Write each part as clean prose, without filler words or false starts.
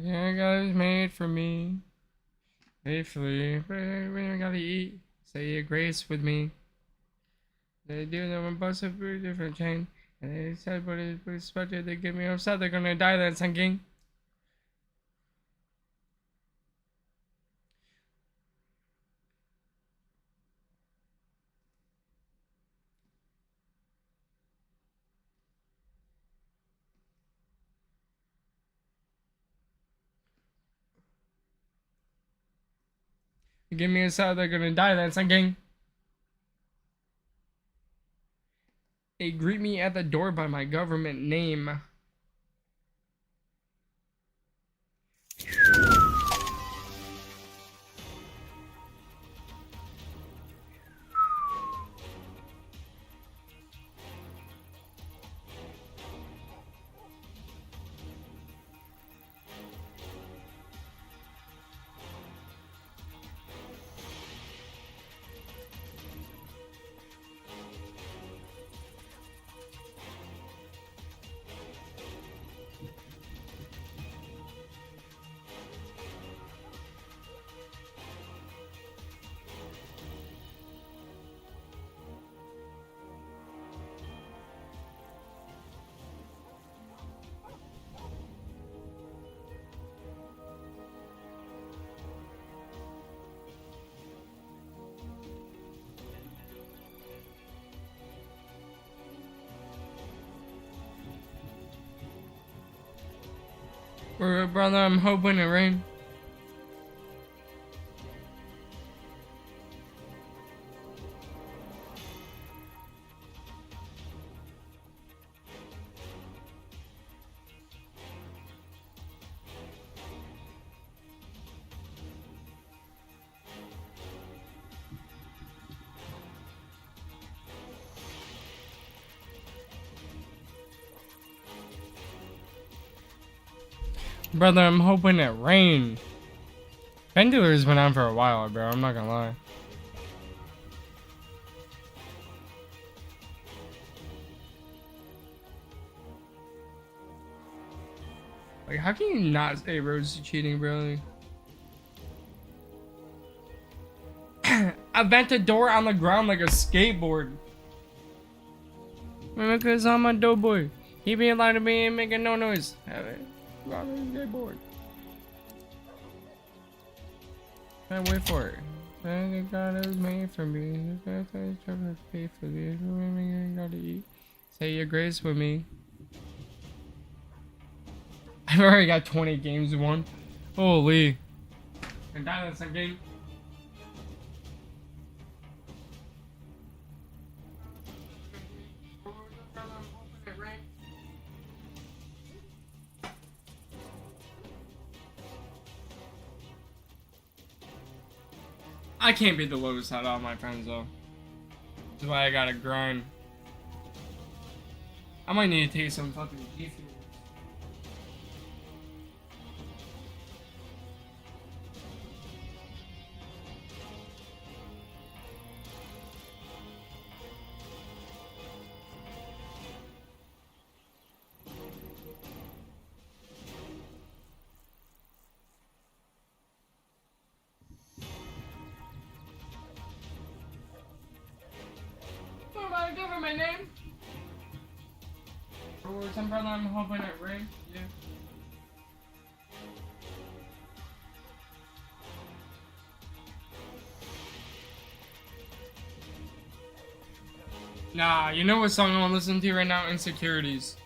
Yeah, God is made for me. Faithfully, but we gotta eat. Say your grace with me. They do them a bust a different chain. And they said, but it's expected they get me upset. They're gonna die then, Sun King. They get me upset. They're gonna die then, Sun King. They greet me at the door by my government name. Brother, I'm hoping it rain. Brother, I'm hoping it rain. Pendulum's been on for a while, bro. I'm not gonna lie. Like, how can you not say Rose is cheating, bro? I bent a door on the ground like a skateboard. Because I'm a doughboy. He be allowed to be making no noise. Have it. On a skateboard. I wait for it. Thank God it was made for me. Faithfully. I gotta eat. Say your grace with me. I've already got 20 games won. Holy. And that's a game. I can't beat the lowest out of all my friends though. That's why I gotta grind. I might need to take some fucking beef. Somebody give her my name. Or some brother I'm hoping it rain. Yeah. Nah, you know what song I want to listen to right now? Insecurities.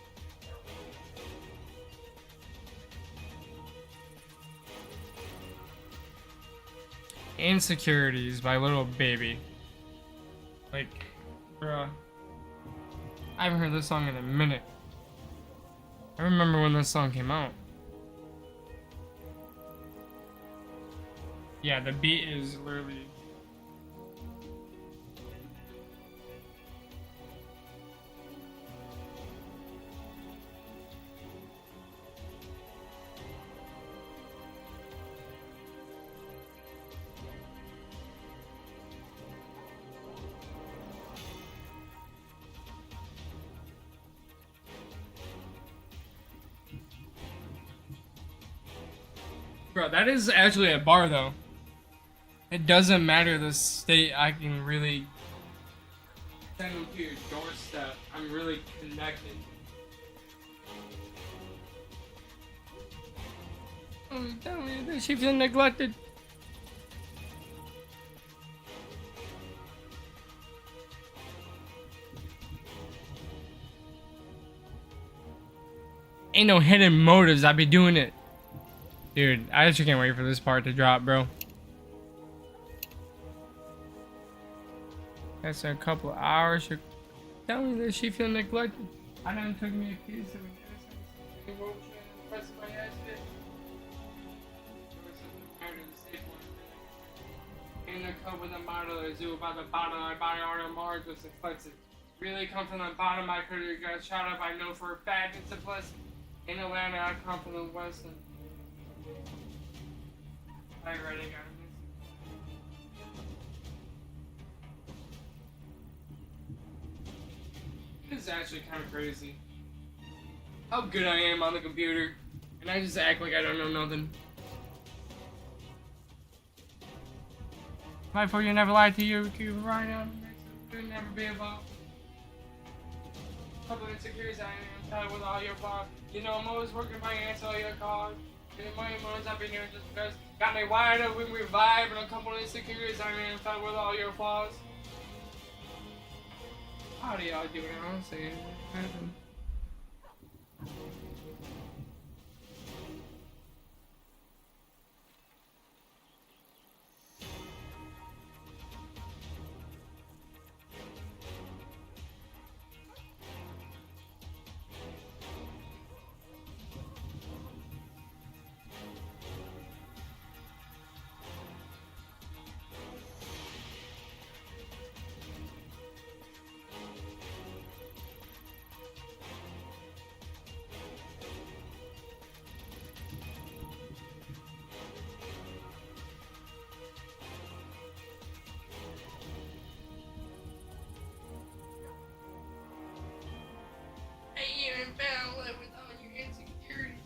Insecurities by Little Baby. Like, bruh. I haven't heard this song in a minute. I remember when this song came out. Yeah, the beat is literally... Bro, that is actually a bar though. It doesn't matter the state, I can really send them to your doorstep. I'm really connected. Oh, tell me that she feels neglected. Ain't no hidden motives, I be doing it. Dude, I actually can't wait for this part to drop, bro. That's a couple hours. You're telling me that she feel neglected. I done took me a piece of it. In the cup with a model or zoo by the bottle, I buy all the Mars was expensive. Really come from the bottom, I could have got shot up. I know for a fact it's a blessing. In Atlanta, I come from the Western. I already got it. This is actually kind of crazy. How good I am on the computer, and I just act like I don't know nothing. Fight for you, never lie to you, keep right now. You'll never be about. Couple of insecurities I am, tired with all your flaws. You know I'm always working my ass all your cause. And the money moments I've been here just because got me wired up when we vibe, and a couple of insecurities I am, tired with all your flaws. How do y'all do it? I don't say anything. Even found love with all your insecurities.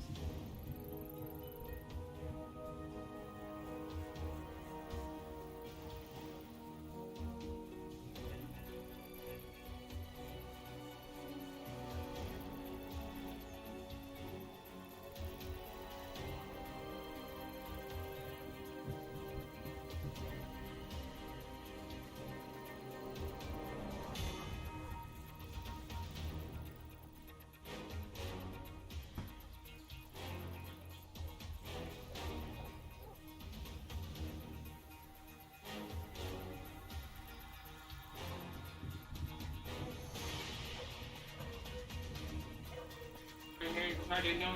I didn't know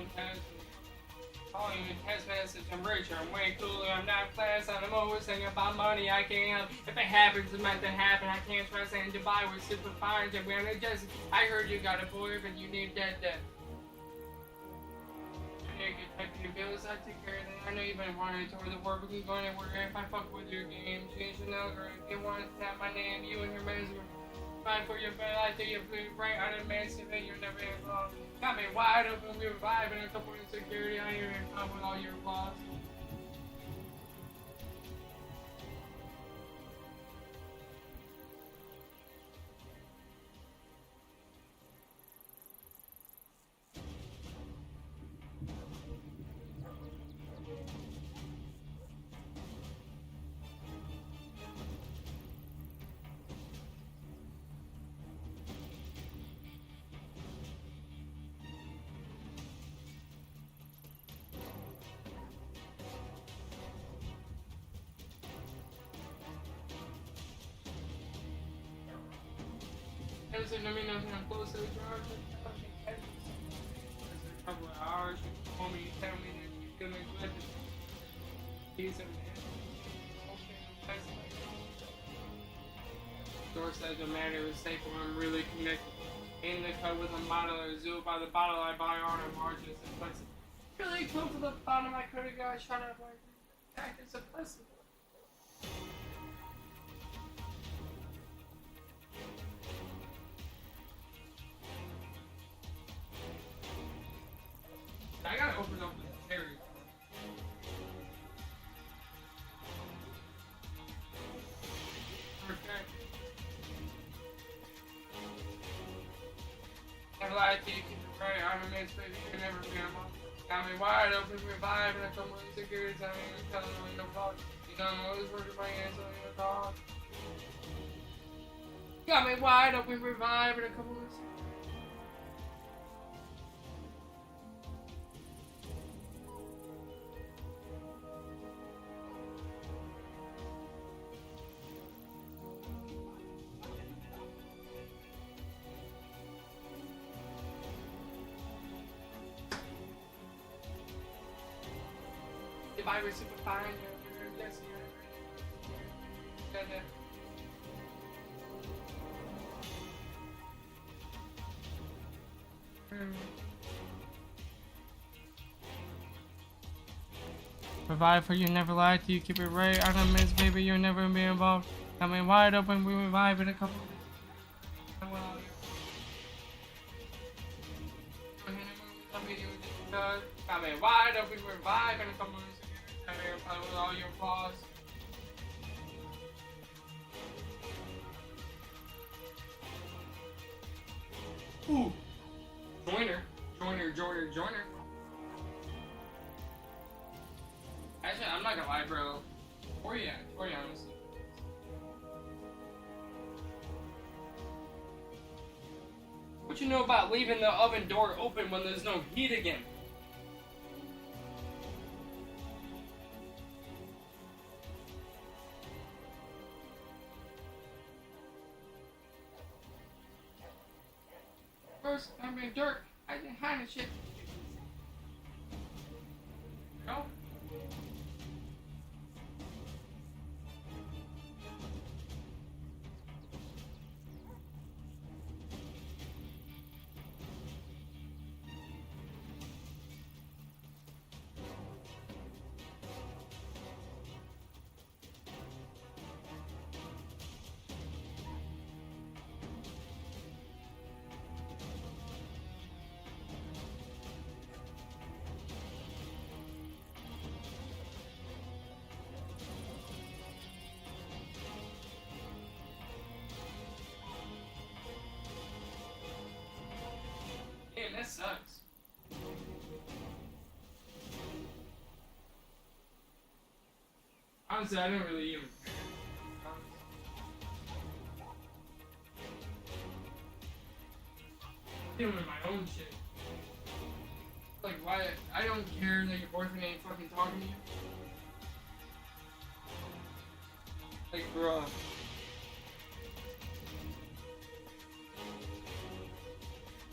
calling you a text message, I'm richer, I'm way cooler, I'm not class, I'm always thinking about money, I can't help. If it happens, it's meant to happen, I can't trust in Dubai with super fine, and we're just, I heard you got a boyfriend, you need that. I need to get back to your bills, I take care of that. I know you've been wanting toward the world, we can go anywhere if I fuck with your game, change your algorithm, they want to snap my name, you and your mesmer. Fight for your bed, I think you're pretty bright, I didn't mention that you're never involved. Got me wide open, we were vibing, a couple of insecurity, I hear it come with all your flaws. Listen to me, nothing, I'm close to the garage. A couple of hours, you call me, you tell me that you feel neglected. He's a man. Door says the matter is safe when I'm really connected. In the cut with a model or zoo by the bottle, I buy on our margins and flexes. Really close to the bottom, I could have got shot up like that. It's a blessing. I gotta open up the cherry. lie to you, keep it right. I'm a mess, baby, you never be a mom. Got me wide open, reviving a couple of insecurities. I ain't even telling them no fault. You know, I'm always working my hands on your dog. Got me wide open, reviving a couple of insecurities. If I were super fine, you're yes, you're Provide for you, never lie to you, keep it right. I don't miss, baby, you'll never be involved. I mean, wide open, we revive in a couple. I mean, wide open, revive in a couple. I mean, with all your flaws. Ooh, joiner. Actually, I'm not gonna lie, bro. Or yeah, honestly. What you know about leaving the oven door open when there's no heat again? First, I mean, dirt. I didn't hide the shit. No. Man, that sucks. Honestly, I don't really even care. Dealing with my own shit. Like, why? I don't care that your boyfriend ain't fucking talking to you. Like, bro.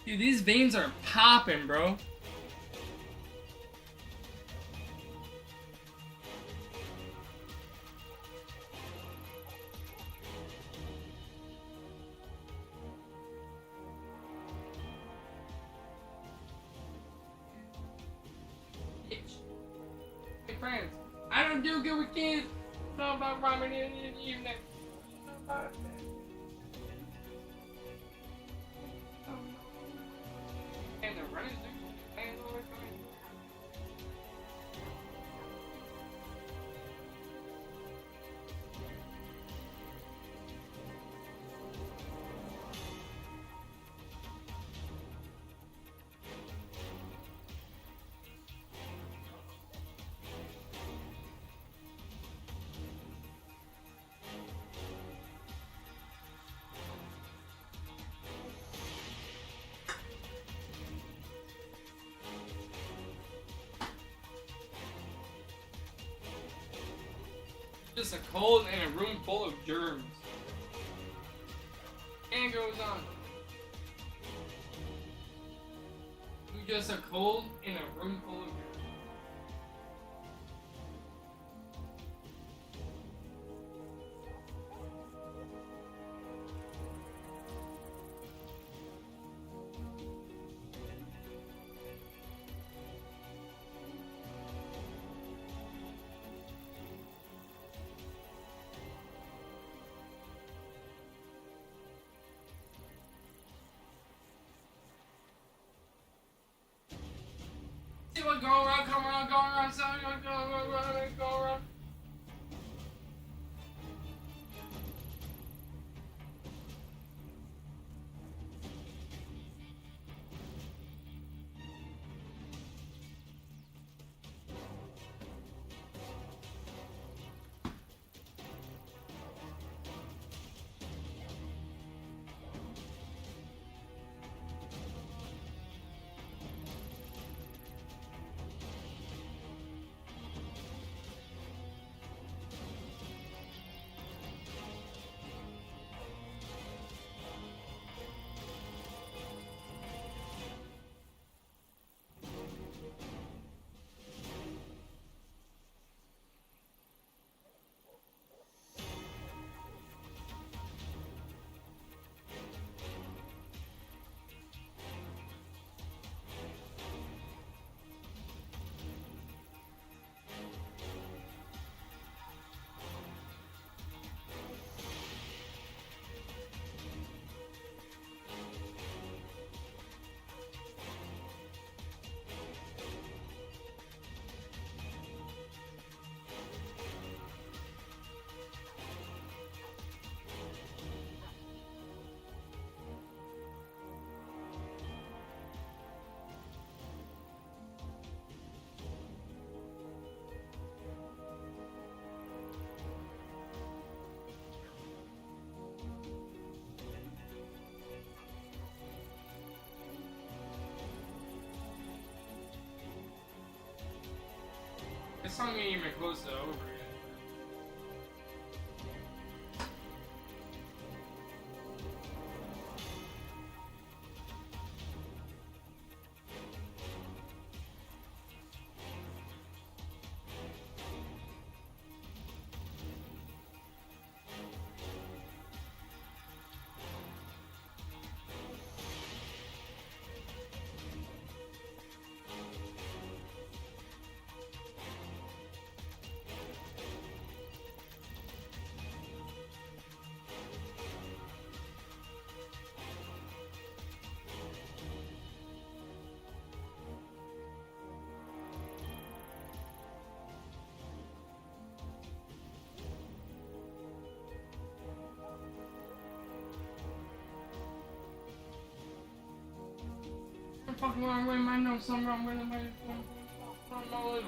Dude, these veins are popping, bro. Bitch. Hey, friends, I don't do good with kids. Know about ramen in the evening. And the runners do. And always coming. Just a cold and a room full of germs. And goes on. Just a cold in a room full of germs. See what go around, come around, go around, so go around, go around. This song ain't even close to over yet. Fucking wrong with my nose, something wrong with my phone.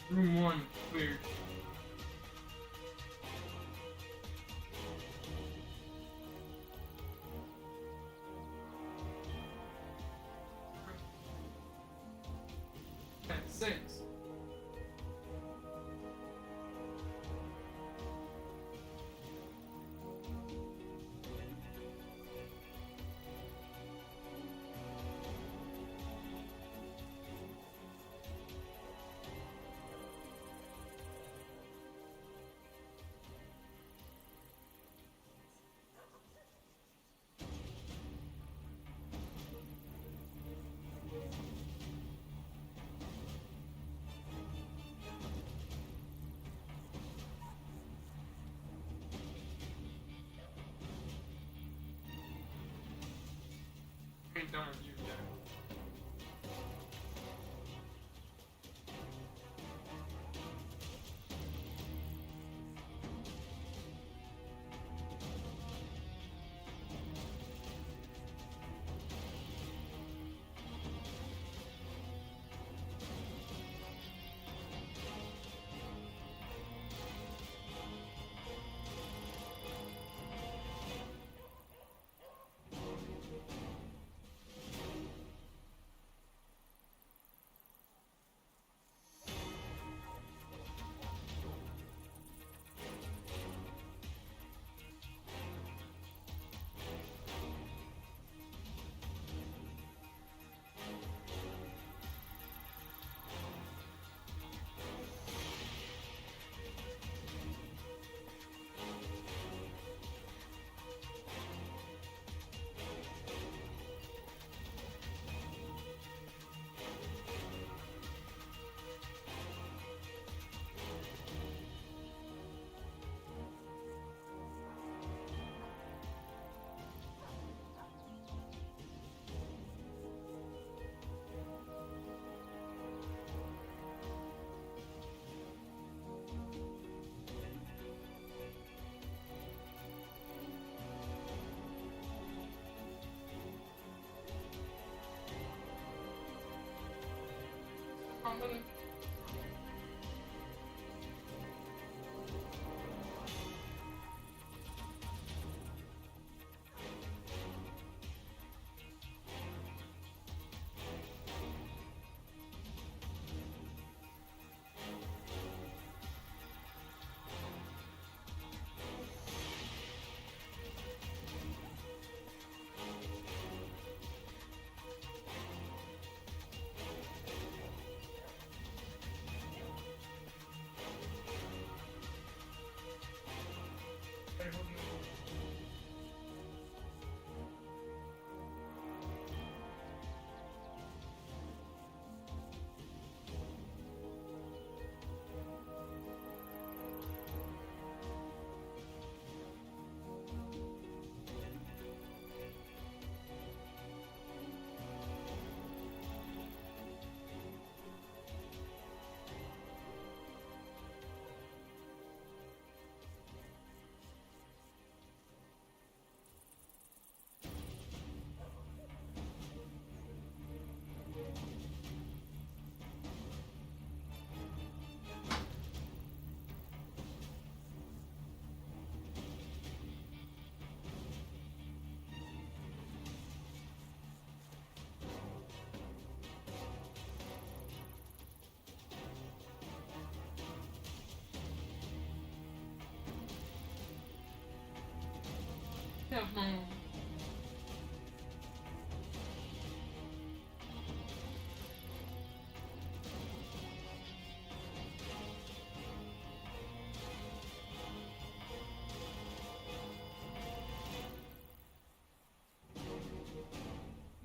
Room 1, clear. At 6. Ain't done with you yet.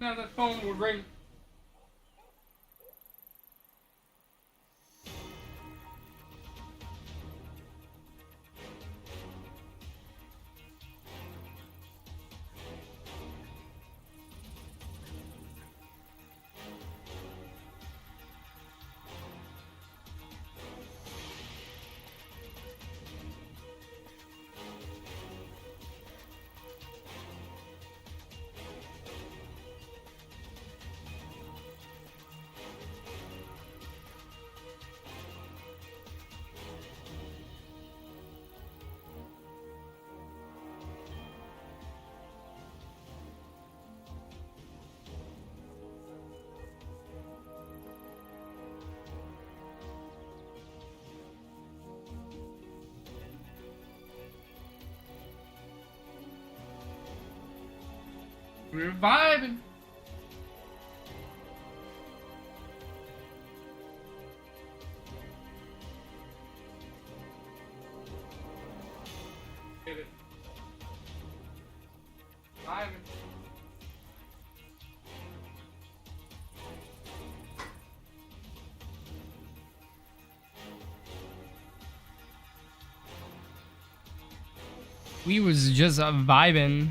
Now the phone would ring. We were vibing. Get it. Vibing. We was just vibing.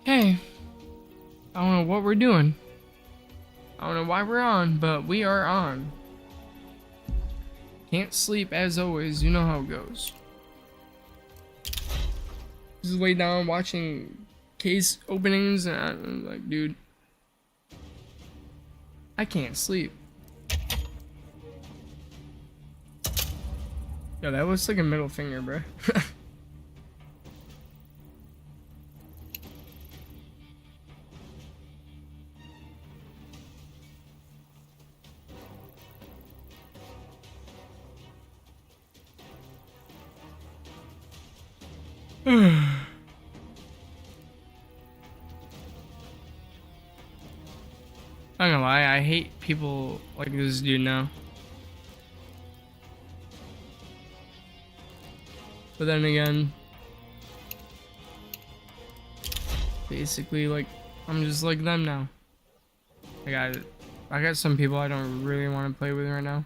Hey, I don't know what we're doing. I don't know why we're on, but we are on. Can't sleep as always, you know how it goes. Just lay down watching case openings and I'm like, dude, I can't sleep. Yo, that looks like a middle finger, bro. I'm not gonna lie, I hate people like this dude now. But then again, basically, like, I'm just like them now. I got some people I don't really want to play with right now.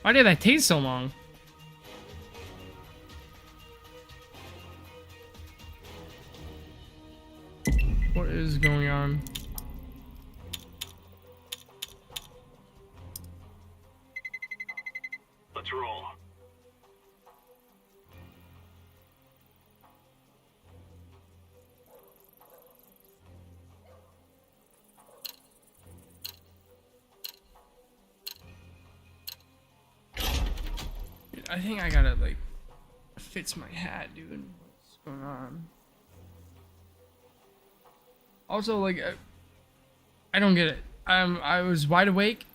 Why did that take so long? What is going on? Let's roll. Dude, I think I gotta like fits my hat, dude. What's going on? Also, like, I don't get it. I was wide awake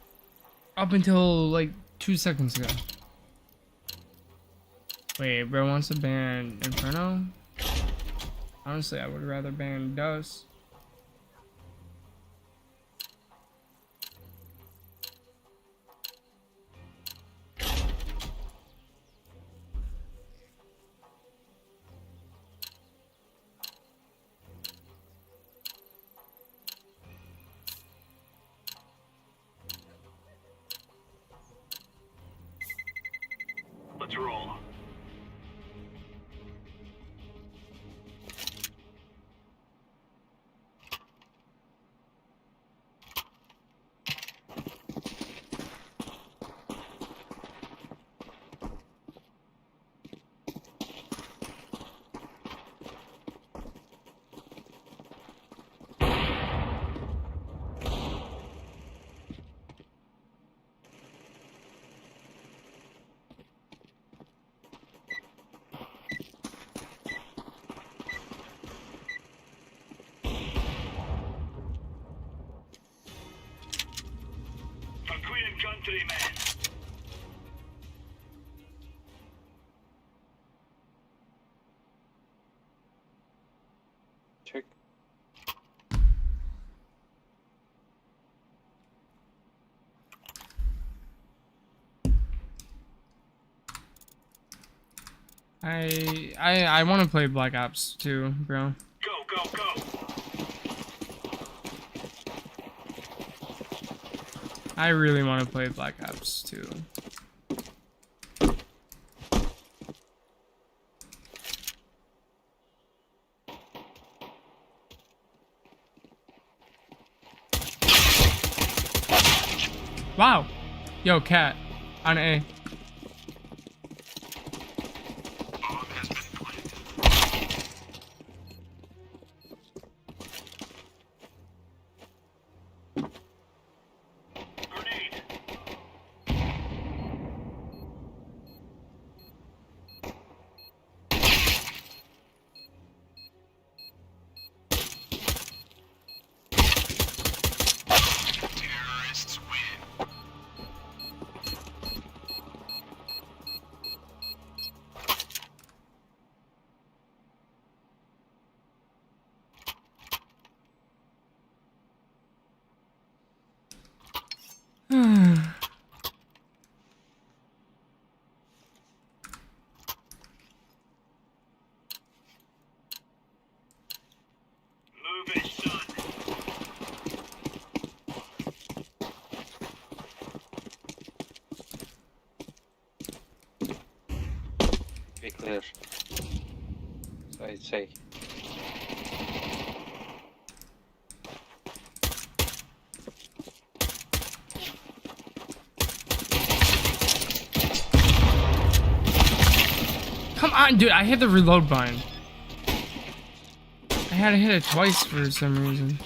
up until like 2 seconds ago. Wait, bro wants to ban Inferno? Honestly, I would rather ban Dust. Let's roll. For Queen and Country, man. Check. I want to play Black Ops 2, bro. Go, go, go. I really want to play Black Ops 2. Wow. Yo, cat. On A. Grenade. Terrorists win. Move it, son. Be clear. So I'd say. Come on, dude. I hit the reload button. I had to hit it twice for some reason.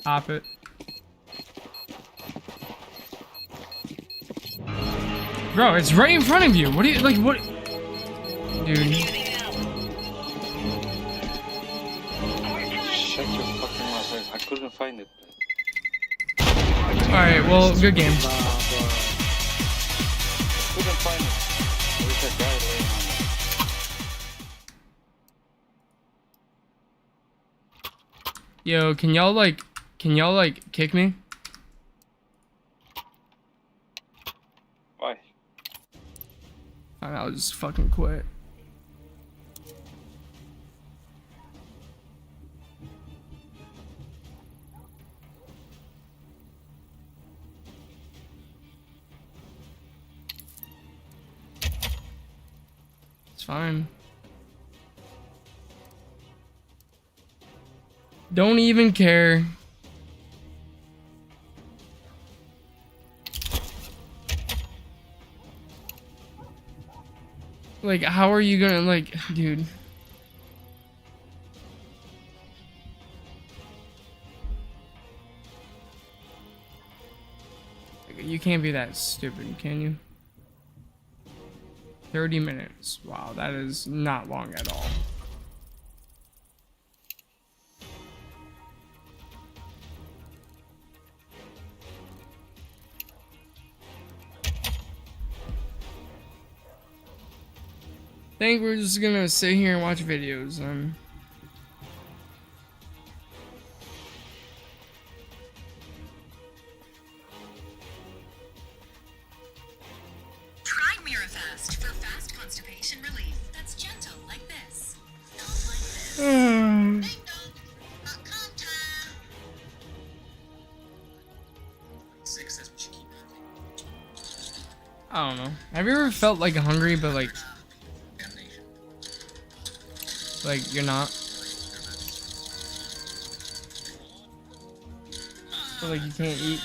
Pop it. Bro, it's right in front of you. What do you like? What, dude? Shut your fucking mouth. I couldn't find it. All right. Well, good game. Couldn't find it. There's a guy laying on it. Yo, can y'all like kick me? Why? Fine, I'll just fucking quit. It's fine. Don't even care. Like, how are you gonna, like, dude? You can't be that stupid, can you? 30 minutes. Wow, that is not long at all. I think we're just gonna sit here and watch videos. Try Mirafast for fast constipation relief. That's gentle like this. Not like this. Ding dong. Come time. 6 says we should keep I don't know. Have you ever felt like hungry, but like you're not? Or like you can't eat?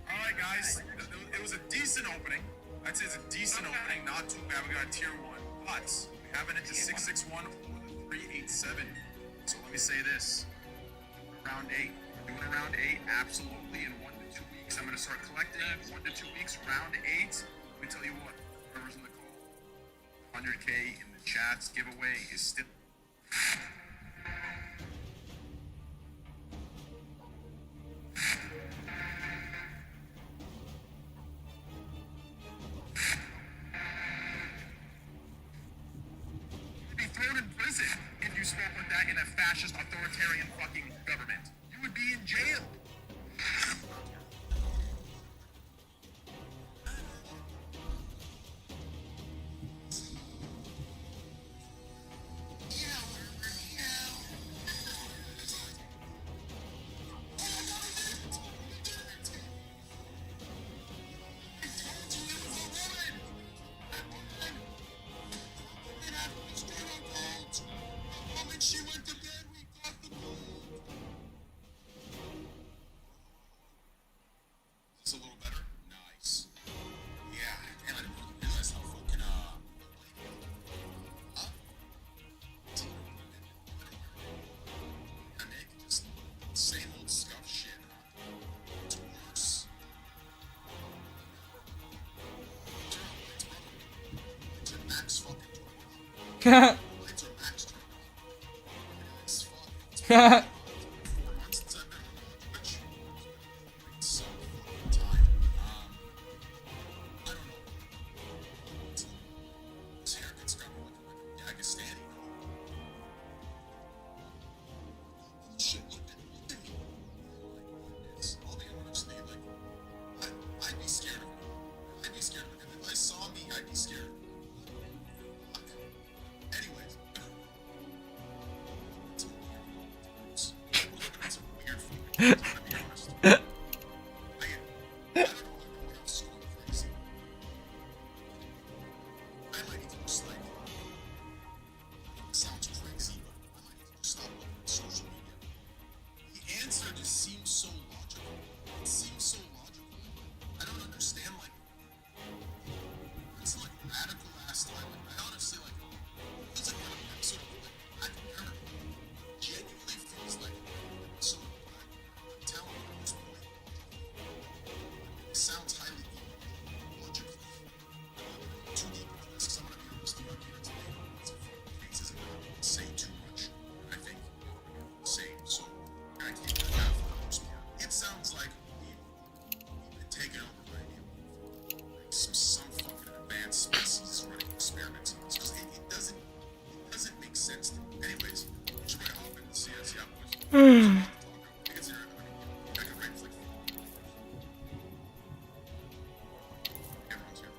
Alright guys, it was a decent opening. I'd say it's a decent opening, not too bad. We got a tier 1. But we haven't hit the 661 or the 387. So let me say this. Round 8. We're doing a round 8 absolutely in 1 to 2 weeks. I'm gonna start collecting 1 to 2 weeks, round 8. Let me tell you what, whoever's in the call, 100K in the chats giveaway is still be thrown in prison if you spoke with that in a fascist authoritarian fucking government. You would be in jail. Is this a little better? Nice. Yeah, damn, I didn't realize how fucking, I make just same old scuff shit, It's worse. Lights are max fucking turn. Lights are max turn. It's fuck. It's been 4 months since I've been on Twitch. It's so fucking time. I don't know. This haircut's got me looking like a Dagestani. Shit, look at me. It's all the honestly, like, I'd be scared of him. I'd be scared of him. If I saw me, I'd be scared. Fuck. Anyways. It's a weird fucking to be honest. I don't know what else is going crazy. last time. Like, I honestly like. It feels like we're in an episode of like Black Mirror. Genuinely feels like an episode of Black Mirror. I'm telling you at this point. It sounds highly logically. Too deep into this because I'm gonna be honest with you here today. It's a fucking case isn't gonna say too much. I think say so. I can't get that for the most part. It sounds like we've been taken over by like some fucking advanced species running experiments on us because it doesn't make sense to me. Anyways, should I hop into CS? Yeah, boys. It's here. I can write like everyone's here.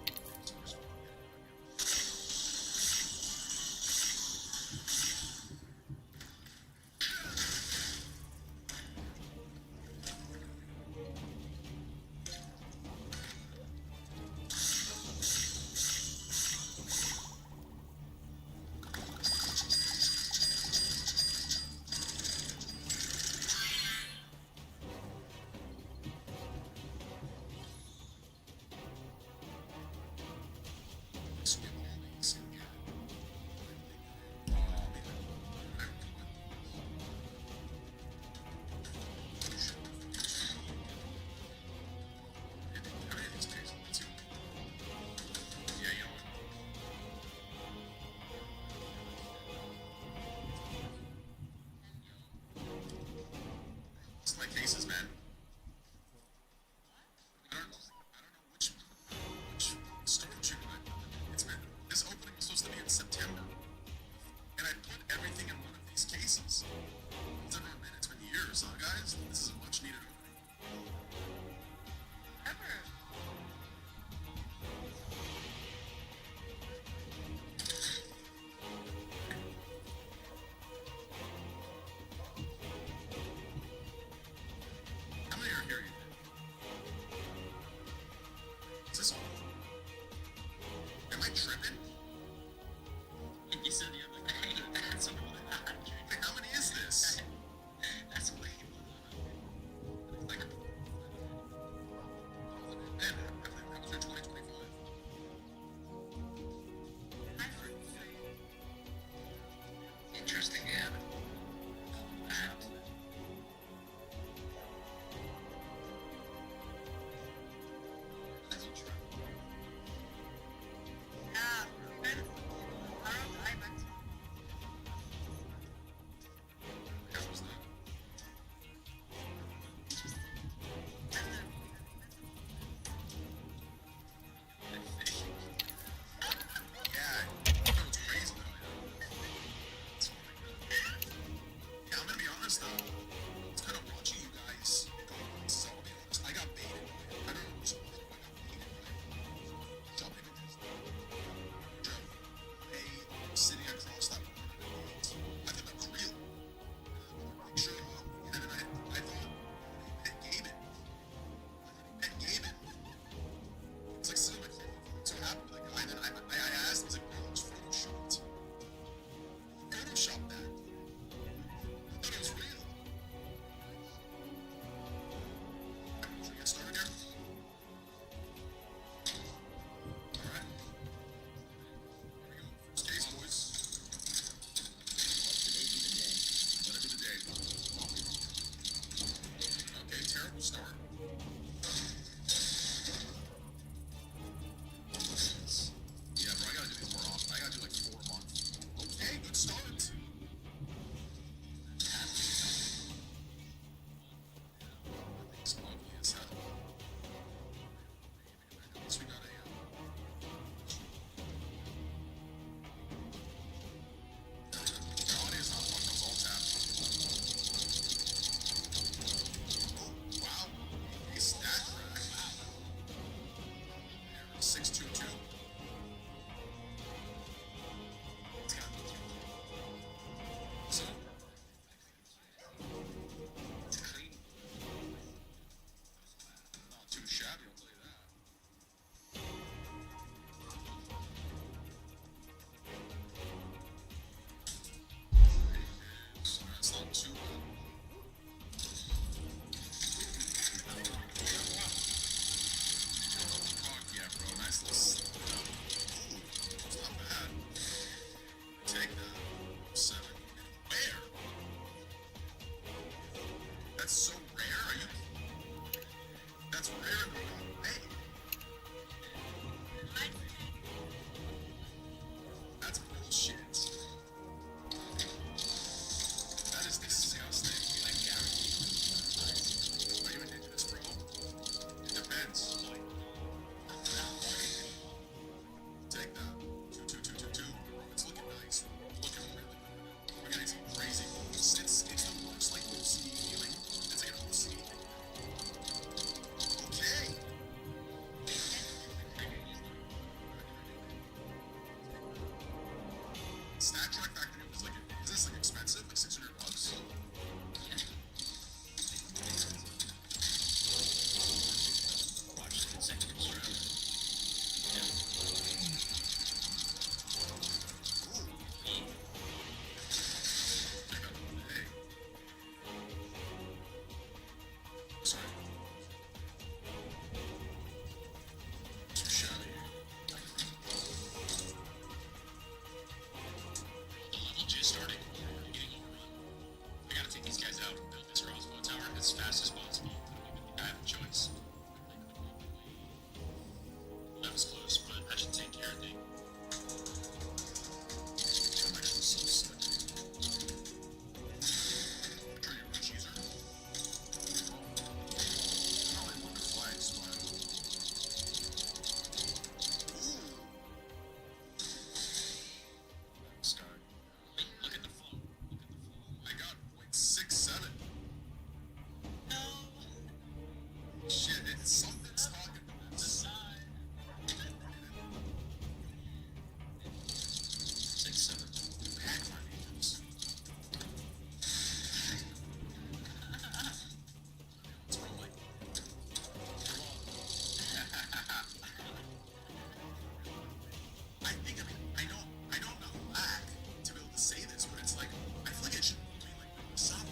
It's my cases, man. I don't know which storage unit I put them in. It's been, this opening was supposed to be in September. And I put everything in one of these cases. It's never been, it's been years, huh, guys? This is a much needed opening. How many are here? Is this all? Am I tripping? You said the other day, that's more than 100. Wait, how many is this? That's way more than 100. Like, man, that was your 2025. Interesting, yeah. Perhaps. That was the yeah, that was crazy though. It's funny. Yeah, I'm gonna be honest though. It's kind of watching you guys go places. I'll be honest. I got baited. I don't know which one. I got baited by job images. Sitting across that border. I thought that was real. Like, sure, and then I thought Pet Gaben. Pet Gaben. It's like sitting on my phone. So happy with that guy. And then I asked, he's like, bro, it was photoshopped. Photoshop that. I thought it was real. Should we get started here? Alright. Here we go. First case, boys. Let it be the day. Okay, terrible start. Yeah, bro, I gotta do these more often. I gotta do like 4 a month. Okay, good start. It's ugly as hell. At least we got a the audio's not fucking us all tapped. Oh, wow. A stat crack. 622. shit. That is disgusting. I guarantee you. Are you indigenous, bro? It depends. Take that. 2-2-2-2-2. It's looking nice. Looking really good. We're getting some crazy moves. It's the most like OCD feeling. It's like an OCD thing. Okay. Stat track back then it was like, is this like expensive? Like $600? Watch consecutive forever. Hey. Sorry. Too shabby. The level just starting. We're getting overrun. I gotta take these guys out and build this crossbow tower as fast as possible. I have a choice. That was close, but I should take care of things. I'm actually so sick. Try your cheeser. Oh, I want the flags, but... Ooh! Sky. Wait, look at the flow. I got 0.67. No! Shit, something's talking to this. 6-7. Pack my names. It's more like... I know I'm not black to be able to say this, but it's like, I feel like it should be like, what's up, man?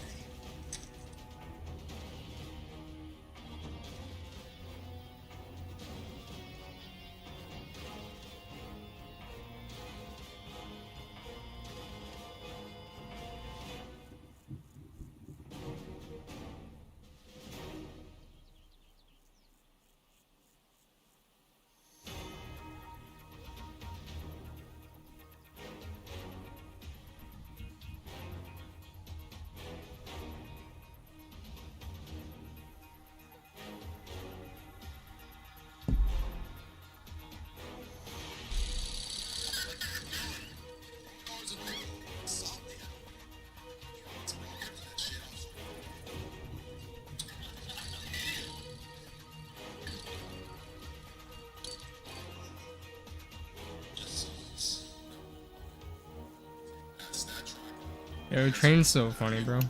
Yo, train's so funny, bro.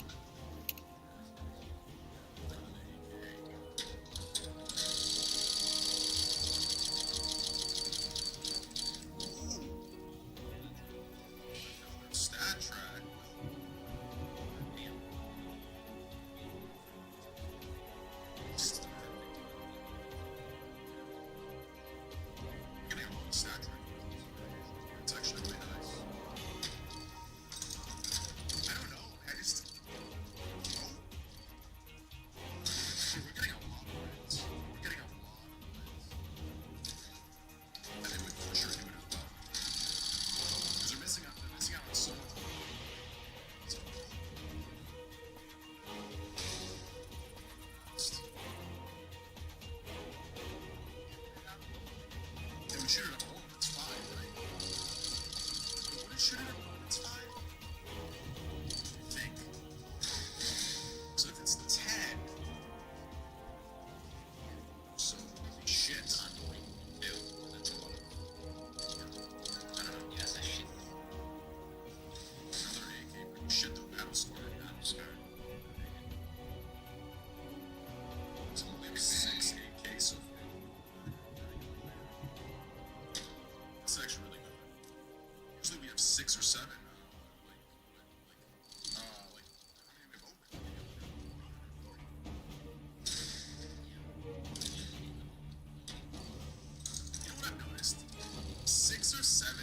Stat track. Getting a lot of stat track. It's actually really nice. I don't know. I just. Oh. We're getting a lot of wins. We're getting a lot of wins. And they would for sure do it as well. Because they're missing out on so much. So, they would shoot it at home, it's fine, right? They wouldn't shoot it at home, it's fine. I think. So if it's 10, so shit. Ew, that's a lot. I don't know. Yes, that shit. Another AK, shit though, battle scar. So we have 6 AK so far. That's actually really good. Usually we have 6 or 7. How many we have open? You know what I've noticed? 6 or 7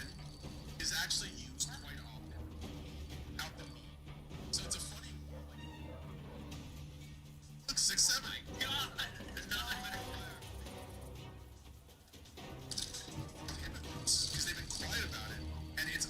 is actually used quite often. Out the so it's a funny. Look, 6, 7. God, because they've been quiet about it, and it's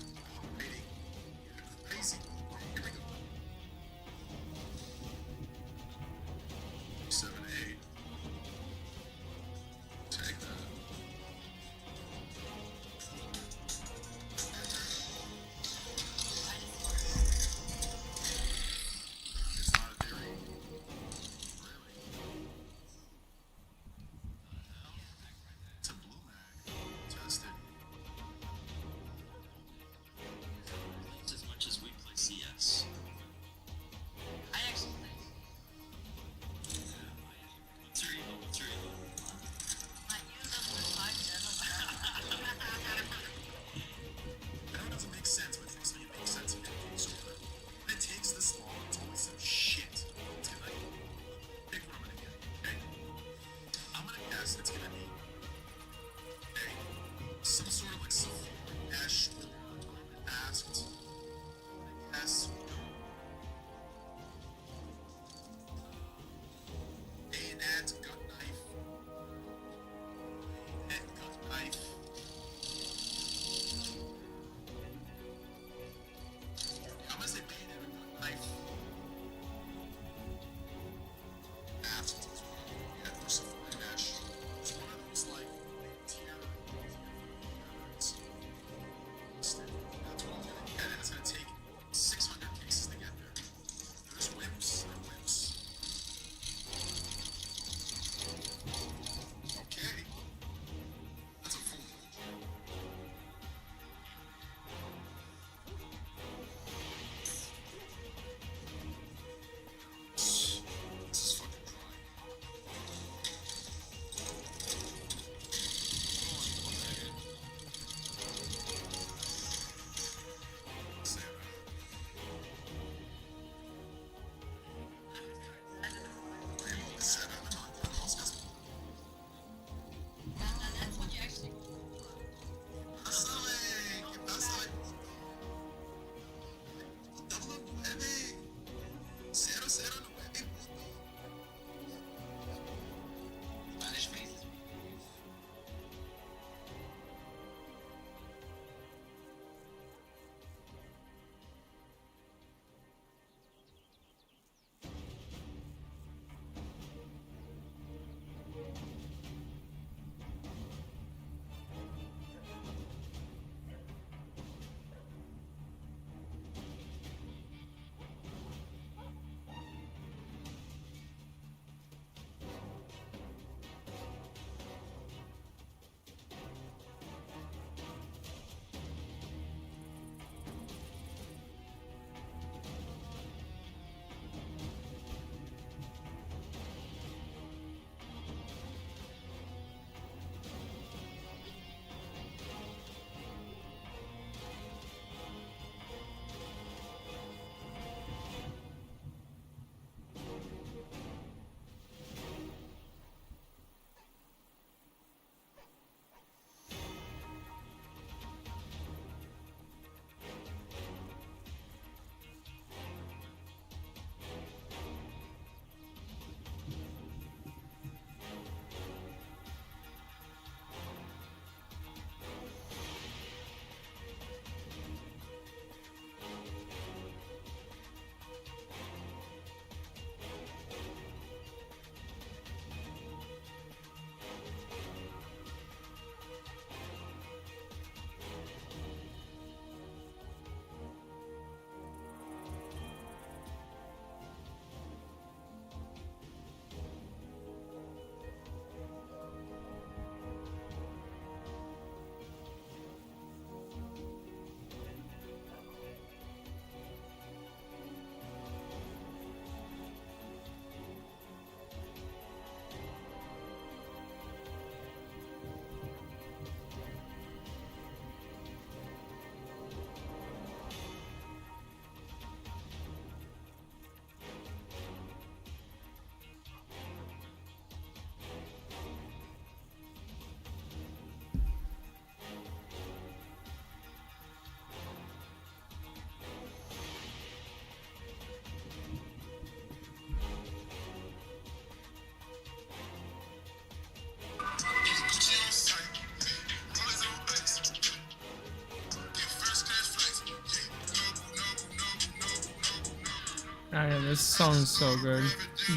Oh yeah, this song is so good.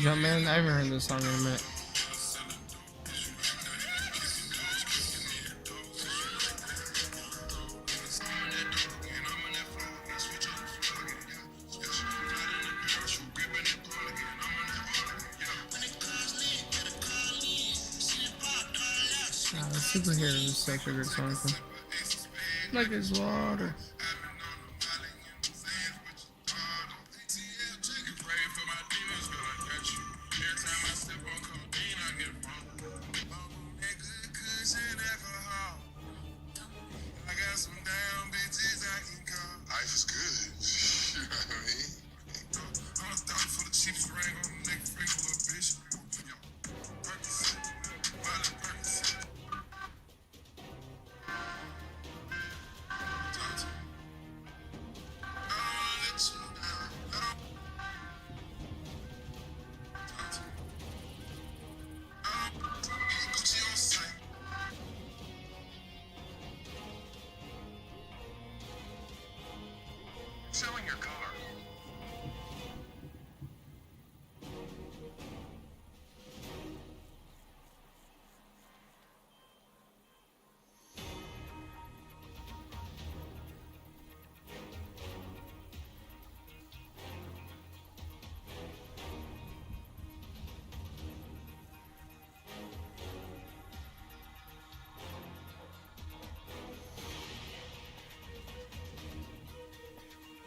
Jumpman, I haven't heard this song in a minute. Superhero is such a good song. Like his water. Life is good. You know what I mean? I'm starting for the cheapest ring on the neck, finger, little bitch. Percocet, Miley Percocet. Selling your car.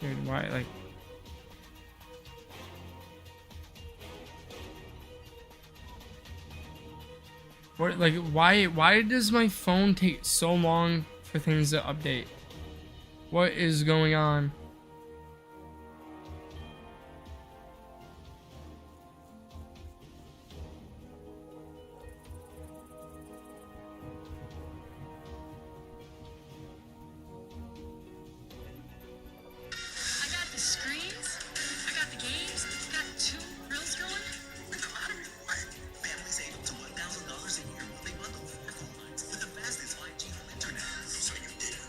Dude, why, like... What, like, why does my phone take so long for things to update? What is going on? I got the screens, I got the games, got 2 grills going. With the lottery reward, families save up to $1,000 a year when they bundle 4 phone lines with the fastest 5G home internet. So you did it.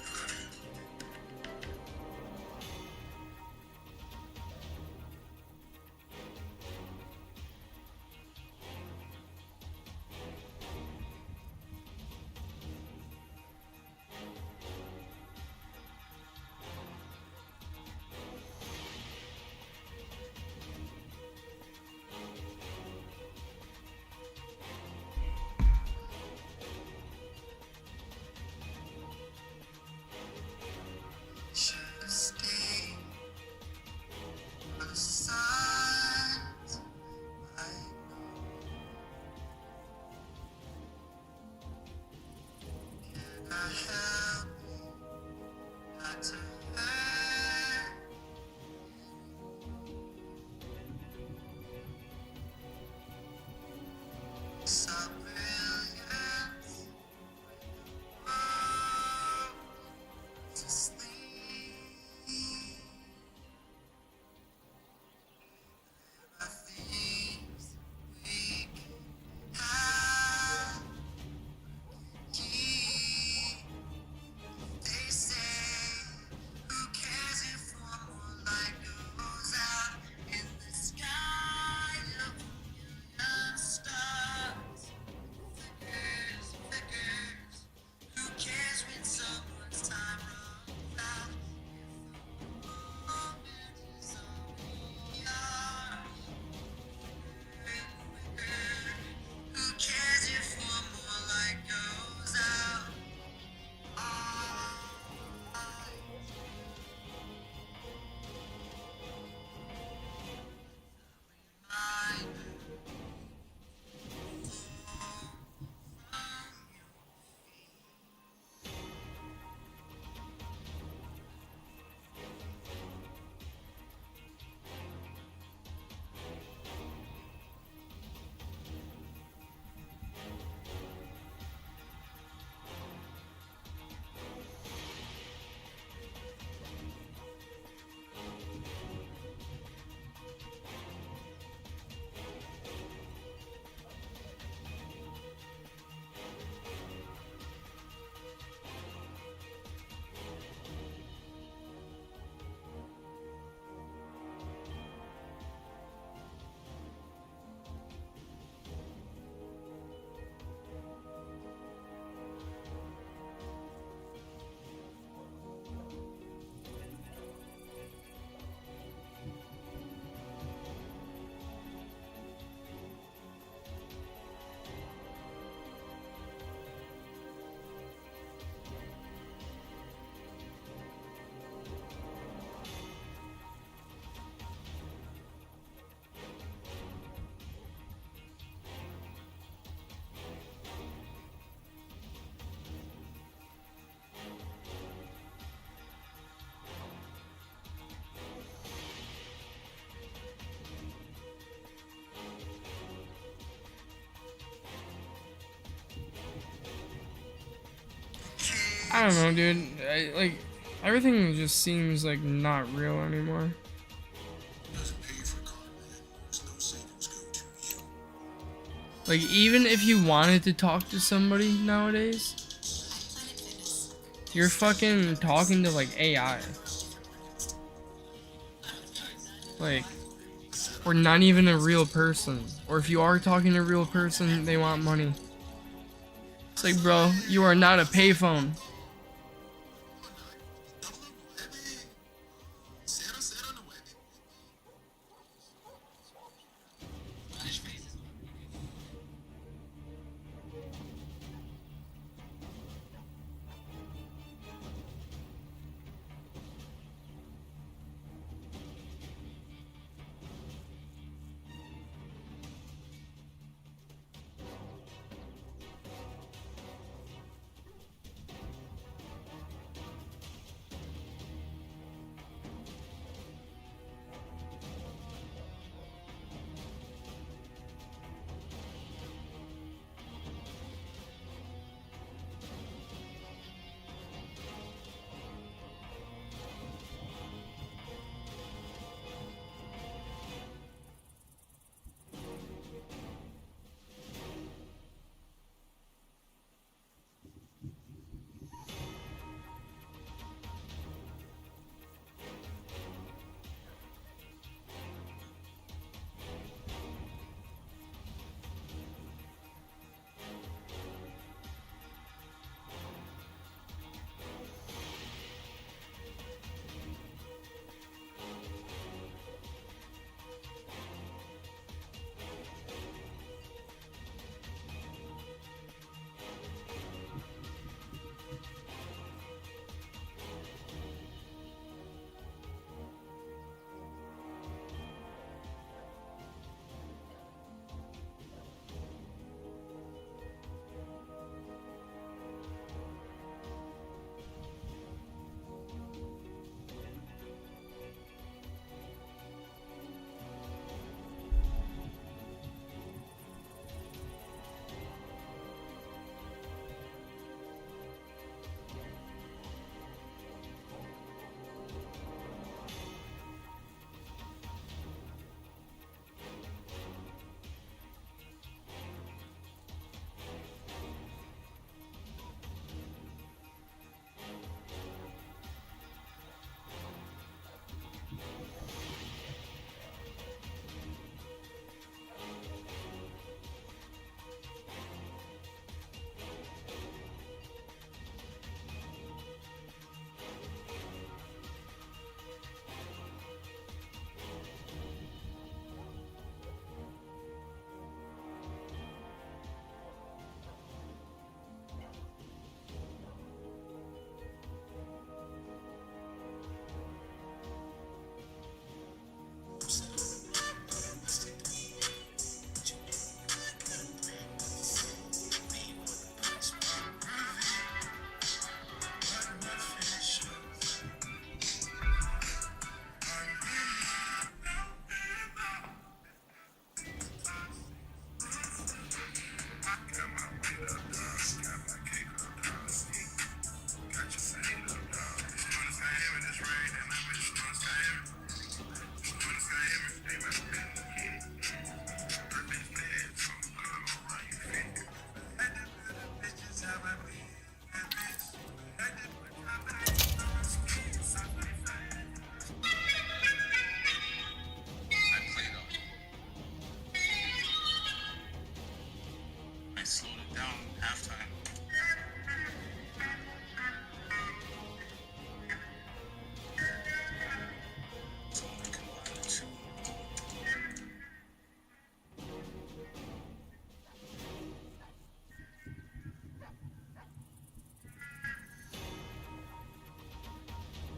I don't know, dude. Like everything just seems like not real anymore. Doesn't pay for content. There's no savings go to you. Like even if you wanted to talk to somebody nowadays, you're fucking talking to like AI. Like, or not even a real person. Or if you are talking to a real person, they want money. It's like, bro, you are not a payphone.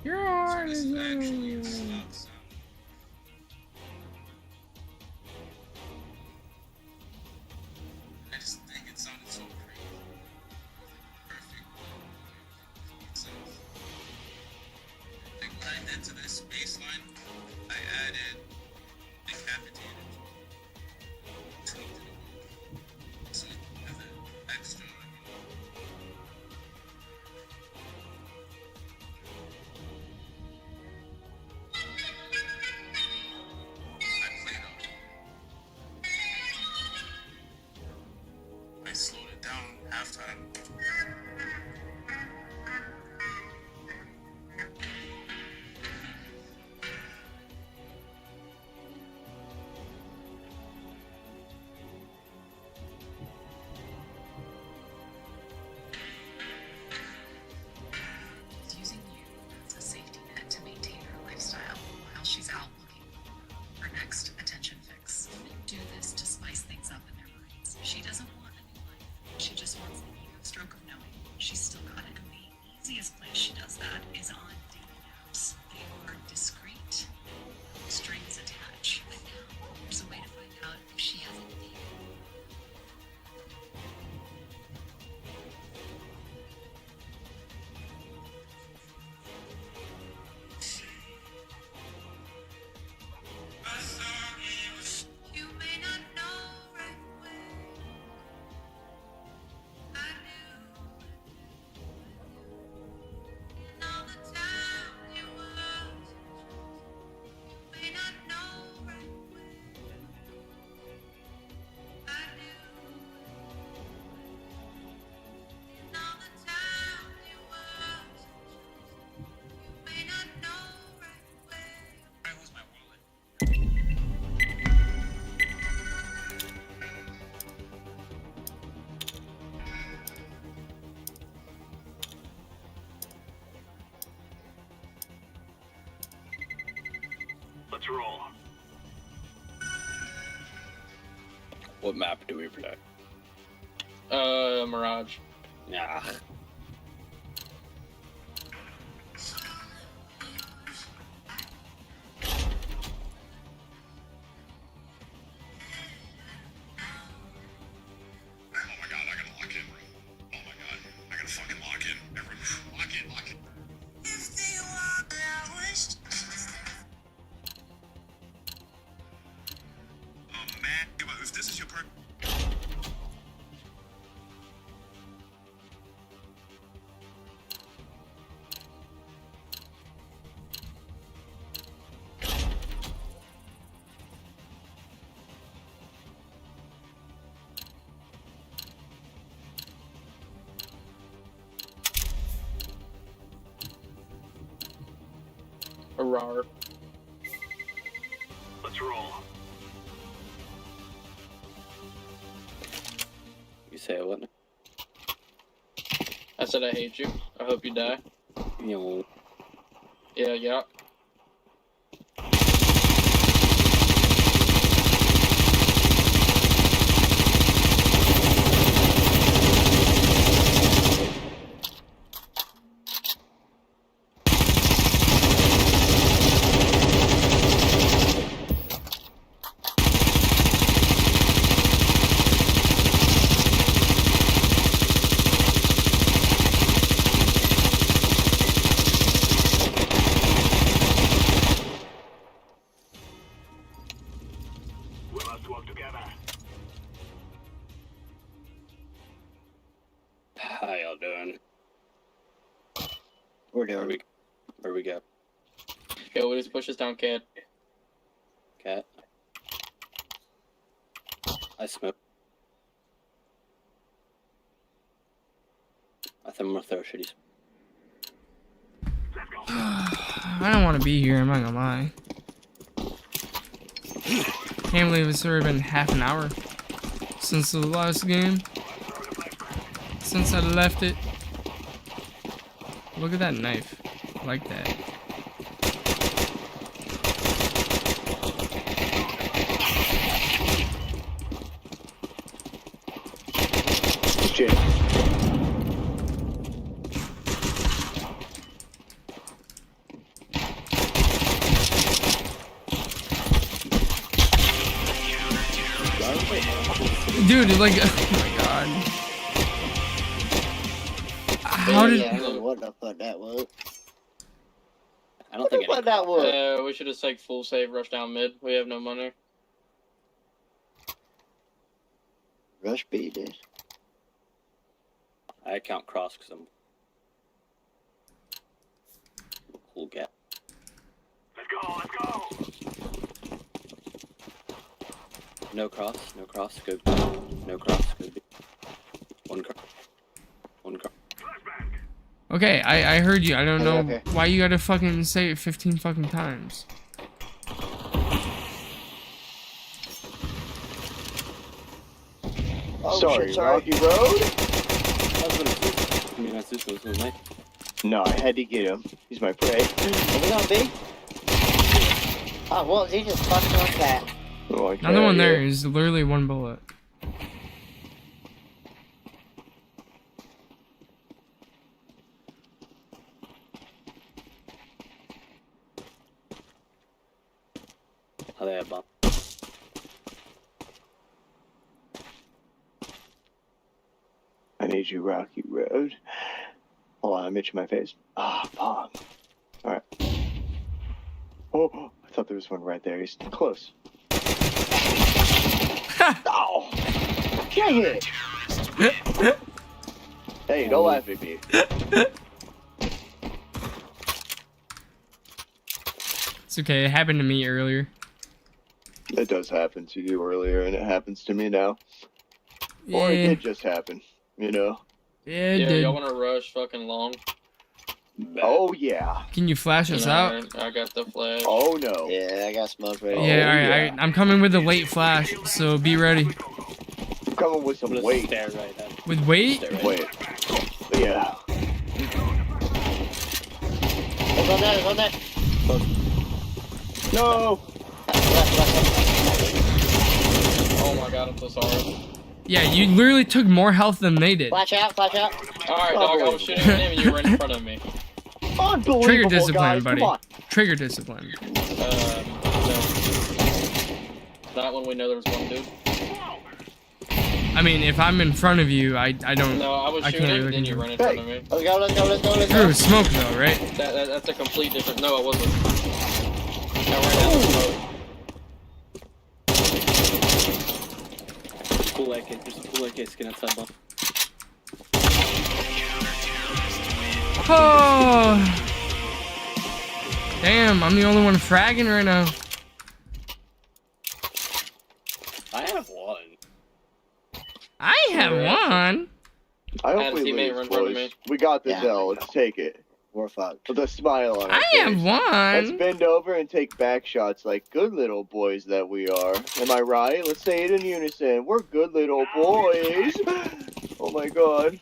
Your heart is Actually, in. sucks. I just think it sounded so crazy. Perfect. So, like what I did to this bass line, I added decapitated. Tweaked it. So it has an extra, Let's roll. What map do we protect? Mirage. Nah. Oh my god, I gotta lock in. Oh my god, I gotta fucking lock in. Everyone, lock in, lock in. Man, if this is your part. Arar. Let's roll. You say what? I said I hate you. I hope you die. You Yeah, yeah. We must work together. How y'all doing? We're doing. Where we go? Okay, we'll just push this down, Cat. Cat? I smoke. I think I'm gonna throw a shitty. I don't want to be here, I'm not gonna lie. Can't believe it's already been half an hour since the last game. Since I left it. Look at that knife. I like that. Shit. Dude, like, oh my god. How did... I don't know what the fuck that was. I don't think What that was? We should just take full save, rush down mid. We have no money. Rush B, dude. I count cross because I'm a cool guy. Let's go, let's go. No cross, go B. No cross, go B. One cross. One cross. Flashbang. Okay, I heard you. I don't know Okay. why you gotta fucking say it 15 fucking times. Oh, Sorry, shit, sorry. Rocky Road? That's what it is. I mean, that's this one, so nice. No, I had to get him. He's my prey. Are we gonna be? Oh, well, he just fucking like that. Oh, Another one there is literally one bullet. Oh, they have bomb. I need you, Rocky Road. Hold on, I'm itching my face. Ah, fuck. Alright. Oh, I thought there was one right there. He's close. Oh! Dang it! Hey, don't laugh at me. It's okay, it happened to me earlier. It does happen to you earlier, and it happens to me now. Or it Yeah, did just happen, you know? yeah, it Yeah, did. y'all wanna rush fucking long? Oh, yeah. Can you flash us out? Alright, I got the flash. Oh, no. Yeah, I got smoke ready. Yeah, Oh, alright, yeah. I'm coming with a late flash, so be ready. I'm coming with some I'm gonna weight. stare right at it. With weight? Stare right Wait. Yeah. It's on that, it's on that. No! Oh my god, I'm so sorry. Yeah, you literally took more health than they did. Flash out, flash out. Alright, dog, I was shooting at him and you were in front of me. Unbelievable, Trigger discipline, guys. buddy. Come on. Trigger discipline. No. Not when we know there's one dude. I mean, if I'm in front of you, I don't. No, I was I can't shooting, really then you control. run in front of me. Let's go, let's go, let's go, let's Through go. smoke though, right? That's a complete different. No, it wasn't. I ran down the smoke. Cool AK. There's a cool AK skin outside bomb. Oh. Damn, I'm the only one fragging right now. I have one. I have one. I had hope a we teammate lose, run in front of boys. me. We got this Yeah. L. Let's take it. We're fucked. With a smile on our I face. have Let's one. bend over and take back shots like good little boys that we are. Am I right? Let's say it in unison. We're good little boys. Oh my god.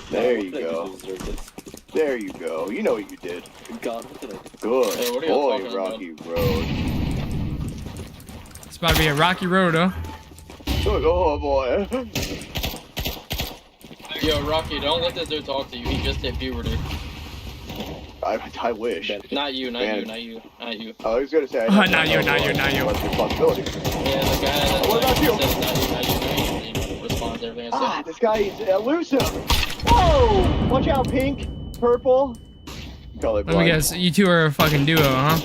There you go. There you go. You know what you did. God, what did I do? Good Hey, what are y'all boy, talking about? Rocky Road. It's about to be a rocky road, huh? Good, oh boy. Yo, Rocky, don't let this dude talk to you. He just hit puberty. I wish. Not you, not Man. you, not you, not you. I was gonna say. Not you, not you, not you. What's responsibility? Yeah, the guy that What about you? says not you, not you, not you, and he responds to everything I Ah, say. this guy is elusive. Whoa! Watch out, pink, purple. Colorblind. Let me guess, you two are a fucking duo, huh?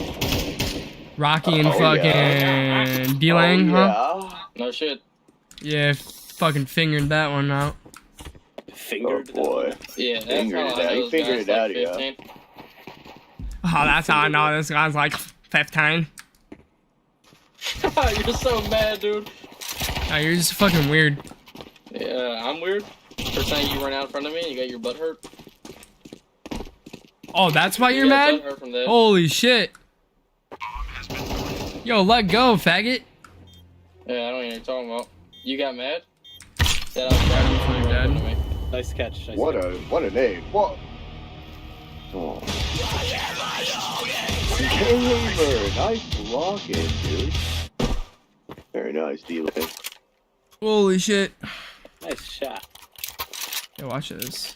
Rocky and Oh, fucking yeah. D-Lang, huh? Oh, No shit. Yeah, fucking fingered that one out. yeah. Fingered. Oh boy. Yeah, that's Fingered how it I out. know He this fingered guy's it out like of ya. 15. Oh, that's how I know this guy's like 15. You're so mad, dude. Oh, you're just fucking weird. Yeah, I'm weird. For saying you ran out in front of me and you got your butt hurt. Oh, that's why you're You got mad? butt hurt from that. Holy shit. Yo, let go, faggot. Yeah, I don't know what you're talking about. You got mad? Said I was driving before you ran in front of me. Nice catch. Nice What catch. a name. What? Oh. Gamer, nice blocking, dude. Very nice, D-Lang. Holy shit. Nice shot. Yo, watch this.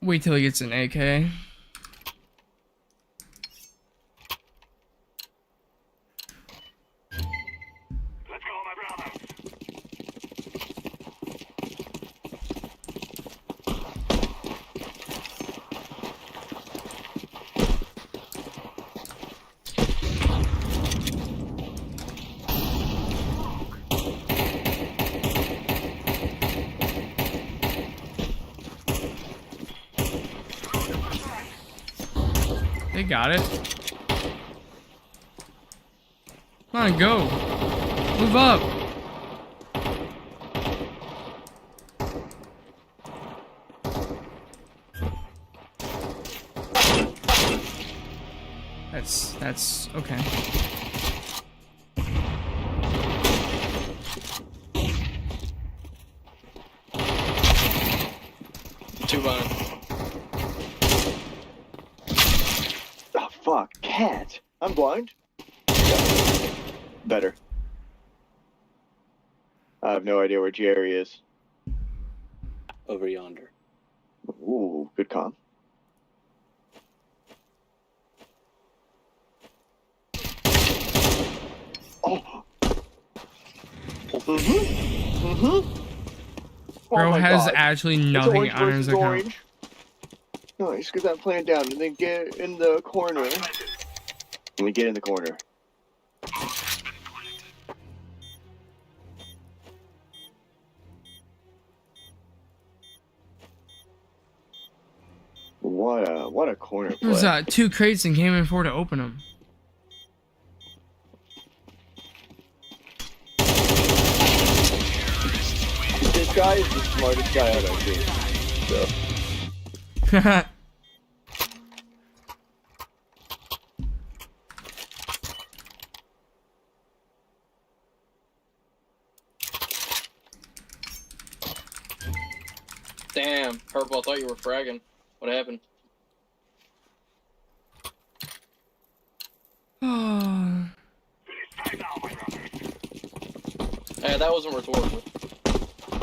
Wait till he gets an AK. Let's go, my brother. They got it. Come on, go. Move up. That's okay. Two behind. Oh, fuck. Cat. I'm blind. Yeah. Better. I have no idea where Jerry is. Over yonder. Ooh, good com. Oh. Bro Oh my has God. actually It's nothing orange on his versus account. orange. Nice, get that playing down and then get in the corner. Let me get in the corner. What a corner play. There's 2 crates and came in 4 to open them. This guy is the smartest guy out of here. So. Damn, Purple, I thought you were fragging. What happened? Oh, That wasn't rhetorical.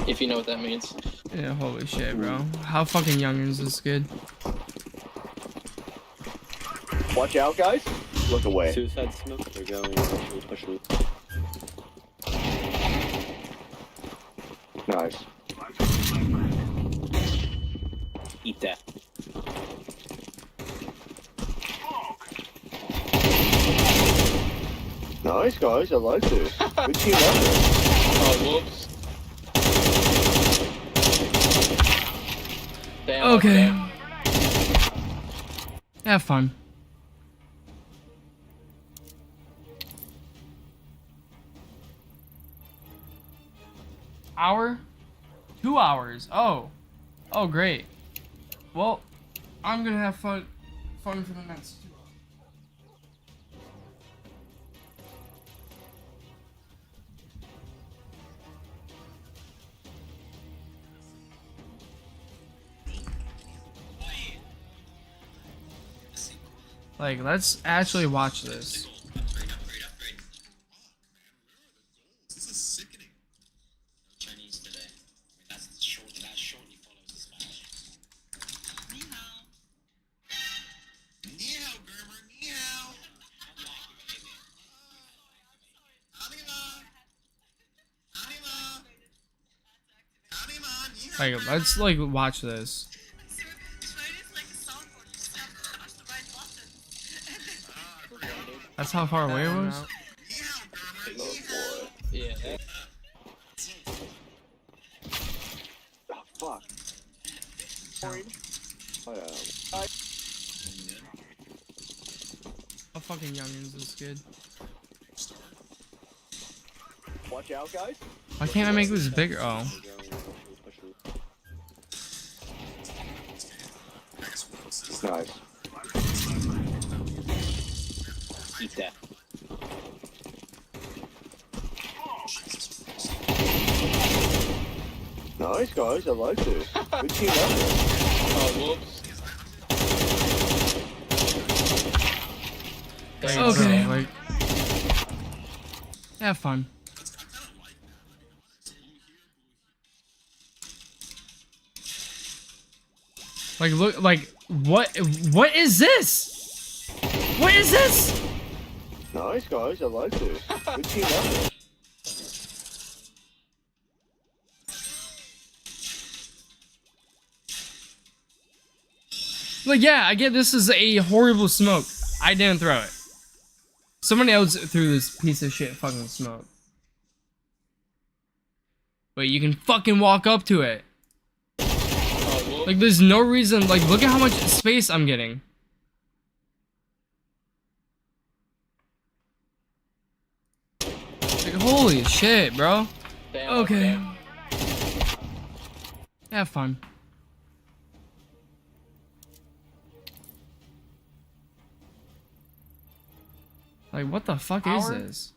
If you know what that means. yeah, holy shit, bro. How fucking young is this kid? Watch out, guys. Look away. Suicide smoke. They're going pushing. Nice. Eat that. Nice, guys. I like this. Good team effort. Oh, whoops. Damn. Okay. Have fun. Hour? 2 hours. Oh. Oh, great. Well, I'm gonna have fun for the next 2 hours. Like, let's actually watch this. This is sickening. Chinese today. I mean, that shortly follows the Spanish. Ni hao. Ni hao, Germer. Ni hao. Anima. Anima. Anima. Ni hao. Like, let's, like, watch this. That's how far away it was? Ni hao, Germer. Ni Oh, hao. boy. Yeah. That, Oh, fuck. How fucking young is this kid? Watch out, guys. Why can't I make this bigger? Oh. They're going pushing. Nice. Eat that. Nice, guys. I like this. Good team effort. oh, whoops. Damn, Okay, bro. like. Have fun. Like, look, like, what is this? What is this? Nice, guys. I like this. Good team effort. Like, yeah, I get this is a horrible smoke. I didn't throw it. Somebody else threw this piece of shit fucking smoke. But you can fucking walk up to it. Oh, whoops. Like, there's no reason. Like, look at how much space I'm getting. Like, holy shit, bro. Damn, Okay. Have fun. Like, what the fuck is this?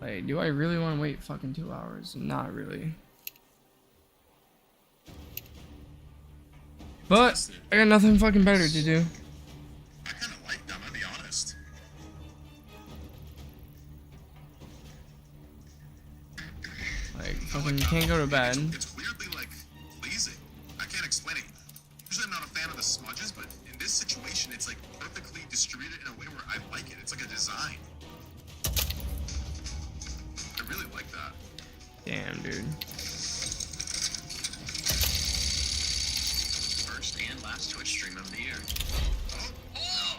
Like, do I really want to wait fucking 2 hours? Not really. But, I got nothing fucking better to do. I kind of like them, I'll be honest. Like, fucking can't go to bed. It's weirdly, like, pleasing. I can't explain it. Usually I'm not a fan of the smudges, but in this situation, it's, like, perfectly distributed in a way where I like it. It's like a design. I really like that. Damn, dude. First and last Twitch stream of the year. Oh!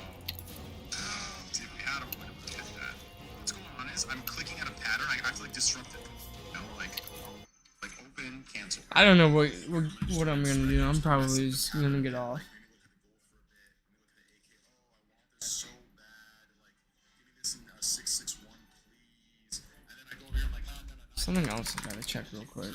Dude, we had a way to hit that. What's going on is I'm clicking at a pattern. I have to, like, disrupt it. You know, like open, cancel. I don't know what I'm gonna do. I'm probably just gonna get off. So bad, like, give me this in 661, please. And then I go over here, I'm like, oh, no. Something else I gotta check real quick.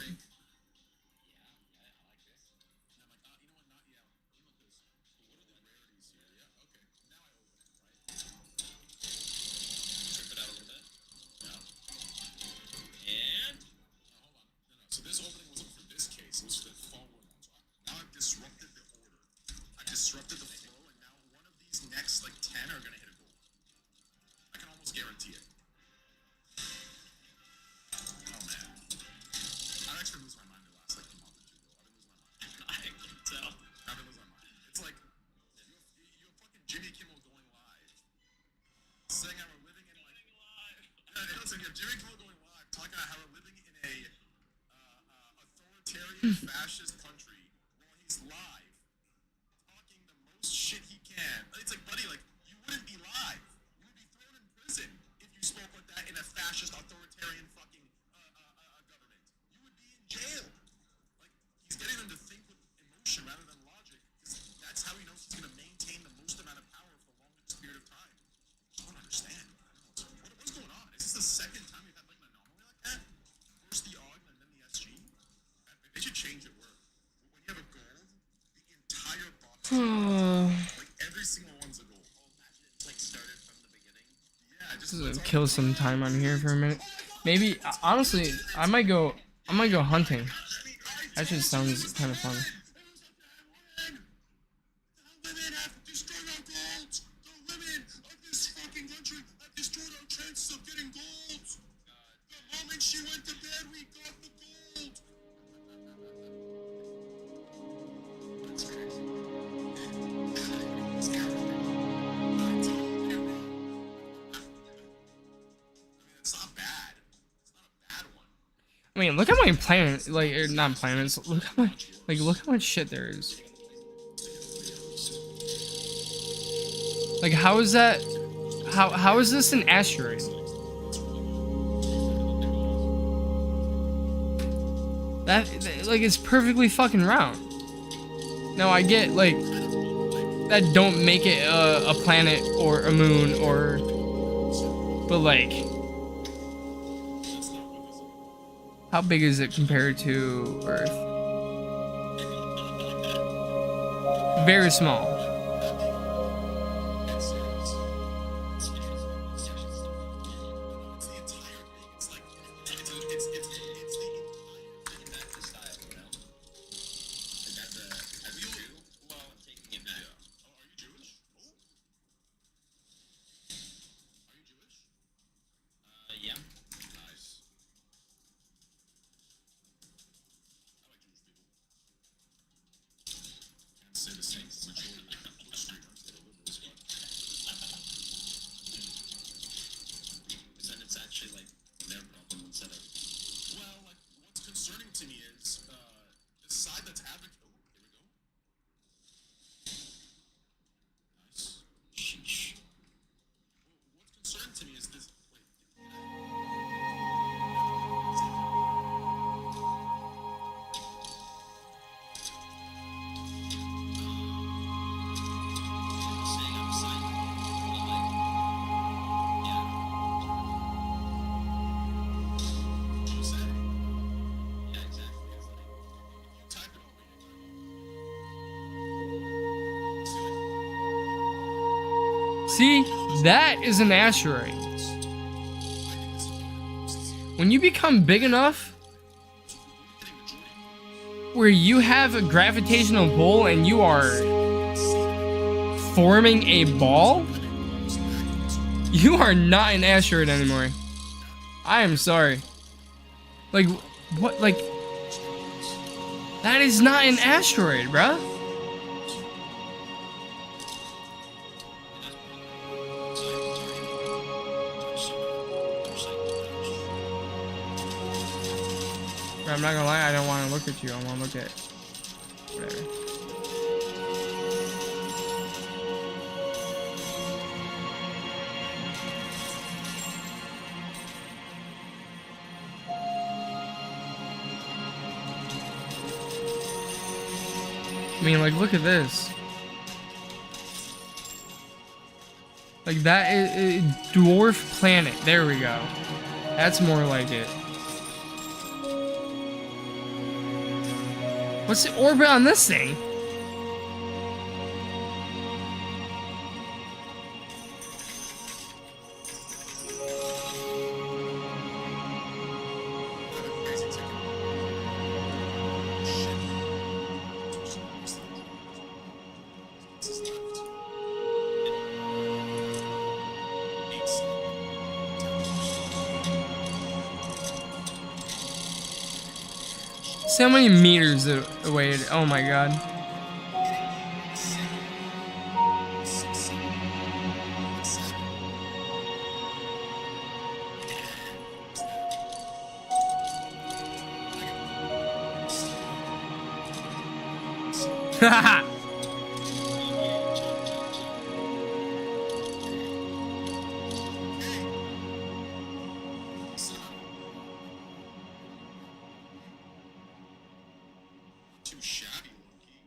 listen, you have Jimmy Kimmel going live talking about how we're living in a authoritarian fascist country while he's live talking the most shit he can. It's like, buddy, like, you wouldn't be live. You would be thrown in prison if you spoke like that in a fascist authoritarian fucking government. You would be in jail. Like, he's getting them to think with emotion rather than logic, because that's how he knows he's going to maintain the most amount of power for the longest period of time. I don't understand. What's going on? Is this the second time we've had like an anomaly like that? First the AUG and then the SG? They should change it where when you have a gold, the entire box is gold. Like every single one's a gold. Imagine it's like started from the beginning. Yeah, just Kill some time on here for a minute. Maybe honestly, I might go hunting. That just sounds kind of fun. women have destroyed our gold. The women of this fucking country have destroyed our chances of getting gold. The moment she went to bed, we got the gold. That's crazy. It's terrible. I told you, bro. I mean, it's not bad. It's not a bad one. I mean, look at my planet, like, or not planets. Look at my, like, look how much shit there is. Like, how is that? How is this an asteroid? That like it's perfectly fucking round. Now I get like that don't make it a planet or a moon or, but like, how big is it compared to Earth? Very small. See, that is an asteroid. When you become big enough where you have a gravitational pull and you are forming a ball, you are not an asteroid anymore. I am sorry. Like, what? Like, that is not an asteroid, bruh. I'm not gonna lie, I don't want to look at you. I want to look at whatever. I mean, like, look at this. Like, that is a dwarf planet. There we go. That's more like it. What's the orbit on this thing? See how many meters away it. Oh my god. Too shabby, low-key.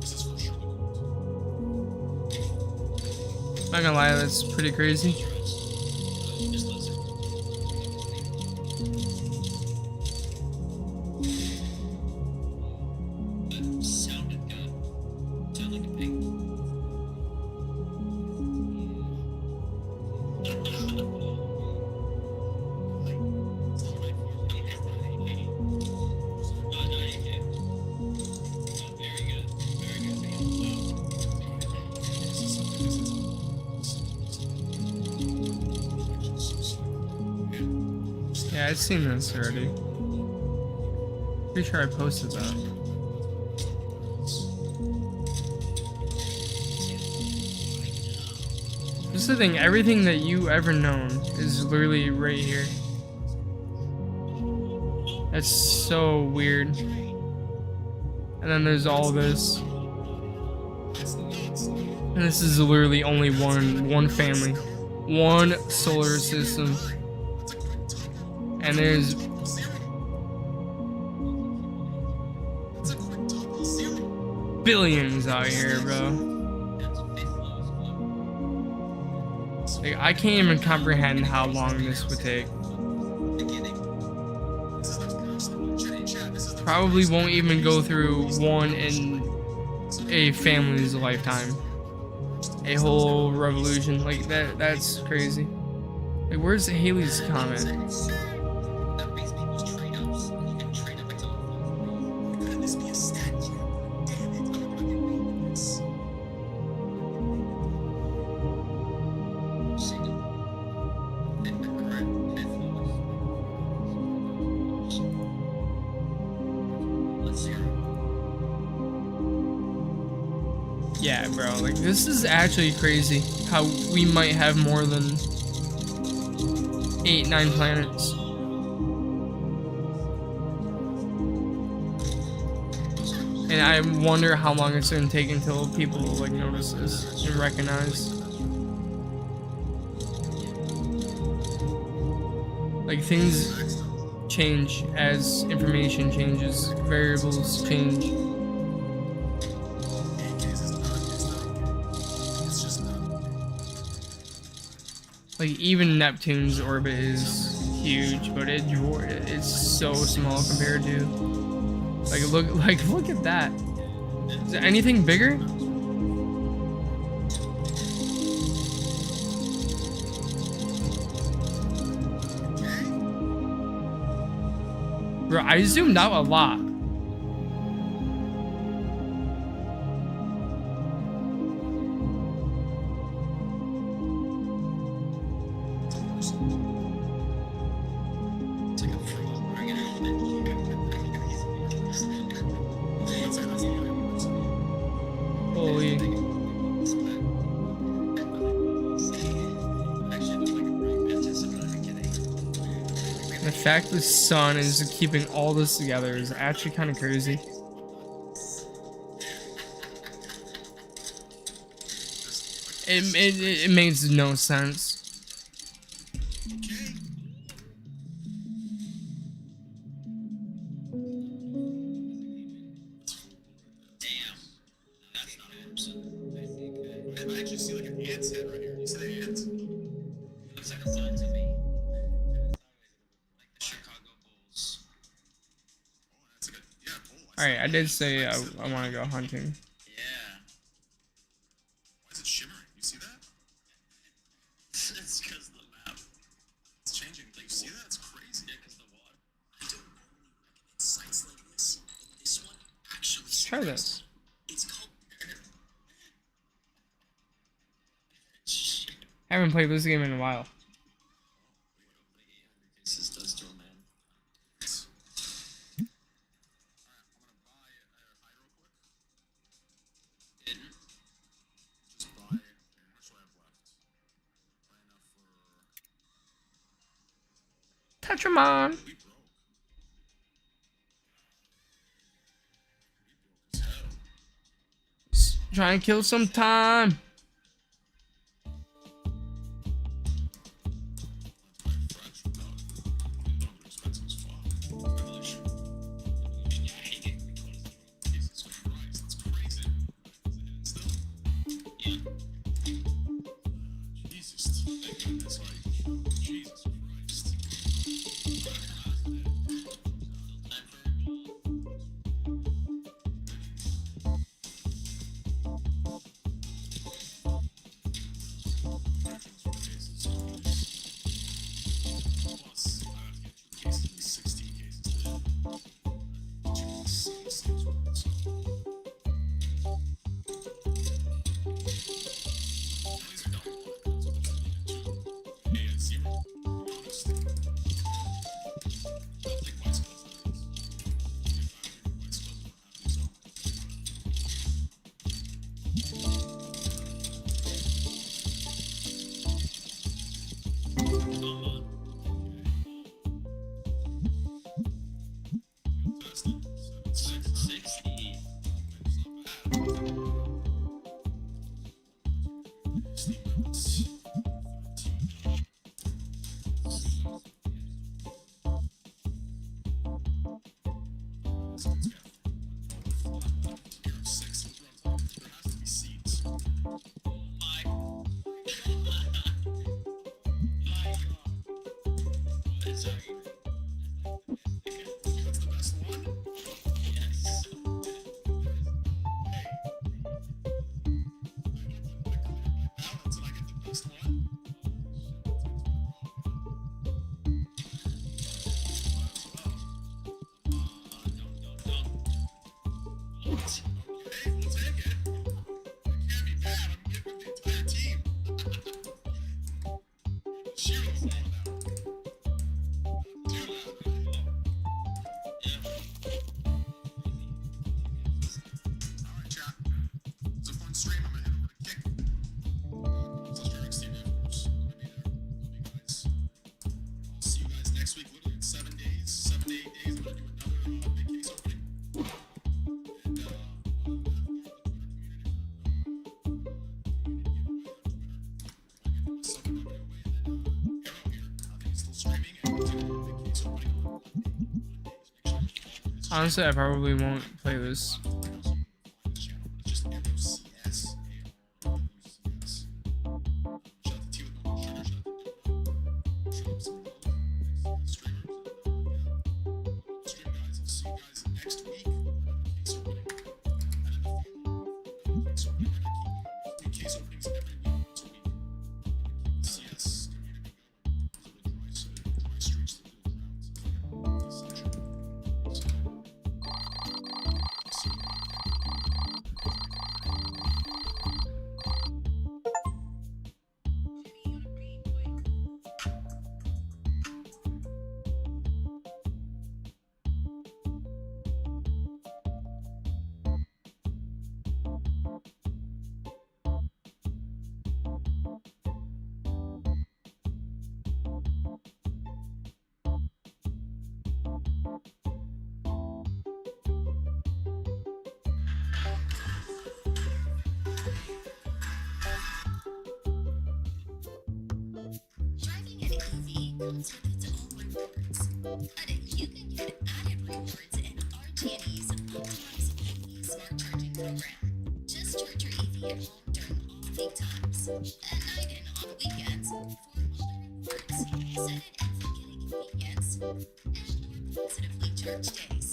This is for sure the gold. Not gonna lie, that's pretty crazy. Sounded good. Sound like a pig. Yeah, I've seen this already. Pretty sure I posted that. This is the thing, everything that you ever known is literally right here. That's so weird. And then there's all this. And this is literally only one family. One solar system. And there's billions out here, bro. Like, I can't even comprehend how long this would take. Probably won't even go through one in a family's lifetime. A whole revolution like that's crazy. Like, where's Haley's comment? Yeah, bro, like, this is actually crazy how we might have more than 8-9 planets. And I wonder how long it's gonna take until people like notice this and recognize. Like, things change as information changes, variables change. Like, even Neptune's orbit is huge, but it's so small compared to. Look at that. Is there anything bigger? Bro, I zoomed out a lot. Holy. The fact the sun is keeping all this together is actually kind of crazy. It makes no sense. I actually see like an ant's head right here. You see the ant? Looks like a ball to me. Like the Chicago Bulls. Oh, that's like a bull. Alright, I did say I want to go hunting. Yeah. Why is it shimmering? You see that? It's because the map. It's changing. You see that? It's crazy. Yeah, because the water. I don't normally recognize sites like this. This one actually. Let's try this. It's called. I haven't played this game in a while. This does to a man. Tetramon. Try and kill some time. Honestly, I probably won't play this. Driving an EV comes with its own rewards, but you can get added rewards in RG&E's optimized EV smart charging program. Just charge your EV at home during off-peak times, at night and on weekends for all the rewards. Set it and forget inconvenience and more positively charged days.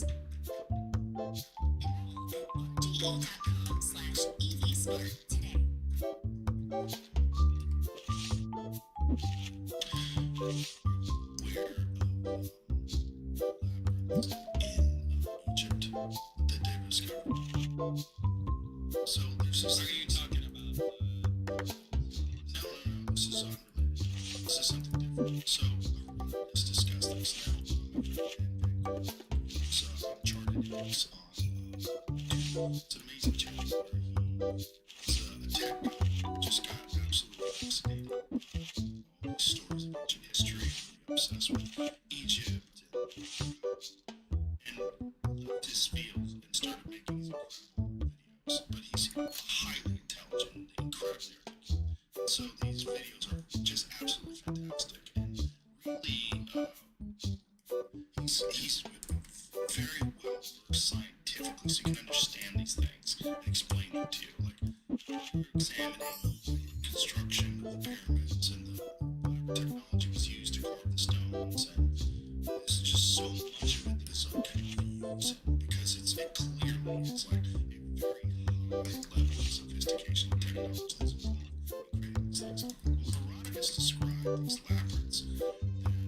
Enroll at rge.com/EVsmart today. Egypt that they discovered. So there's this. Are you talking about? No, this is unrelated. This is something different. So let's discuss this now. It's Uncharted is on. It's an amazing channel. It's a tech guy. Just got absolutely fascinated. All these stories of ancient history. obsessed with Egypt and left his field and started making these incredible videos. But he's highly intelligent, incredibly articulate. And so these videos are just absolutely fantastic and really, he's very well versed scientifically, so you can understand these things and explain them to you. Like, you're examining construction of the pyramids and whatever technology was used to carve the stones, and there's just so much of it that is uncanny use because it clearly is like a very high level of sophistication and technology that's involved in creating these things. Well, Herodotus described these labyrinths that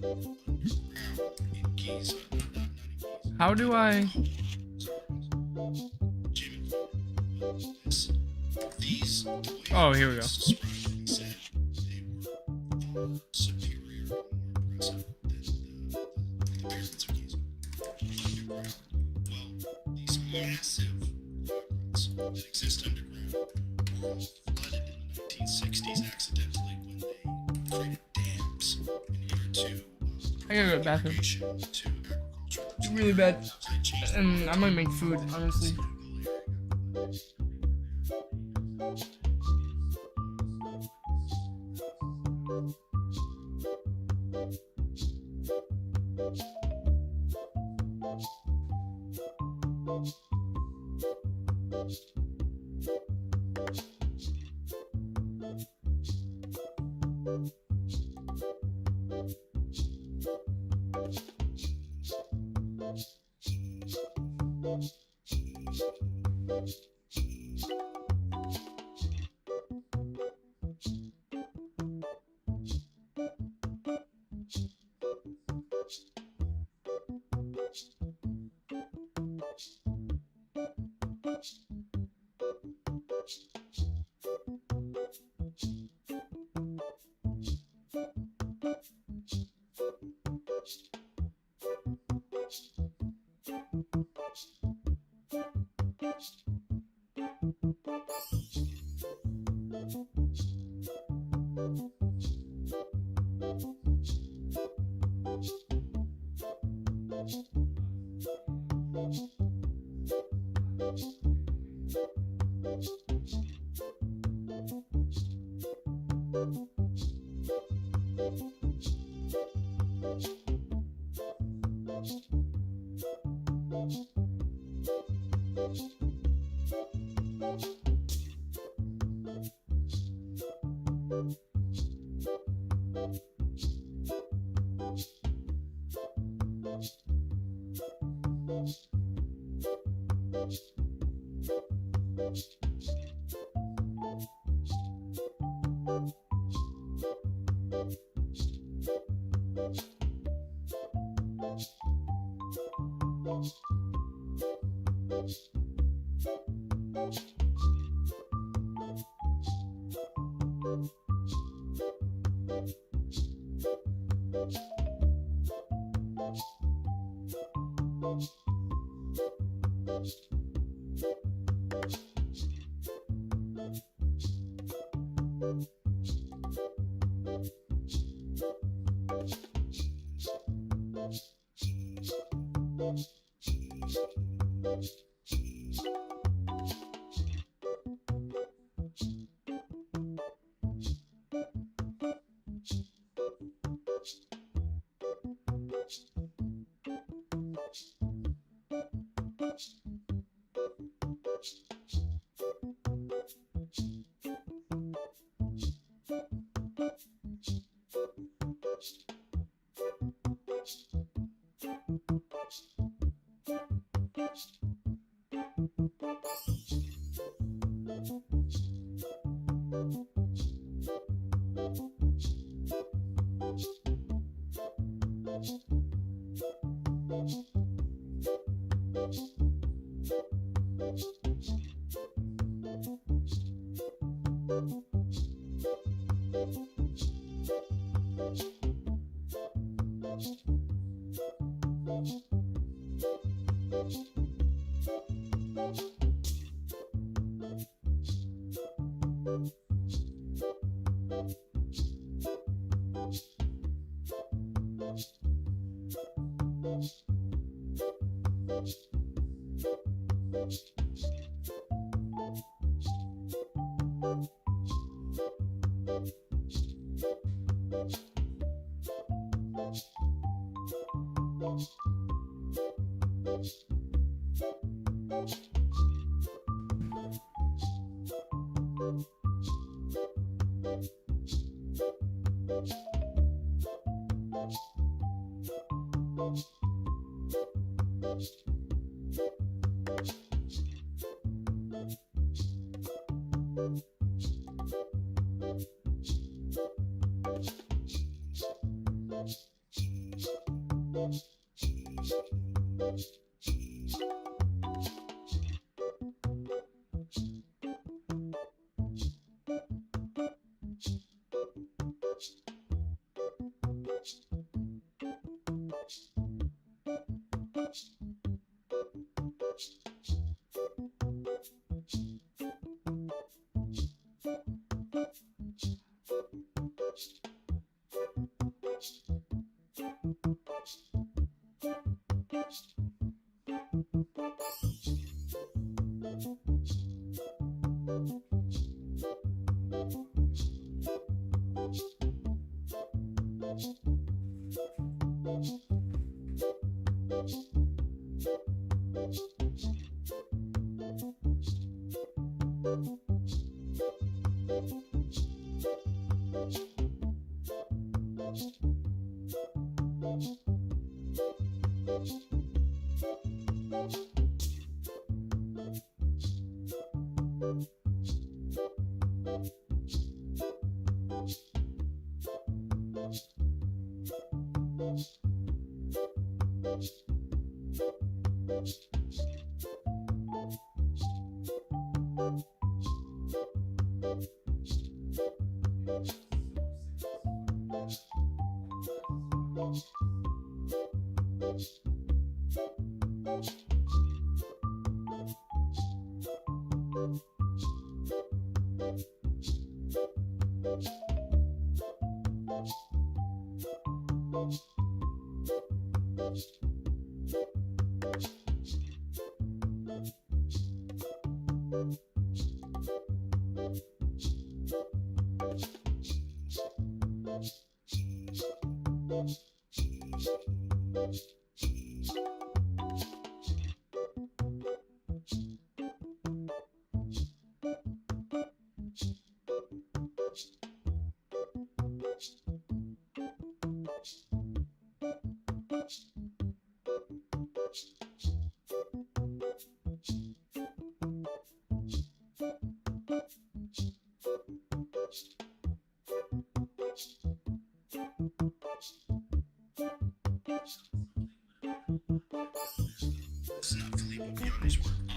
underground in Giza, not in Giza. How do I? Jimmy, these Oh, here we go. surprisingly said they were far superior and more impressive than the pyramids of Giza underground. Well, these massive labyrinths that exist underground were all flooded in the 1960s accidentally when they created dams in order to I gotta go to the bathroom. to agriculture. It's really bad. And I'm gonna make food, honestly.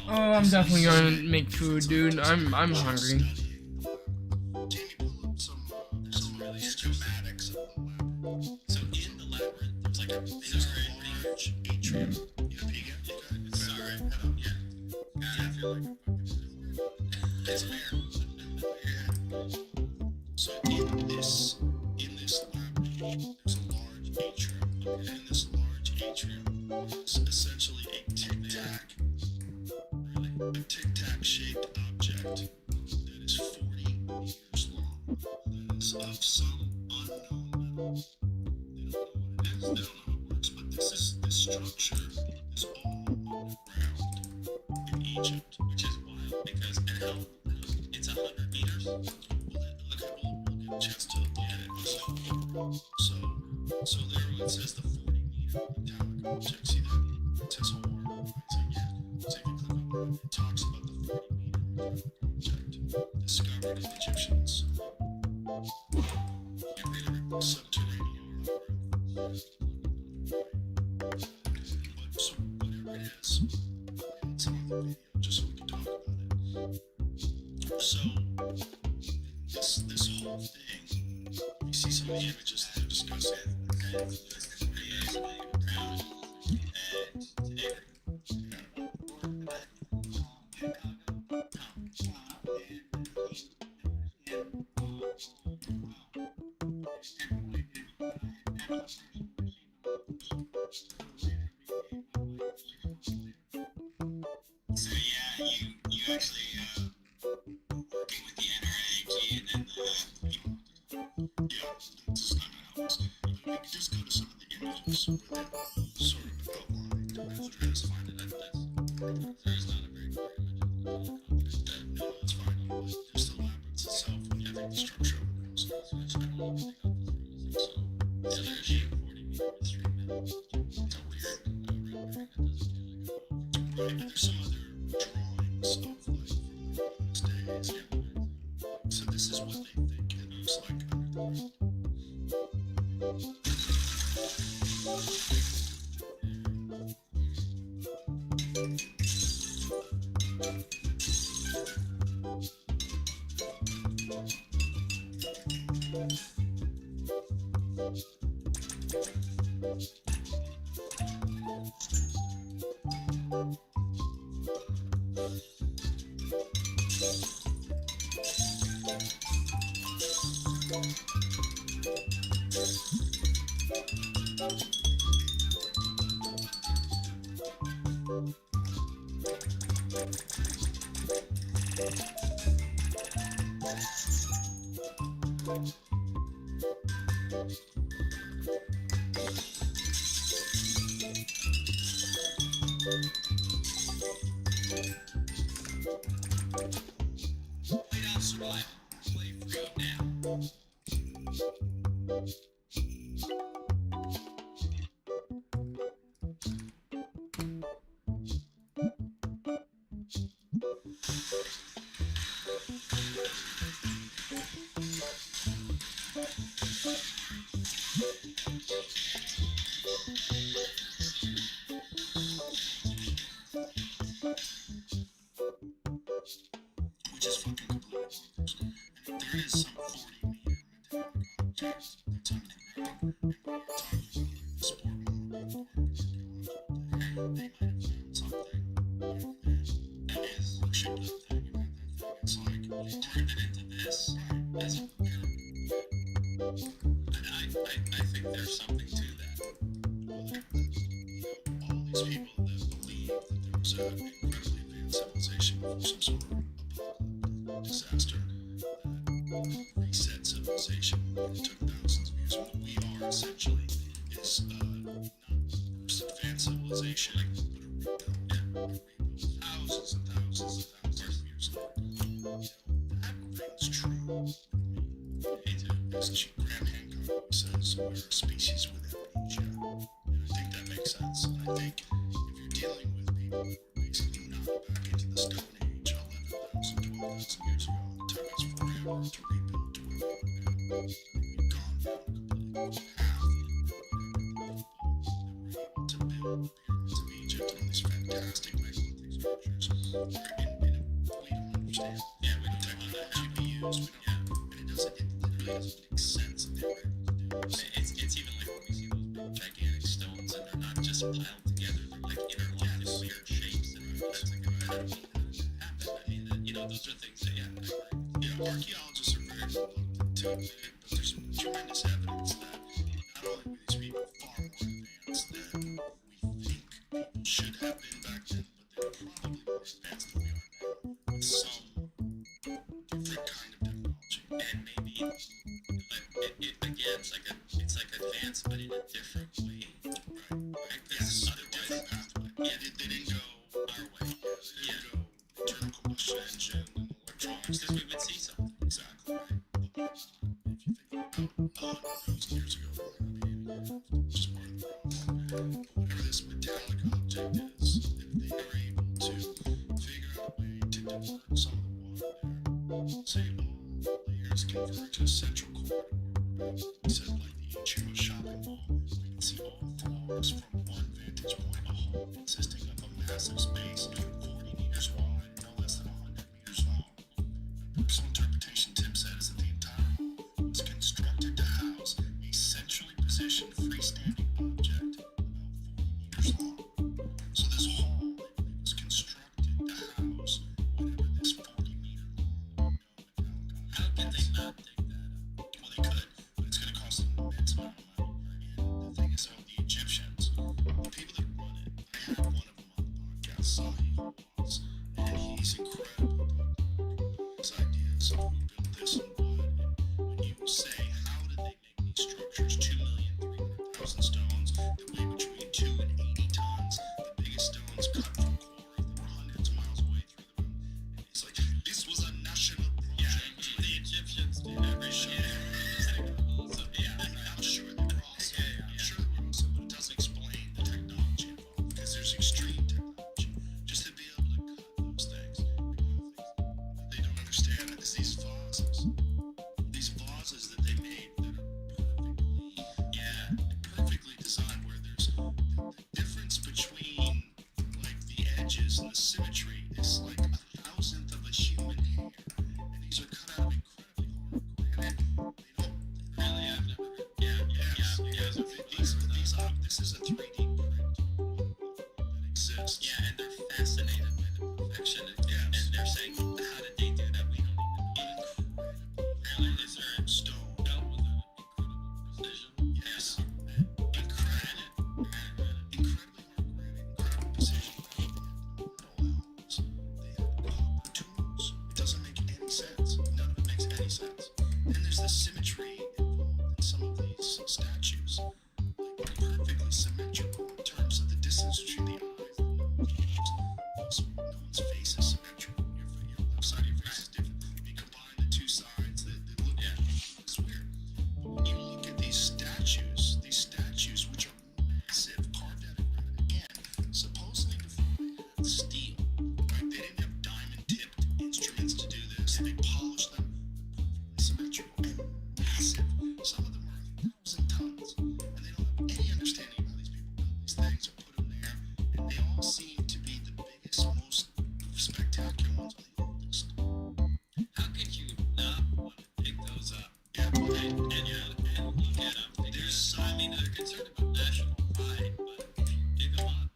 Oh, I'm definitely going to make food, dude. I'm hungry. Jamie, pull up some really schematics of the labyrinth. So in the labyrinth, there's like a large atrium. You know, peek at it. It's alright. Head up, yeah. I feel like it's fair. Yeah. So in this labyrinth, there's a large atrium. Okay, and this large atrium is essentially a tic-tac shaped object that is 40 meters long. That is of some unknown metal. They don't know what it is. They don't know how it works. But this structure is all underground in Egypt, which is wild because it's 100 meters. We'll get a chance to look at it. So there it says the 40 meter metallic object. See that? It says horror. So yeah. So if you click on it, it talks about the 40 meter metallic object discovered in Egyptians. You read every subterranean labyrinth. But so whatever it is, it's on the video just so we can talk about it. So this whole thing, you see some of the images that are discussing, okay? It's ground and today actually working with the NRAG and then the yeah, this is not gonna help us. You can just go to some of the images where they're sort of outlined as find it. There's not a very clear image of the contract. No, it's fine. Just the labyrinth itself when you have the structure of it. So I don't know anything about this. So the other issue recording me for 3 minutes. It's a weird rendering. It doesn't usually go. Right, and there's some other drawings of like from those days. Yeah. So this is what they think it looks like underground. Play down survival. Play free now. Which is fucking completely bonkers. And there is some 40-meter metallic objects that's underground, and when you're talking about like the sport mode or they might have found something, that is shaped up thing, and that thing is like, you turned it into this as a and I think there's something to that. Well, all these people that believe that there was an incredibly advanced civilization before some sort of apocalyptic disaster that reset civilization and it took thousands of years. What we are essentially is not the most advanced civilization, but a rebuild thousands and thousands and thousands of years later. That rings true. As Graham Hancock says, we're a species with amnesia. And I think that makes sense. I think if you're dealing with people who are basically not back into the Stone Age 11,000, 12,000 years ago, it took us forever to rebuild to where we are now. We've gone from completely half that we're able to build the pyramids of Egypt and all these fantastic megalithic structures. We don't understand. Yeah, we don't technology we use. We don't. And it doesn't. It literally doesn't make sense that they were able to do this. It's even like when we see those big gigantic stones and they're not just piled together, they're like interlocked in weird shapes. And that's like, I don't know how that happened. I mean, you know, those are things that, yeah, archaeologists are very reluctant to admit, but there's tremendous evidence that not only were these people far more advanced than we think people should have been back then, but they're probably more advanced than we are now. With some different kind of technology. And maybe again, it's like advanced, but in a different way. Right? Yes. Otherwise, pathway. Yeah, they didn't go our way. Yeah, they didn't go internal combustion engine and electronics. Because we would see something. Exactly. Right. But if you think about 100,000 years ago, we might not be any which is part of the problem. But whatever this metallic object is, if they are able to figure out a way to divert some of the water there, say all layers converge to a central corridor. He said, like the ancient shopping mall, we can see all floors from one vantage point, a hall consisting of a massive space, 40 meters wide, no less than 100 meters long. The personal interpretation Tim said is that the entire hall was constructed to house a centrally positioned freestanding object about 40 meters long. So this hall, they believe, was constructed to house whatever this 40-meter long metallic object. How did they not dig that up? Well, they could, but it's going to cost an immense amount of money. And the thing is, the Egyptians, the people that run it, I had one of them on the podcast, Sahih was, and he's incredible. 2,300,000 stones that weigh between 2 and 80 tons. The biggest stones cut from quarries that were hundreds of miles away through the moon. And it's like, this was a national project. Yeah, the Egyptians did every shit. I'm sure they were awesome. I'm sure they were awesome, but it doesn't explain the technology involved because there's extreme technology. Just to be able to cut those things. What they don't understand is these vases. These vases that they made that are perfectly designed where there's the difference between like the edges and the symmetry is like 1,000th of a human hair. And these are cut out of incredibly hard granite. They don't Really, I've never. so this is a 3D print that exists. Yeah, and they're fascinated by the perfection. And they're saying, how did they do that? We don't even know. Apparently, is there a stone built with an incredible precision? Yes. Incredibly hard granite, incredible precision. They have copper tools. It doesn't make any sense. None of it makes any sense. Then there's the symmetry involved in some of these statues. Like perfectly symmetrical in terms of the distance between the eyes and the nose. No one's face is symmetrical. Your left side of your face is different. If you combine the two sides, they look it's weird. But when you look at these statues which are massive, carved out of granite, again, supposedly before they had steel, right? They didn't have diamond-tipped instruments to do this. They polished them perfectly symmetrical and massive. Some of them are 1,000 tons, and they don't have any understanding of how these people build these things or put them there. And they all seem to be the biggest, most spectacular ones, or the oldest. How could you not want to pick those up? Yeah, And look at them. I mean, they're concerned about national pride, but if you dig them up,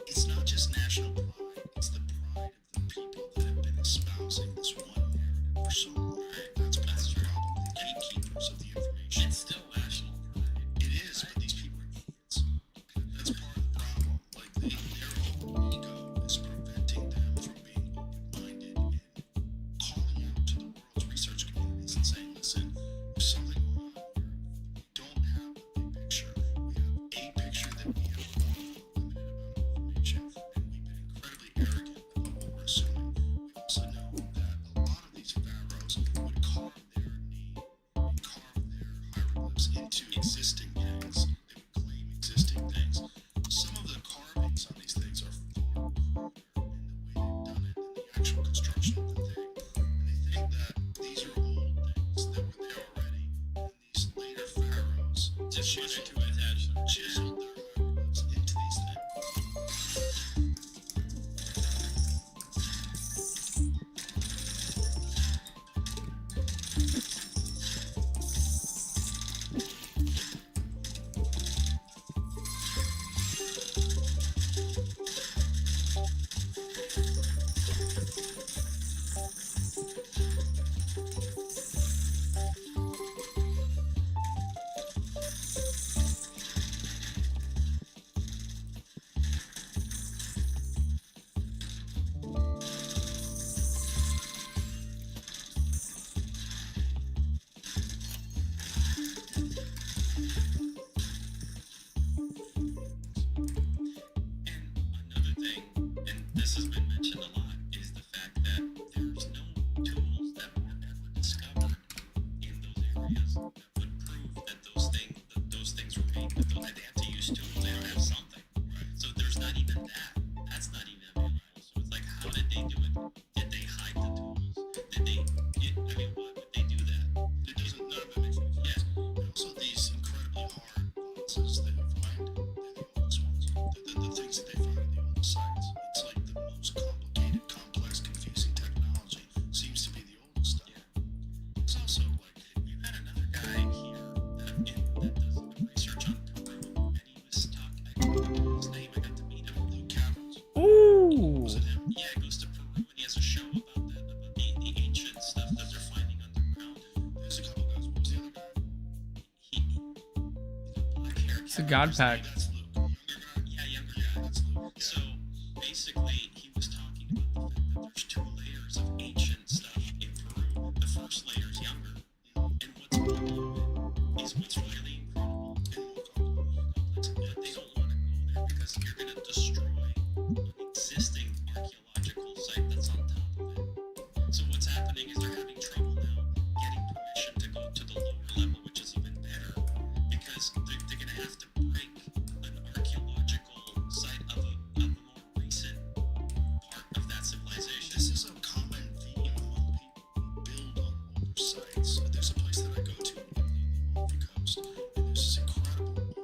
it's not just national pride, it's the pride of the people that have been espousing this one narrative for so long. That's part of the problem. The gatekeepers of the information. it's still national pride. It is, but these people are idiots. That's part of the problem. Like their own ego is preventing them from being open-minded and calling out to the world's research communities and saying, listen, there's something going on here. We don't have a big picture. We have a picture that we have one limited amount of information, and we've been incredibly arrogant about what we're assuming. We also know that a lot of these pharaohs would carve their name and carve their hieroglyphs into existing things. They would claim existing things. Some of the carvings on these things are far cruder in the way they've done it than the actual construction of the thing. And they think that these are old things that were there already, and these later pharaohs Just wanted to attach them. chiseled their hieroglyphs into these things. And another thing, and this has been mentioned a lot, is the fact that there's no tools that were ever discovered in those areas that would prove that those things were made with those. They have to use tools. They don't have something. So there's not even that. That's not even available. So it's like, how did they do it? Did they hide the tools? Did they? I mean, why would they do that? It doesn't, none of it makes any sense. And also these incredibly hard vases that you find, they're the oldest ones. The things that they found in the oldest sites. It's like the most complicated, complex, confusing technology seems to be the oldest stuff. It's also like, You had another guy here that does research on Peru, and he was talking. I don't remember his name. I got to meet him. Luke Caverns. Ooh. Was it him? Yeah, he goes to Peru and he has a show about the ancient stuff that they're finding underground. There's a couple guys. What was the other guy? He's a black hair. It's a God pack. That's Luke. Younger guy? Yeah, younger Yeah, guy. that's Luke. Yeah. So basically, he was talking about the fact that there's two layers of ancient stuff in Peru. The first layer is younger, and what's below it is what's really incredible. they're gonna have to break an archaeological site of a more recent part of that civilization. This is a common theme among people who build on older sites. There's a place that I go to on the Amalfi Coast, and there's this incredible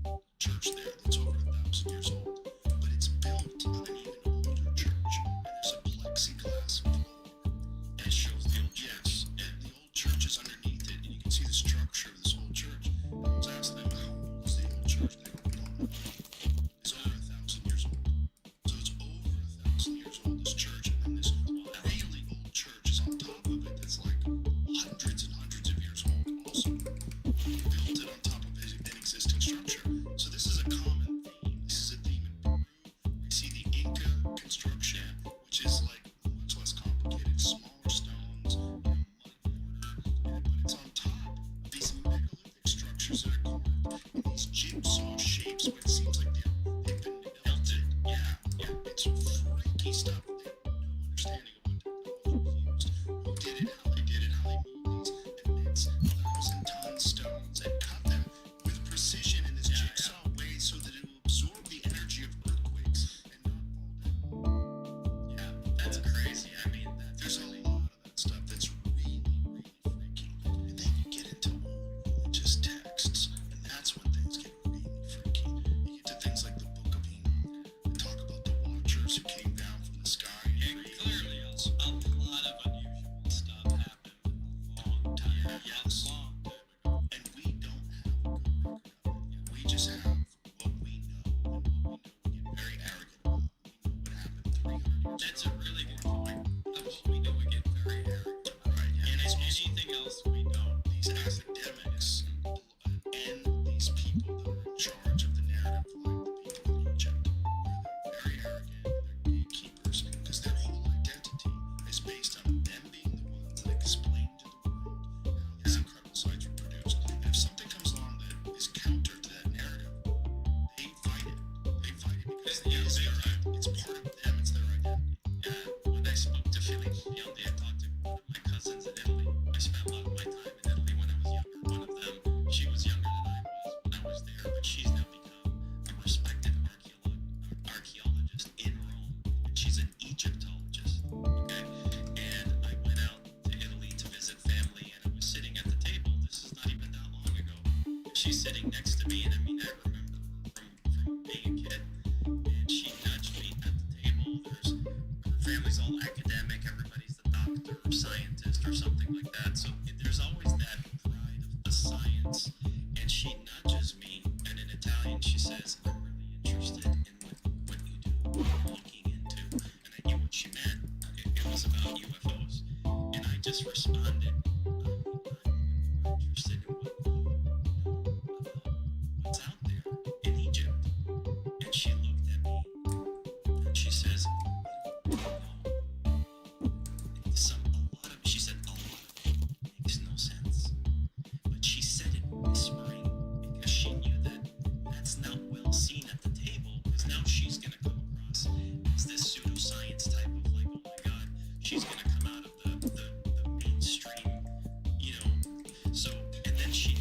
old church there that's over 1,000 years old, but it's built on an even older church, and there's a plexiglass floor. That shows the old Yes, and the old church is underneath it, and you can see the structure of this old church. And I was asking them, how old is the old church? They go, we don't know. It's over 1,000 years old. So it's over 1,000 years old, this church, and then this really old church is on top of it that's like hundreds and hundreds of years old also. They built it on top of an existing structure. So this is a common theme. This is a theme in Peru. We see the Inca construction, which is like much less complicated, smaller stones, mud mortar, but it's on top of these megalithic structures that are carved in these jigsaw shapes, but it seems like they've been melted. Yeah, it's freaky stuff. They have no understanding of what technology was used, who did it, how they did it, how they moved these immense 1,000-ton stones and cut them with precision in this jigsaw way so that it will absorb the energy of earthquakes and not fall down. Yeah, that's crazy. I mean, There's a lot of that stuff that's really, really freaky. And then you get into old religious texts, and that's when things get really freaky. You get to things like the Book of Enoch. They talk about the watchers who came down from the sky and created clearly a lot of unusual stuff happened a long time. Yes. A long time ago. And we don't have a good record of it. We just have what we know, and what we know we get very arrogant about. We know what happened 300 years That's ago. a really good point. Of what we know, we get very arrogant about. Right, yeah. And It's if also anything else we don't. these academics and these people that are in charge of the narrative, like the people in Egypt, are very arrogant, they're gatekeepers, because their whole identity is based on them being the ones that explain to the world how these incredible sites were produced. And if something comes along that is counter to that narrative, they fight it. They fight it because it's part of them, it's their identity. When I spoke to Philippe Biondi, I talked to one of my cousins in Italy. I spent a lot of my time in Italy when I was younger. One of them, she was younger than I was when I was there, but she's now become a respected archaeologist in Rome. And she's an Egyptologist. Okay? And I went out to Italy to visit family, and I was sitting at the table. This is not even that long ago. She's sitting next to me, and I mean, I remember her from being a kid. And she nudged me at the table. Her family's all academic. Everybody's the doctor or scientist or something like that. So there's always that pride of the science. And she nudges me, and in Italian she says, "I'm really interested in what you do, what you're looking into." And I knew what she meant. It was about UFOs. And I just responded, "I'm interested in what's out there in Egypt." And she looked at me, and she says, she said, a lot of it makes no sense. But she said it whispering because she knew that that's not well seen at the table, because now she's going to come across as this pseudoscience type of like, oh my god, she's going to come out of the mainstream, you know. So, and then she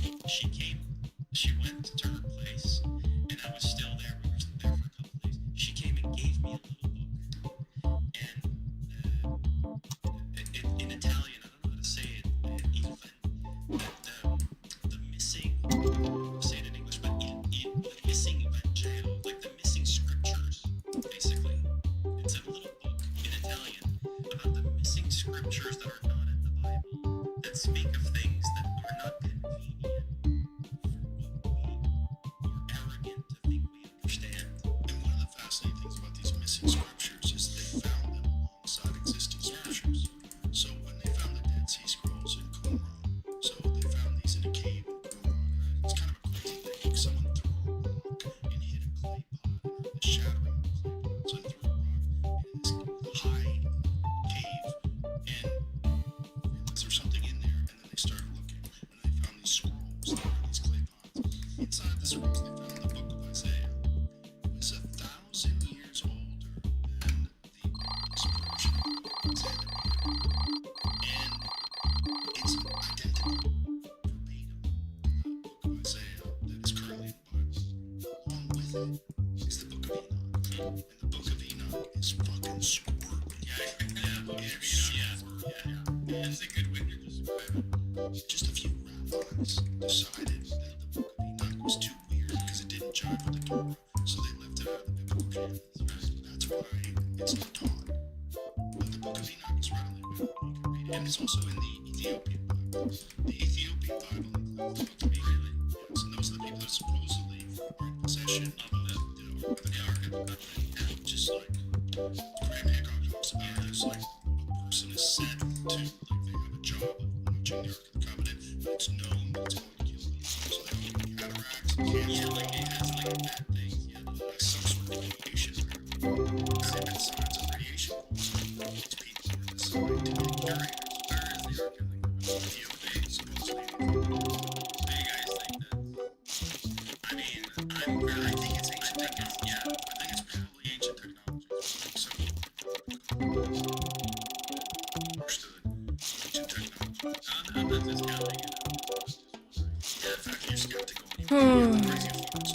went to her place, and I was still there. We were still there for a couple days. She came and gave me a little book. And in Italian, I don't know how to say it, the missing, I'll say it in English, but the missing Vangelo, like the missing scriptures, basically. It's a little book in Italian about the missing scriptures that are not in the Bible, that speak of things that are not convenient for what we are arrogant to think we understand. And one of the fascinating things about these missing scriptures is they found them alongside existing scriptures. So when they found the Dead Sea Scrolls in Qumran, so they found these in a cave in Qumran. It's kind of a crazy thing. Someone threw a rock and hit a clay pot, and heard the shattering of the clay pot. So they threw a rock into this high cave and realized there's something in there. And then they started looking, and they found these scrolls that were in these clay pots. Inside the scrolls, they found the book of Isaiah. It was 1,000 years older than the oldest version of the book of Isaiah. And it's identical, verbatim, the book of Isaiah that is is the Book of Enoch. And the Book of Enoch is fucking squirrely. That's a good way to describe it. Just a few rabbis decided that the Book of Enoch was too weird because it didn't jive with the Torah, so they left it out of the biblical canon. That's why it's not taught. But the Book of Enoch is readily available. You can read it, and it's also in the Ethiopian Bible. The Ethiopian Bible includes the Book of Enoch. Yes, and those are the people that supposedly are in possession of the Ark of the Covenant. And just like Graham Hancock talks about, it's like a person is sent to, like, they have a job of watching the Ark of the Covenant, but it's known that it's going to kill you. So they have like cataracts and cancer. Like it has like bad things. Like some sort of radiation. They've been signs of radiation poisoning. These people are designed to be curators. Where is the Ark of the Covenant? Supposedly. Do you guys think that? I mean, I think it's ancient technology. Yeah, I think it's probably ancient technology. So, understood. Ancient technology. I'm not discounting it. Yeah, in fact, you're skeptical. Crazy fucking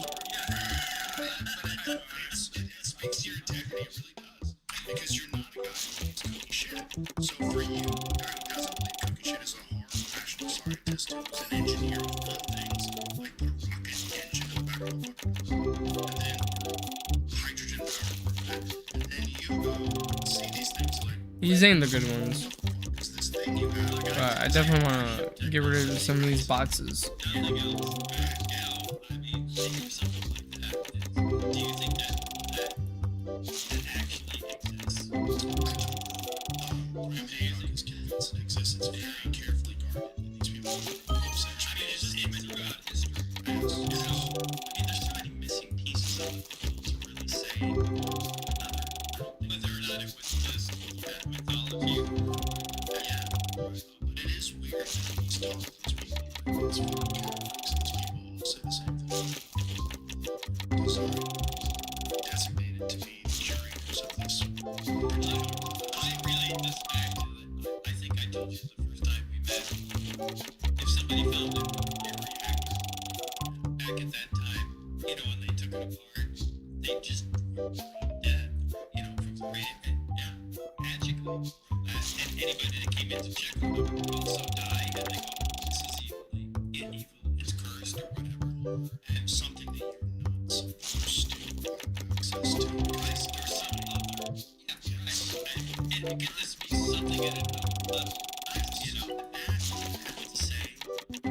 story. It speaks to your integrity, it really does. Because you're not a guy who believes cookie shit. So for you, a guy who doesn't believe cookie shit is a hard, rational scientist who's an engineer who built things like put a rocket engine in the back of a fucking car, and then hydrogen power Corvette, and then you go see these things like, These ain't the good ones. what the fuck is this thing you have? Like, But I definitely want to get rid of some of these boxes. Nothing else. I mean, think of something like that. Do you think that actually exists? Graham Hancock is convinced it exists. It's very carefully guarded. And these people have obsession. I mean, it's just image throughout history. I mean, there's too many missing pieces of it to really say whether or not it was just that mythology. Yeah, but it is weird that he's talking to these people. It's fucking Catholics, and these people all say the same thing. Designed, designated to be the curators of this. I really just back to it. I think I told you the first time we met. If somebody found it in reactor back at that time, you know, when they took it apart, they just dead, you know, from the yeah, magically. And anybody that came in to check on them also died, and they go, this is evil, It's cursed or whatever. And something that you're not supposed to have access to. There's some other, and it could just be something in it, but, you know, that I have to say, I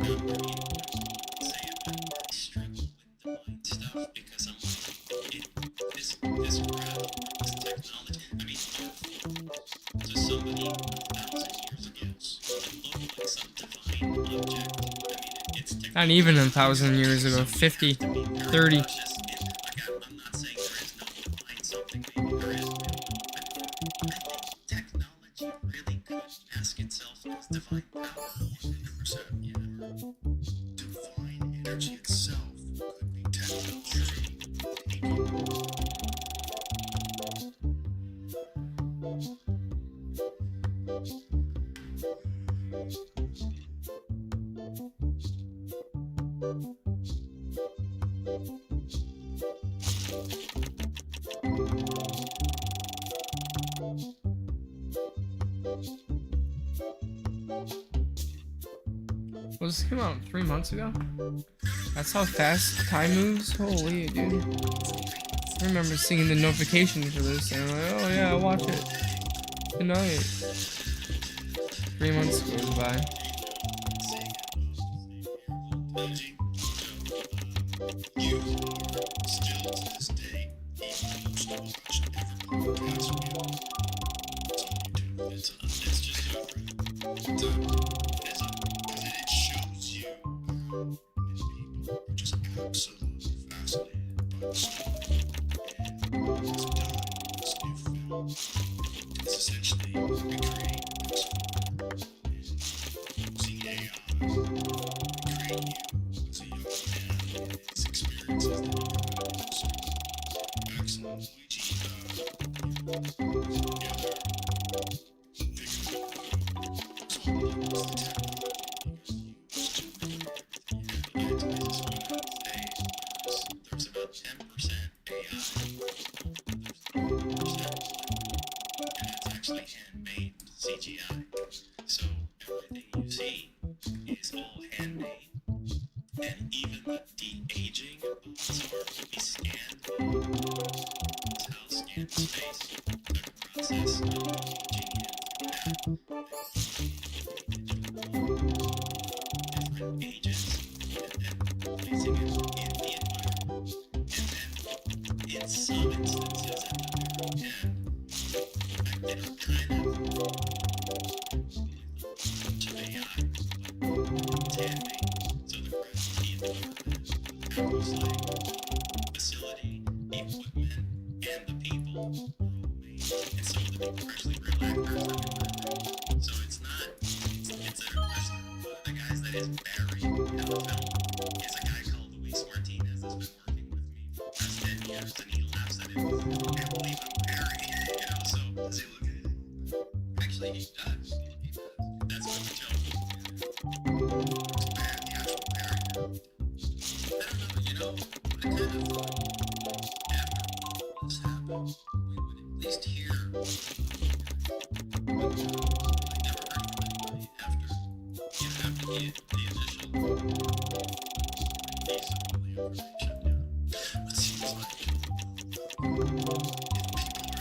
struggle with the mind stuff because I'm like, this crap, this technology, I mean, to somebody 1,000 years ago, it looked like some divine object. I mean, it's Not even 1,000 years ago. 50, 30. I'm not saying there is no divine something, maybe there is, but I think technology really could ask itself as divine power. 100%, yeah. Divine energy itself could be technology. Well, this came out 3 months ago? That's how fast time moves? Holy, dude. I remember seeing the notification for this and I'm like, oh yeah, I'll watch it tonight. 3 months goes by. You still to this day the most watched ever podcast video. It's just because it shows you how many people are just absolutely fascinated by the story and what was done in this new film. It's essentially recreating this film and using AI to recreate you as a young man and his experiences that he had. So, excellent Luigi, together. There's about 10% actually handmade CGI. So everything you see is all handmade. And even the de-aging of Bulbasaur will be scanned. That's how scanned space. The process of de-aging different ages and then placing it in the environment. And then in some instances at the very end, they don't kind of to AI, but it's handmade. So the gravity and the apples like facility, equipment, and the people were all made. And some of the people are actually real actors that they were. So it's not, it's a, there's one of the guys that is Barry in the film is a guy called Luis Martinez that's been working with me for the past 10 years, and he laughs at it. Can't believe I'm Barry, you know, so does he look at it? Actually, he does. He does. That's what the joke is. It's bad, the actual Barry. I don't know, you know, I kind of thought after all this happened, we would at least hear. But I never heard from anybody after, you know, after the initial piece of all the information. Yeah. It seems like if people are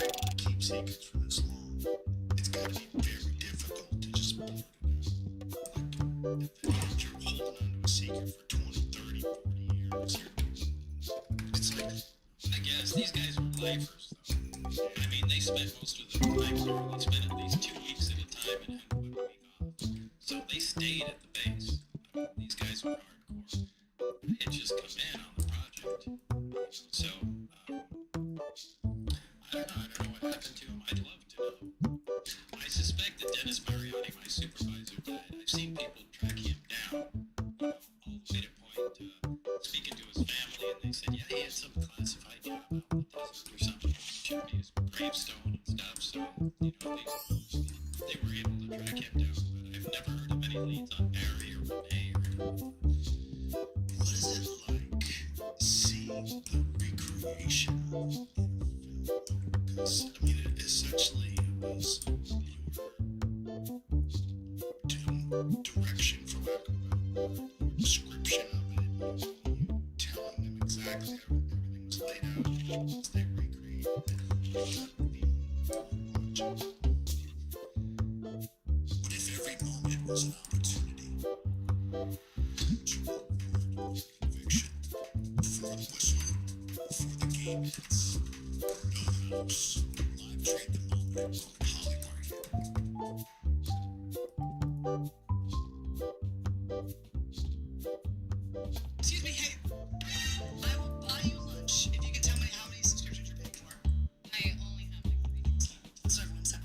able to keep secrets for this long, it's gotta be very difficult to just blurt it out. Like, if you're holding on to a secret for 20, 30, 40 years, it's like, I guess these guys were lifers, though. I mean, they spent most of the time there. They spent at least 2 weeks at a time and had 1 week off. So they stayed at the base. These guys were hardcore. They had just come in on the project. So, I don't know what happened to him. I'd love to know. I suspect that Dennis Mariotti, my supervisor, died. I've seen people track him down, all the way to point, speaking to his family, and they said, yeah, he had some classified job out in the desert or something. Showed me his gravestone and stuff, so, you know, they were able to track him down, but I've never heard of any leads on Barry or Renee or anything. What is it like seeing the recreation in a film? Because, I mean, essentially it was your direction, for lack of a better word, your description of it, you telling them exactly how everything was laid out as they recreated it. What if every moment was an opportunity to reward conviction before the whistle, before the game ends? No house, live trade the moment on Polymarket. Excuse me, hey. I will buy you lunch if you can tell me how many subscriptions you're paying for. I only have like 3 days left. Let's start from 7.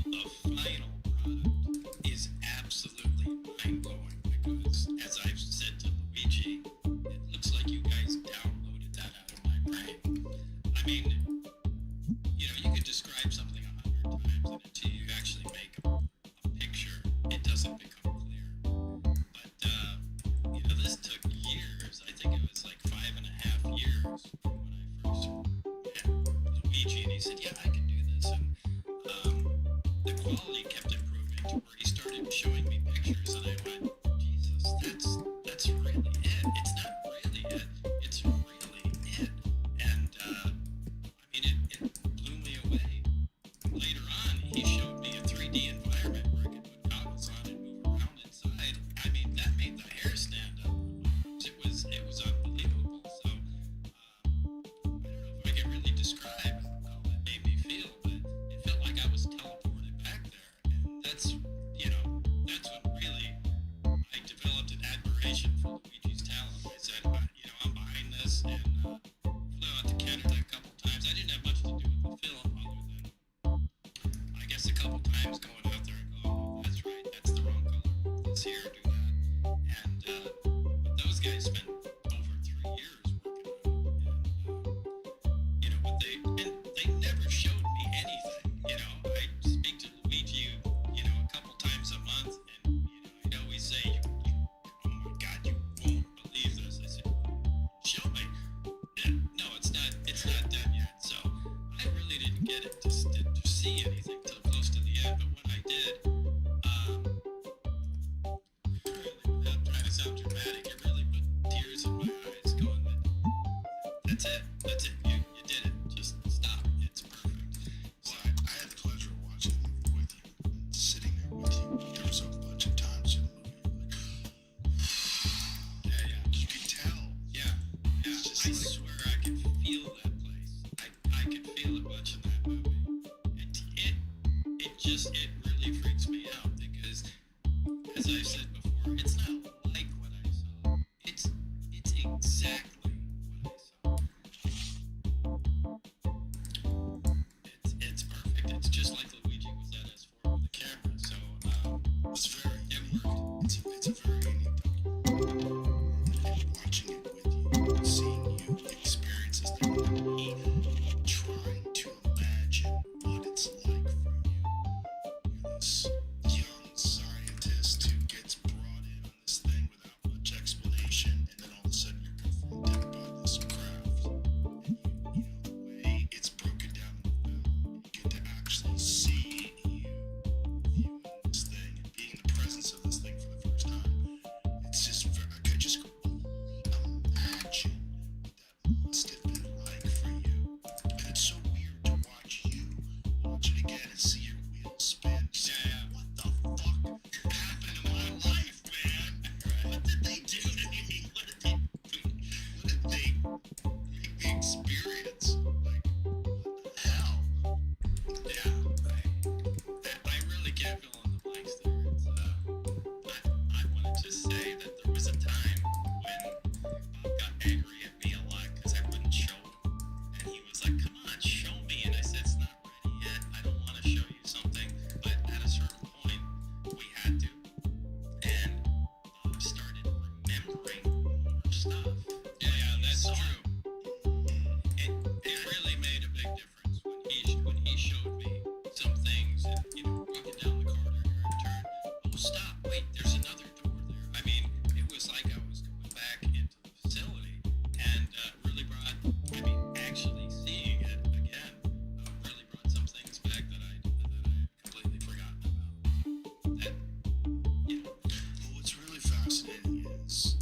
The final product is absolutely mind-blowing because, as I've said to Luigi, it looks like you guys downloaded that out of my brain. I mean, you know, you could describe something 100 times, and until you actually make a picture, it doesn't become clear. But, you know, this took years. I think it was like 5.5 years when I first met Luigi, and he said, yeah, I can do this. And the quality kept improving to where he started showing me pictures, and I went, Jesus, that's really it. It's not really it. It's really it. And, I mean, it blew me away. Later on, he showed me a 3D environment where I could put goggles on and move around inside. I mean, that made the hair stand up. It was unbelievable. So, I don't know if I can really describe how that made me feel. That's it. That's it. You did it. Just stop. It's perfect. Well, I had the pleasure of watching the movie with you, sitting there with you. There was a bunch of times in the movie Yeah, yeah. you could tell. Yeah, yeah. It's just I like- swear I could feel that place. I could feel it watching that movie. It really freaks me out because, as I've said before, it's not like what I saw. It's exactly what I saw. It's perfect. It's just like Luigi was at S4 with the camera. So it's very it worked. It's a very unique documentary. Watching it with you, seeing you experience this thing with me, trying to imagine what it's like for you. You're this young scientist who gets brought in on this thing without much explanation, and then all of a sudden you're confronted by this craft. And you know, the way it's broken down in the film, you get to actually see you viewing this thing and being in the presence of this thing for the first time. It's just, I could just only imagine what that must have been like for you. And it's so weird to watch it again and see your wheels spin. Just say, what the fuck happened to my life, man? What did they do to me? What did they make me experience? Like, what the hell? Yeah, I really can't fill in the blanks there. I want to just say that there was a time when Bob got angry at me a lot because I wouldn't show him. And he was like, come on, show me. And I said, it's not ready yet. I don't want to show you something. But at a certain point, we had to. And Bob started remembering more stuff. Yeah, that's true. It really made a big difference when he showed me some things and, walking down the corridor here and turn, oh stop, wait, there's another door there. I mean, it was like I was going back into the facility and really brought, actually seeing it again, really brought some things back that I had completely forgotten about. That, Well, what's really fascinating is,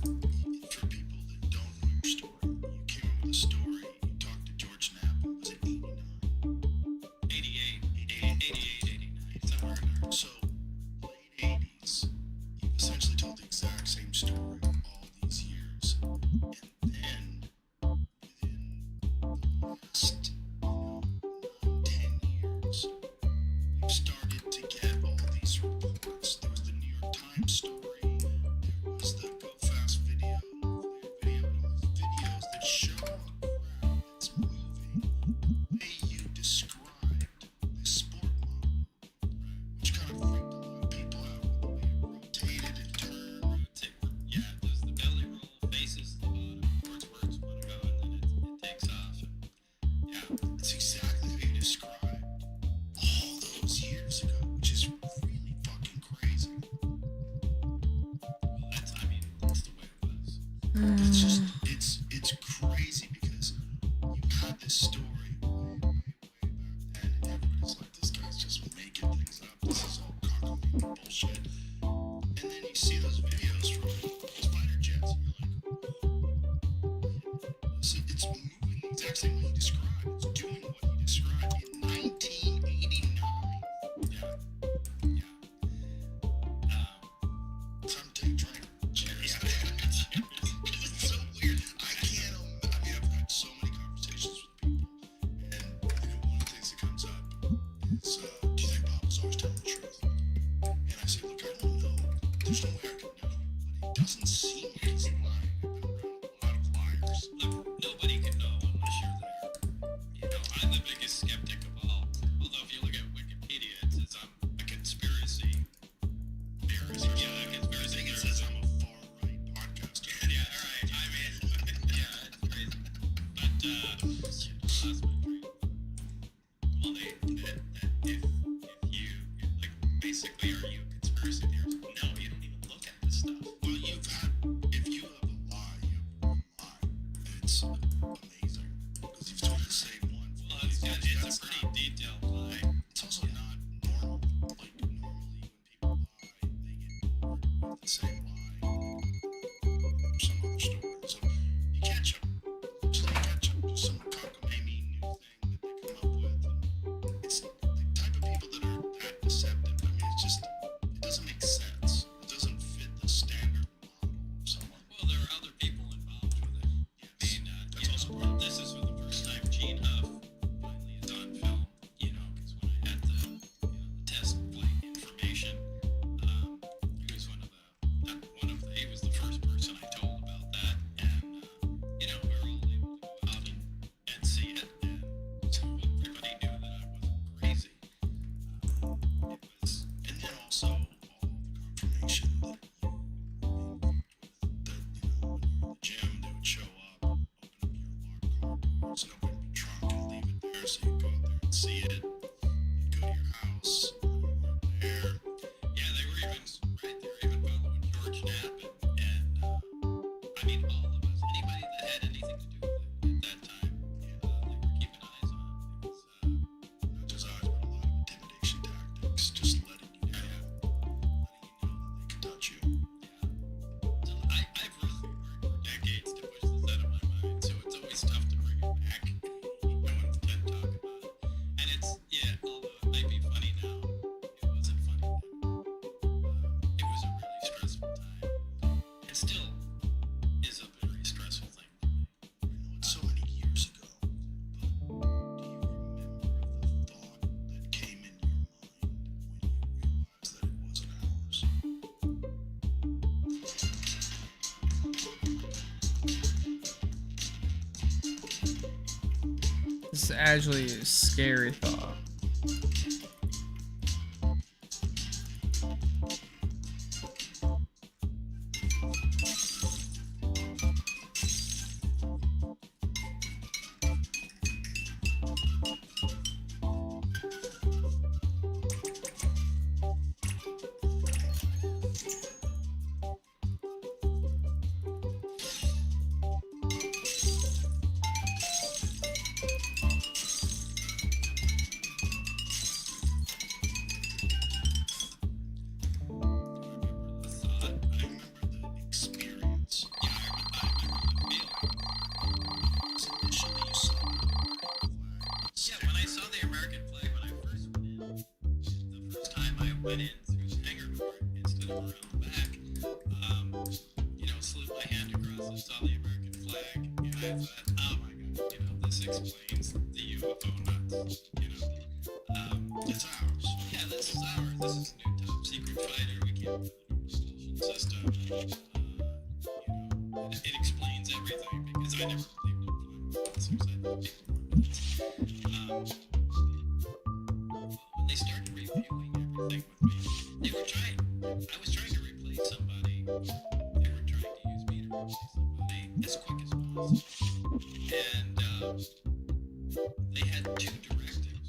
for people that don't know your story, you came up with a story, you talked to George Knapp, was it 89? 88, somewhere in there. So, late 80s, you essentially told the exact same story all these years. And then, within the last, 9-10 years, we've started to get all these reports. There was the New York Times story, there was the Go Fast video, and all these videos that show a crowd that's moving the way you described this sport model, which kind of freaked a lot of people out with the way it rotated and turned. Yeah, it does the belly roll, faces the bottom, towards where it's want to go, and then it takes off. And, yeah, It's exactly how you described all those years ago, which is really fucking crazy. well, that's the way it was. It's just, it's crazy because you had this story way back then, and everybody's like, this guy's just making things up. This is all cockamamie bullshit. And then you see those videos from fighter jets, and you're like, it's moving the exact same way you described. It's doing what you described in 1989. Yeah. Time to take a drink. Cheers. It's so weird. I've had so many conversations with people, and one of the things that comes up is, do you think Bob was always telling the truth? And I say, look, I don't know. There's no way I could know, but it doesn't seem like he's lying. I've been around a lot of liars. Look, nobody can know unless you're there. I'm the biggest skeptic of all. Although if you look at Wikipedia, it says I'm a conspiracy theorist. Yeah, a conspiracy It theorist. says I'm a far-right podcaster. Yeah, alright. Yeah, it's crazy. But, shit, that's my dream. Well, basically, are you a conspiracy theorist? No, you don't even look at this stuff. Well, if you have a lie, you have one lie. And it's amazing. Because you've told the same one. Well, it's a pretty detailed lie. It's also not normal. Like, normally when people lie, they get bored with the same lie. Or some other story. So, you catch them. Just like catch them. there, so you go out there and see it. You go to your house, there. Yeah, they were even right. They were even following George Knapp, and I mean all of us, anybody that had anything to do with it at that time. They were keeping eyes on it. It was Not just ours, but a lot of intimidation tactics, just letting you know that they can touch you. so I've really worked for decades to push this out of my mind, so it's always tough to bring it back. No one can talk about it, and it's although it might be funny now, it wasn't funny then. It was a really stressful time. It still is a very stressful thing for me. I know it's so many years ago, but do you remember the thought that came in your mind when you realized that it wasn't ours? This is actually a scary thought. The thought, I remember the experience. I remember the feeling. So initially you saw Yeah, when I saw the American flag when I first went in, the first time I went in through the hangar door instead of around the back, slid my hand across and saw the American flag, and I thought, oh my god, this explains the UFO nuts, it's ours. Yeah, this is ours. This is a new top secret fighter. We can't put it in propulsion system. It explains everything because I never believed in flying saucers. I thought people were nuts. When they started reviewing everything with me, I was trying to replace somebody. They were trying to use me to replace somebody as quick as possible. And they had two directives.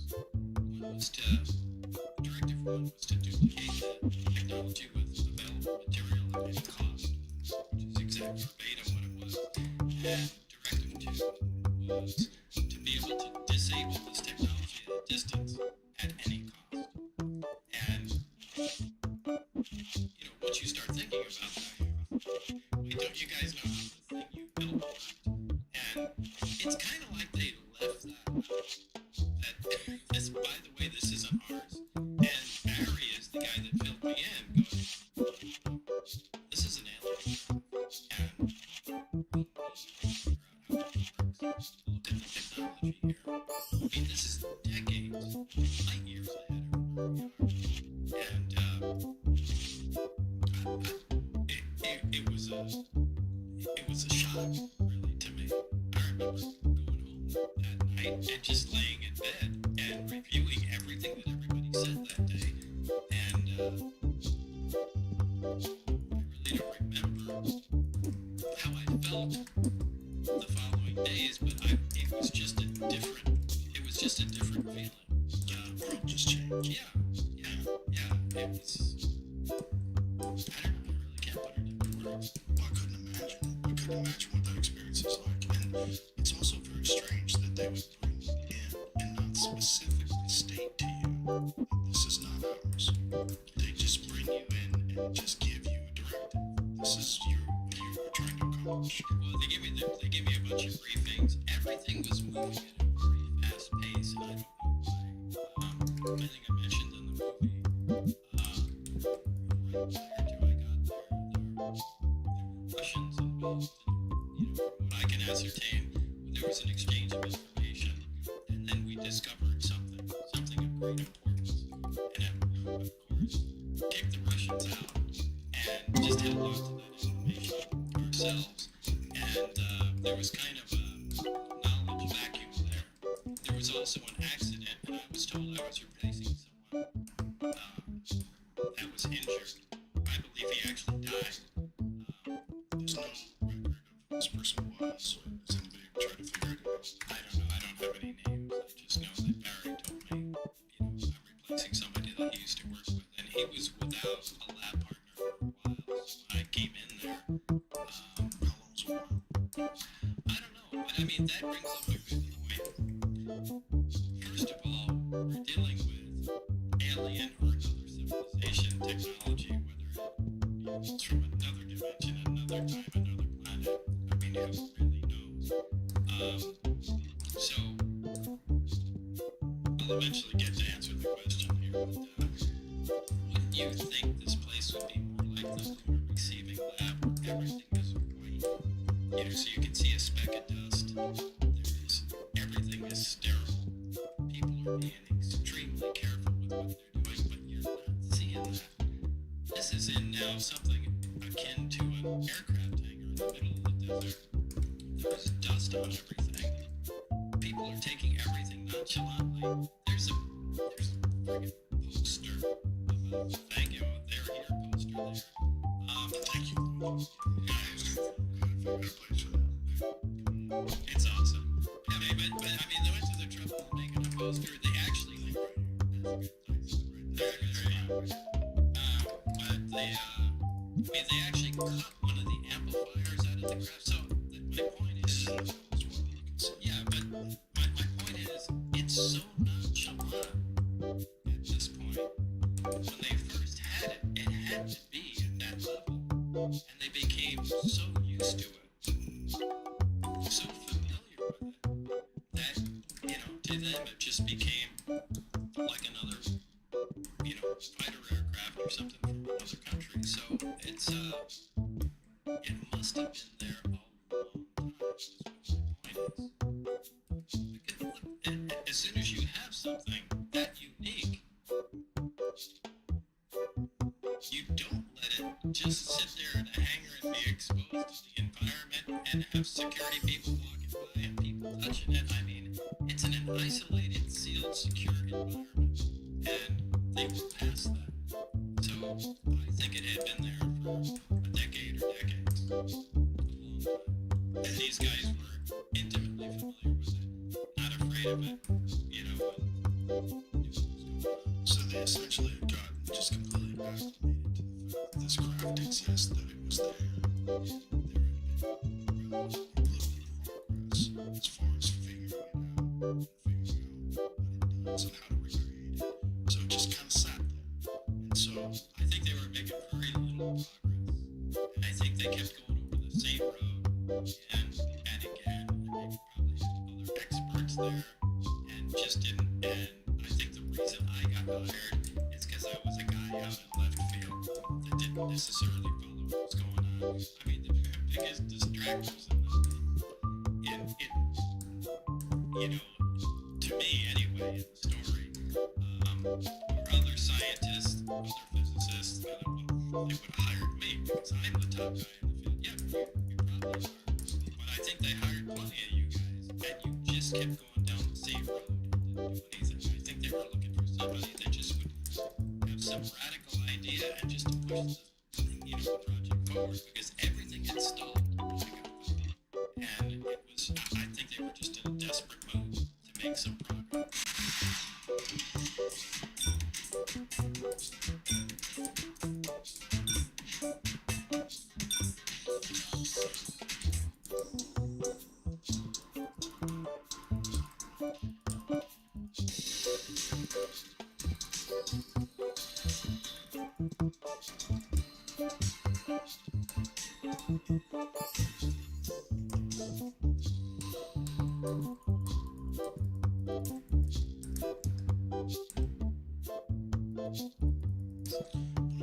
Directive one was to duplicate the technology with available material at any cost, which is exact verbatim what it was. And directive two was to be able to disable this technology at a distance at any cost. And once you start thinking about that, wait, don't you guys know how the thing you built worked? And it's kind of like they left that out. That this, by the way, this isn't ours. And Barry is the guy that filled me in, going, this is an alien. And we need to figure out how it works. Look at the technology here. I mean, this is decades, light years ahead of where we are. And it was a shock, really, to me. I remember going home that night and just laying in bed and reviewing everything that everybody said that day. And I really don't remember how I felt the following days, but it was just a different feeling. The world just changed. Yeah. It was, I don't know, I really can't put it into words. I couldn't imagine what that experience is like. And it's also very strange that they would bring you in and not specifically state to you, this is not ours. They just bring you in and just give you a directive. This is what you were trying to accomplish. Well, they gave me a bunch of briefings. Everything was moving at a very fast pace, and I don't know why. I think I mentioned in the movie, right prior to I got there were Russians involved. And, from what I can ascertain, there was an exchange of information, and then we discovered something of great importance. And of course, kicked the Russians out and just held on to that information ourselves. And there was kind of a knowledge vacuum there. There was also an accident, and I was told I was replacing someone that was injured. I believe he actually died. There's no record of who this person was, or has anybody ever tried to figure it out? I don't know. I don't have any names. I just know that brings up a good point. First of all, we're dealing with alien or another civilization technology, whether it's from another dimension, another time, another planet. I mean, who really knows? So, I'll eventually get to answer the question here, but wouldn't you think this place would be more like the lunar receiving lab where everything is white? You know, so you can see a speck of dust. Everything is sterile. People are being extremely careful with what they're doing, but you're not seeing that. This is in now something akin to an aircraft hangar in the middle of the desert. There's dust on everything. People are taking everything nonchalantly. There's a friggin' poster of a thank you, they're here poster there. Thank you. It's awesome. Yeah, but I mean, they went to the trouble of making a poster. They actually but they actually cut one of the amplifiers out of the graph. So my point is, yeah, but my point is, it's so nonchalant at this point. When they first had it, it had to be at that level, and they became so used to it, so familiar with it, that, you know, to them it just became like another, you know, fighter aircraft or something from another country. So it's it must have been there a long time. As soon as you have something that unique, you don't let it just sit there in a hangar and be exposed to the environment and have security people walking by and people touching it. I mean, it's in an isolated, sealed, secure environment, and they were past that. So I think it had been there for a decade or decades, a long time. And these guys were intimately familiar with it, not afraid of it, you know. So they essentially had gotten just completely acclimated to the fact that this craft exists, that it was there. There had been relatively little progress as far as figuring it out and figuring out what it does and how to recreate it. So it just kind of sat there. And so I think they were making very little progress. And I think they kept going over the same road again and again. And they probably had other experts there and just didn't. And I think the reason I got hired is because I was a guy out in left field that didn't necessarily follow what was going on. I mean, the biggest distractors in you know, to me anyway, in the story, or other scientists, other physicists, you know, well, they would have hired me because I'm the top guy in the field. Yeah, you probably are. But I think they hired plenty of you guys, and you just kept going down the same road and didn't do anything. I think they were looking for somebody that just would have some radical idea and just push the, you know, project forward, because everything had stalled. And it was, I think they were just in a desperate mode to make some progress.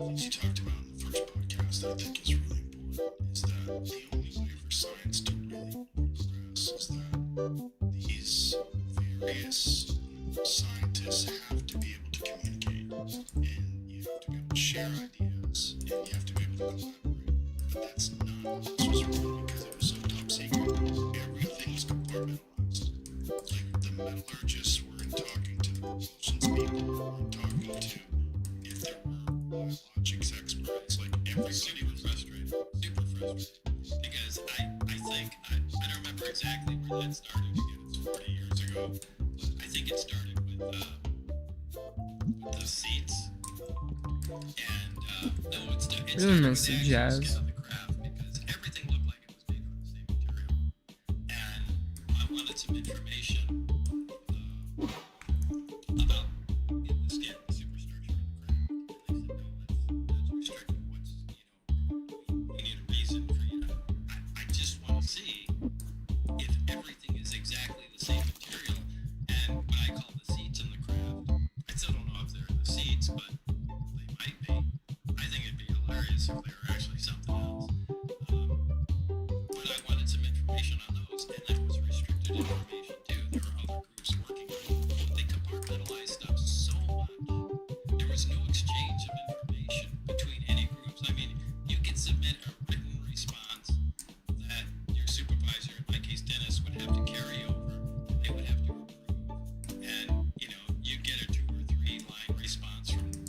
one of the things you talked about in the first podcast that I think is really important is that the only way for science to really progress is that these various scientists have to be able to communicate, and you have to be able to share ideas, and you have to be able to collaborate. But that's not what this was for, because it was so top secret. Everything was compartmentalized. Like the metallurgists weren't talking to the propulsions people, weren't talking to if there were biologics experts, like everybody Super frustrated. Because I think, I don't remember exactly where that started again, it's 40 years ago, but I think it started with the seats, and no, it started Really with miss the the actual jazz. skin of the craft, because everything looked like it was made from the same material, and some information about the skin, the superstructure of the craft. And they said, no, that's restricted. We need a reason for you to. I just want to see if everything is exactly the same material. And what I call the seats in the craft, I still don't know if they're the seats, but they might be. I think it'd be hilarious if they were actually something else. But I wanted some information on those, and that was restricted information too. There were other groups working on it. They compartmentalized stuff so much. There was no exchange of information between any groups. I mean, you can submit a written response that your supervisor, in my case Dennis, would have to carry over. They would have to approve. And, you get a 2 or 3 line response from, the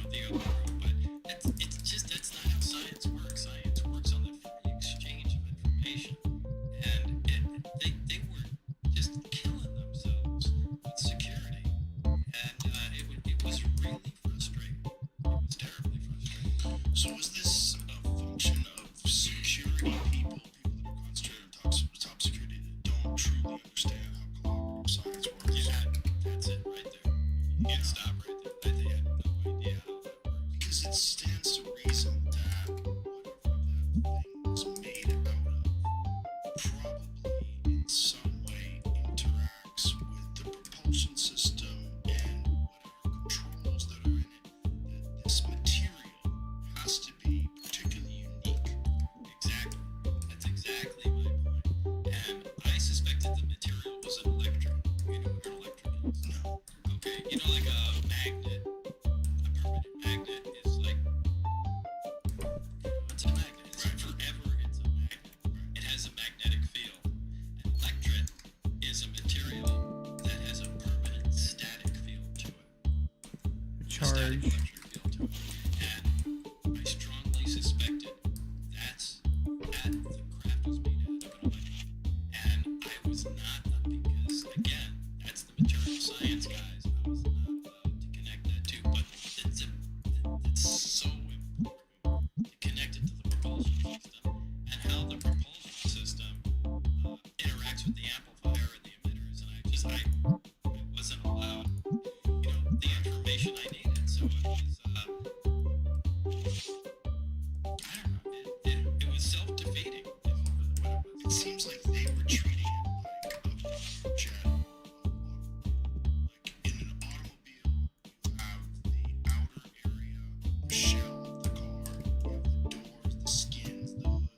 other group. But that's not how science works. Science works on the free exchange of information. And they were just killing themselves with security. And it was really frustrating. It was terribly frustrating. So is this a function of security people that are concentrated on top security that don't truly understand how collaborative science works? Yeah, that's it right there. You can't stop right there. They had no idea how that works. Because it stands to reason that whatever that thing was made out of probably in some way interacts with the propulsion system and whatever controls that are in it. That this material has to be particularly unique. Exactly. That's exactly my point. And I suspected the material was an electron. You know what an electron is? No. Okay, like a magnet, a permanent magnet is like, it's a magnet. It's forever, it's a magnet. It has a magnetic field. An electron is a material that has a permanent static field to it. A static Charge. electric field to it. And I strongly suspected that the craft was made out of an electron. And I was not, because again, that's the material science guys. I was not allowed to connect that to, but it's so important to connect it to the propulsion system and how the propulsion system interacts with the amplifier and the emitters. And I wasn't allowed, the information I needed. So it was, I don't know, it was self-defeating. It seems like they were treating it like a jet. Like in an automobile, you have the outer area, the shell of the car, you have the doors, the skins, the hood,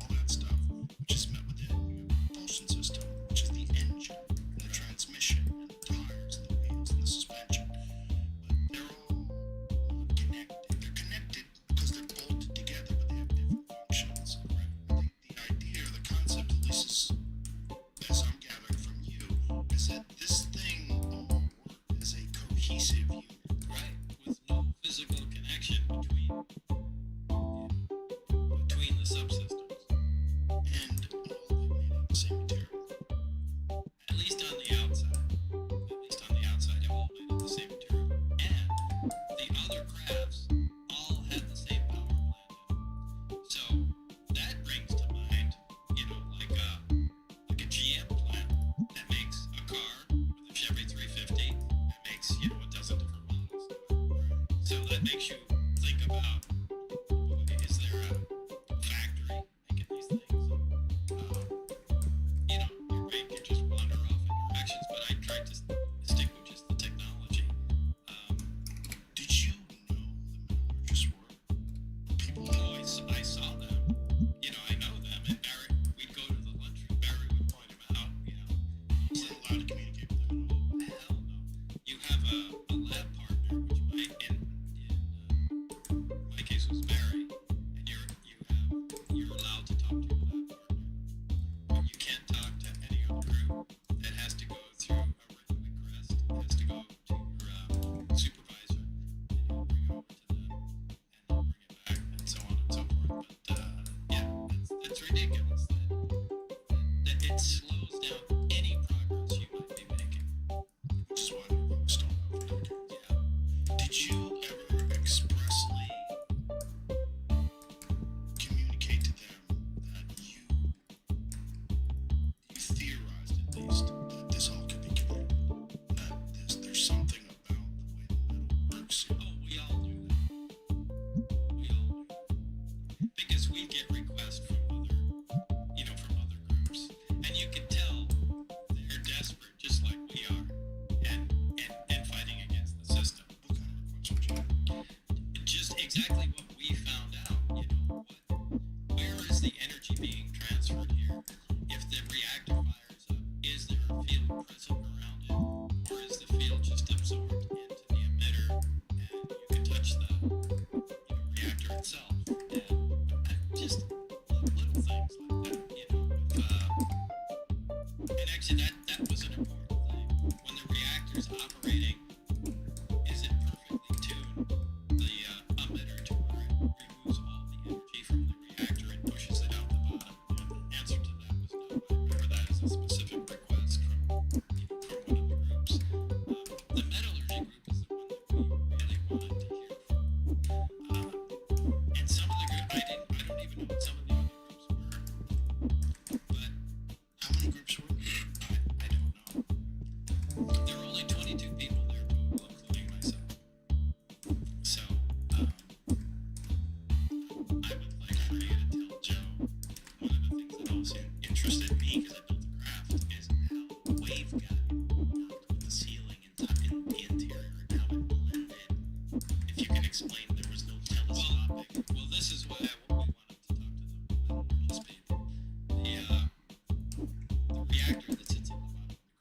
all that stuff, which is met within. You have the propulsion system, which is the engine, and the transmission, and the tires, and the wheels, and the suspension. But they're all connected. They're connected because they're bolted together, but they have different functions. I think the idea or the concept, at least as I'm gathering from you, is that this thing all worked as a cohesive unit. Right, with no physical connection between the subsystems. And all made out of the same material. At least on the outside. It all made of the same material. And the other crafts all had the same power plant. So that brings to mind, like a GM plant that makes a car with a Chevy 350 that makes, a dozen different models. So that makes you think about, is there a factory making these things? Your brain can just wander off in directions, but I tried to stick with just the technology. Did you know the metallurgists were? People Oh, I saw them. I know them. And Barry, we'd go to the lunchroom. Barry would point them out. were allowed to communicate with them at all. Hell no. You have a lab partner, which in my case was Barry, and you're allowed to talk to your lab partner. But you can't talk to any other group. That has to go through a written request. It has to go to your supervisor, and he'll bring it over to them, and they'll bring it back, and so on and so forth. But yeah, that's ridiculous. That it slows down any progress you might be actually, that was an important thing. When the reactor's operating, is it perfectly tuned? The emitter to where it removes all the energy from the reactor and pushes it out the bottom. And the answer to that was no. I remember that as a specific request from one of the groups. The metallurgy group is the one that we really wanted to hear from. And some of the group, I don't even know what some of the other groups were. But How many groups were there? I don't know. There were only 22 people there total, including myself. So, I would like for you to tell Joe one of the things that also interested me because I built the craft is how waveguide worked with the ceiling and the interior and how it blended. If you can explain, there was no telescopic. Well, this is why we wanted to talk to the metallurgist people. The reactor that sits on the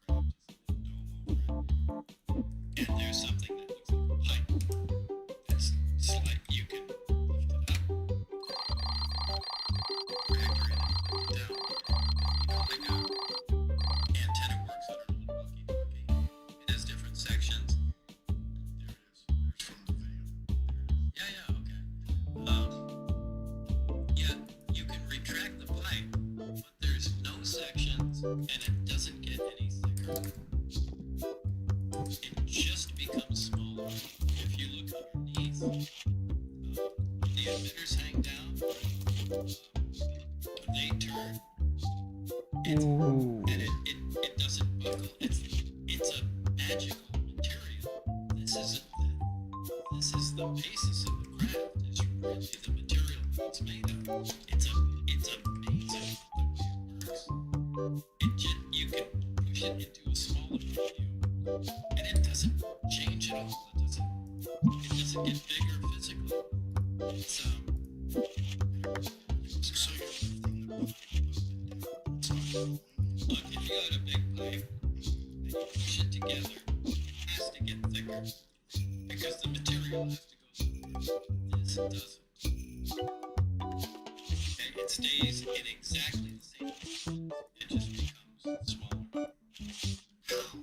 bottom of the craft is a dome over it. And there's something that looks like a pipe. That's slight. You can lift it up. Reactor in it, lift it down. Like a antenna works on an old walkie-talkie. It has different sections. There it is. There's from the video. Yeah, okay. Yeah, you can retract the pipe, but there's no sections, and it doesn't get any thicker. It just becomes smaller. If you look underneath, the emitters hang down, they turn, and it doesn't buckle. It's a magical material. This is the basis of the craft. Is really the material it's made of. It's amazing the way it works. You can push it into a smaller volume, and it doesn't change at all. It doesn't get bigger physically. It's So you're lifting the bottom up and down. look, if you got a big pipe and you push it together, it has to get thicker because the material has to go through this. This doesn't. Okay, it stays in exactly the same place. It just becomes smaller. How?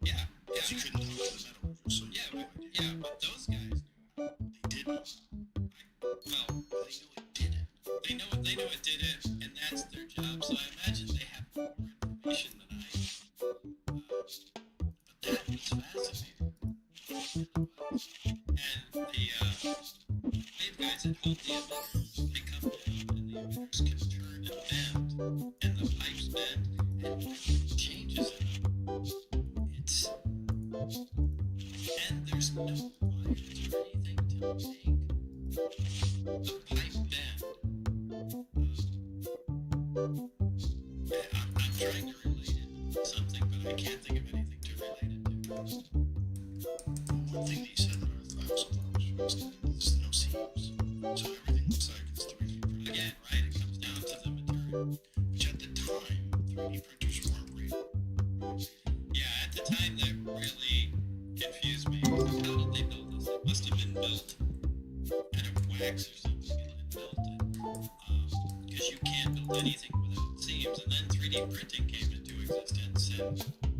Yeah, Because you couldn't talk to the metallurgist, so yeah, but those guys knew how. they did not. Well, They know it did it. they know it did it, and that's their job. So I imagine they have more information than I do. But that was fascinating. And the wave guys that hold the emitters, they come down, and the emitters can turn and bend, and the pipes bend, and it changes it. It's and there's no wires or anything to make the pipe bend. I'm trying to relate it to something, but I can't think of anything to relate it to. One thing that you said that I also thought was fascinating is no seams. So everything looks like it's 3D printed. Again, right? It comes down to the material. Which at the time, 3D printers weren't real. Yeah, at the time that really confused me. Was like, how did they build this? It must have been built out of wax or something and then built it. Because you can't build anything without seams. And then 3D printing came into existence, and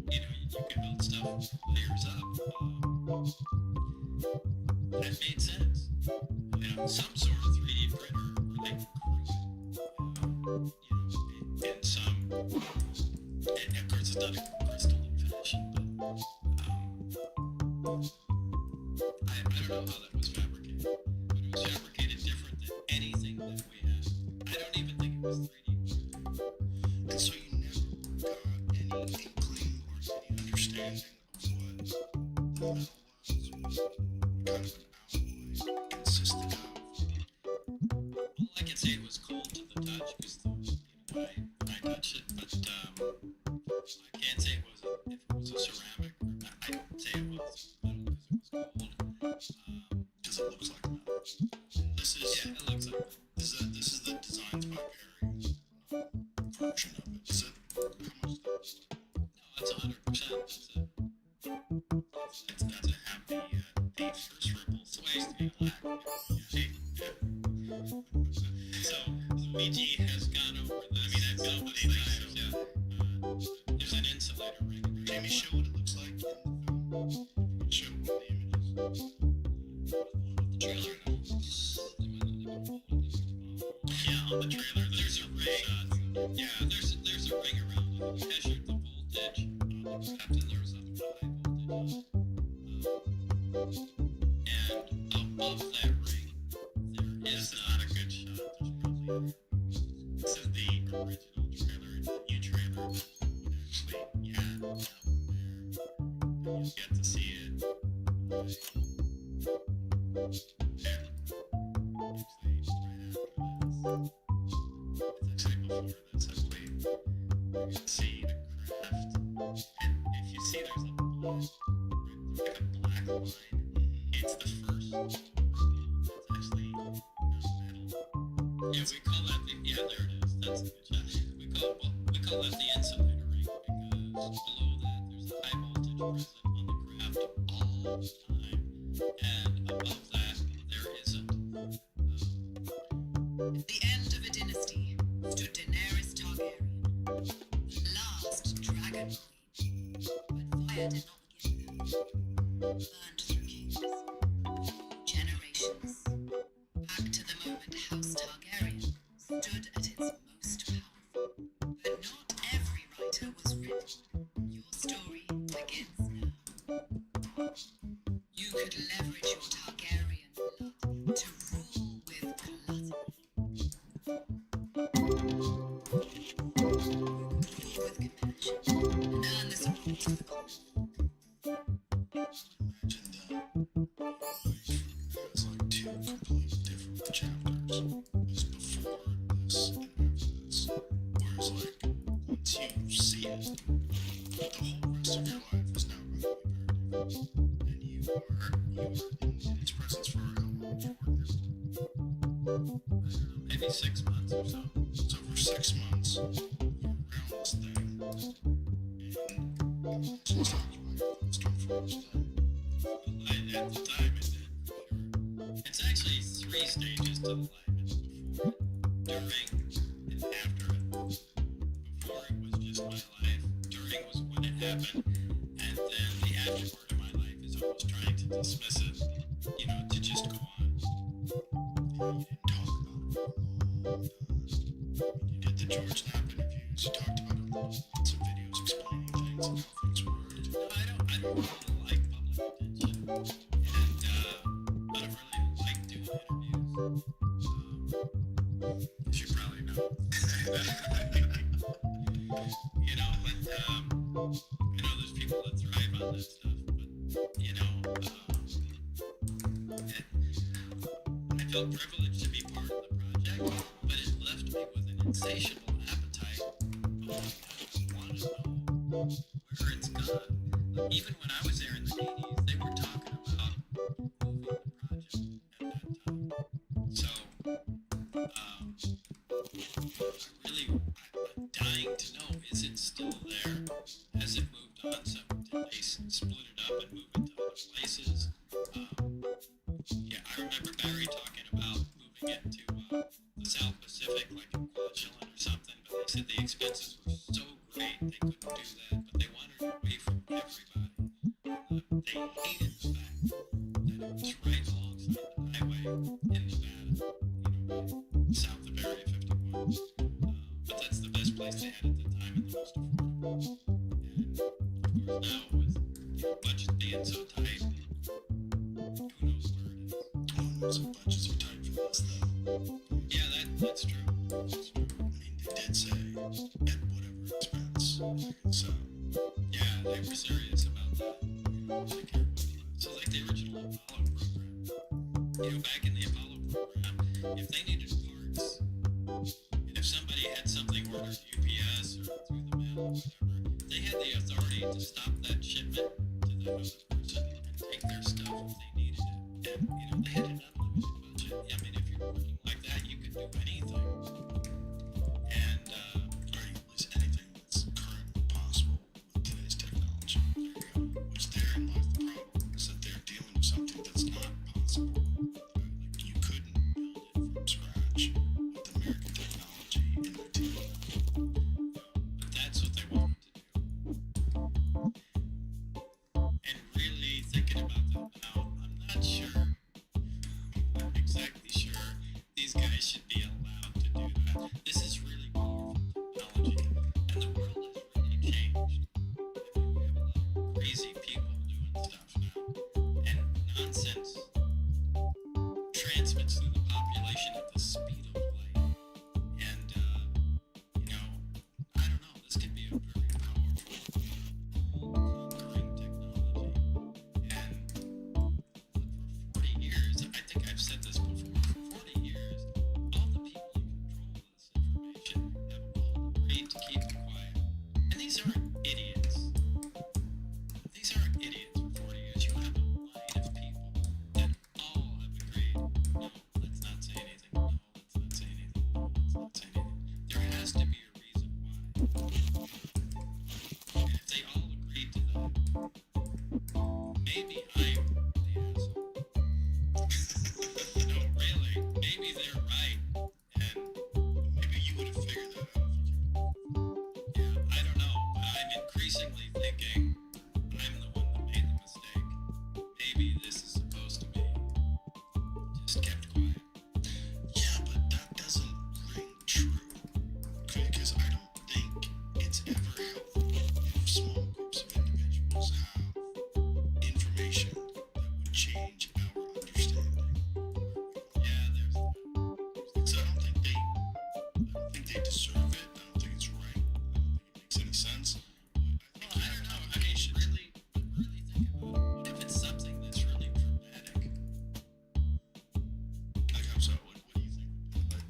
you can build stuff layers up. That made sense. Some sort of 3D printer where they can crew it. In some, and of course it's not a crystalline fashion, but I don't know how that was fabricated, but it was fabricated different than anything that we have. I don't even think it was 3D printed. And so you never got any inkling or any understanding of what the metal was, what kind of an alloy it consisted of. All I can say it was cold to the touch because I touched it, but I can't say if it was a ceramic. I'd say it was metal because it was cold. Because it looks like metal. This is Yeah, it looks like that. this is the Designs by Perry's version of it. Is it? How much that was? No, that's 100%. That's a happy date first ripple supposed to be black. So the BG has gone over this. I mean, I've done many times. Yeah. insulator ring. Jamie, show what it looks like in the film. Show one of the images. The trailer. Yeah, on the trailer, there's a ring. Yeah, there's a ring around it. You measured the voltage. Captain, there was a high voltage. And above that ring, there is not a good shot. There's probably this is the original trailer, and the new trailer would actually, yeah, down there. You'll get to see it. And actually, right after this. It's actually before this, I believe. You can see the craft, and if you see there's a black, like a black line, it's the first that's actually metal. Yeah, we call that the, yeah, there it is, that's the good shot. We call that the insulator ring, because below that there's a high voltage present on the craft all the time, and above that there isn't. At the end of a dynasty stood Daenerys Targaryen, the last dragon queen. But fire did not begin there. Burned through kings, generations. Back to the moment House Targaryen stood at its most powerful. But not every writer was written. Your story begins now. You could leverage your Targaryen blood to rule with gluttony. With compassion and earn the support of the common. Imagine that. It's like two completely different chapters. It's before this and after this. Whereas, like, once you see it, the whole rest of your life is now going to be very different. And you are in its presence for how long? 4 years? I don't know, maybe 6 months or so. So for 6 months, you're around this thing. And just talk about your thoughts for today. At the time it did, for sure. It's actually 3 stages to the life. It's before it, during, and after it. Before it was just my life, during was when it happened, and then the afterward of my life is almost trying to dismiss it, you know, to just go on. Yeah, you didn't talk about it for a long time. When you did the George Knapp interviews, you talked about it a little, some videos explaining things and how things worked. No, I don't really like public attention, and I don't really like doing interviews. As you probably know. You know, but I know there's people that thrive on that stuff, but you know, I felt privileged to be part of the project, but it left me with an insatiable appetite. Oh my God, I want to know where it's gone. Like, even when I was there in the 80s, they were talking about moving the project at that time. So, I'm dying to know, is it still there? Has it moved on? So did they split it up and move it to other places? Yeah, I remember Barry talking about moving it to the South Pacific, like in Kwajalein or something, but they said the expenses were so great they couldn't do that, but they wanted it away from everybody. They hated the fact that it was right alongside the highway in Nevada, you know, south of Area 51. But that's the best place they had at the time and the most affordable. And of course now with, you know, budgets being so tight, who knows where it is. Oh, knows if budgets are tight for this, though. Yeah, that's true. That's true. I mean, they did say, at whatever expense. So, Yeah, they were serious about that. Like everybody. So like the original Apollo program. You know, back in the Apollo program, if they needed parts, and if somebody had something ordered UPS or through the mail or whatever, they had the authority to stop that shipment to that other person and take their stuff if they needed it. And, you know, they had an unlimited budget. I mean, if you're working like that, you could do anything. And, or at least anything that's currently possible with today's technology. There you go. Which therein lies the problem, is that they're dealing with something that's not possible. Like, you couldn't build it from scratch with American technology in 1999. but that's what they wanted to do. crazy people doing stuff now. And nonsense transmits through the population at the speed of light. And, you know, I don't know, this could be a very powerful, conquering technology. And for 40 years, I think I've said this before, for 40 years, all the people in control of this information have all agreed to keep it quiet. And these aren't idiots. These aren't idiots for 40 years. You have a line of people that all have agreed, no, let's not say anything, no, let's not say anything, no, let's not say anything. There has to be a reason why. And if they all agreed to that, maybe I'm the asshole. No, really, maybe they're right. And maybe you would have figured that out if you could. Yeah, I don't know, but I'm increasingly thinking I'm the one that made the mistake. Maybe this is supposed to be just kept quiet. Yeah, but that doesn't ring true. Because I don't think it's ever helpful if small groups of individuals have information that would change our understanding. Yeah, there's that. So I don't think they deserve it. I don't think it's right. I don't think it makes any sense. Well, I don't know. I mean, really think about it. What if it's something that's really dramatic? Like, I'm sorry, what do you think would be like?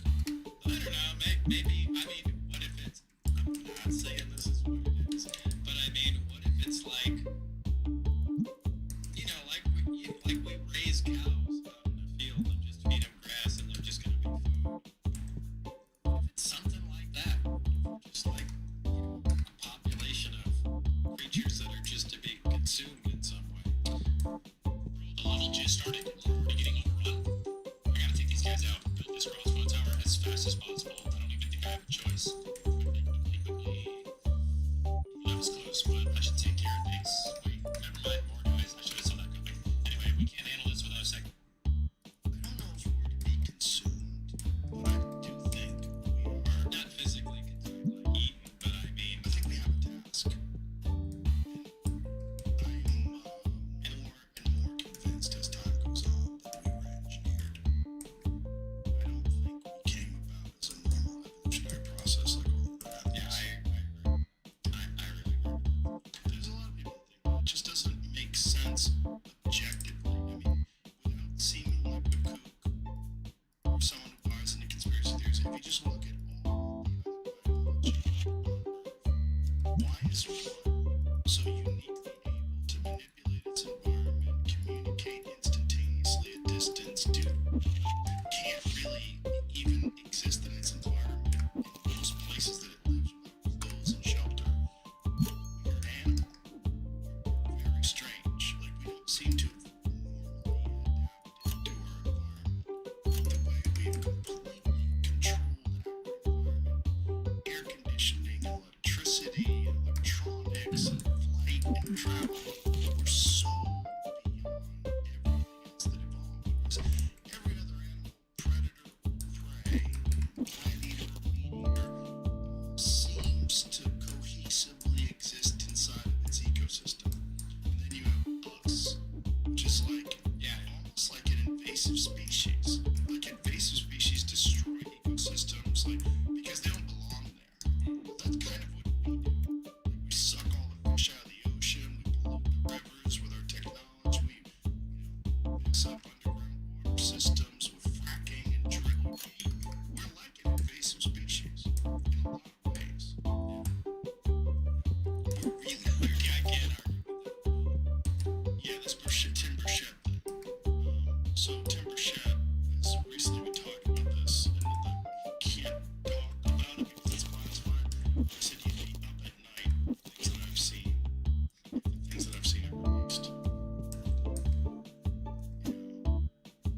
I don't know. Maybe. I mean, what if it's? I'm not saying this is what it is, but I mean, what if it's like, you know, like we raise cows out in the field and just feed them grass and they're just gonna be food. What if it's something like that? Just like, you know, a population of creatures that are just to be consumed in some way. The level just started. We're already getting on a run. I gotta take these guys out and build this crossbow tower as fast as possible. I don't even think I have a choice. That was close, but I should take care of things. Wait, never mind. More guys. I should have saw that coming. Anyway, we can't handle this without a second. I don't know if we're to be consumed, but I do think we are. Not physically consumed like eaten, but I mean, I think we have a task. I am more and more convinced as time goes on that we were engineered. I don't think we came about as a normal evolutionary process like all the other yeah, animals. I agree. I really agree. There's a lot of people that think that it just doesn't make sense objectively. I mean, without seeming like a kook or someone who buys into conspiracy theories, if you just look at all the other biology on Earth, why is one so uniquely able to manipulate its environment, communicate instantaneously at distance, can't really even exist in its environment in most places that it lives without clothes and shelter? Weird animal. Very strange. Like, we don't seem to have normally adapted to our environment the way we've completely controlled our environment. Air conditioning, electricity, electronics, flight and travel. We're so beyond everything else that evolved. Because every other animal, predator, prey, plant eater, meat eater, all seems to cohesively exist inside of its ecosystem. And then you have us, which is like, almost like an invasive species. Like, invasive species destroy ecosystems, like, because they don't belong there. Well, that's kind of what we do. Like, we suck all the fish out of the ocean, we pollute the rivers with our technology, we mix up underground water systems with fracking and drilling. We're like an invasive species in a lot of ways. Really weird. Yeah, I can't argue with that. Yeah, this timber shed thing. So timber shed has recently been talking about this, and he can't talk about it because it's fine. He said he'd be up at night. Things that I've seen, things that I've seen are released.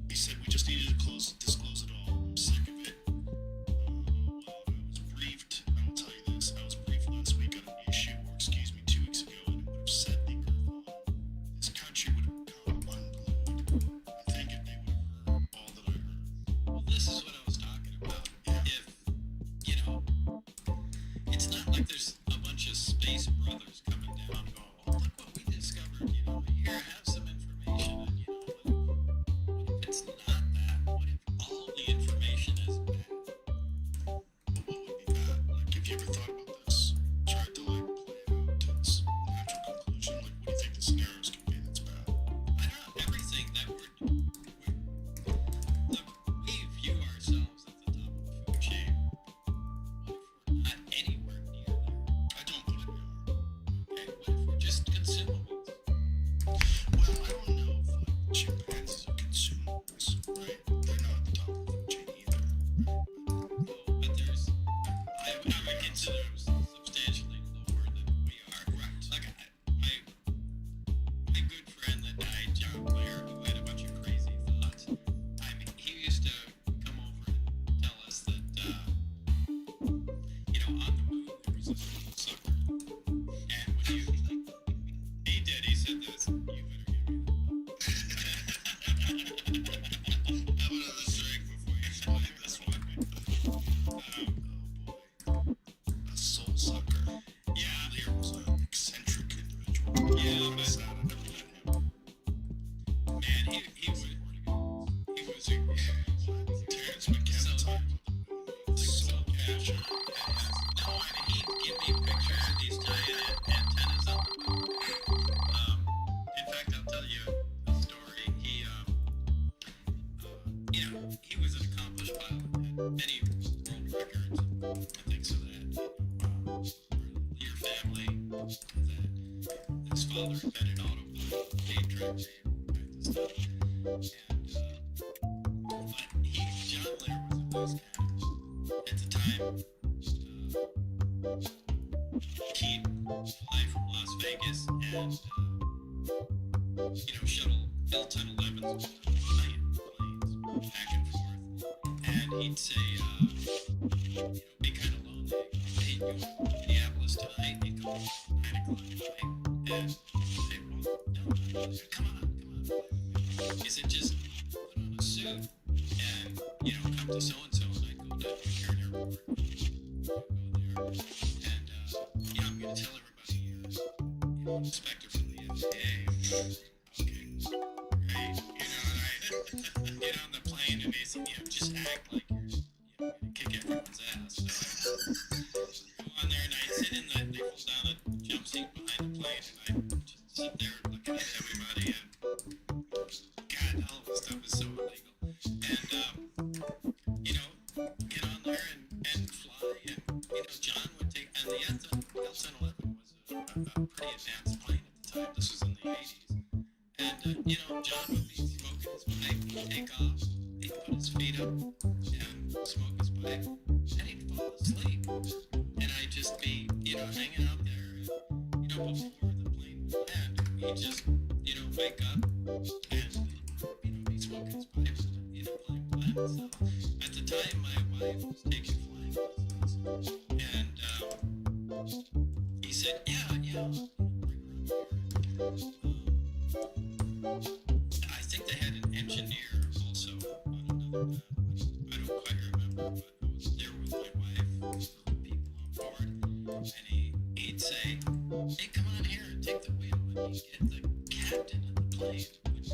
He said we just needed to disclose it all. I'm sick of it. Well, I was briefed. I will tell you this. I was briefed last week on an issue, or excuse me, 2 weeks ago, and it would have set the earth on. This country would have become unglued. I think if they would have heard all that I heard. Well, this is what I was talking about. Yeah. If, you know, it's not like there's a bunch of space brothers coming down going, oh, look what we discovered. Yeah, but man, he was a Terrence McKenna so captured. No, and he'd give me pictures of these giant antennas on the moon. In fact, I'll tell you a story. He, he was an accomplished pilot, had many world records and things of that. Your family, that his father invented autopilot, name track, kinds of stuff. And, John Lair was a nice guy. At the time, he'd fly from Las Vegas and, shuttle L-1011s, planes back and forth. And he'd say, be kind of lonely. Hey, you want to go to Minneapolis tonight? He'd go 9 o'clock at night. And say, well, no, come on. He said, just put on a suit and, come to so-and-so. And I'd go to McCarran Airport. Go there. And, I'm going to tell everybody, inspector from the FAA. Okay, great. And I get on the plane and they say, just act like you're, gonna kick everyone's ass. So I go on there and I sit in they pull down a jump seat behind the plane and I just sit there looking at everybody and God, all of this stuff is so illegal. And, get on there and fly and, John would take, and the L-1011 was a pretty advanced plane at the time. This was in the 80s. And, John would be smoking his pipe, he'd take off, he'd put his feet up and smoke his pipe, and he'd fall asleep. And I'd just be, hanging out there, and, before the plane would land, he'd just, wake up and, be smoking his pipe, playing planet. So at the time, my wife was taking flying lessons, and, he said, yeah, bring her up here. I think they had an engineer also on another map. I don't quite remember, but I was there with my wife, people on board, and he'd say, hey, come on here and take the wheel, and he'd get the captain of the plane, which,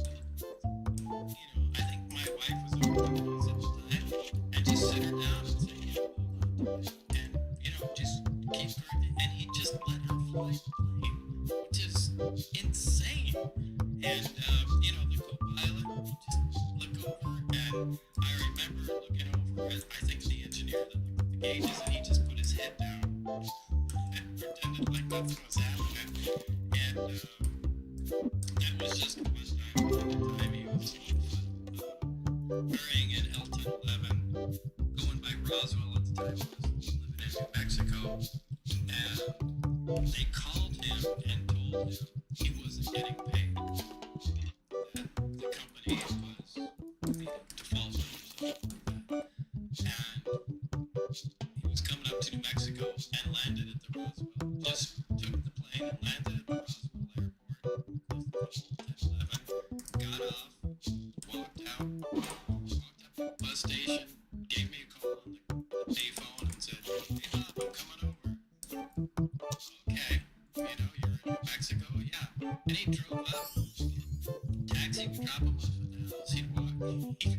I think my wife was over the place at the time, and just sit her down and say, hold on to it, and, just keep her, and he'd just let her fly the plane, which is insane. And, the co-pilot would just look over, and I remember looking over at, I think, the engineer that looked at the gauges, and he just put his head down and pretended like nothing was happening. And, that was just one time. One time he was carrying an L-1011, going by Roswell at the time, was living in New Mexico, and they called him and told him he wasn't getting paid. That the company was defaulting or something like that. And he was coming up to New Mexico and landed at the Roswell. Just took the plane and landed at the Roswell airport. Lifted the 1011, got off, walked up to the bus station, gave me a call on the payphone and said, hey Bob, I'm coming over. Okay, you're in New Mexico? Yeah. And he drove up. Taxi would drop him off at the house. He'd walk there and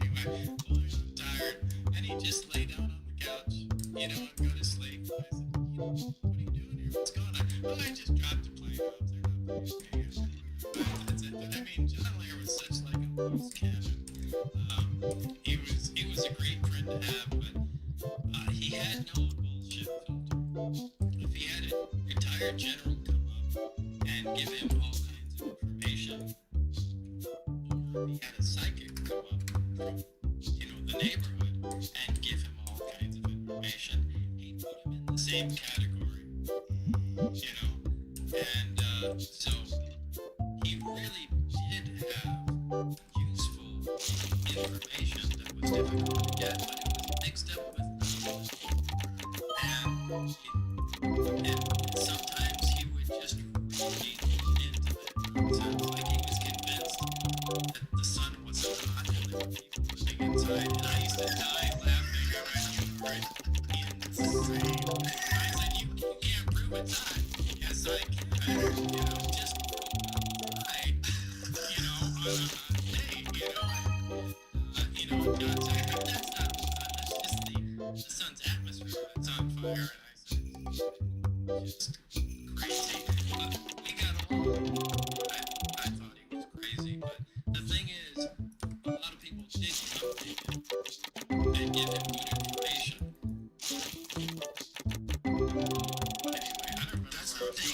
he went, boy, I'm tired. And he'd just lay down on the couch, and go to sleep. I said, what are you doing here? What's going on? Oh, I just dropped the plane off. They're not paying me. That's it. But I mean, John Lair was such like a loose cannon. He was a great friend to have, but he had no bullshit filter. If he had a retired general come up and give him all kinds of information, or he had a psychic come up from, the neighborhood and give him all kinds of information, he'd put him in the same category, and so he really did have useful information that was difficult to get, but it was mixed up with knowledge. And sometimes he would just read into that nonsense, like he was convinced that the sun wasn't hot and there were people living inside, and I used to die laughing. I went, you were insane. I said, you can't prove it's hot. Yes, I can.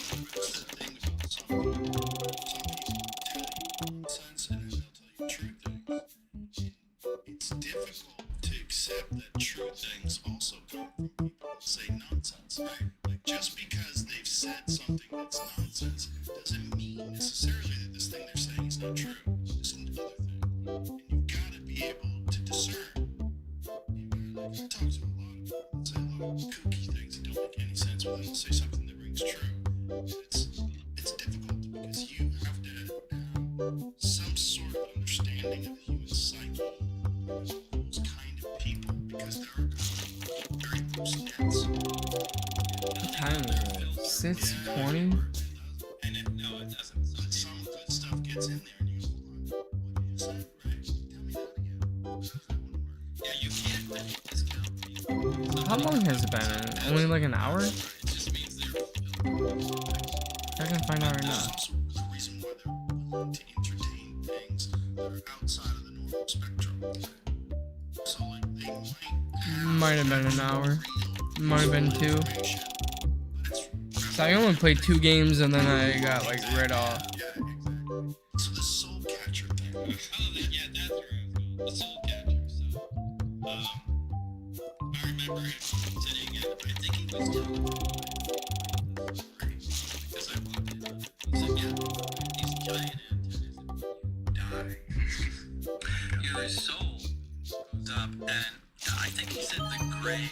the thing about some people tell you nonsense and then they'll tell you true things. It's difficult to accept that true things also come from people that say nonsense. Like, just because they've said something that's nonsense doesn't mean necessarily that this thing they're saying is not true. It's another thing. And you've got to be able to discern. I talk to a lot of people that say a lot of kooky things that don't make any sense, but then they'll say something that rings true. It's difficult because you have to have some sort of understanding of the human psyche, those kind of people, because there are very loose nets. What time is it? 6:20? And no, it doesn't. Some good stuff gets in there, and you go, hold on, what did you say? Right? Tell me that again. How does that one work? Yeah, you can't really discount people. How long has it been? Only like an hour? It just means they're I can find out right There's now. also a reason why they're willing to entertain things that are outside of the normal spectrum. So, like, they Might have been an hour. Might have been 2. information, but it's So I only played 2 games and then I got like read off. yeah, exactly. So the soul catcher thing. oh, yeah, that's where I was going. The soul catcher. So, I remember him sitting and I think he was telling me because I walked in. He said, "Yeah, these giant antennas. Die. Your soul goes up, and I think he said the Greys,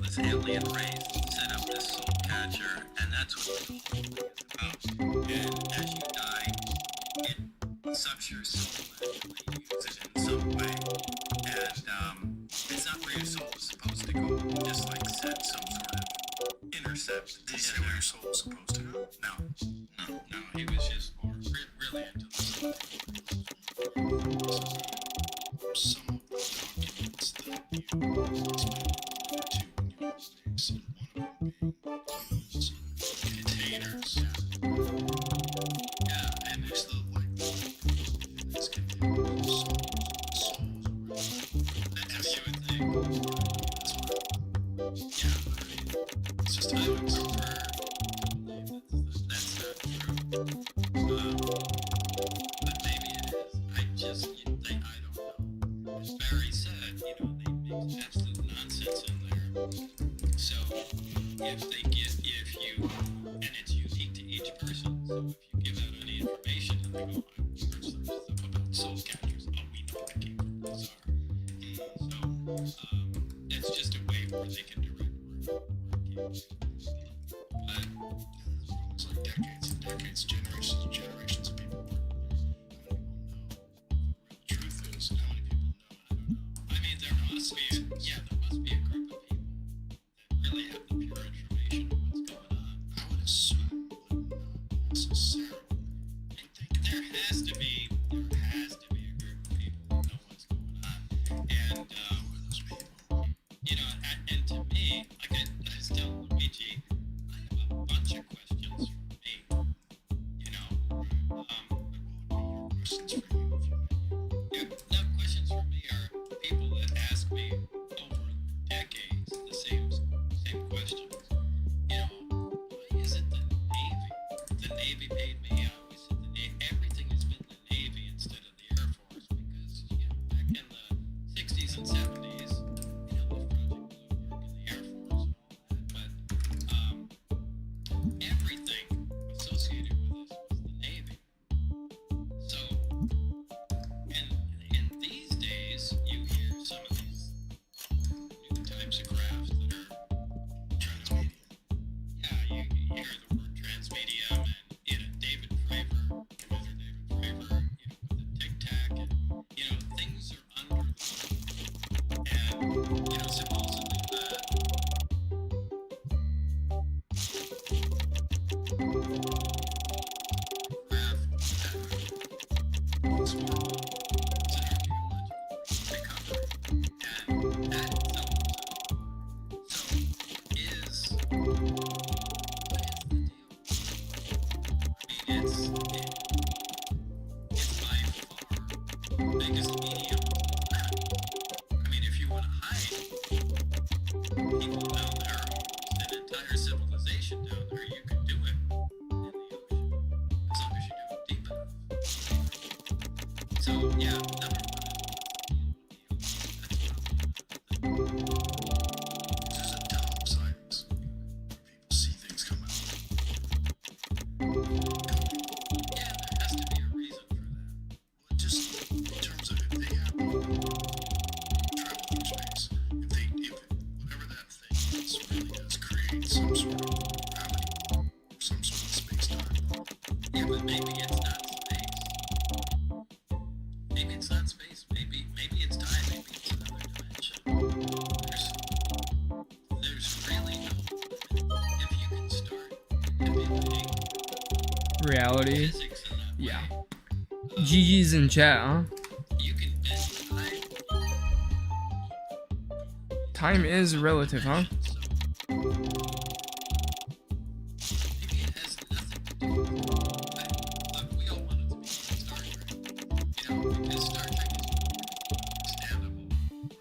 this alien race, set up this soul catcher, and that's what the whole thing is about. And as you die, it sucks your soul and reuse it in some way. And it's not where your soul is supposed to go. Just like set some sort of intercept. Did he say where your soul was supposed to go? No. No, he was just more really into the soul. Some of the documents that you spent to when you were things, and one of them being humans, containers. Yeah, and there's the like this can be souls That's what you would think. Yeah, I mean, it's just a I would flex. prefer to believe that's not true. But maybe it is. I don't know. As Barry said, they mix absolute nonsense in there. So if you, and it's unique to each person. So if you give out any information and they go, I heard some stuff about soul catchers. Oh, we know that came from Bizarre. So it's just a way where they can direct where it came from. But It's like decades and decades, generations and generations of people working. How many people know what the real truth is, and how many people know? I don't know. I mean, there must be a group of people that really have the pure information of what's going on. I would assume, but not necessarily. I think There has to be a group of people who know what's going on. And, who are those people? and to me, like I was telling Luigi, I have a bunch of questions for me. What would be your questions for you if you The questions for me are people that ask me over decades the same questions. Why is it the Navy? The Navy paid me. I always said the Navy. Everything has been the Navy instead of the Air Force because back in the 60s and 70s, Project Blue work in the Air Force and all that, but everything associated with this was the Navy. So, in these days, you hear some of these new types of crafts that are transmedia? yeah, you hear the word transmedium and David Fravor, Commander David Fravor, with the Tic Tac, and things are under and supposedly that craft that is civilization down there, you can do it Yeah, there has to be a reason for that. Well, just in terms of if they have travel through space, if whatever that thing is really does create some sort of gravity or some sort of space-time. Yeah, but maybe it's not space. Maybe it's not space. Maybe it's time. Maybe it's another dimension. There's really no. If you can start manipulating Reality. physics in that Yeah. way, GG's in chat, huh? you can bend time. Time is relative, huh? So maybe it has nothing to do with it. Look, we all want it to be Star Trek. You know, because Star Trek is understandable.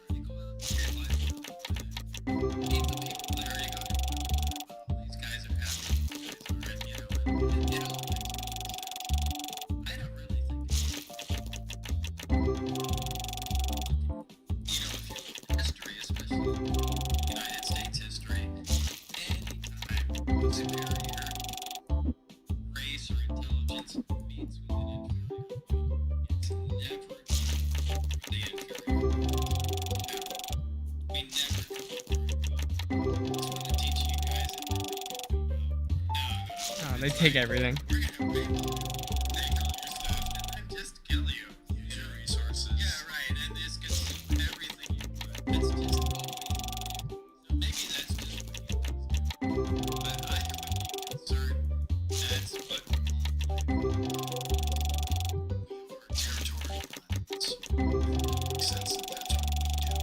Where you go out and meet the people there, you go, these guys are happy, these guys aren't, you know, and it all makes sense. I don't really think you know, if you look at history, especially United States history, anytime a superior race or intelligence meets with an inferior one, it's never the inferior one. We never go for it. Just want to teach you guys that They take everything. we're gonna take all your stuff and then just kill you. Use your resources. Yeah, right, and this consume everything you put. That's just so maybe that's just what you do. But I would be concerned that's what Territorial islands. It makes sense that that's what we do.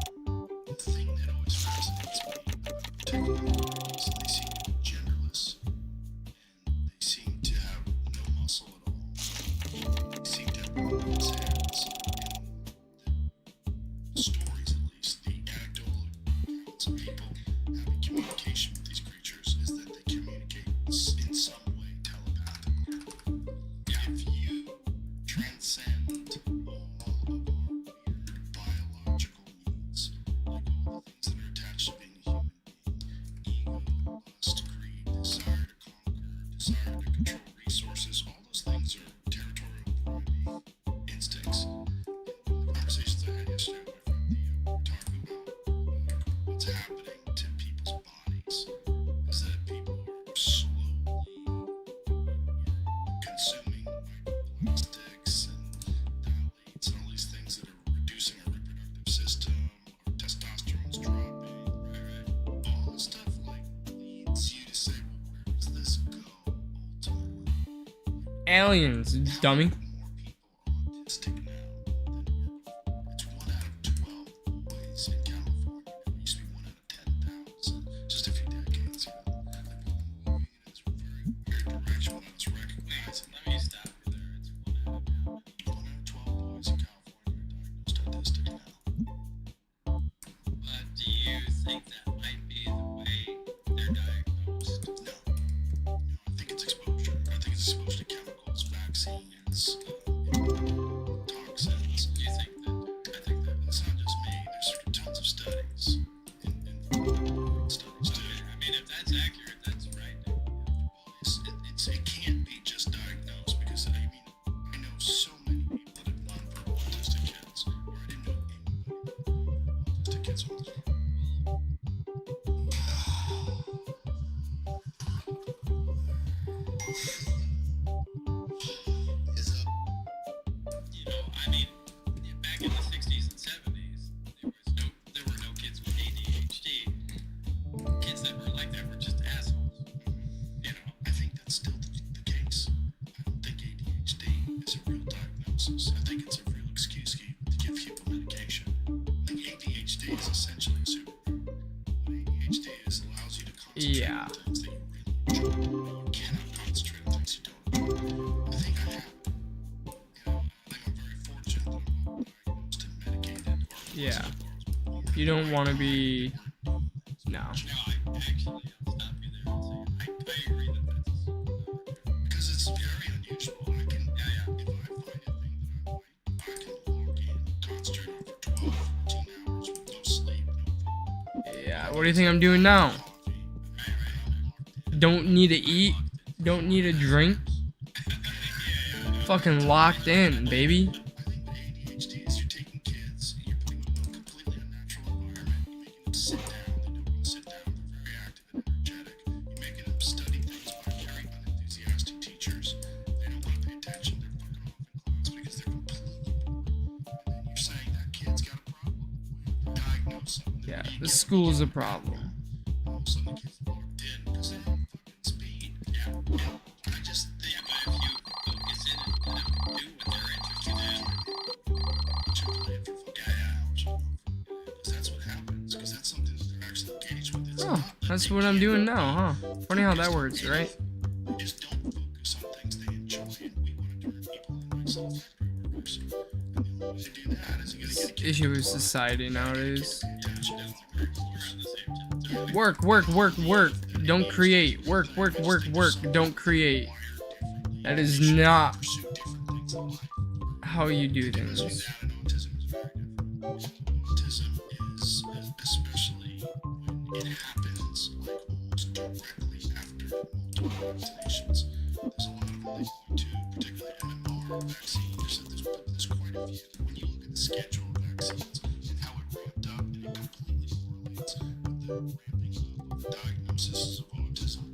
The thing that always fascinates me about particular is they seem genderless and they seem to have no muscle at all. They seem to have women's hands. And the stories, at least, the anecdotal accounts of people having communication with these creatures is that they communicate in some way telepathically. If you transcend all of our weird biological needs, like all the things that are attached to being a human being, ego, lust, greed, desire to conquer, desire to control resources, all those things are territorial primate instincts. In the conversations I had yesterday with my friend Theo, we were talking about what's happening to people's bodies is that people are slowly consuming microplastics and phthalates and all these things that are reducing our reproductive system, our testosterone's dropping, right? All this stuff like leads you to say, well, where does this go ultimately? Aliens, dummy. More people autistic now than were before. It's 1 out of 12 boys in California. It used to be 1 out of 10,000 just a few decades ago. Like we're moving in this very weird direction without us recognizing. let me stop you there. It's 1 out of 1 out of 12 boys in California are diagnosed autistic now. But do you think that might be the way they're diagnosed? No, I think it's exposure. I think it's exposure to chemicals, vaccines, toxins. Do you think that? I think that. It's not just me. There's tons of studies and studies too. I mean, if that's accurate, that's right. It can't be just diagnosed because I know so many people that have nonverbal autistic kids, or I didn't know anybody with autistic kids. Is up. You know, I mean, back in the 60s and 70s, there were no kids with ADHD. Kids that were like that were just assholes. You know, I think that's still the case. I don't think ADHD is a real diagnosis. I think it's a real excuse to give people medication. I think ADHD is essentially a superpower. What ADHD is allows you to concentrate Yeah. on things that you really enjoy. You cannot concentrate on things you don't enjoy. I think I have. You know, I think I'm very fortunate that I'm not diagnosed and medicated. Yeah. You don't want to be. No. no, I'll stop you there and say, I agree that that's a superpower. Because it's very unusual. I can, if I find a thing that I like, I can log in, concentrate on it for 12, 14 hours with no sleep, no food, Yeah. What do you think I'm doing now? coffee. I'm locked in. Don't need to eat. Don't need a drink. fucking locked in, baby. ADHD is you're taking kids, you're putting them in a completely unnatural environment. You're making them sit down. They don't want to sit down. They're very active and energetic. You're making them study things by very unenthusiastic teachers. They don't want to pay attention. They're fucking off in class because they're completely bored. And then you're saying that kid's got a problem. Diagnose them. Yeah, the school's a problem. All of a sudden the kid's locked in because they have fucking speed. Yeah. I just think that if you focus in and let them do what they're interested in, Because that's what happens. Because that's something that they're actually engaged with. It's Oh, not that that's they what I'm can't doing do it. now, huh? Funny how that works, right? They just don't focus on things they enjoy, and we want to turn people into like self-factory workers. And the only way to do that is you gotta get a kid Issue with society nowadays. attention. Work, work, work, work. Don't create. Work, work, work, work. Don't create. That is not Pursue different things in life. how you do things. That and autism is very different. Autism is, especially when it happens like almost directly after multiple vaccinations. There's a lot of them they do, particularly MMR vaccine. There's quite a few. When you look at the schedule of vaccines and how it ramped up, and it completely correlates with the ramping up of the diagnosis of autism.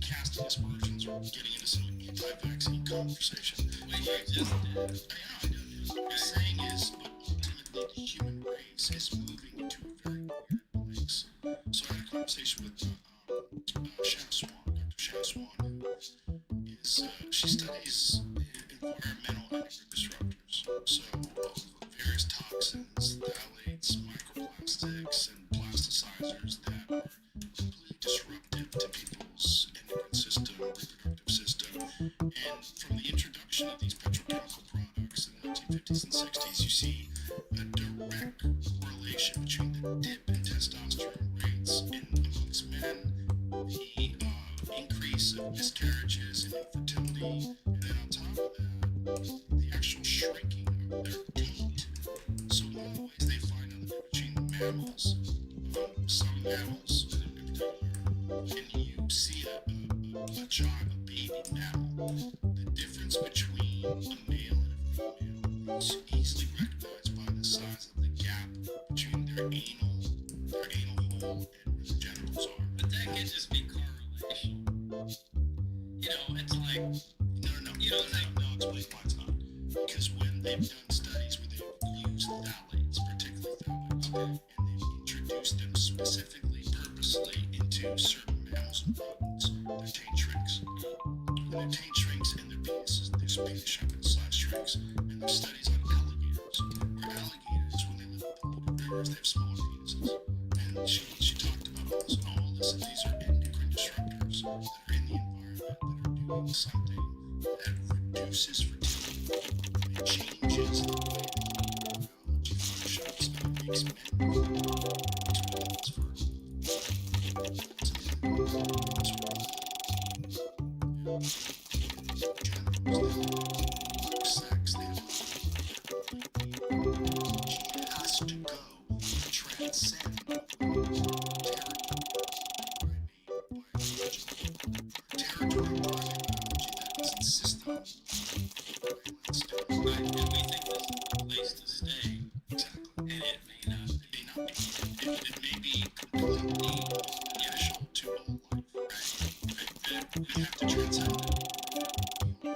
Casting aspersions or getting into some anti-vaccine conversation. what you just did. What I'm saying is, but ultimately the human race is moving to a very weird place. So I had a conversation with Shaf Swan, Dr. Shaf Swan, who is, she studies environmental endocrine disruptors. So various toxins, phthalates, microplastics, and plasticizers that are completely disruptive to people's endocrine system, reproductive system. And from the introduction of these petrochemical products in the 1950s and 60s, you see a direct correlation between the dip in testosterone rates amongst men, the increase of miscarriages and infertility, and then on top of that, the actual shrinking of their taint. So one of the ways they find out the difference between mammals, some mammals in particular, when you see a child, a baby mammal, the difference between a male and a female is easily recognized by the size of the gap between their anal hole and where the genitals are. But that can just be correlation. You know, it's like, No, you know, like, no, explain why it's not. Because when they've done studies where they've used phthalates, particularly phthalates, and they've introduced them specifically, purposely into certain mammals and rodents, their taint shrinks. When their taint shrinks and their penis size shrinks. And there's studies on alligators, where alligators, when they live in the rivers, they have smaller penises. And she talked about all this, and these are endocrine disruptors that are in the environment that are doing something that reduces fertility. It changes the way that biology functions, and it makes men fertile. Makes women sex, they has to go transcend territory that doesn't system violence to and we think this is the place to stay, exactly. and it may not be. It may not be. It may be completely beneficial to all life, right? And we have to transcend it.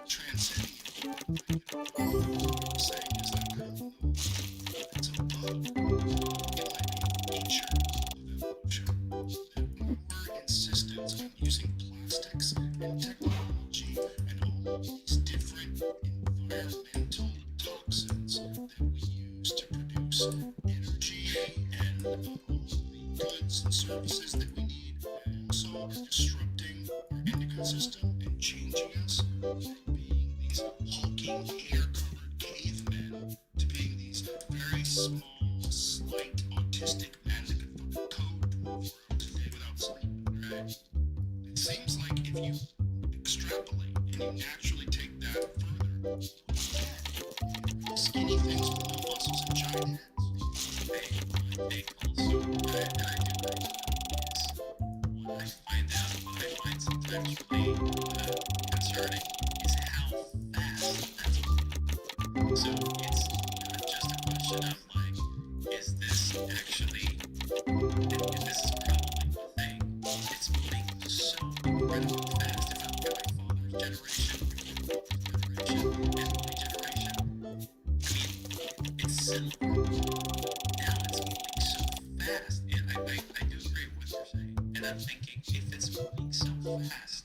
Transcending it. What I'm saying is that I don't know if it's above. It might be nature of evolution. That our insistence on using plastics and technology and all of these different environmental toxins that we use to produce energy and all the goods and services that we need also are disrupting our endocrine system and changing us from being these hulking, hair-covered cavemen to being these very small, slight, autistic men that can fucking code 12 hours a day without sleep, right? It seems like if you extrapolate and you naturally take that further, skinny things with no muscles and giant heads. I think also, and I do think is what I find sometimes really concerning is how So it's not just a question of like, is this actually, if this is probably the thing, it's moving so incredibly fast. If I look at my father's generation, and my generation, I mean, it's similar. Now it's moving so fast, and I do agree with what you're saying. And I'm thinking, if it's moving so fast,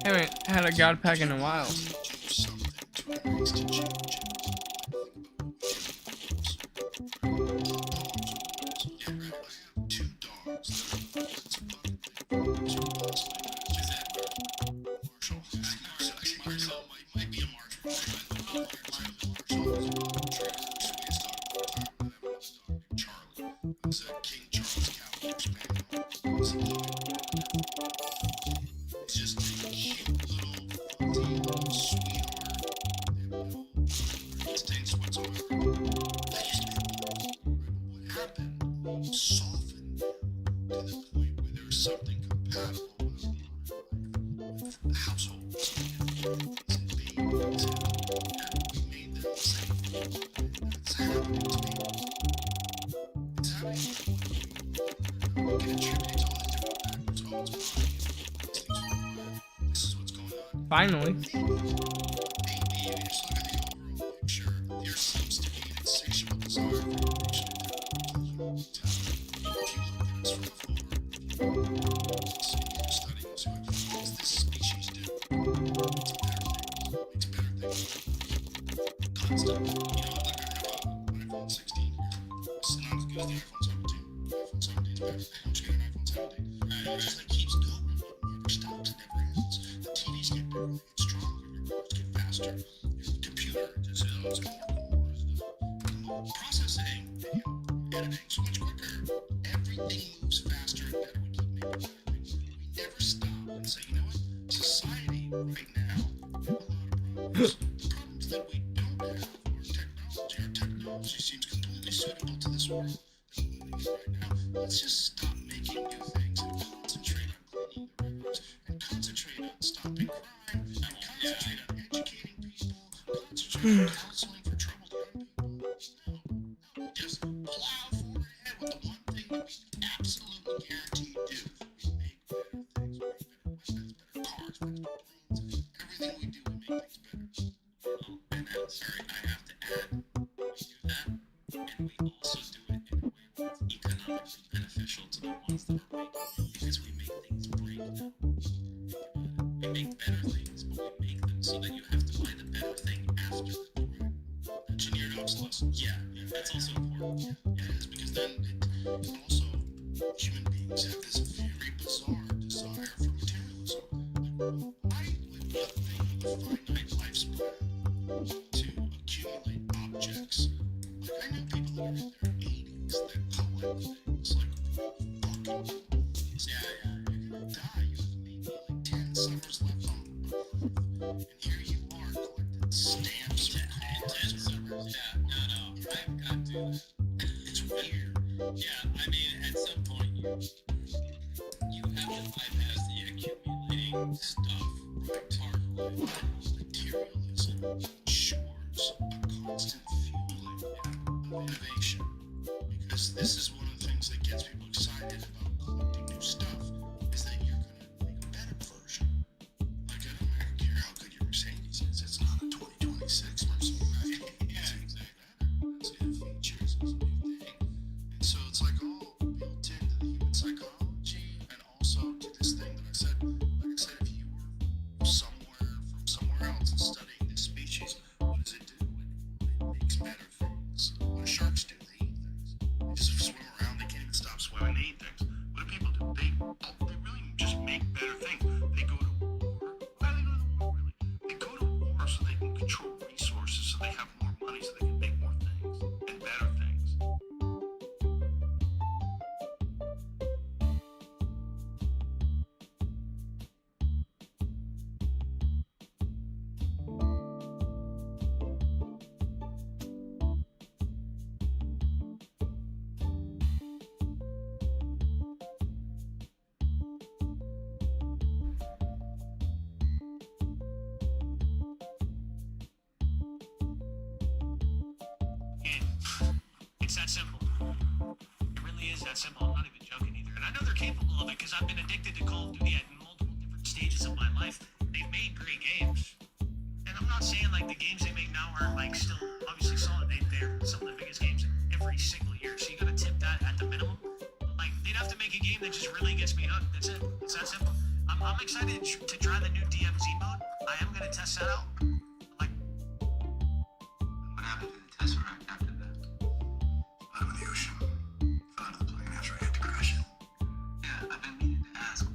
Haven't had a god pack in a while. Softened to the point where there was something compatible with the households and babies, and we made them the same. It's happening to me. It's happening. We can attribute to all these different factors. Oh, this is what's going on. Finally. Maybe if you just look at the overall picture, there seems to be an insatiable desire for information. If you look at this from afar, studying this, what does this species do? It's better things. Constant. You know, like I have an iPhone 16. It's not as good as the iPhone 17. The iPhone 17 is better. Once you get an iPhone 17, it just like keeps going. It never stops. It never ends. The TVs get bigger, they get stronger, your cars get faster. Your computer just it's got more processing, video, editing so much quicker. Everything moves faster and better. We keep making better things. We never stop and say, you know what? Society right now, we have a lot of problems. The problems that we don't have are technology. Our technology seems completely suitable to this world that we're living in right now. Let's just stop making new things and concentrate on cleaning the rivers and concentrate on stopping crime and concentrate on educating people, concentrate on counseling for troubled young people. No, just plow forward ahead with the one thing that we absolutely guarantee do. We make better things. We make better weapons, better cars, better planes. Everything we do, we make things better. and I'm sorry, I have to add, we do that, and we also do it in a way where it's economically beneficial to the ones that are making it, because we make things break now. We make better things, but we make them so that you have to buy the better thing after. Engineered obsolescence. Yeah, that's also important. Yeah, it is, because then it also, human beings have this very bizarre desire for materialism. Like, why live nothing with a finite lifespan to accumulate objects? Like, I know people that are in their 80s that collect things like fucking movies. Yeah. You're gonna die. You have maybe like 10 summers left on Earth. And here you are collecting stamps for cars. 10 summers, yeah, no, I've got to do that. It's weird. Yeah, I mean, at some point, you have to bypass the accumulating stuff part of life. Materialism ensures a constant fueling of innovation. Because this is one of the things that gets people excited about collecting new stuff, is that you're going to make a better version. Like, I don't care how good your Mercedes is, it's not a 2026 Mercedes. Yeah, exactly. It's got features, it's a new thing. And so it's like all built into the human psychology, and also to this thing that I said, like I said, if you were somewhere else and studying this species, what does it do? It makes better things. What do sharks do? They eat things. They just swim around, they can't even stop swimming, they eat things. It's that simple. It really is that simple. I'm not even joking either. And I know they're capable of it because I've been addicted to Call of Duty at multiple different stages of my life. They've made great games. And I'm not saying like the games they make now aren't like still obviously solid. They're some of the biggest games every single year. So you gotta tip that at the minimum. But, like they'd have to make a game that just really gets me hooked. That's it. It's that simple. I'm excited to try the new DMZ mode. I am gonna test that out. Like, What happened to the Tesseract after that? Bottom of the ocean. Fell out of the plane after I had to crash it. Yeah, I've been meaning to ask,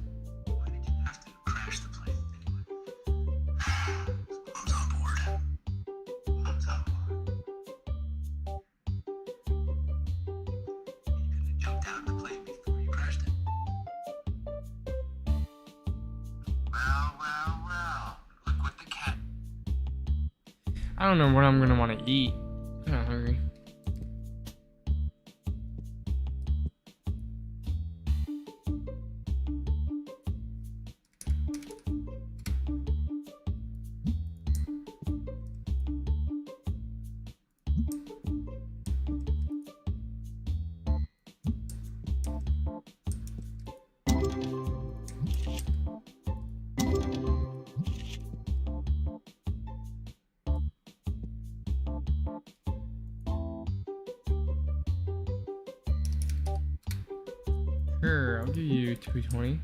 why did you have to crash the plane anyway? Mom's on board. Mom's on board. You could have jumped out of the plane before you crashed it. Well. Look what the cat. I don't know what I'm gonna want to eat. I'm kinda hungry. Sure, I'll give you 220.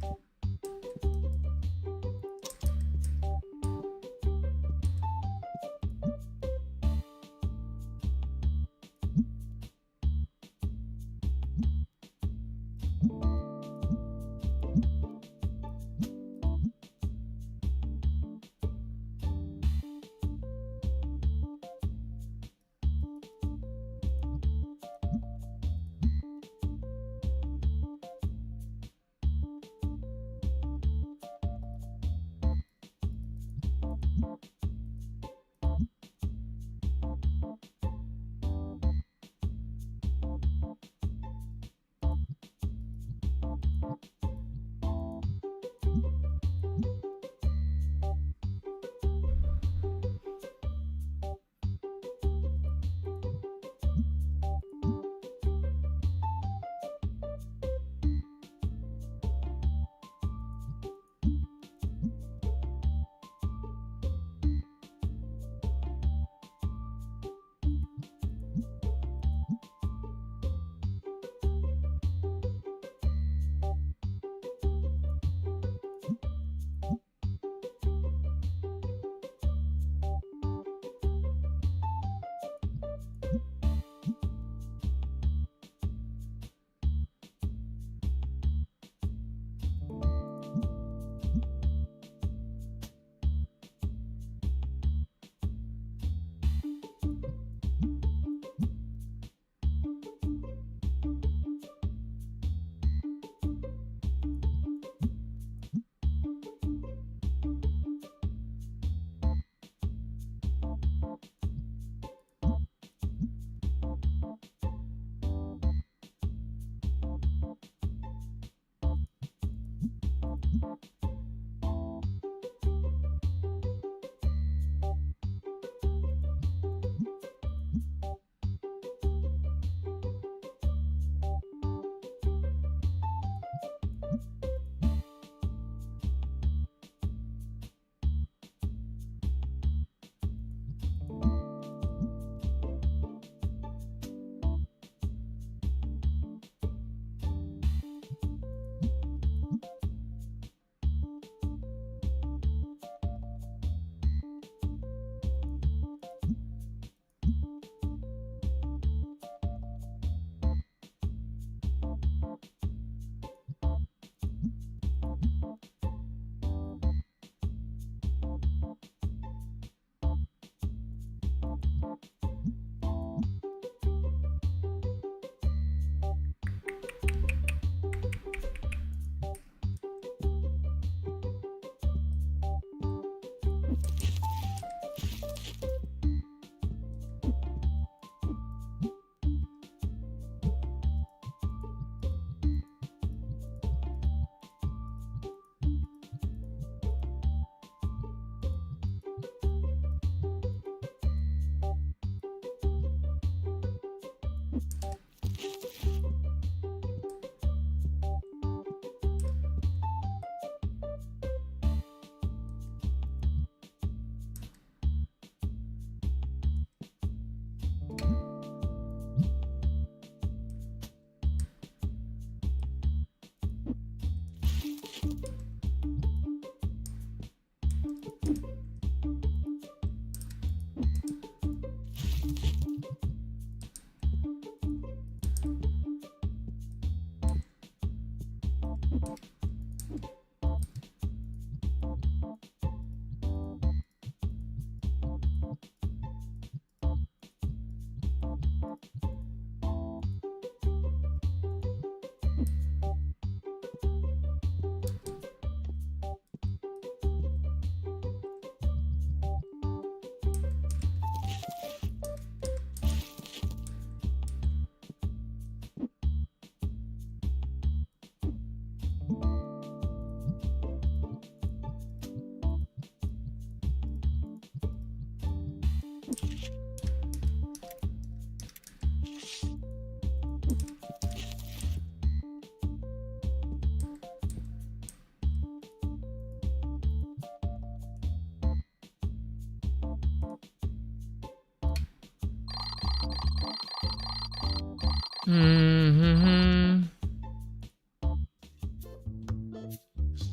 Mm-hmm.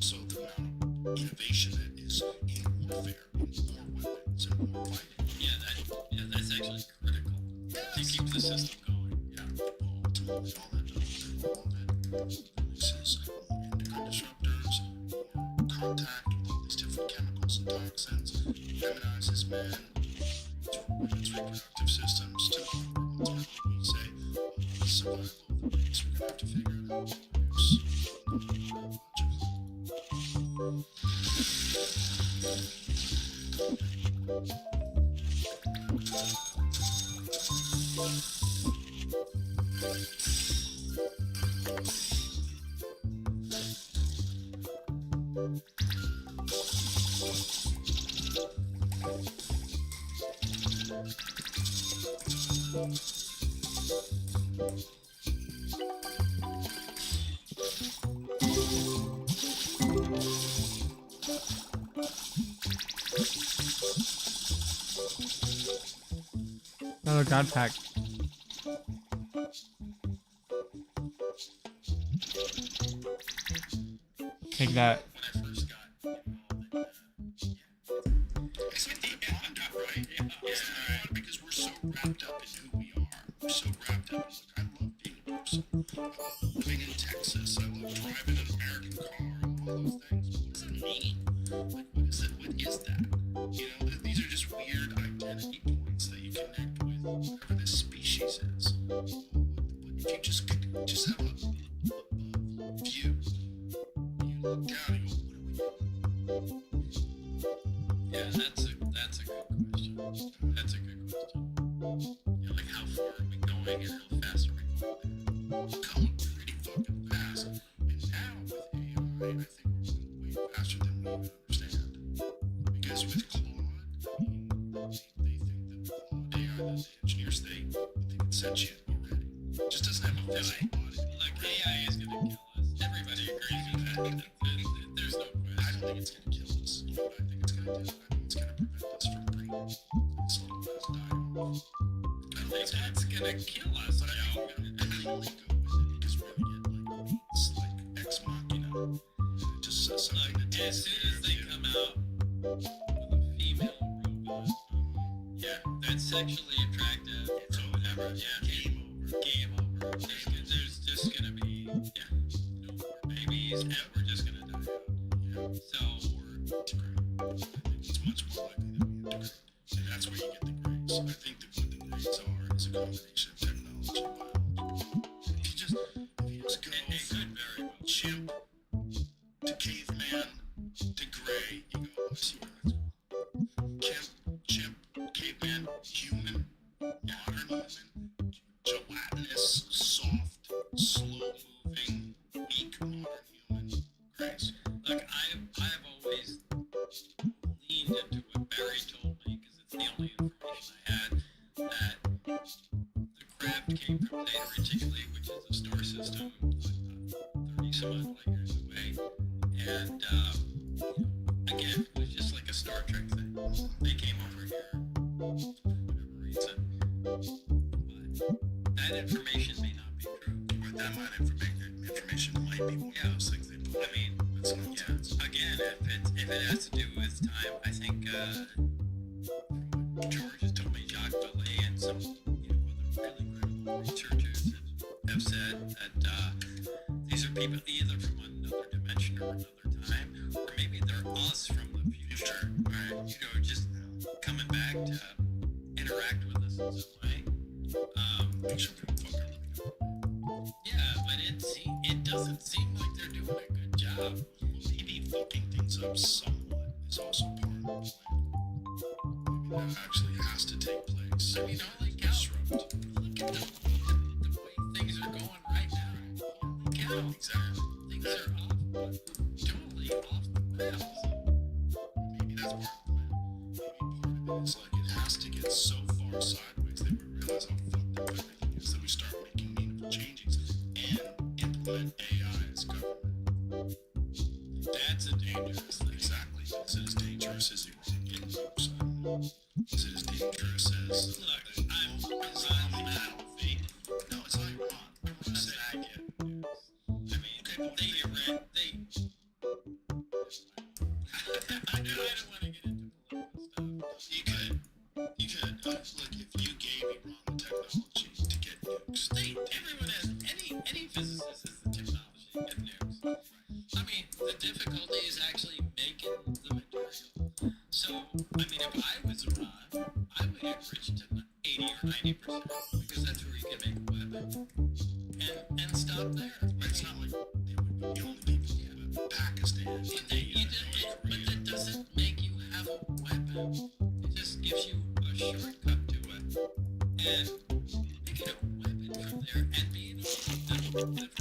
So the amount of innovation that is in warfare, in more weapons and more fighting. Yeah, that's actually critical to keep the system going. Yeah, well, ultimately all that releases more endocrine disruptors, more contact with all these different chemicals and toxins, feminizes men, women's reproductive systems, to ultimately we say, well, the survival of the race, we're gonna have to figure it out. Another god pack. Take that. When I first got involved in right? Because we're so wrapped up in who we are. We're so wrapped up in, like, I love being a person. I love living in Texas. I love driving an American car and all those things. What does it mean? Like, what is it? What is that? You know, these are just weird identity points that you connect with whatever this species is. But if you just have a view, you look down and you go, what do we do? Yeah, that's a good question. That's a good question. Yeah, like how far are we going and how fast are we going? Going pretty fucking fast. And now with AI, I think we're going way faster than we even understand. Because with Claude, I mean, they think that Claude AI, the engineers, they think it's sentient already. It just doesn't have a physical body. Like AI is gonna kill us. Everybody agrees with that. There's no question. I don't think it's gonna kill us. You know what I think it's gonna do? I think it's gonna prevent us from breeding. This little guy's dying off. I don't think that's gonna kill us, Joe. And really go with it because we're gonna get like beats like Ex Machina. And it just says something Look, that as soon as they come out with a female robot, yeah, that's sexually attractive or whatever, yeah, game over. There's just gonna be, yeah, no more babies, and we're just gonna die out. Yeah. So, I think it's much more likely that we integrate. And that's where you get the grades. I think that what the grades are is a combination of technology and biology. If you just go from chimp to caveman to gray, you go, I see where that's going. Chimp, caveman, human, modern human, gelatinous, soft, slow-moving, weak modern human, grace. look, I've always leaned into what Barry told me because it's the only information I had that the craft came from Theta Reticuli, which is a star system 30 some odd light years away, and again, it was just like a Star Trek thing. They came over here for whatever reason, but that information may not be true. But that information might be one of those things they put. I mean, It's not yeah. Again, if it has to do with time, I think from what George has told me, Jacques Vallée and some other really credible researchers have said that These are people either from another dimension or another time, or maybe they're us from the future, right? You know, just coming back to interact with us in some way. Yeah, but it doesn't seem like they're doing a good job. Maybe fucking things up somewhat is also part of the plan. Maybe that actually has to take place. I mean, holy cow. Disrupt. Look at the way things are going right now. Holy cow. Exactly. Things are off, totally off the rails. Maybe that's part of the plan. Maybe part of it is like it has to get so far sideways that we realize how fucked up everything is that we start making meaningful changes and implement AI as government. That's a dangerous thing. Exactly. Is it as dangerous as Iranian nukes? I don't know. Is it as dangerous as Look, I'm not fake. No, it's not Iran. I'm just saying. I get it. I mean, I don't want to get into political stuff. You could, look, if you gave Iran the technology to get nukes, Everyone has any physicist has the technology to get nukes. I mean, the difficulty is actually making the material. So, I mean, if I was Iran, I would enrich to 80 or 90% because that's where you can make a weapon and stop there. it's not like they would be the only people who have Pakistan, India, But that doesn't make you have a weapon. It just gives you a shortcut to it. And making a weapon from there and being able to deliver a weapon,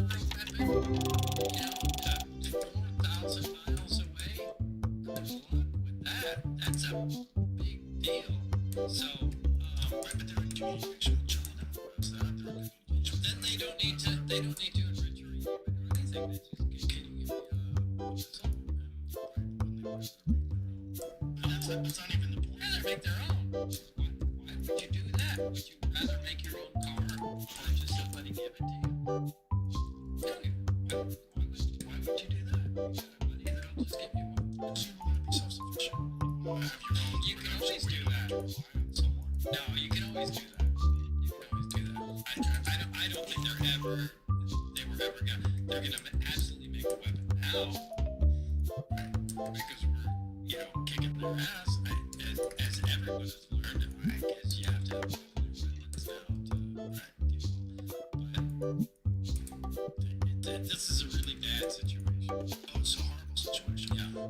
to 4,000 miles away, good luck with that. That's a big deal. So, but they're in communication with China. What's that? They're in communication with then they don't need to enrich your uranium or anything. They just can you That's not even the point. rather make their own. Why would you do that? Would you rather make your own car or just somebody give it to you? No, why would you do that? You got a buddy that'll just give you one. Because you want to be self-sufficient. You want to have your own. You can always do that. Rely on someone. No, you can always do that. You can always do that. I don't think they were ever gonna absolutely make a weapon now. Right? Because we're, kicking their ass. As everyone has learned, I guess you have to have weapons now but this is a really bad situation. Oh, it's a horrible situation. Yeah. My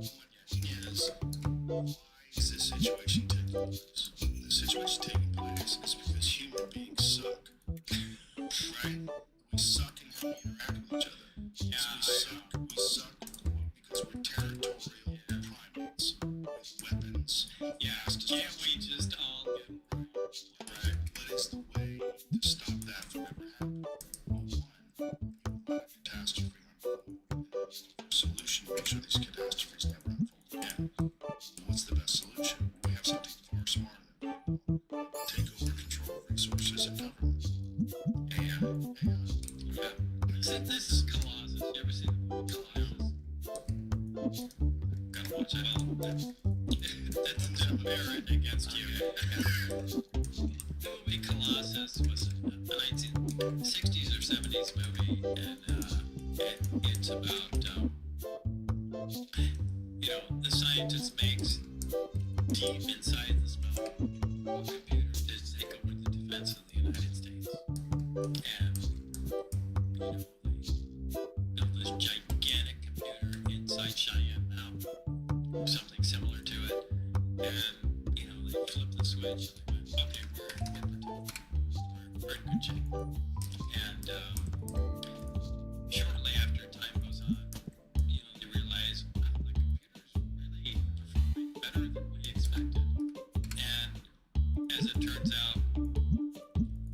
thing is, why is this situation taking place? The situation taking place is because human beings suck. Right? We suck in how we interact with each other. Yeah, We suck because we're territorial primates with weapons. Yeah, can't we just all get Right? What is the way to stop that from ever happening? Well, one, let a catastrophe unfold. Solution, make sure these catastrophes never unfold again. What's the best solution? We have something far smarter. Take over control of resources and government. AI. This is Colossus. You ever seen the movie Colossus? Gotta watch it all. That's a merit against you. The movie Colossus was a 1960s or 70s movie, and it's about, the scientist makes deep inside the smell a computer to take over the defense of the United States. And, they build this gigantic computer inside Cheyenne Mountain, something similar to it. And, they flip the switch and they went, okay, we're in good shape. And, shortly after time goes on, they realize, wow, the computer's really performing better than we expected. And as it turns out,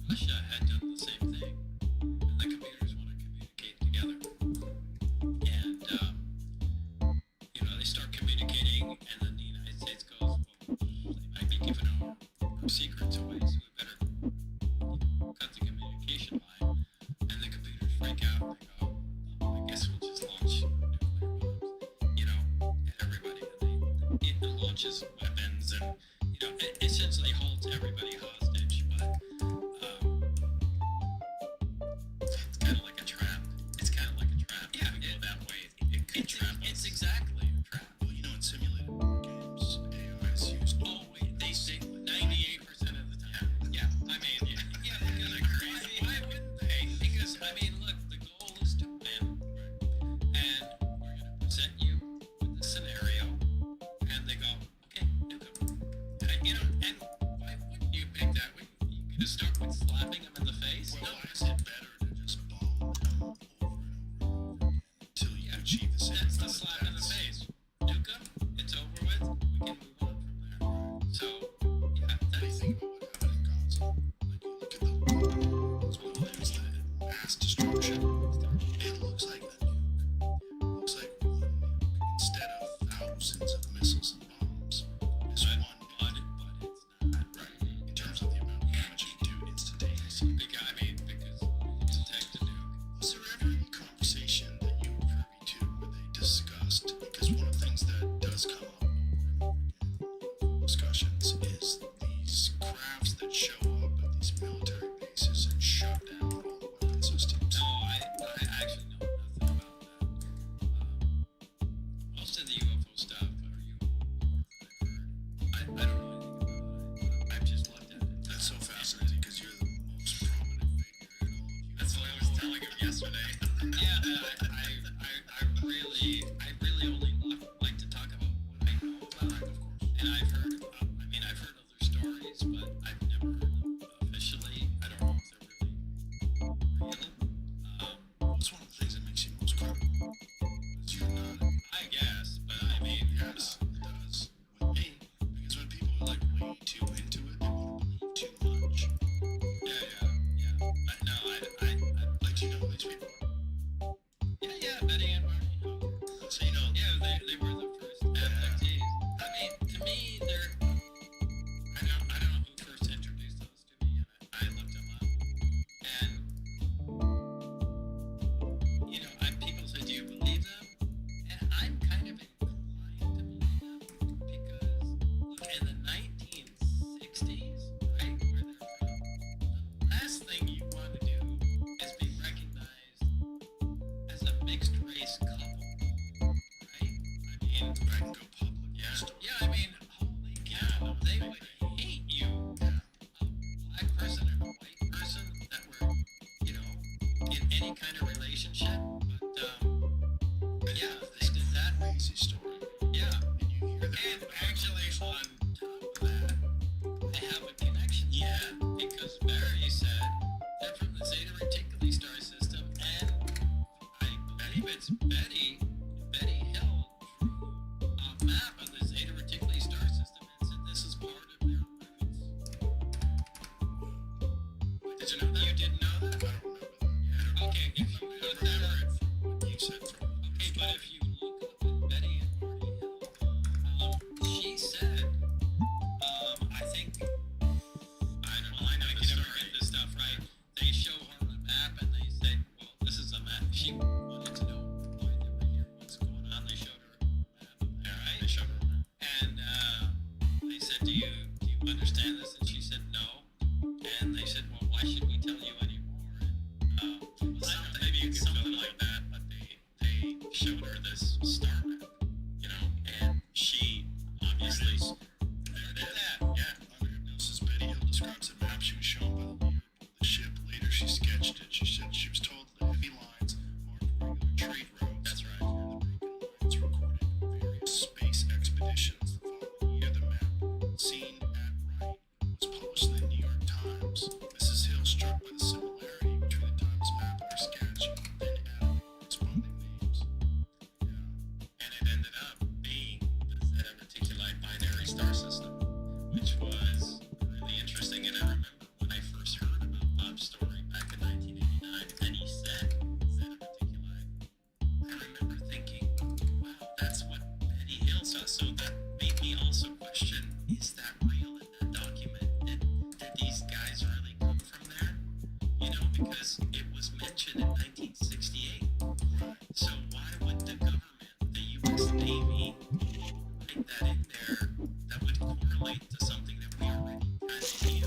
Russia had done the same thing. And the computers want to communicate together. And, they start communicating, and then the United States goes, well, they might be giving our secrets away, so we better cut the communication line. And the computers freak out, and they go, oh, I guess we'll just launch nuclear bombs, at everybody. And it launches weapons, and, it essentially holds everybody hostage, but, it's kind of like a trap. It's kind of like a trap. mean, I can go public. Yeah, I mean, holy cow, they would hate you. Yeah. A black person and a white person that were, you know, in any kind of relationship. But yeah, they did that. Crazy story. Yeah. And you hear that. And actually, on top of that, they have a connection. Yeah, because Barry said that from the Zeta Reticuli star system, and I believe it's Betty Hill drew a map of the Zeta Reticuli star system and said this is part of their roots. Did you know that? You didn't know that? I don't remember that. Yeah. Okay, if you put that from what you said from. Okay, but if you look up at Betty and Marty Hill, she said, I think. I don't know. I know. I can never get this stuff right. They show her a map and they say, "Well, this is a map." She wanted to know why they were here, what's going on. They showed her a map. All right. They showed her a map. And they said, "Do you understand this?" And she said, "No." And they said, "Well, why should we tell you anymore?" And maybe you could something like that. But they showed her this star map, you know, and she obviously. There it is. Yeah. Under hypnosis, Betty Hill describes a map she was shown by the leader of the ship. Later, she sketched it. She said she was told the heavy lines marked regular trade routes. That's right. And the broken lines recorded in various space expeditions. The following year, the map seen at right was published in the New York Times. Mrs. Hill, struck by the similarity between the Times map and her sketch, then added the corresponding names. Yeah. And it ended up being the Zeta Reticuli binary star system, which was really interesting. And I remember when I first heard about Bob's story back in 1989, and he said Zeta Reticuli, I remember thinking, wow, that's what Betty Hill saw. So that made me also question, is that real in that document? Did these guys really come from there? You know, because it was mentioned in 1968. So why would the government, the U.S. Navy, write that in there that would correlate to something that we already kind of knew?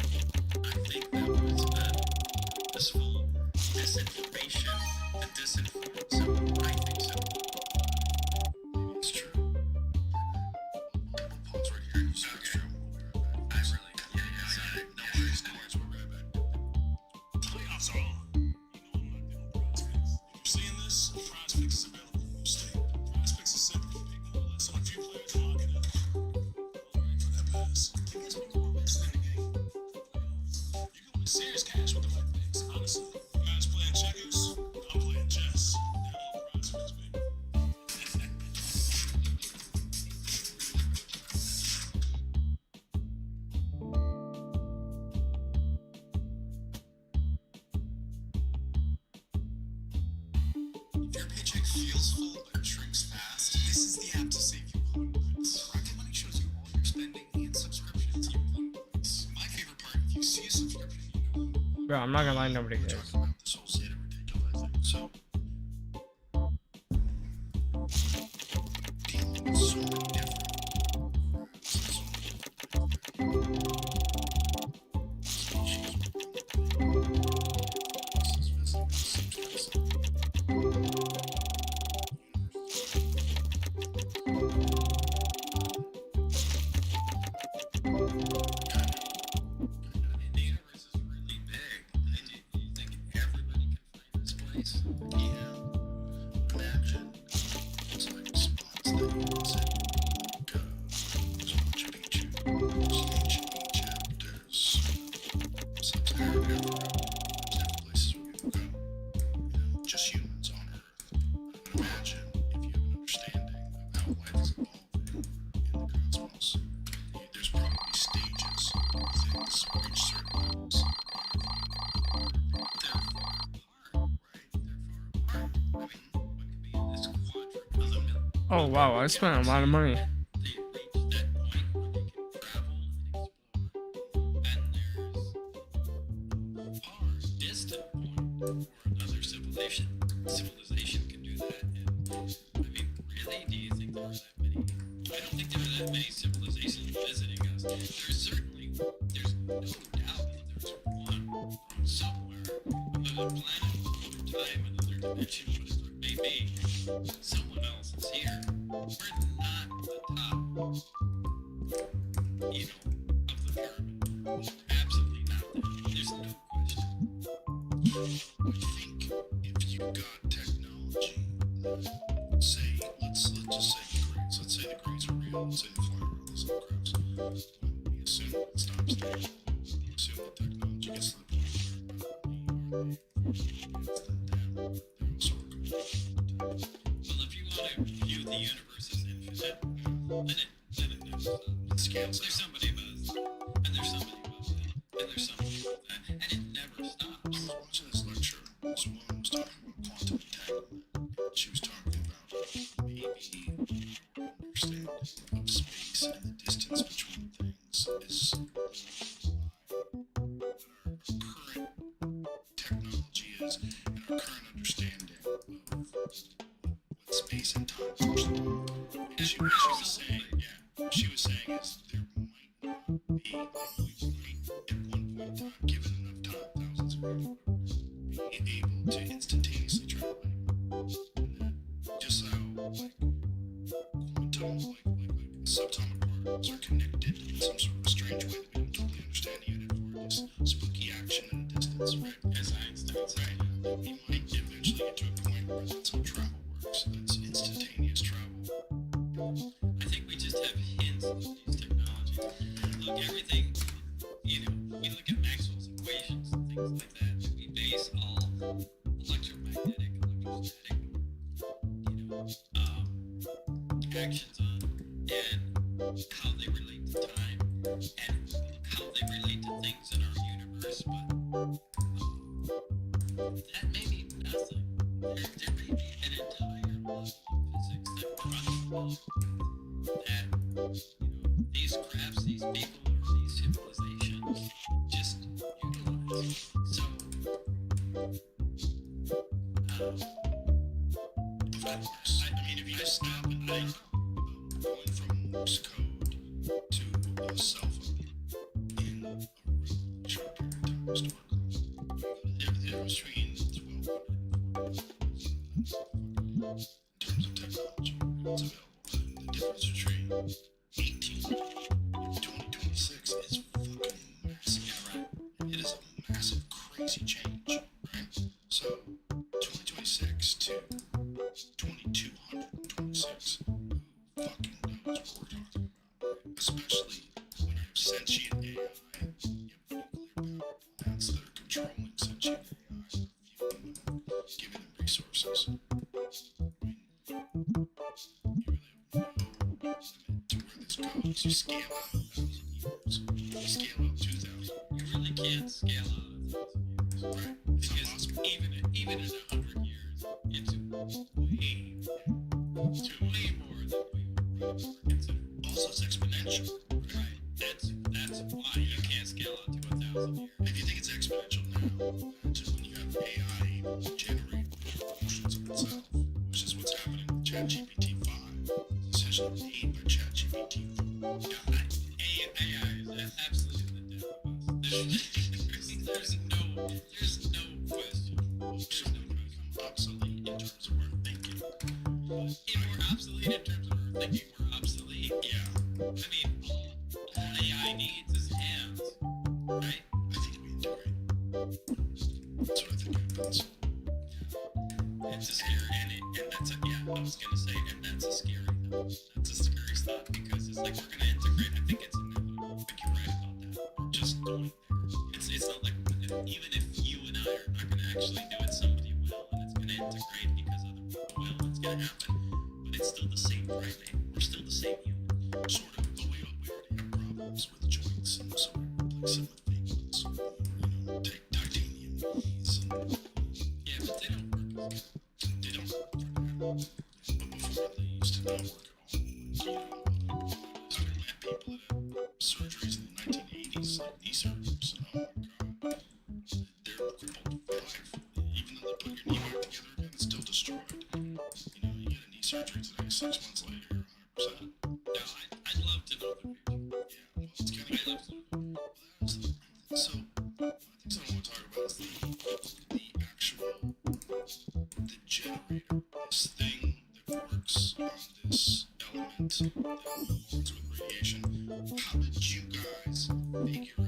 I think that was this full disinformation that disinformed someone. I think so. Maybe it's true. We'll pause right here and you say it's true. We'll be right back. I really, yeah. No worries, no worries. We'll be right back. Playoffs are on. You know I'm not dealing with prospects. If you're seeing this, prospects is available in your state. Prospects is simple. Pick more or less on a few players and lock it up. Ready for that pass. It gets me more risks in the game. You can win serious cash with the right things, honestly. You guys playing checkers? I'm playing chess. Download prospects, baby. If your paycheck feels full but shrinks fast, this is the app to save you hundreds. Rocket Money shows you all your spending and subscriptions in one place. My favorite part, if you see a subscription, you know who Bro, I'm not gonna lie, nobody we're cares. talking about this whole Zeta Reticuli thing. So, dealing with so many different groups and so many species this is visiting C27. The universe is really big. Do you think everybody can find this place? Yeah. Imagine it's like spots that you visit, like Machu Picchu, there's ancient Egypt, there's sub-Saharan Africa, there's different places we can go. You know, just humans on Earth. But imagine if you have an understanding of how life is evolving in the cosmos. There's probably stages of things reach certain levels. They're far apart, right? They're far apart. I mean, what could be in this quadrant of a million? Oh wow, I spent a lot of money. They reach that point where they can travel and explore, and there's a far distant point where another civilization can do that. And I mean, really, do you think there's that many? I don't think there are that many civilizations visiting us. There's no doubt that there's one from somewhere, another planet, another time, another dimension, whatever it may be. Someone else is here. We're not you know, of the pyramid. Absolutely not there. There's no question. I think if you got technology, say, let's just say the grades. Let's say the grades are real. Let's say they fly around these little crabs. We assume it stops there. We assume that technology gets to the point where they're also Well, if you want to view the universe as infinite, then it never stops. it scales There's out. somebody above us, and there's somebody above that, and there's somebody above that, and it never I stops. was watching this lecture. This woman was talking about quantum entanglement. She was talking about maybe our understanding of space and the distance between things is what our current technology is and our current understanding of what space and time actually do. And she was saying, she was saying is there might not be, we might at one point in time, given enough time, thousands of years, be able to instantaneously travel anywhere. And that just how like quantum, like subatomic particles are connected in some sort of strange way that we don't totally understand yet, and for this spooky action at a distance, right? As Einstein said, Right. We might eventually get to a point where that's how travel works. That's instantaneous travel. I think we just have hints of these technologies. Look, everything, you know, we look at Maxwell's equations and things like that. We base all electromagnetic, electrostatic, you know, actions on, and how they relate to time, and how they relate to things in our universe. But that may be nothing. There may be an entire level of physics that we're unfamiliar with. That, you know, these crafts, these people, or these civilizations just utilize. So, Of course. I mean, if you just stop and think about going from Morse code to a cell phone in a really short period of time historically, the difference between 1200 in terms of technology, what's available, and the difference between 1800 and 2026 is fucking massive. yeah, right. It is a massive, crazy change, right? So, 2026 to 2226, who fucking knows what we're talking about? Especially when you have sentient AI, you have nuclear power plants that are controlling sentient AI, fueling them, giving them resources. I mean, you really have no limit to where this goes. You scale out 1,000 years, you scale out 2,000. You really can't scale out 1,000 years. Right. It's Because impossible. even in 100 years, it's way more than we would consider. Also, it's exponential. Right. That's why you can't scale out to 1,000 years. If you think it's exponential now, imagine when you have AI able to generate portions of itself, which is what's happening with ChatGPT 5. It's essentially made by ChatGPT 4. Yeah, AI is absolutely the death of us. There's no question. There's no question. Obsolete in terms of our thinking. If we're obsolete in terms of our thinking, we're obsolete. Yeah, I mean, all AI needs is hands, right? I think we integrate. That's what I think happens. It's a scary, and that's a, yeah, I was gonna say, and that's a scary thought. That's a scary thought because it's like we're gonna integrate. I think it's inevitable. I think you're right about that. We're just going there. It's not like even if you and I are not gonna actually do it, somebody will, and it's gonna integrate because other people will. It's gonna happen, but it's still the same primate. We're still the same human. Sort of, but we already have problems with joints, and so we replace them with fake ones. Take titanium knees, and Yeah, but they don't work as good. they don't work very well. But before, they used to not work at all. I've met people that had surgeries in the 1980s, like knee surgeries, and oh my god, they're crippled for life. Even though they put your knee back together again, it's still destroyed. You know, you get a knee surgery today, 6 months later, you're 100%. No, I'd love to know the future. Yeah, well, it's kind of I'd love to know. so. One of the things I want to talk about is the actual the generator, this thing that works on this element So that was with radiation. How did you guys figure out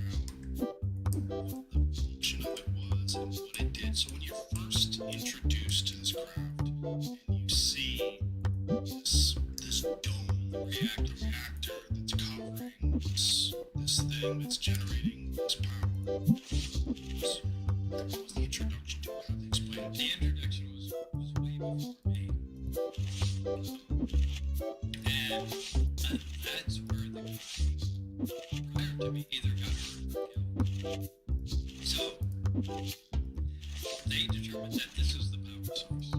what the function of it was and what it did? So when you're first introduced to this craft and you see this dome reactor that's covering this thing that's generating this power, what was the introduction to it? How did they explain it? The introduction was way before me. And that's where the company prior to me either got hurt or killed. So they determined that this was the power source.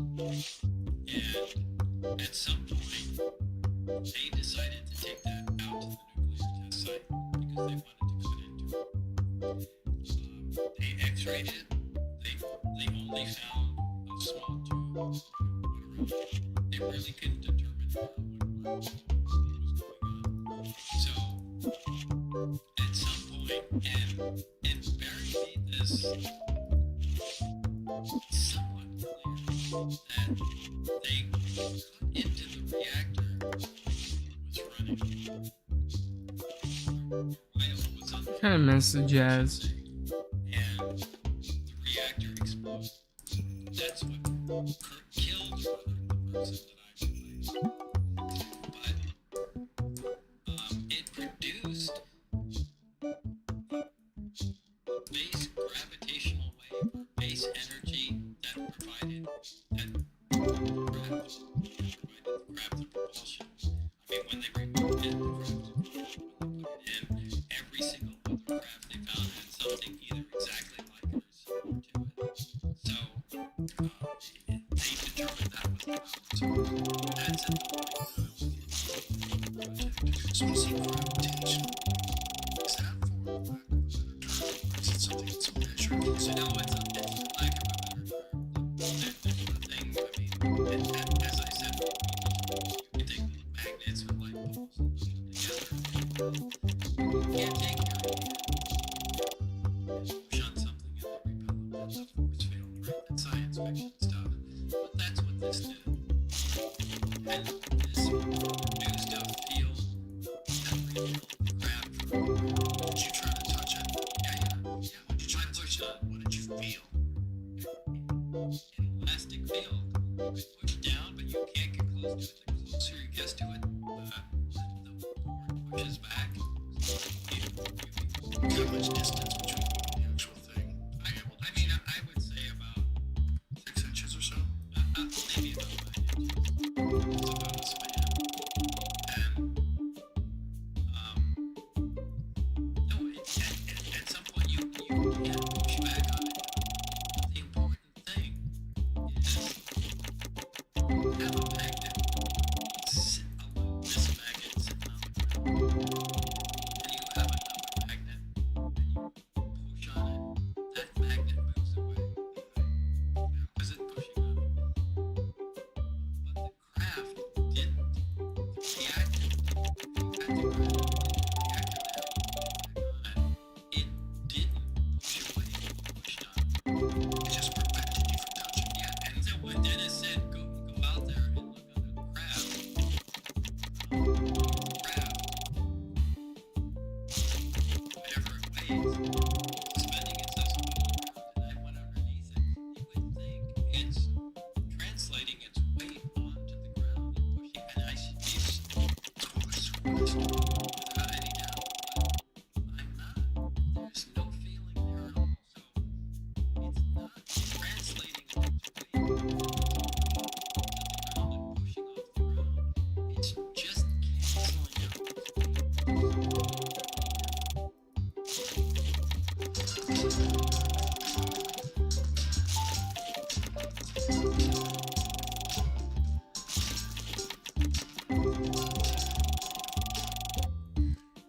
And at some point, they decided to take that out to the nuclear test site because they wanted to cut into it. They x-rayed it. They only found a small tube. They really couldn't determine what was going on. So at some point, and Barry made this somewhat clear that they cut into the reactor was running. While it was under Kind of miss the jazz. and the reactor exploded. That's what killed the person that I replaced. But it produced base gravitational wave or base energy that provided the propulsion. I mean, when they removed it, when they put it in, every single other craft they found had something either exactly like it or similar to it. So they determined that was the power source. That's it. So we see gravitation. Is that for lack of a better term? Or is it something that's measured? So no, it's a lack of a better term. There's one thing, I mean, as I said, you take magnets with light bulbs and put them together. You can't take your push on something and then repel it. That's a force field, right? That's science fiction stuff. But that's what this did. And this produced a field that repelled the craft from the ground. Did you try to touch it? Yeah. When did you try to touch it? What did you feel? An elastic field. You can push down, but you can't get close to it. The closer you get to it, the cord pushes back. How much distance between the actual thing? I mean, I would say about 6 inches or so? maybe about 5 inches. It's about a span. And no, at some point you can't push back on it. The important thing is have a magnet. This magnet sitting on the ground. And you have another magnet and you push on it. That magnet moves away. Because it's pushing on it. But the craft didn't. The reactor, you had to grab the reactor there. It didn't push away, it pushed on. It just prevented you from touching it. Yeah, and so when Dennis said go out there and look under the craft, whatever it weighs, spending its estimate and I went underneath it, you would think it's translating its weight onto the ground and pushing, and I should be without any doubt, but I'm not. There's no feeling there at all, so it's not translating its weight onto the ground and pushing off the ground. It's just canceling out its weight.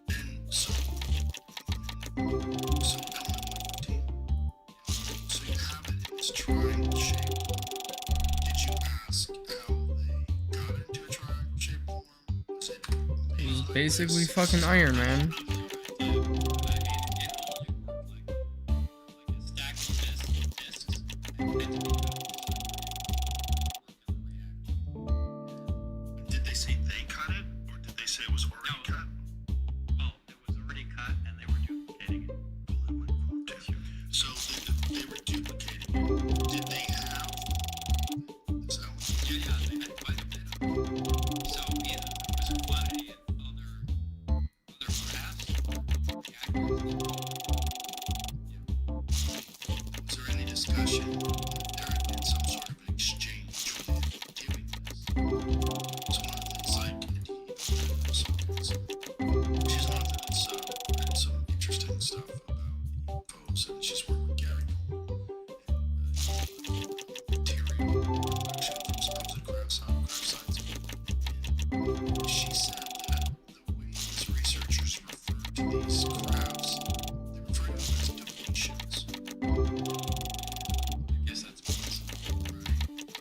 And so element 15. So you have it in this triangle shape. Did you ask how they got into a triangle shape form? Was it made He's like basically this? fucking Iron Man. I mean, it only worked like a stack of discs. It had to be cut like on the reactor. Did they say they cut it, or did was already cut. Oh, it was already cut and they were duplicating it. So they were duplicating it. Did they have? So Yeah, they had quite a bit of it. So yeah, there was a quantity of other graphs. The accuracy. was there any discussion? There had been some sort of an exchange with doing this. So one of the things I did, she's one of the that's read some interesting stuff about UFOs, and she's worked with Gary Coleman. Material production from supposed craft sites. And she said that the way these researchers refer to these crafts, they refer to them as donations. I guess that's possible.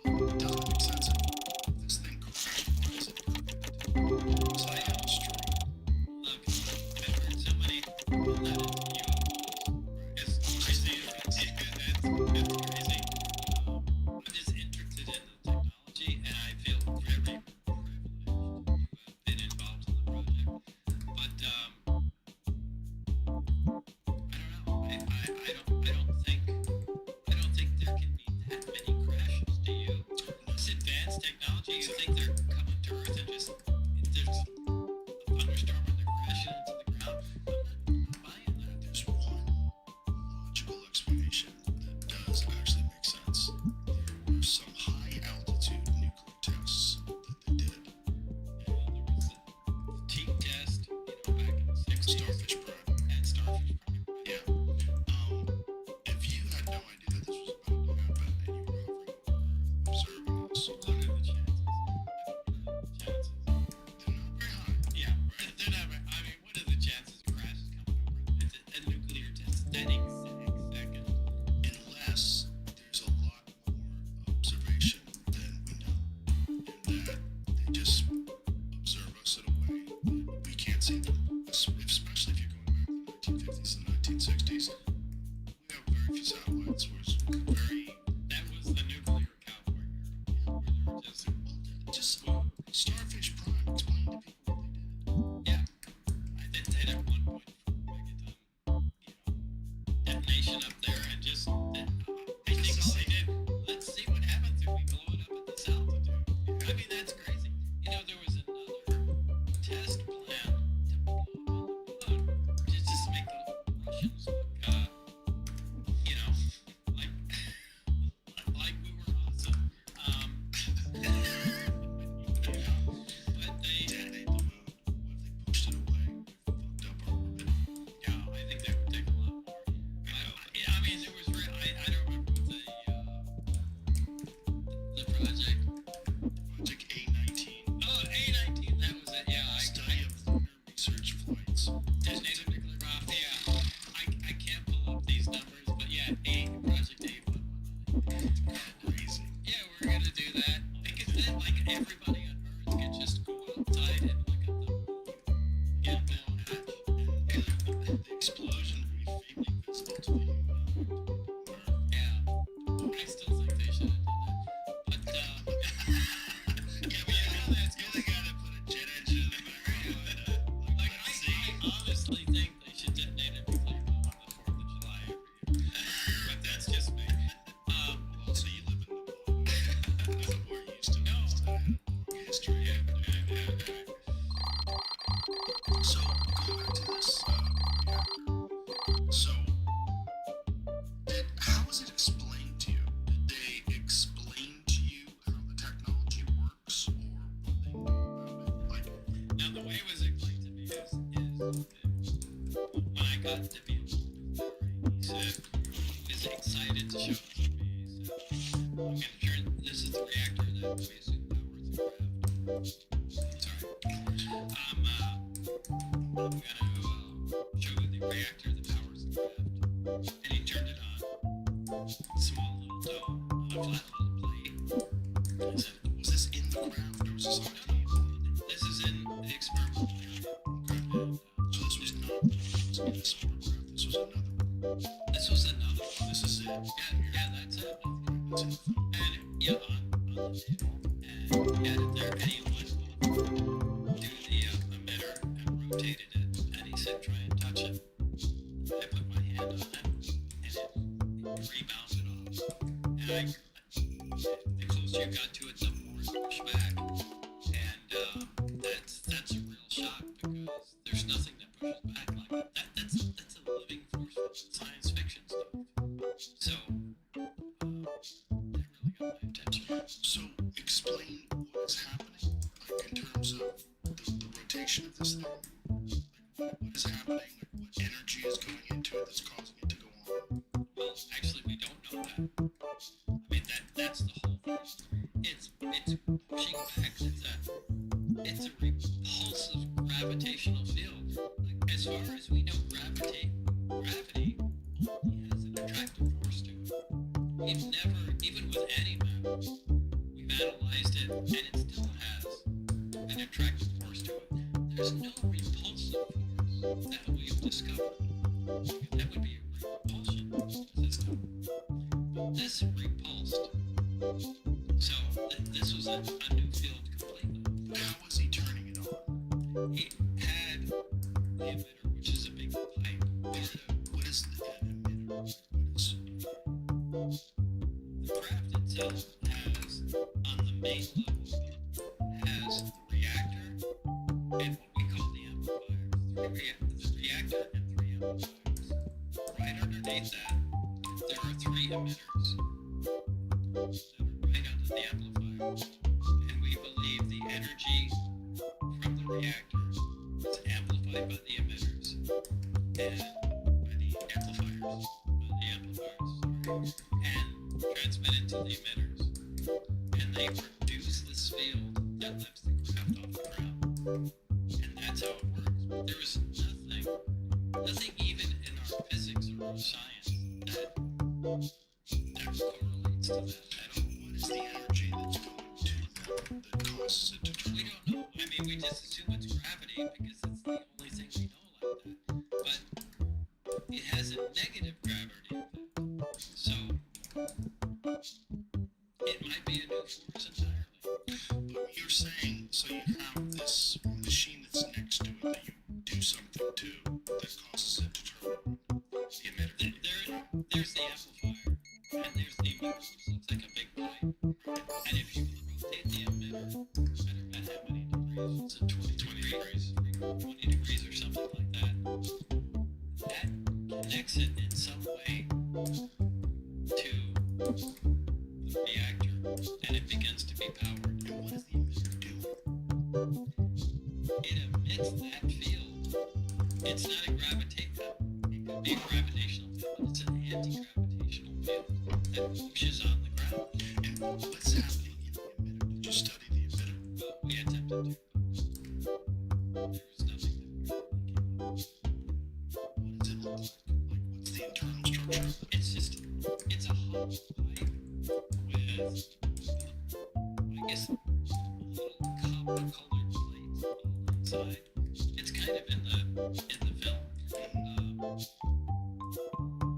It doesn't make sense if this thing crashed. Why is it perfect? It's not even strong. Look, I've heard so many alleged UFOs. It's crazy. It's crazy. I'm just interested in the technology, and I feel very privileged to have been involved in the project. But I don't know. I don't think there can be that many crashes. Do you? This advanced technology, you think they're coming to Earth and just there's a thunderstorm and they're crashing into the ground? I'm not buying that. There's one logical explanation that does actually make sense. There were some high altitude nuclear tests that they did. There was the fatigue test, back in the 60s. Starfish Prime. And Starfish Prime. Yeah. If you had no idea that this was about to happen and you were observing this, What are the chances? Chances? they're not very high. Yeah, right. They're not. I mean, what are the chances of crashes coming over? It's a nuclear test that exact second. Unless there's a lot more observation than we know. And that they just observe us in a way that we can't see them. Especially if you're going back to the 1950s and 1960s. We have very few satellites, whereas very That was the nuclear cowboy era, where they were just Starfish Prime explain to people what they did. yeah. I did that at one point for megaton, detonation up there, and just I think all they did. Let's see what happens if we blow it up at this altitude. I mean, that's crazy. There was another test plan to blow up on the balloon, just to make the Russians look, like we were awesome. But they Detonate the moon. What if they pushed it away? We fucked up our orbit. Yeah, I think they would take a lot more. I mean, there was I don't remember what the project. Project A19. Oh, A19, that was it. Yeah, Study of lunar research flights. detonated nuclear bomb. Yeah, I can't pull up these numbers, but yeah, Project A11. Crazy. Yeah, we're gonna do that because then, like, everybody on Earth can just go outside and look at the get blown hatch. The explosion would be faintly visible to the human eye. Yeah, I still think they should have done that. But Yeah, that's good. They gotta put a jet engine in the radio and like, I honestly think they should detonate a nuclear bomb on the 4th of July every year. But that's just me. Also, you live in the war used to No. history. So, going back to this, how was it explained to you? Did they explain to you how the technology works, or what they know about it? Now, the way it was explained to me is when I got to be able to do it, he said he was excited to show it to me. He said, I'm going to turn, this is the reactor that basically powers the craft. Sorry. I'm going to show you the reactor that powers the craft. And he turned it on. Small little dome on a flat little plate. I said, Was this in the craft, or was this on no, this is in the experimental area. So this was not in the sport craft, this was another one. This was another one. This is it. Yeah, that's it. That's it. And yeah, on the table. And he had it there, and he would do the emitter rotated it, and he said, try and touch it. I put my hand on it, and it rebounded off. And the closer you got to it, the more it pushed back. And that's a real shock because there's nothing that pushes back like that. That's a living force from science fiction stuff. So that really got my attention. So explain what is happening, like in terms of the rotation of this thing. Like what is happening? Like what energy is going into it that's causing it to go on? Well, actually, we don't know that. I mean, that's the whole thing. It's pushing back. It's a repulsive gravitational field. Like, as far as we know, gravity only has an attractive force to it. We've never, even with any map, we've analyzed it, and it still has an attractive force to it. There's no repulsive force that we've discovered. That would be a repulsion system. But this repulsed. So this was a new field completely. How was he turning it on? He had the emitter, which is a big pipe. What is the emitter? What is The craft itself has, on the main level, has the reactor and what we call the amplifiers. The reactor and 3 amplifiers. Right underneath that, there are 3 emitters that are right under the amplifier. And we believe the energy from the reactor is amplified by the emitters and by the amplifiers, and transmitted to the emitters. And they produce this field that lifts the craft off the ground. And that's how it works. But there is nothing even in our physics or our science that correlates to that at all. what is the energy that's going to them that causes it to turn We don't know. I mean, we just assume it's gravity because it's the only thing we know like that. But it has a negative gravity effect. So it might be a new force entirely. But you're saying, so you have this machine that's next to it that you do something to that causes it to turn on. The emitter. There's the amplifier, and there's the emitter, which looks like a big pipe. And if you rotate the emitter, I don't know how many degrees, is it 20 degrees, 20 degrees or something like that, that connects it in some way to the reactor, and it begins to be powered. And what does the emitter do? It emits that field. It's not a it could be a gravitational field, but it's an anti-gravitational field that pushes on the ground. And what's happening in the emitter? Did you study the emitter? But we attempted to. There was nothing that we came up with. What does it look like? Like what's the internal structure of it? It's a hollow pipe with, I guess, little copper-colored plates all inside. It's kind of in the film.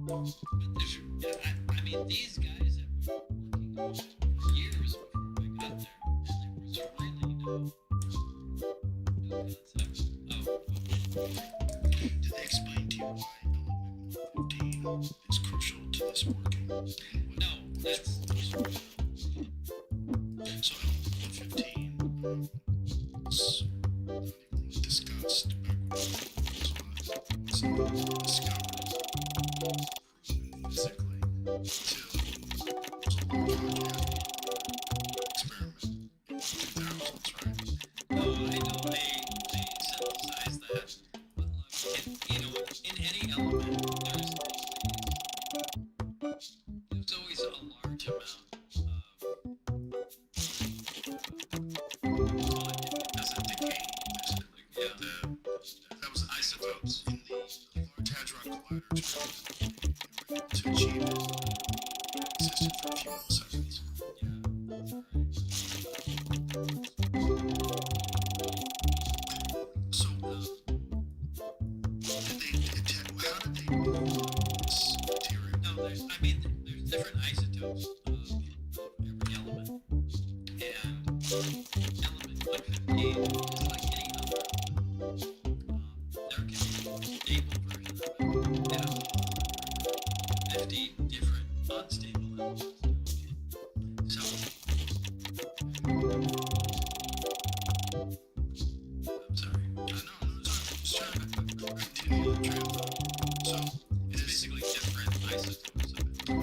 But there's, I mean, these guys have been working on it for years before we got there, and there was really no concept of. Did they explain to you why element 115 is crucial to this working? No, that's. So element 115 was not even discussed back when it was discovered, proven physically, until it was a long experiment in the 2000s, right? No, I know they synthesize that, but look, in any element, there's always a large amount of Does it decay? yeah. That was isotopes in the Large Hadron Collider experiment. To achieve it, it existed for a few milliseconds.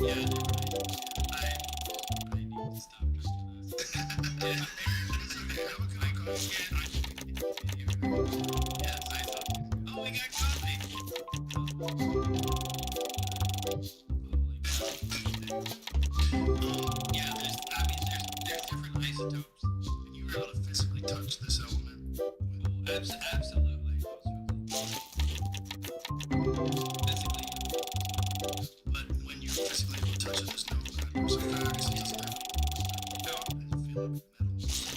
Yeah, I need to stop drinking this. Yeah. Yes, I thought. Oh, we got coffee. Yeah, there's different isotopes. And you were able to physically touch this element. Absolutely. Physically. But when you're physically able to touch it, there's no adverse effects. It doesn't have any. Does it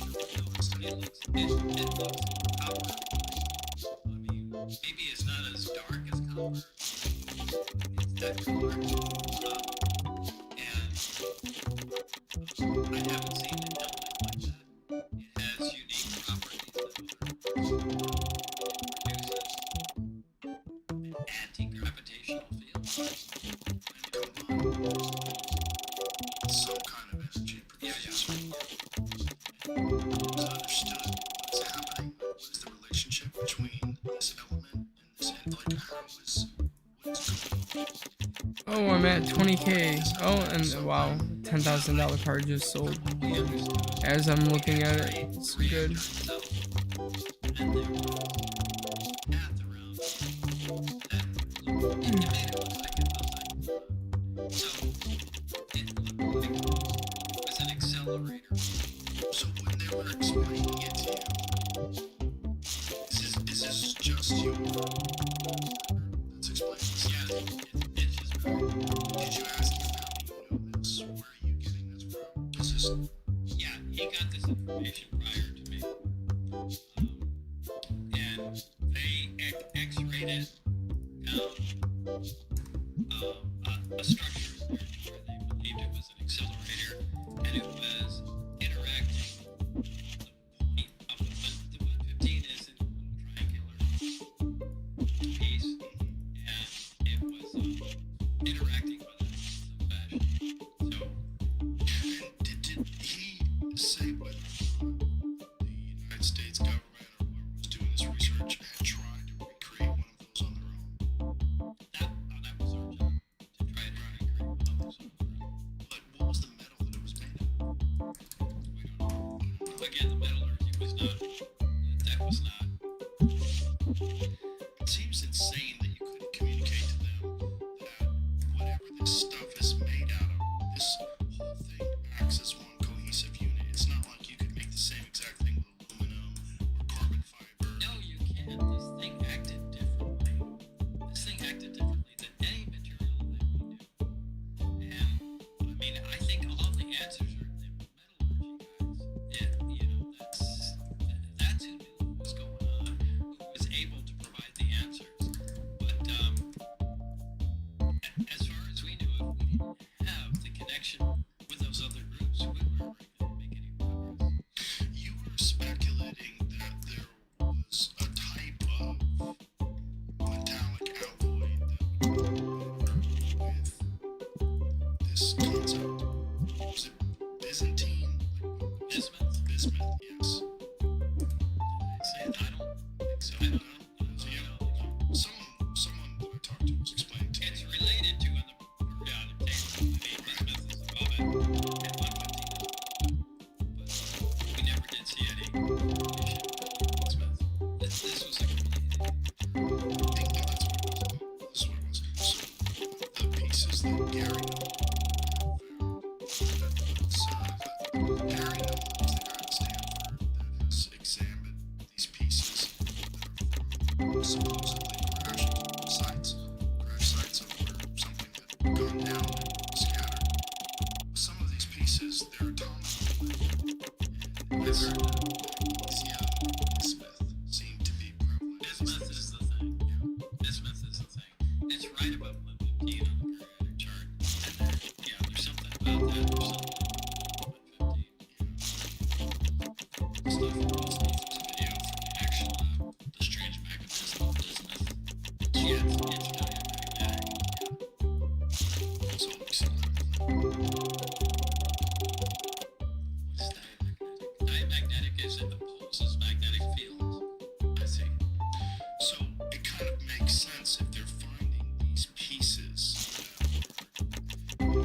feel like metal? It looks copper. I mean, maybe it's not as dark as copper. It's that color. And I haven't seen an element like that. It has unique properties that other it produces an anti-gravitational field. Some kind of energy produces. It's understood what's happening. What is the relationship between this element and this, like, how is, what is going on? Oh, I'm at 20k. Oh, and wow, $10,000 card just sold. As I'm looking at it, it's good. So when they were explaining it to you, is this just you that's explaining this? Yeah, it's just Did you ask him how do you know this? Where are you getting this from? Is this yeah, he got this information prior to me. And they x-rayed it down a structure where they believed it was an accelerator, and it was interacting. The point of the 115 is in a little triangular piece, and it was interacting with it in some fashion. So did he say whether or not the United States government or whoever was doing this research had tried to recreate one of those on their own? that was our job, to try to recreate one of those on their own. But what was the metal that it was made of? We don't know. Again, the metallurgy was not. That was not. It seems insane that you couldn't communicate to them that whatever this stuff is made out of, this whole thing acts as one cohesive unit. It's not like you could make the same exact thing with aluminum or carbon fiber. No, you can't. This thing acted differently. This thing acted differently than any material that we do. And I mean, I think all the answers are in the metallurgy guys. That's who knew what was going on, who was able to provide the answers. But as far as we knew, if we didn't have the connection with those other groups, we weren't really going to make any progress. You were speculating that there was a type of metallic alloy that would go with this concept. Was it Byzantine? Bismuth? Bismuth, yes. I don't think so. I don't know. So yeah, someone that I talked to was explaining to me. It's related to on the periodic table. I mean, bismuth is above it at 115. But we never did see any relation to bismuth. This was a completely I think that's what it was. This is what it was. So the pieces that Gary found, Gary Nolan is the guy at Stanford that has examined these pieces that are supposedly crash sites of where something had gone down and scattered. Some of these pieces, they're atomic. And this magnesium bismuth seem to be prevalent. bismuth is the thing. Bismuth is the thing. It's right above 115 on the periodic chart. And yeah, there's something about that. There's something about 115. Stuff from those a video from the action lab, the strange magnetism of bismuth. Yeah, it's diamagnetic. So we see that. What is diamagnetic? Diamagnetic is it opposes magnetic fields. I see. So it kind of makes sense if they're finding these pieces that were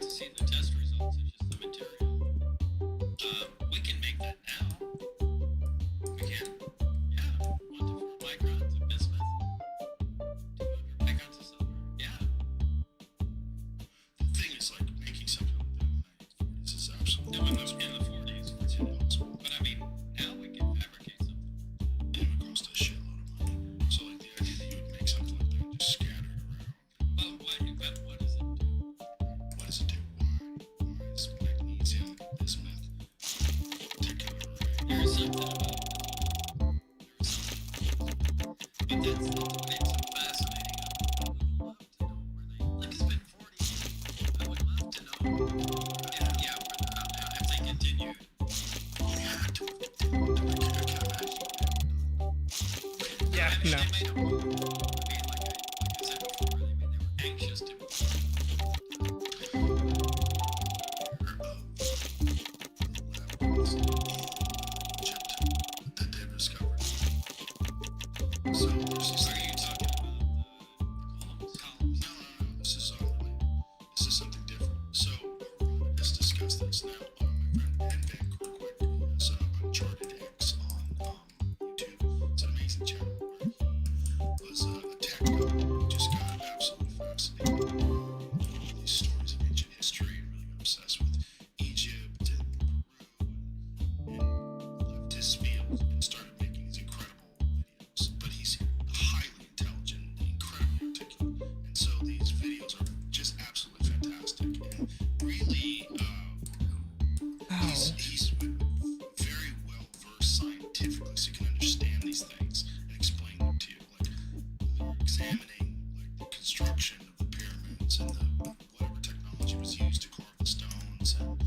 to see the test results. It's just the material. We can make that now. We can. Yeah. 1 to 4 microns of bismuth. 200 microns of silver. Yeah. The thing is, like, making something like that in the 1940s is absolutely In the 40s. it's impossible. But I mean, now we can fabricate something. It would cost a shitload of money. So, like, the idea that you would make something like that and just scatter it around. But what does it do? What does it do? Why is magnesium bismuth particular? There is something about it. But that's what makes it fascinating. I would love to know where they, like, it's been 40 years. I would love to know, yeah, where they're at now, if they continued. Yeah, I mean, no. they made a move. I mean, like I said before, they were anxious to That they've discovered. So there's this Are you talking about the columns? No, this is unrelated. This is something different. So let's discuss this now. My friend Ed Van Kerkwijk has Uncharted X on YouTube. It's an amazing channel where he was a tech guy who just got absolutely fascinated with all these stories of ancient history and really got obsessed with Egypt and Peru and left his field and started making these incredible videos. But he's highly intelligent and incredibly articulate. And so these videos are just absolutely fantastic and really he's very well versed scientifically, so you can understand these things and explain them to you. Like they're examining like the construction of the pyramids and the whatever technology was used to carve the stones, and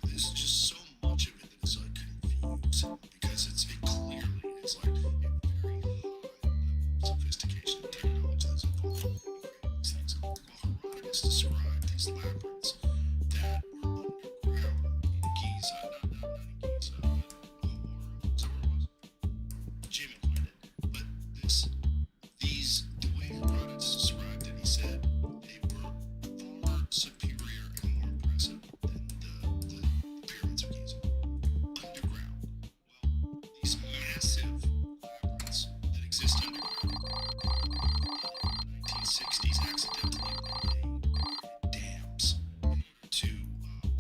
there's just so much of it that is like confusing because it clearly is like a very high level of sophistication and technology that's involved in creating these things. Well, Herodotus described these labyrinths that were underground in Giza, not in Giza, but Hawara, is that where it was? Jim will find it. But the way Herodotus described it, he said they were far superior and more impressive than the pyramids of Giza. Underground. Well, these massive labyrinths that exist underground in the 1960s accidentally made dams in order to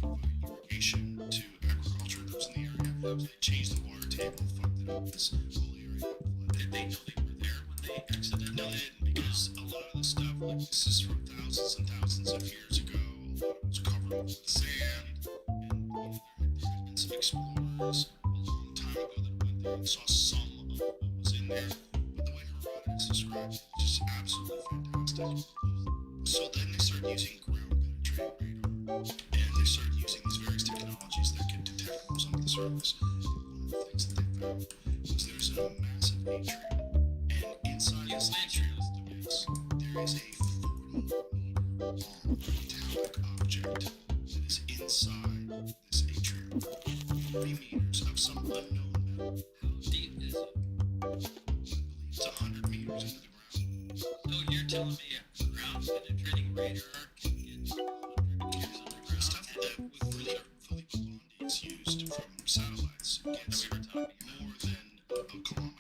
provide irrigation to agriculture that was in the area. They changed the water table, fucked it up. This whole area got flooded. Did they know they were there when they accidentally No, they didn't, because a lot of the stuff, like this is from thousands and thousands of years ago. A lot of it was covered with sand, and there had been some explorers a long time ago that went there and saw some of what was in there. But the way Herodotus described it was just absolutely fantastic. So then they started using ground penetrating radar, and they started using these various technologies that could detect what was under the surface. One of the things that they found was there's a massive atrium, and inside this atrium, yes, there is a 40-meter long metallic object that is inside this atrium. 40 meters of some unknown metal. How deep is it? It's 100 meters into the ground. So you're telling me a ground penetrating radar can get 100 meters underground? Stuff that with Philippe Bondi is used from satellites gets more than a kilometer into the ground.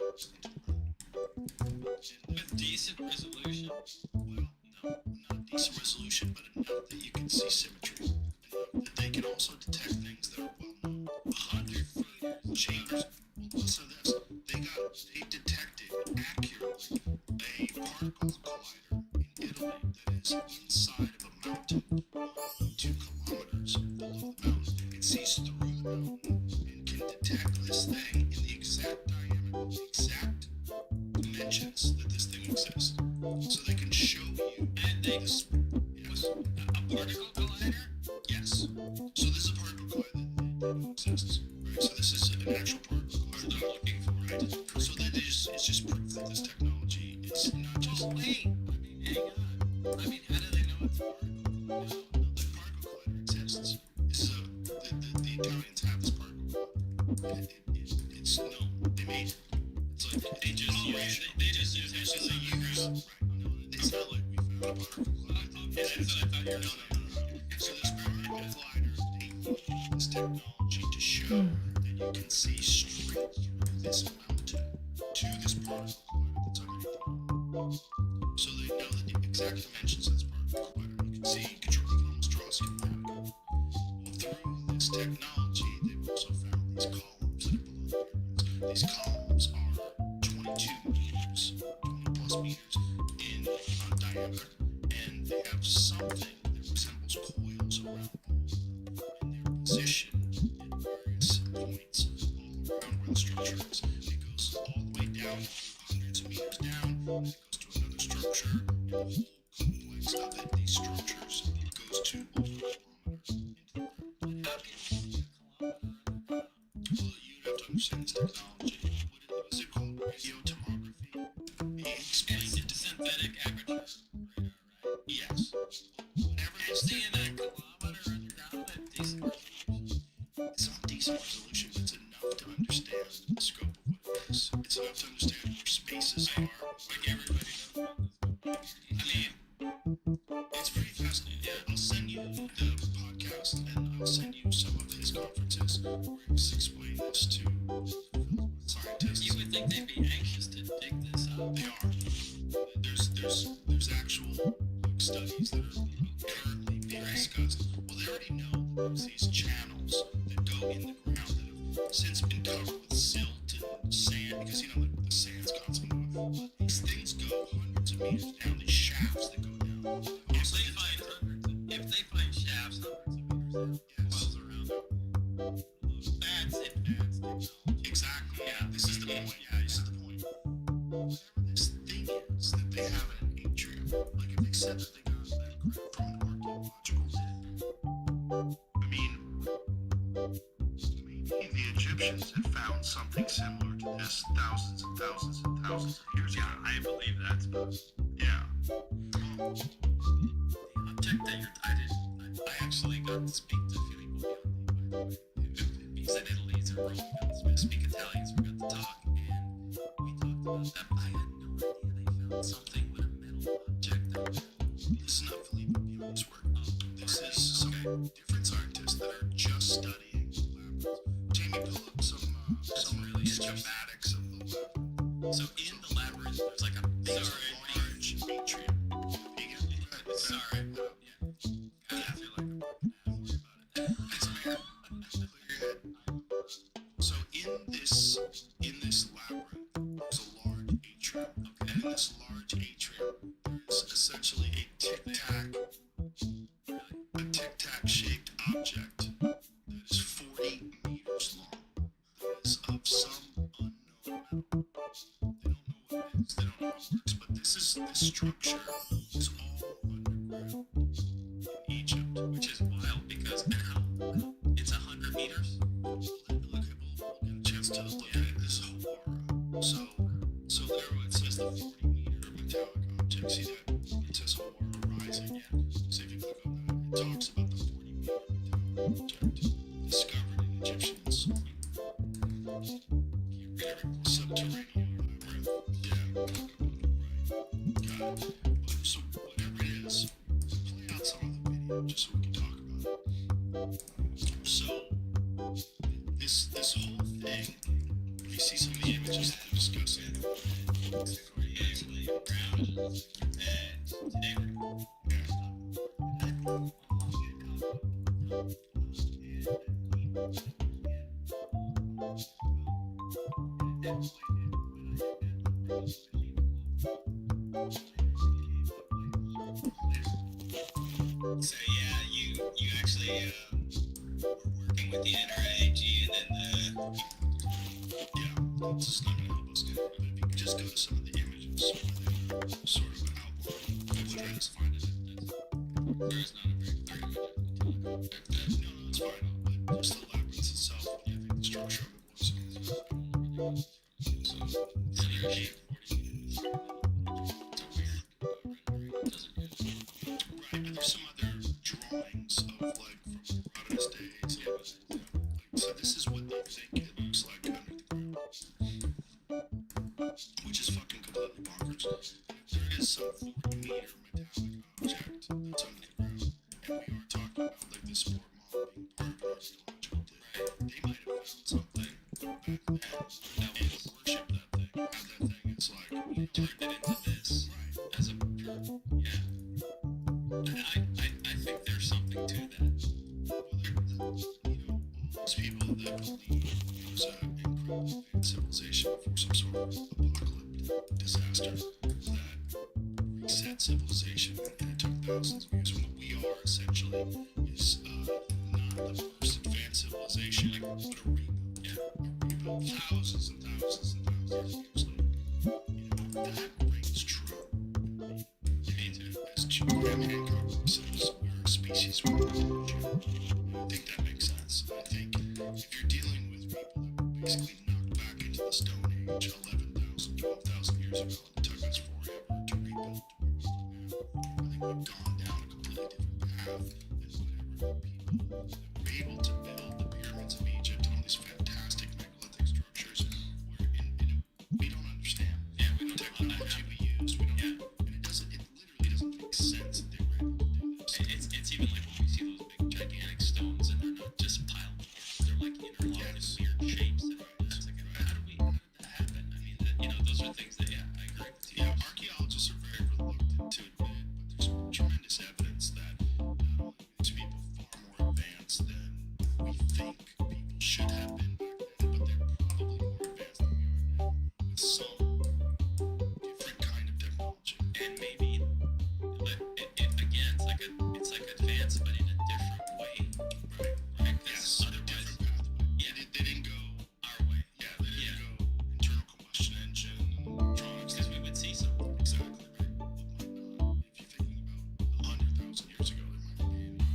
With decent resolution? Well, no, not decent resolution, but enough that you can see symmetry. Enough that they can also detect things that are well known. 100 feet chambers. Well, listen to this. They detected accurately a particle collider in Italy that is inside of a mountain 2 kilometers below the mountain. It sees through the mountain and can detect this thing in the exact diameter, the exact dimensions that this thing exists. So they can show you. And they this. Yes. a particle collider? Yes. So this is a particle collider that exists. Right? So this is an actual particle collider that I'm looking for. Right? So that is it's just proof that this technology is not just. Oh, wait. I mean, hang on. I mean, how do they know it's a particle collider? No, the particle collider exists. This is the Italians have this particle collider. It's known. They made it. It's like They just use it. They just use it as a use. Right. No, it's not like we found a particle collider. That's what I thought you were saying. No. So this vertical glider, they use this technology to show that you can see straight through this mountain to this particle glider that's underneath. So they know the exact dimensions of this particle glider. You can see, you can almost draw a schematic. Well, through this technology, they've also found these columns that are below the pyramids. These columns are 22 meters, 20 plus meters in diameter, and they have something that resembles coils around all of them, and they're positioned at various points all around where the structure is. It goes all the way down, hundreds of meters down, and it goes to another structure, and the whole complex of it, these structures, goes to over a kilometer into the ground. Well, you'd have to understand this technology. What is it called? Radiotomography? He explained it to Synthetic aperture radar, right? yes. Whatever it's Seeing a kilometer underground at decent resolution. It's not decent resolution, but it's enough to understand the scope of what it is. It's enough to understand where spaces are. Like everybody knows about this. I mean, It's pretty fascinating. Yeah, I'll send you the podcast and I'll send you some of his conferences where he's explained this to scientists. you would think they'd be anxious to dig this up. They are. There's actual studies that are currently being discussed. Well, they already know that there's these channels that go in the ground that have since been covered with silt and sand because you know the sand's constantly moving. These things go hundreds of meters down. These shafts that go down. If they find shafts hundreds of meters down, coils around them, that's advanced technology. Exactly. Yeah. This is the point. Yeah. This is the point. Whatever this thing is that they have in an atrium, like if they said that they got that crap from an archaeological dig, I mean, maybe the Egyptians had found something similar to this thousands and thousands and thousands of years ago. I believe that's possible. Yeah. The object that I actually got to speak to a few people beyond the he's in Italy, he's in Rome, we speak Italian, so we got to talk, and we talked about that. I had no idea they found something with a metal object that This is not Philippe Bio's work. This is some different scientists that are just studying the labyrinth. Jamie, pull up some really schematics of the labyrinth. So in the labyrinth, there's like a big, There's a large atrium. sorry, yeah. I feel like I'm don't worry about it. It's fair. Clear your head. So in this labyrinth, there's a large atrium. Okay. And in this large atrium, there's essentially a tic-tac shaped object that is 40 meters long. That is of some unknown metal. They don't know what it is. They don't know how it works. But this structure is all underground in Egypt. Which is wild because it's 100 meters. We'll get a chance to look at this horror. So there it says the 40-meter metallic object. See that? It says horror rising. Yeah. So if you click on that, it talks about the 40-meter metallic object discovered in Egyptian soil. Subterranean labyrinth. Yeah. Right. Got it. So whatever it is, play out some of the video just so we can talk about it. So this whole thing, if you see some of the images that they're discussing, Actually, ground and today So yeah, you actually were working with the NRAG and then yeah, it's just not gonna help us get it. But if you could just go to some of the images where they're sort of outlined, we'll try to find it. there is not a very clear image of the telecom. No, it's fine. But just the labyrinth itself, I think the structure of it was. So, Energy 40 minutes. It's a weird rendering. It doesn't use. right, but there's some other drawings of like from Herodotus days. Like, so this is what they think it looks like under the ground, which is fucking completely bonkers. There is some 40-meter metallic object that's under the ground, and we are talking about something back then and worship that thing. Have that thing. It's like we turned it into this as a pure, I think there's something to that. Those people that believe it was an incredible advanced civilization before some sort of apocalyptic disaster that reset civilization and it took thousands of years. What we are essentially is not the most advanced civilization, but a rebuild. Yeah, a rebuild thousands and thousands and thousands of years later. That rings true. Me too. As Graham Hancock says, we're a species with evolution. I think that makes sense. I think if you're dealing with people that were basically knocked back into the Stone Age 11,000, 12,000 years ago, and it took us forever to rebuild to where we are now, I think we've gone down a completely different path than whatever people that were able to build the pyramids of Egypt and all these fantastic megalithic structures where we don't understand. Yeah, we don't Technology we used, we don't, and it literally doesn't make sense that they were able to do this. It's even like when we see those big gigantic stones and they're not just a pile, they're like interlocked in weird shapes. And it's like, how did that happen? I mean, those are things that, I agree with you. Yeah, archaeologists are very reluctant to admit it, but there's tremendous evidence that not only makes people far more advanced than we think people should have been back then, but they're probably more advanced than we are now with some different kind of technology. And maybe, again, it's like advanced, but in a different way. Right? Yes, a different pathway. Yeah. They didn't go Our way. Yeah, they didn't go internal combustion engine and electronics. Because we would see something. Exactly right. What might not. If you're thinking about 100,000 years ago, there might not be any,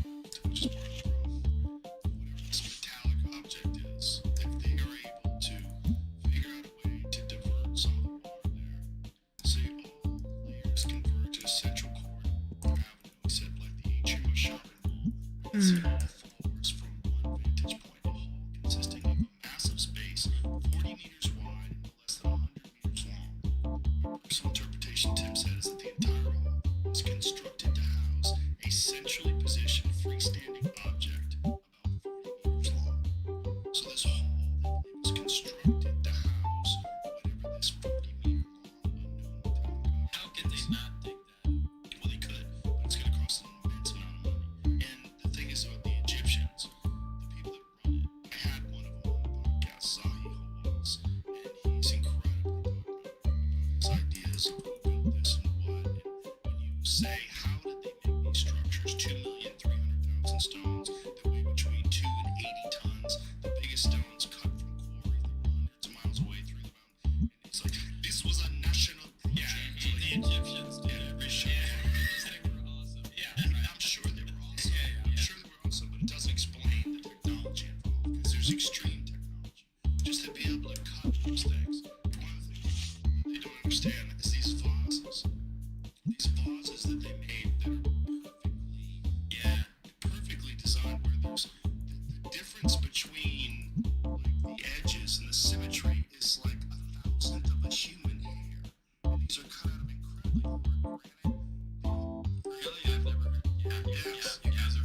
which is part of the growth. Whatever this metallic object is, if they are able to figure out a way to divert some of the water there, so all layers converge to a central core avenue, except like the atrium of shopping mall, it's the floors from one vantage point, a hall consisting of a massive space, 40 meters wide and less than 100 meters long. My personal interpretation, Tim said, is that the entire hall was constructed to house a centrally positioned freestanding object about 40 meters long. So this hall was constructed to house whatever this 40-meter long unknown metallic How object can they is. not dig that up? Well, they could, but it's going to cost an immense amount of money. And the thing is about the Egyptians, the people that run it, I had one of them on the podcast, Zahi Hawass, and he's incredibly dogmatic about his ideas of who built this and what. And when you say, how did they make these structures? 2,300,000 stones that weigh between 2 and 80 tons, the biggest stones cut from quarries that were hundreds of miles away through the mountain. And it's like, this was a national project. The Egyptians did everything. They were awesome. I'm sure they were awesome. I'm sure they were awesome, but it doesn't explain the technology involved because there's extreme technology. Just to be able to cut those things. One of the things they don't understand is these vases. These vases that they made that are perfectly designed where there's the difference between like the edges and the symmetry is like 1,000th of a human hair. And these are cut out of incredibly hard granite. Really? I've never heard. Yes, you guys are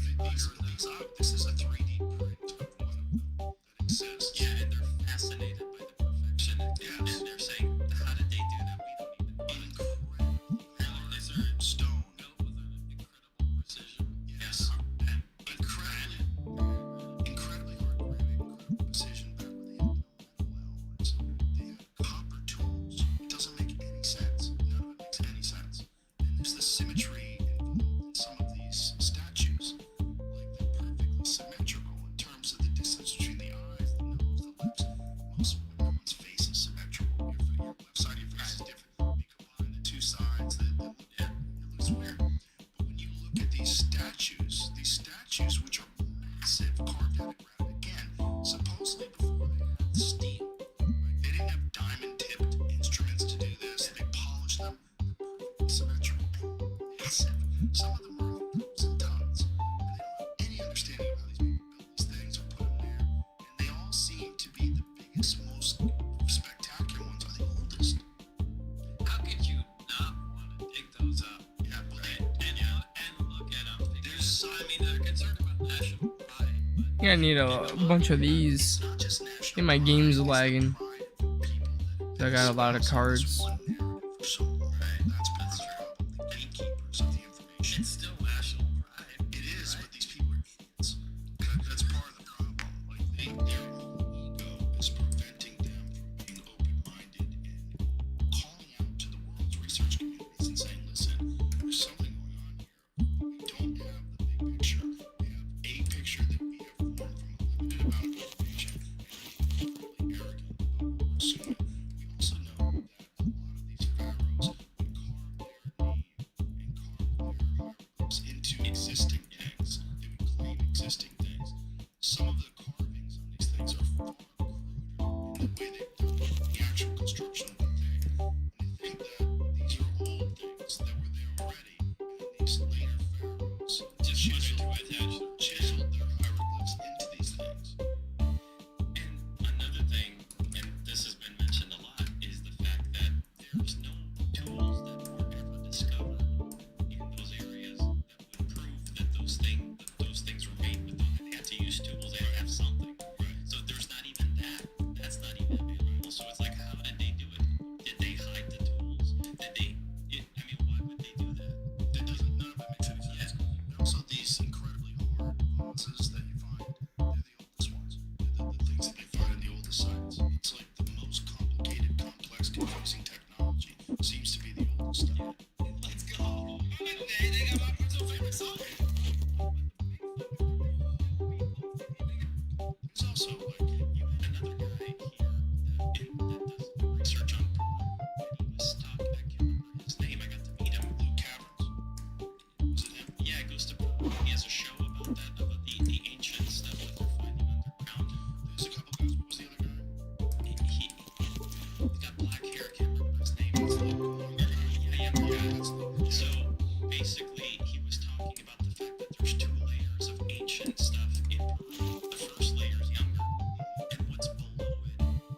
this is a 3D print of one of them that exists. Yeah, and they're fascinated by the perfection. Yes. And they're saying, how did they do that? We don't even Incredibly hard Is there stone. built with an incredible precision? Yes. And incredibly hard granite, incredible precision back when they had no metal alloys. They had copper tools. It doesn't make any sense. None of it makes any sense. And there's the symmetry involved in some of these statues. Like they're perfectly symmetrical in terms of the distance between the eyes, the nose, the lips. No one's face is symmetrical. Your left side of your face is different. You combine the two sides, it looks weird. But when you look at these statues which are massive, carved out of granite, again, supposedly before they had steel, right? They didn't have diamond-tipped instruments to do this. They polished them. They're perfectly symmetrical and massive. Some of them are 1,000 tons. And they don't have any understanding of how these people built these things or put them there. And they all seem to be the biggest, most spectacular ones are the oldest. How could you not want to dig those up? Yeah, but And look at them. there's I mean, they're concerned about national pride, but think I need a bunch of these. I think my game's lagging. I got a lot of cards. So long. That's the gatekeepers of the information. It's still national pride. It is, but these people are idiots. That's part of the problem. Like their own ego is preventing them from being open-minded and calling out to the world's research communities and saying, "Listen, there's something going on here. We don't have the big picture. We have a picture that we have formed from a limited amount of information, and we're really arrogant about what we're assuming." We also know that a lot of these pharaohs would carve their name and carve their hieroglyphs into existing things. They would claim existing things. Some of the carvings on these things are far cruder in the way they've done the actual construction of the thing. And they think that these are old things that were there already, and then these later pharaohs Just wanted to attach. chiseled their hieroglyphs into these things. And another thing, and this has been mentioned a lot, is the fact that there's no tools that were ever discovered in those areas that would prove that those things were made with them. They had to use tools. They had to have something. So there's not even that. That's not even available. So it's like, how did they do it? Did they hide the tools? Did they? I mean, why would they do that? That doesn't, none of it makes any sense. And also these incredibly hard vases that you find, they're the oldest ones. The things that they find in the oldest sites. It's like the most complicated, complex, confusing technology seems to be the oldest stuff. Let's go. They got my personal favorite song. There's also like, You had another guy here that does research on porn, and he was stuck. I can't remember his name. I got to meet him. Blue Caverns. Was it him? Yeah, it goes to porn. He has a show about that, about the ancient stuff that they're finding underground. There's a couple guys. What was the other guy? He's got black hair. I can't remember his name. It's like, yeah. So basically, he was talking about the fact that there's two layers of ancient stuff in Peru. The first layer is younger, and what's below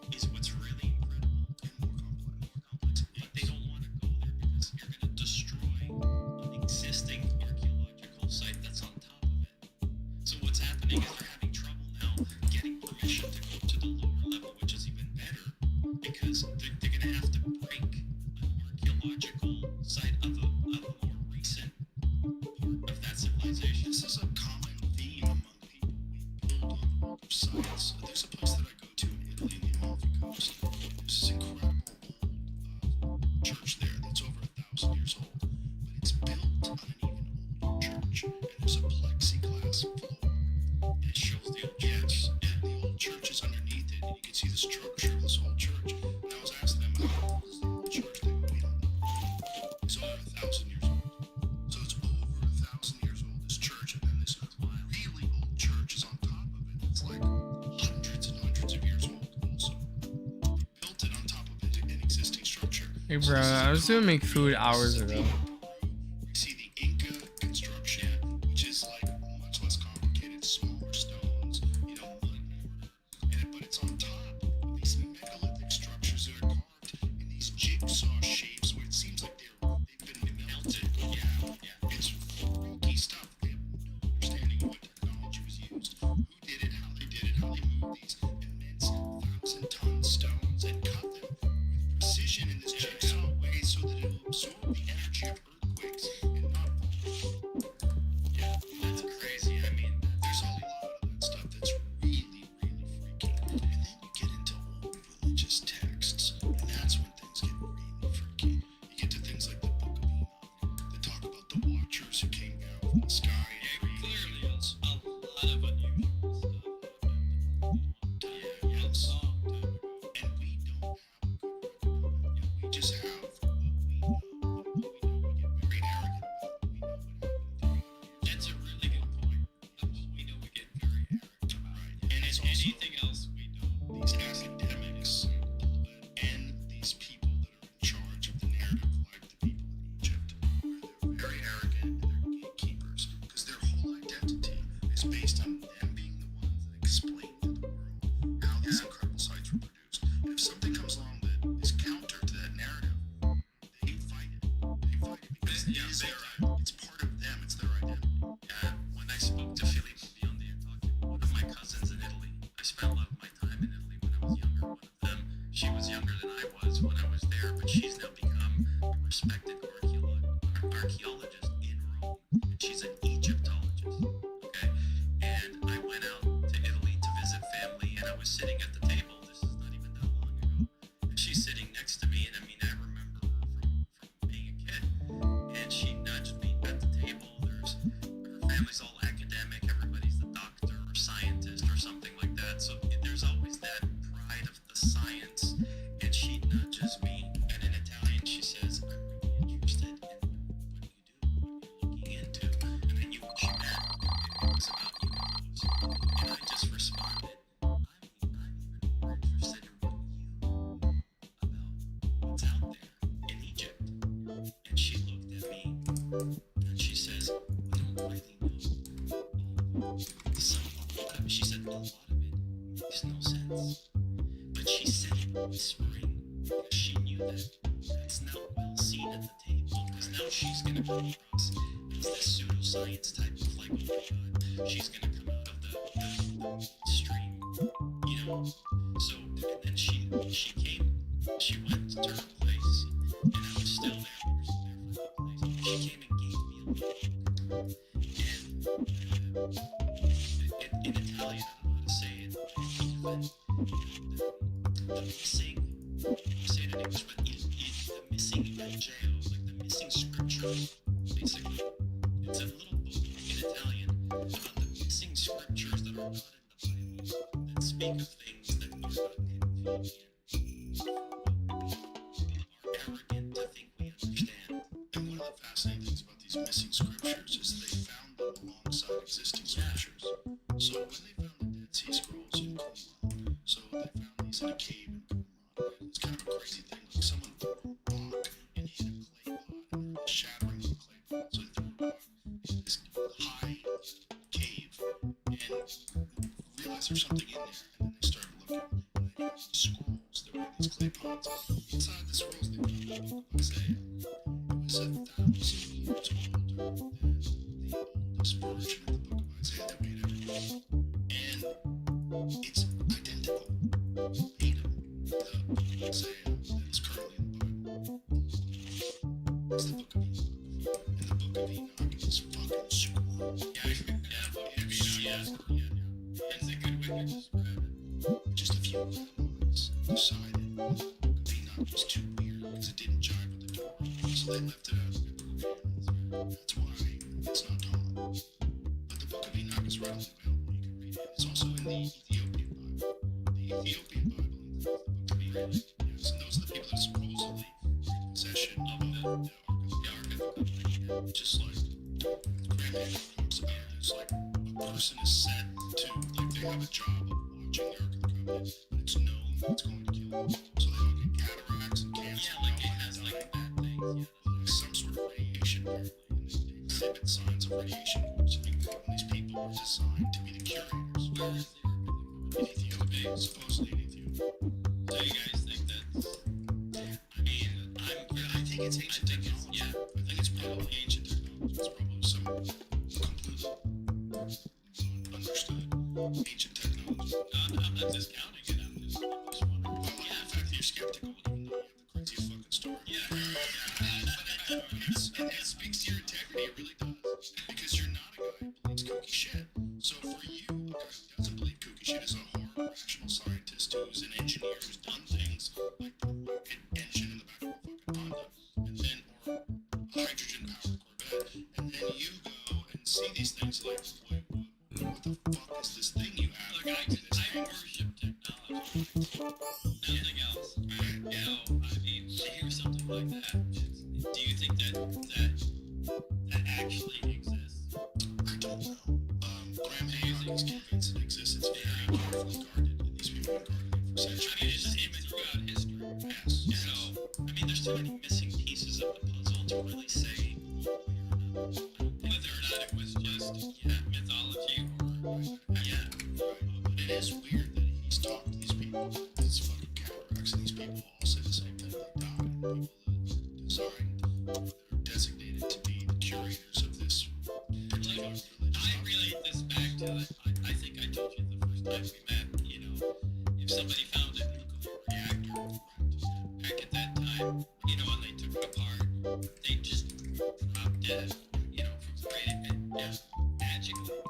it is what's really incredible and more complex. But they don't want to go there because you're going to destroy an existing archaeological site that's on top of it. So what's happening is they're having trouble now getting permission to go to the lower level, which is even better because they're going to have to break an archaeological site of a more recent part of that civilization. This is a common theme among people. We build on older sites. There's a place that I go to in Italy in the Amalfi Coast. There's this incredible old church there that's over 1,000 years old, but it's built on an even older church, and there's a plexiglass floor. And it shows the old Yes, and the old church is underneath it, and you can see the structure of this old church. And I was asking them, how old is the old church? They go, we don't know. It's over 1,000 years old. So it's over 1,000 years old, this church, and then this really old church is on top of it. It's like hundreds and hundreds of years old also. They built it on top of an existing structure. Hey, bro, I was gonna make food hours ago. You see the Inca construction, which is like much less complicated, smaller stones, mud mortar, but it's on top of these megalithic structures that are carved in these jigsaw shapes where it seems like they've been melted. Yeah, it's freaky stuff. They have no understanding of what technology was used, who did it, how they did it, how they moved these immense 1,000-ton stones and cut them with precision in this jigsaw way so that it will absorb the energy of earthquakes and not fall. Yeah, that's crazy. I mean, There's a lot of that stuff that's really, really freaky. And then you get into old religious texts, and that's when things get really freaky. You get to things like the Book of Enoch that talk about the watchers who came down from the sky. clearly a lot of unusual stuff. Yeah, yes. And we don't have a good record of it. We just have what we know. And what we know, we get very arrogant about. We know what happened 300 years That's a really good point. Of what we know, we get very arrogant about. Right. And it's it's also anything else we don't. these academics and these people that are in charge of the narrative, like the people in Egypt, where they're very arrogant and they're gatekeepers because their whole identity is based on them being the ones that explain to the world how these incredible sites were produced. And if something comes along that is counter to that narrative, they fight it. They fight it because it is it's part of them. It's their identity. When I spoke to Philippe Biondi and talked to one of my cousins was sitting at the table. This is not even that long ago. And she's sitting next to me, and I mean, I remember her from being a kid. And she nudged me at the table. Her family's all academic. Everybody's a doctor or scientist or something like that. So there's always that pride of the science. And she nudges me, and in Italian she says, "I'm really interested in what you do, what you're looking into." And I knew what she meant. It was about UFOs. And I just responded, I'm even more interested in what you know about what's out there in Egypt. And she looked at me and she says, "We don't really know all of it." She said, "A lot of it makes no sense." But she said it whispering because she knew that it's not well seen at the table, because now she's going to come across as this pseudoscience type of like, oh my god, she's going to come out of the stream, you know. So, and then she came, she went to her place, and I was still there. We were still there for a couple days. She came and gave me a look, and in Italian, I don't know how to say it, but the missing, say it in English, but the missing Vangelo, like the missing scripture, basically. It's a little book in Italian about the missing scriptures that are not in the Bible, that speak of things that are not convenient, are arrogant to think we understand. And one of the fascinating things about these missing scriptures is they found them alongside existing scriptures. So when they found the Dead Sea Scrolls in Qumran, so they found these in a cave in Qumran. It's kind of a crazy thing. Like someone threw a rock and hit a clay pot, and they're shattering the clay pot. So they threw a rock in this high cave and realized there's something in there. And then they started looking, and they found scrolls that were in these clay pots. Inside the scrolls, they found the book of Isaiah. It was 1,000 years older than the oldest version of the book of Isaiah that we had ever read. And it's identical, verbatim, the book of Isaiah that is currently in the Bible. It's the book of Enoch. And the book of Enoch is fucking scroll. That's a good way to describe it. Just a few rabbis decided the book of Enoch was too weird because it didn't jive with the Torah. So they left it out of biblical canon. That's why it's not taught. But the book of Enoch is readily available. You can read it. It's also in the Ethiopian Bible. The Ethiopian Bible includes the book of Enoch. Yes, and those are the people that supposedly were in possession of the Ark of the Covenant. Just like Graham talks about it, it's like a person is set to, like they have a job of watching the Ark of the Covenant, but it's known that it's going to kill them. So they all get cataracts and cancer. Yeah, like it has like bad things. Yeah. Like some sort of radiation apparently, and they exhibit signs of radiation poisoning. And these people were designed to be the curators. Where is the Ark of the Covenant? In Ethiopia, supposedly in Ethiopia. So you guys think that's? I mean, I think it's ancient technology. Yeah. I think it's probably ancient technology. It's probably some completely understood ancient technology. I'm not discounting it. I'm just wondering. Well, the fact that you're skeptical, even though you have the craziest fucking story. Yeah. It speaks to your integrity, it really does. Because you're not a guy who believes kooky shit. So for you, a guy who doesn't believe kooky shit is a hard, rational scientist who's an engineer who's done things like the rocket engine in the back of a fucking Honda, and then, or a hydrogen-powered Corvette, and then you go and see these things like, wait, what the fuck is this thing you have? Look, I worship technology. Nothing else. Right? You know, I mean, to hear something like that, do you think that actually exists? I don't know. Graham Hancock is convinced it exists. It's very carefully guarded, and these people have been guarding it for I centuries. mean, it's even throughout history. Yes. So, I mean, there's too many missing pieces of the puzzle to really say whether or not it was just mythology or yeah. But it is weird that he's talked to these people, these fucking cataracts, and these people all say the same thing. They die. People that are designated to be the curators of this particular religious I relate this back to I think I told you the first time we met, you know, if somebody found a nuclear reactor back at that time, you know, and they took it apart, they just dropped dead, you know, from magically.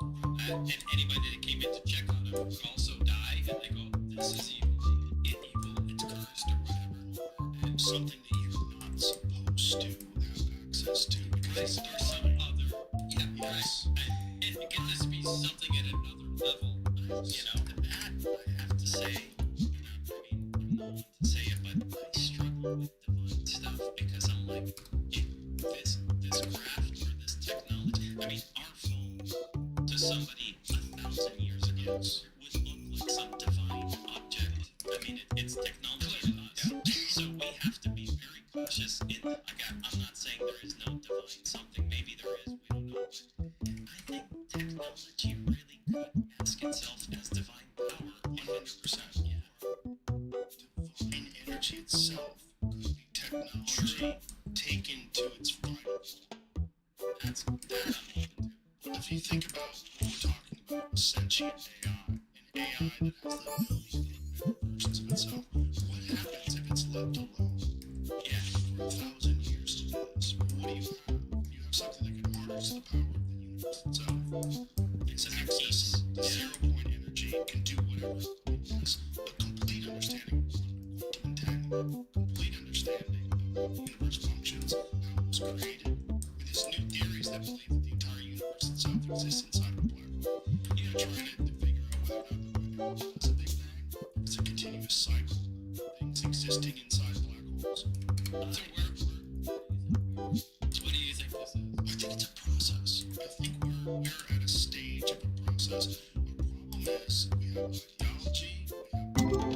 And anybody that came in to check on them would also die, and they go, this is evil, it's cursed or whatever, and something that you're not supposed to have access to because there's some other. Yeah, yes. Right. And it can just be something at another level. You know, that I have to say, I mean, I'm not one to say it, but I struggle with divine stuff because I'm like, this craft or this technology. I mean, our phones to somebody 1,000 years ago would look like some divine object. I mean, it's technology to us, so we have to be very cautious. I'm not saying there is no divine something. Maybe there is. We don't know. I think technology really could mask itself as divine power. 100%. Yeah. Divine energy itself could be technology taken to its final form. That's that I'm open to. If you think about what we're talking about, a sentient AI, an AI that has the ability to think versions of itself, what happens if it's left alone? Yeah, for 1,000 years to do this. What do you have? You have something that can harness the power of the universe itself. It's an access to zero-point energy, can do whatever it wants. A complete understanding of quantum entanglement, complete understanding of how the universe functions, how it was created, with his new theories that believe that the entire universe itself exists inside of a black hole. You know, trying to figure out whether or not the black hole is a big bang, it's a continuous cycle of things existing inside black holes. So what do you think this is? I think it's a process. I think we're at a stage of a process. Our problem is we have ideology, we have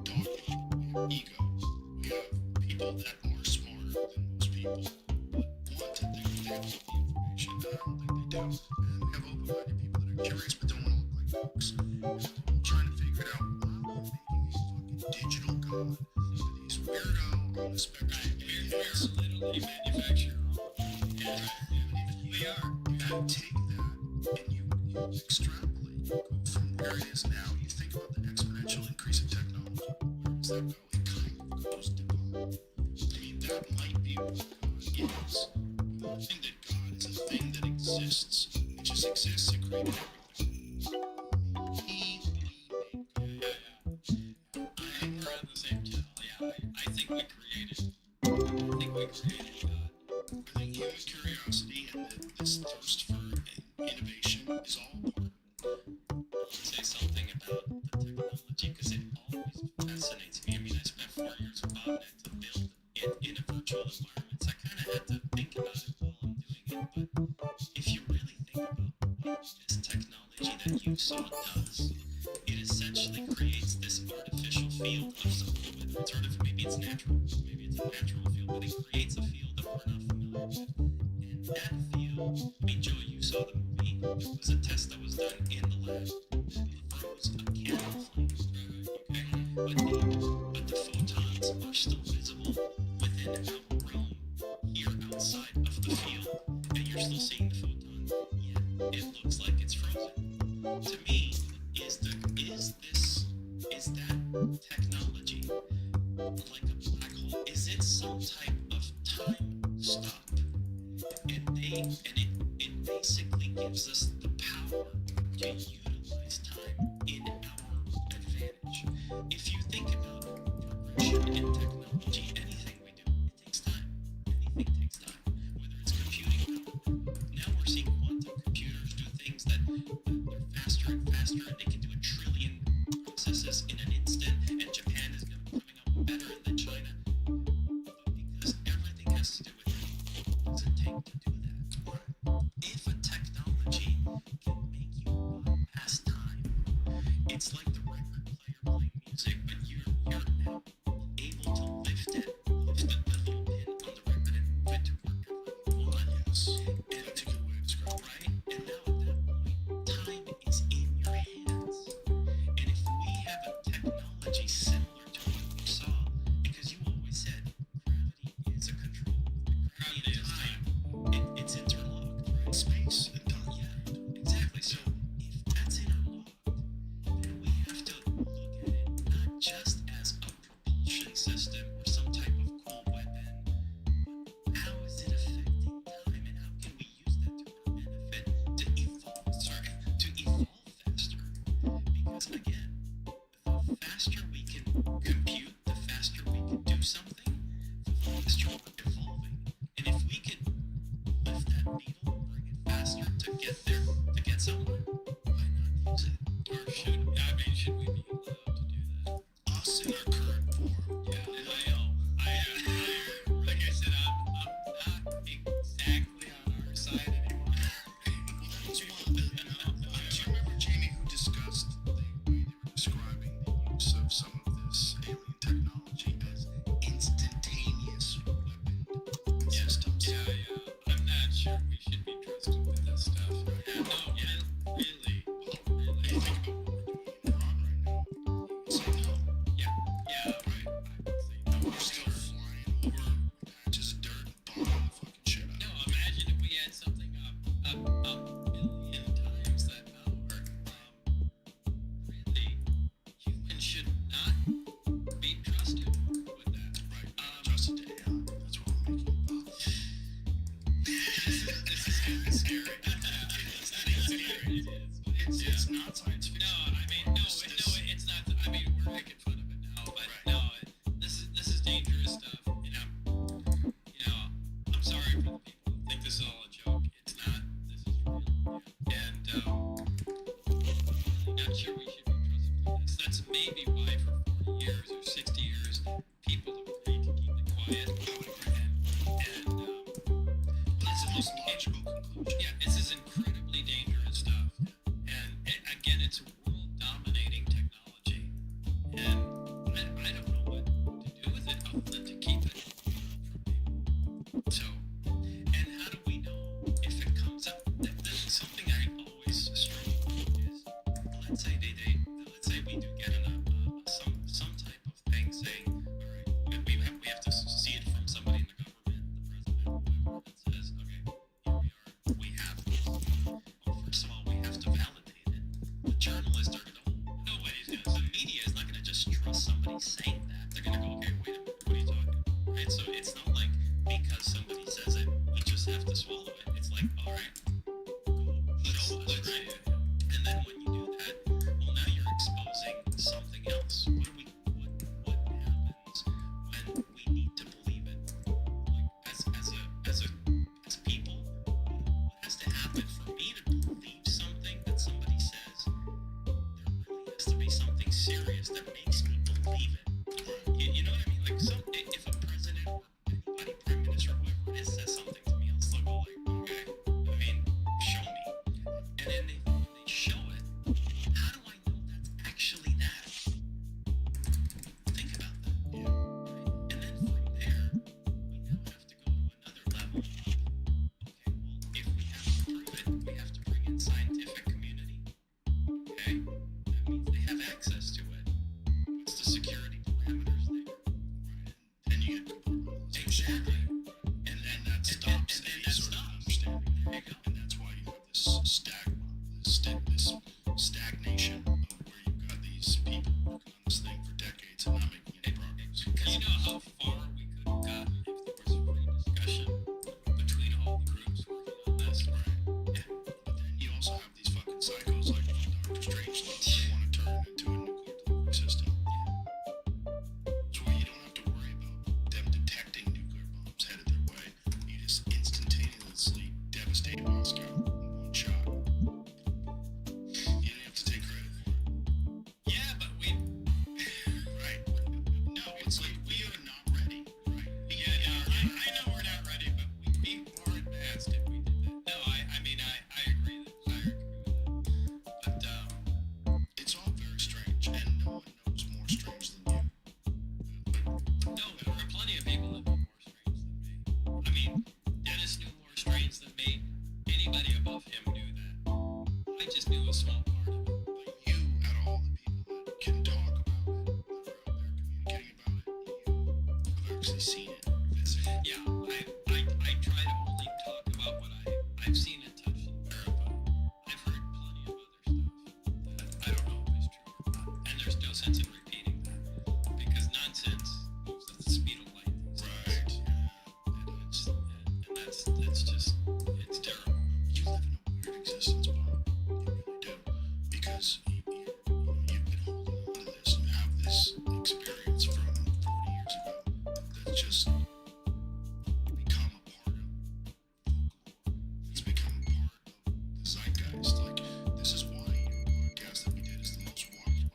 dogma, we have ego, we have people that are smarter than most people but want to think they have all the information. And I don't think they do. And we have open-minded people that are curious but don't want to look like books. And we're all trying to figure it out. Why are we making a fucking digital god with these weirdo on the spectrum? We're literally manufactured. Yeah, we are. You gotta take that and you extrapolate. You go from where it is now. You think about the exponential increase in technology. Where does that go? It kind of goes divine. I mean, that might be what God is. I think that God is a thing that exists. It just exists. It created everything. I think we're on the same channel. Yeah, I think we created. I think we created God. I think human curiosity and this thirst for innovation is all part of it. I want to say something about the technology because it always fascinates me. I mean, I spent 4 years with .NET to build it in a virtual environment. So I kind of had to think about it while I'm doing it. But if you really think about what this technology that you saw does, it essentially creates this artificial field of something. Whether it's artificial, maybe it's natural, maybe it's a natural field, but it creates a field that we're not familiar with. And that field, I mean, Joe, you saw the movie. It was a test that was done in the lab. It froze a candle flame. Okay, but the photons are still visible within our realm here outside of the field, and you're still seeing the photons. Yet it looks like it's frozen. To me, is that technology like a black hole? Is it some type of time stop? And it basically gives us the power to utilize time in our advantage. If you think about progression in technology, anything we do, it takes time. Anything takes time. Whether it's computing power. Now we're seeing quantum computers do things that they're faster and faster, and they can do 1 trillion processes in an instant, and Japan is going to be coming up better than China. Because everything has to do with what does it take to do that. If a technology can make you bypass time, it's like the record player playing music, but you're now able to lift the little pin on the record and move it to wherever you want. Yes. And a particular way to describe it. Right? And now at that point, time is in your hands. And if we have a technology similar to what we saw, because you always said gravity is a control. Gravity is time. It's interlocked, right? Space and time. Yeah, exactly. So if that's interlocked, then we have to look at it not just as a propulsion system or some type I mean, should we be allowed to do that? Us in our current form. Yeah, I know. Like I said, I'm not exactly on our side anymore. That's one. Do you remember Jamie who discussed the way they were describing the use of some of this alien technology as instantaneous weapon systems? Yeah. I'm not sure we should be trusted with this stuff. Yeah, no, yeah, really. Well, really, think about what we're doing in Iran right now. Say no. Yeah, right. I would say no. We're still flying over patches of dirt and bombing the fucking shit out No, of it. imagine if we had something a billion times that power. Really, humans should not be trusted with that. Right. Trusted to AI. That's what I'm making about. This is kind of scary. It's not scary. It is. It's not science fiction. No, I mean, no, it's not. I mean, we're making fun of it now, but no, this is dangerous stuff. I'm sorry for the people who think this is all a joke. It's not. This is real, and I'm not sure we should be trusted with this. That's maybe why for 40 years or 60 years, people have agreed to keep it quiet. And That's the most logical conclusion. yeah, this is incredibly dangerous stuff. And again, it's world-dominating technology. And I don't know what to do with it other than to keep it from people. So, and how do we know if it comes up? That's something I always struggle with is, let's say let's say we do get some type of thing saying, all right, we have to see it from somebody in the government, the president, whoever, that says, okay, here we have this. Well, first of all, we have to validate it. The journalists are the media is not gonna just trust somebody saying that. They're gonna go, okay, wait a minute, what are you talking about? Right? So it's not like because somebody says it, we just have to swallow it. It's like, all right, show us, right? And then when you do that, well, now you're exposing something else. What happens when we need to believe it? Like as people, what has to happen for me to believe something that somebody says? There really has to be something serious that makes me believe it. You know what I mean? Like if a president or anybody, prime minister, whoever it is, says something to me, I'll still go like, okay. I mean, show me. And then when they show it, how do I know that's actually that? Think about that. Yeah. Right? And then from there, we now have to go to another level of, okay, well, if we have to prove it, we have to bring in scientific community. Okay? That means they have access to it. What's the security parameters there? Then you get compartmentalization. Exactly. And then that stops and any that sort of stops. understanding. There you go. And that's why you have this stagnation of where you've got these people working on this thing for decades and not making any progress. Because you know how far we could have gotten if there was free discussion between all the groups working on this. Right. Yeah. But then you also have these fucking psychos like Dr. Strangelove that want to turn it into a nuclear delivery system. So you don't have to worry about them detecting nuclear bombs headed their way. You just instantaneously devastate Moscow in one shot. You don't have to take credit for it. Yeah, but we. Right. No, it's like we are not ready. Right. I know we're not ready, but we'd be more advanced if we did that. No, I mean, I agree with that. But, It's all very strange, and no one knows more strange than you. no, there are plenty of people that know more strains than me. I mean, Dennis knew more strains than me. Anybody above him knew that. I just knew a small part of it. But you, out of all the people that can talk about it, that are out there communicating about it, you have actually seen it physically. Yeah, I try to only talk about what I've seen and touched and verified. I've heard plenty of other stuff that I don't know if is true or not. And there's no sense in repeating that. Because nonsense moves at the speed of light. Right. And that's just, it's terrible. You live in a weird existence, Bob. You really do. Because you've been holding on to this and have this experience from 40 years ago that's just become a part of folklore. It's become a part of the zeitgeist. Like, this is why your podcast that we did is the most watched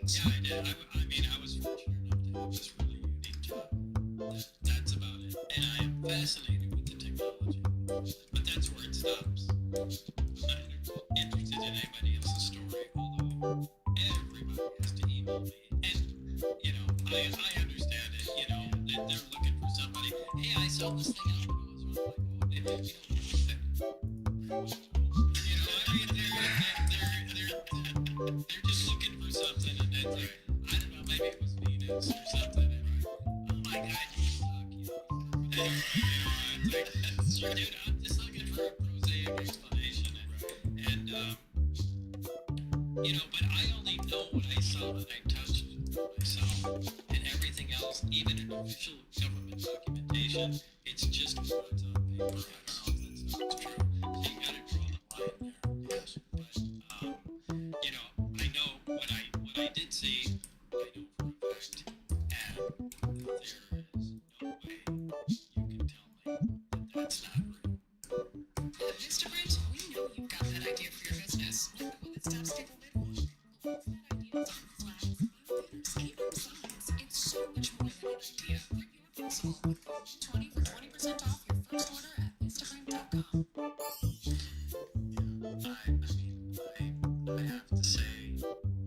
Yeah, I did. I mean, I was fortunate enough to have this really unique job. That's about it. And I am fascinated with the technology. But that's where it stops. I'm not interested in anybody else's story, although everybody has to email me. And, you know, I understand it. You know, they're looking for somebody. Hey, I saw this thing. I don't know what's wrong. Like, oh, you know, I mean, they're just looking for something, and that's it. I don't know, maybe it was Venus or something. And, oh my God, you suck, you know. You know, it's like, that's your dude. I'm just looking for a prosaic explanation, and you know, but I only know what I saw when I touched what I saw, and everything else, even in official government documentation, it's just words on paper. I don't know if that's not true. So you gotta draw the line there. Yes. But you know, I know what I did see. I know for a fact, and there is no way you can tell me that that's not real. At Vistaprint, we know you've got that idea for your business. Like the one that stops people mid-walk. But once that idea is on flags, banners, even signs, it's so much more than an idea. Print your pencil with code 20 for 20% off your first order at Vistaprint.com. I have to say,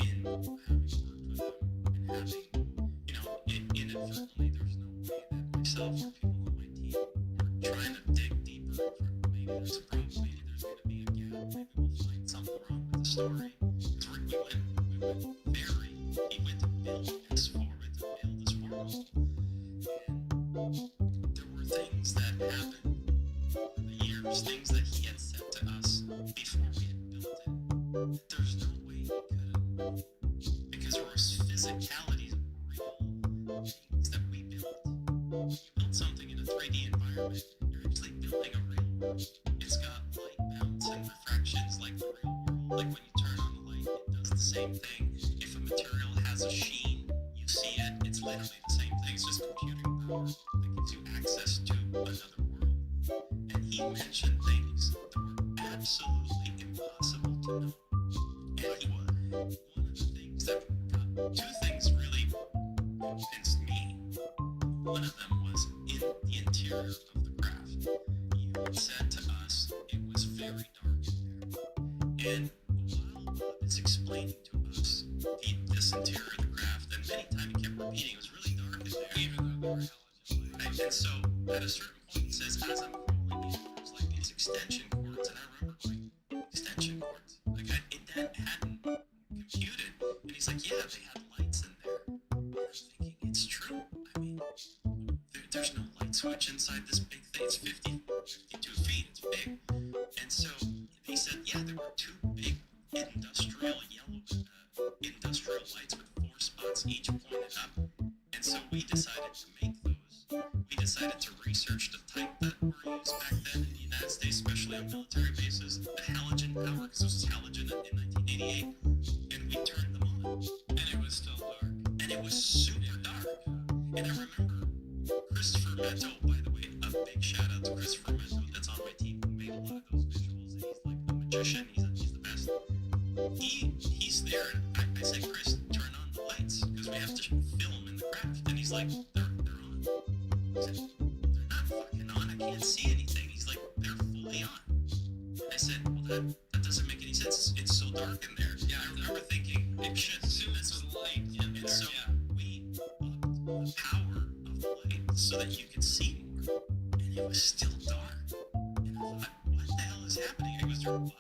in having worked with them and having, you know, inadvertently, there's no way that myself or people on my team are trying to dig deeper for maybe there's a problem, maybe there's going to be a gap, maybe we'll find something wrong with the story. Because we went to build S4, to build this world, and there were things that happened over the years, things that he had said to us before we had built it. There's no way he could have, because there was physicalities of real things that we built. When you build something in a 3D environment, you're actually building a real world. It's got light bounce and refractions like the real world. Like when you turn on the light, it does the same thing. If a material has a sheen, you see it. It's literally the same thing. It's just computing power that gives you access to another world. And he mentioned things that were absolutely impossible to know. And one of the things that two things really convinced me. One of them was in the interior of the craft. You had said to us it was very dark in there. And while Bob is explaining to us this interior of the craft, and many times he kept repeating it was really dark in there, even though there were halogen lights. And so at a certain point he says, as I'm crawling in, there's like these extension cords, and I remember going, extension cords? Like that hadn't computed. And he's like, yeah, they had lights in there. And I'm thinking, it's true. I mean, there's no light switch inside this big thing. It's 52 feet. It's big. And so he said, yeah, there were two big industrial yellow industrial lights with 4 spots each pointed up. And so we decided to make those. We decided to research the type that were used back then in the United States, especially on military bases, the halogen power, because this was halogen in 1988. And we turned them on. And it was still dark. And it was super dark. And I remember Christopher Mento, by the way, a big shout out to Christopher Mento, that's on my team, who made a lot of those visuals, and he's like a magician, he's the best. He's there, and I said, Chris, turn on the lights, because we have to film in the craft. And he's like, they're on. I said, they're not fucking on, I can't see anything. He's like, they're fully on. And I said, well, that doesn't make any sense. It's so dark in there. Yeah, I remember thinking, it should assume it's light in there. And so we upped the power of the light so that you could see more. And it was still dark. And I thought, what the hell is happening? I goes, there a bug?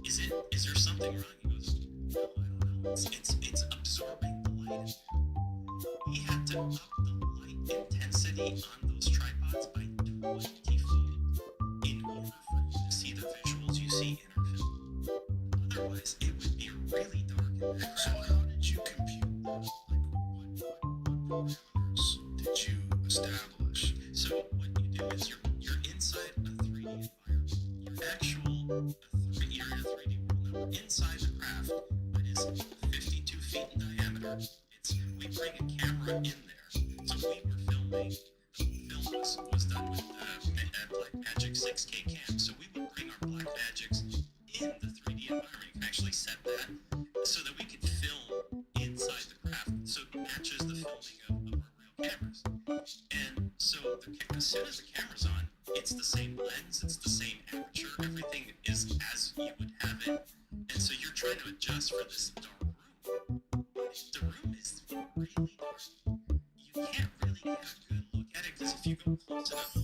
Is there something wrong? He goes, no, I don't know. It's absorbing the light. We had to up the light intensity on those tripods by 20-fold in order for you to see the visuals you see in our film. Otherwise, it would be really dark in there. So how did you compute that? Like what parameters did you establish? So what you do is you're inside a 3D environment. You're in a 3D world. Now we're inside the craft that is 52 feet in diameter. We bring a camera in there. So we were filming. The film was done with Blackmagic 6K cam. So we would bring our Blackmagics in the 3D environment. You can actually set that so that we could film inside the soon as the camera's on, it's the same lens, it's the same aperture, everything is as you would have it, and so you're trying to adjust for this dark room. The room is really dark. You can't really get a good look at it, because if you go close enough, you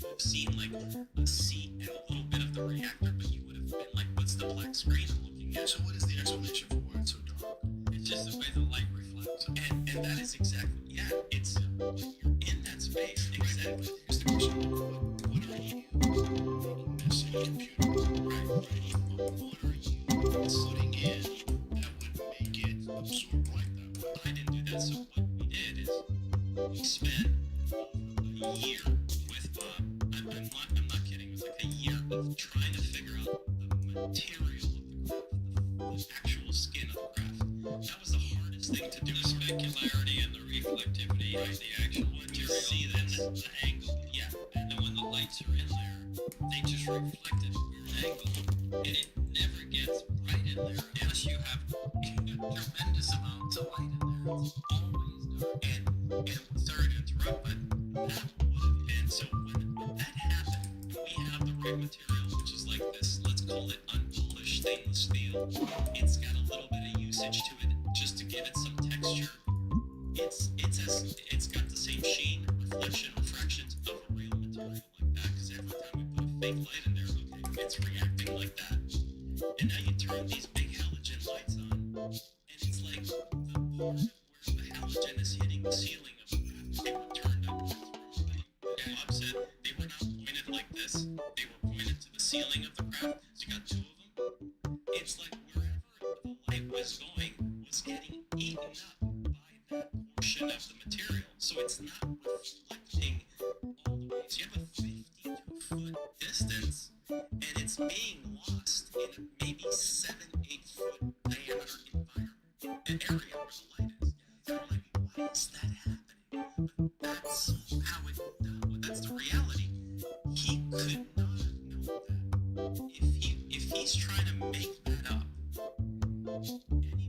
would have seen like a seat and a little bit of the reactor, but you would have been like, what's the black screen I'm looking at? So what is the explanation for why it's so dark? It's just the way the light reflects. And that is exactly, yeah, it's, when you're in that space, exactly. Here's the question. What are you making this in a computer? Right. What are you putting in that would make it absorb light that way? I didn't do that, so what we did is we spent a year with, I'm not kidding, it was like a year of trying to figure out the material of the craft, the actual skin of the craft. That was the hardest thing to do. The specularity and the reflectivity of the actual material. See the angle, yeah. And then when the lights are in there, they just reflect at a weird angle, and it never gets bright in there unless you have tremendous amounts of light in there. It's always dark. And sorry to interrupt, but that would have been, so when that happened, we have the right material, which is like this, let's call it unpolished stainless steel. It's got a little bit of usage to it just to give it some texture. It's got the same sheen, refractions of a real material like that, because every time we put a fake light in there, okay, it's reacting like that. And now you turn these big halogen lights on, and it's like the board where the halogen is hitting the ceiling of the craft, they were turned up to the room. And Bob said they were not pointed like this, they were pointed to the ceiling of the craft, so you got two of them. It's like wherever the light was going was getting eaten up by that portion of the material, so it's not reflecting all the way. So you have a 52-foot distance, and it's being lost in a maybe 7-8 foot diameter environment, an area where the light is. And we're like, why is that happening? But that's how that's the reality. He could not have known that. If he's trying to make that up, anybody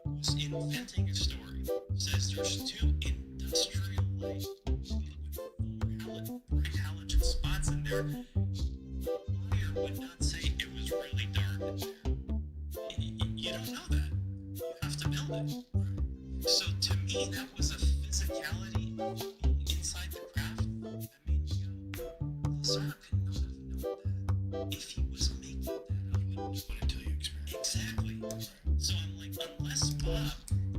who's inventing a story says there's two industrial light with bright halogen spots in there. The buyer would not say it was really dark in there. You don't know that. You have to build it. So to me, that was a physicality inside the craft that made me go, Lazar could not have known that if he was making that up. Just wait until you experience. Exactly. So I'm like, unless Bob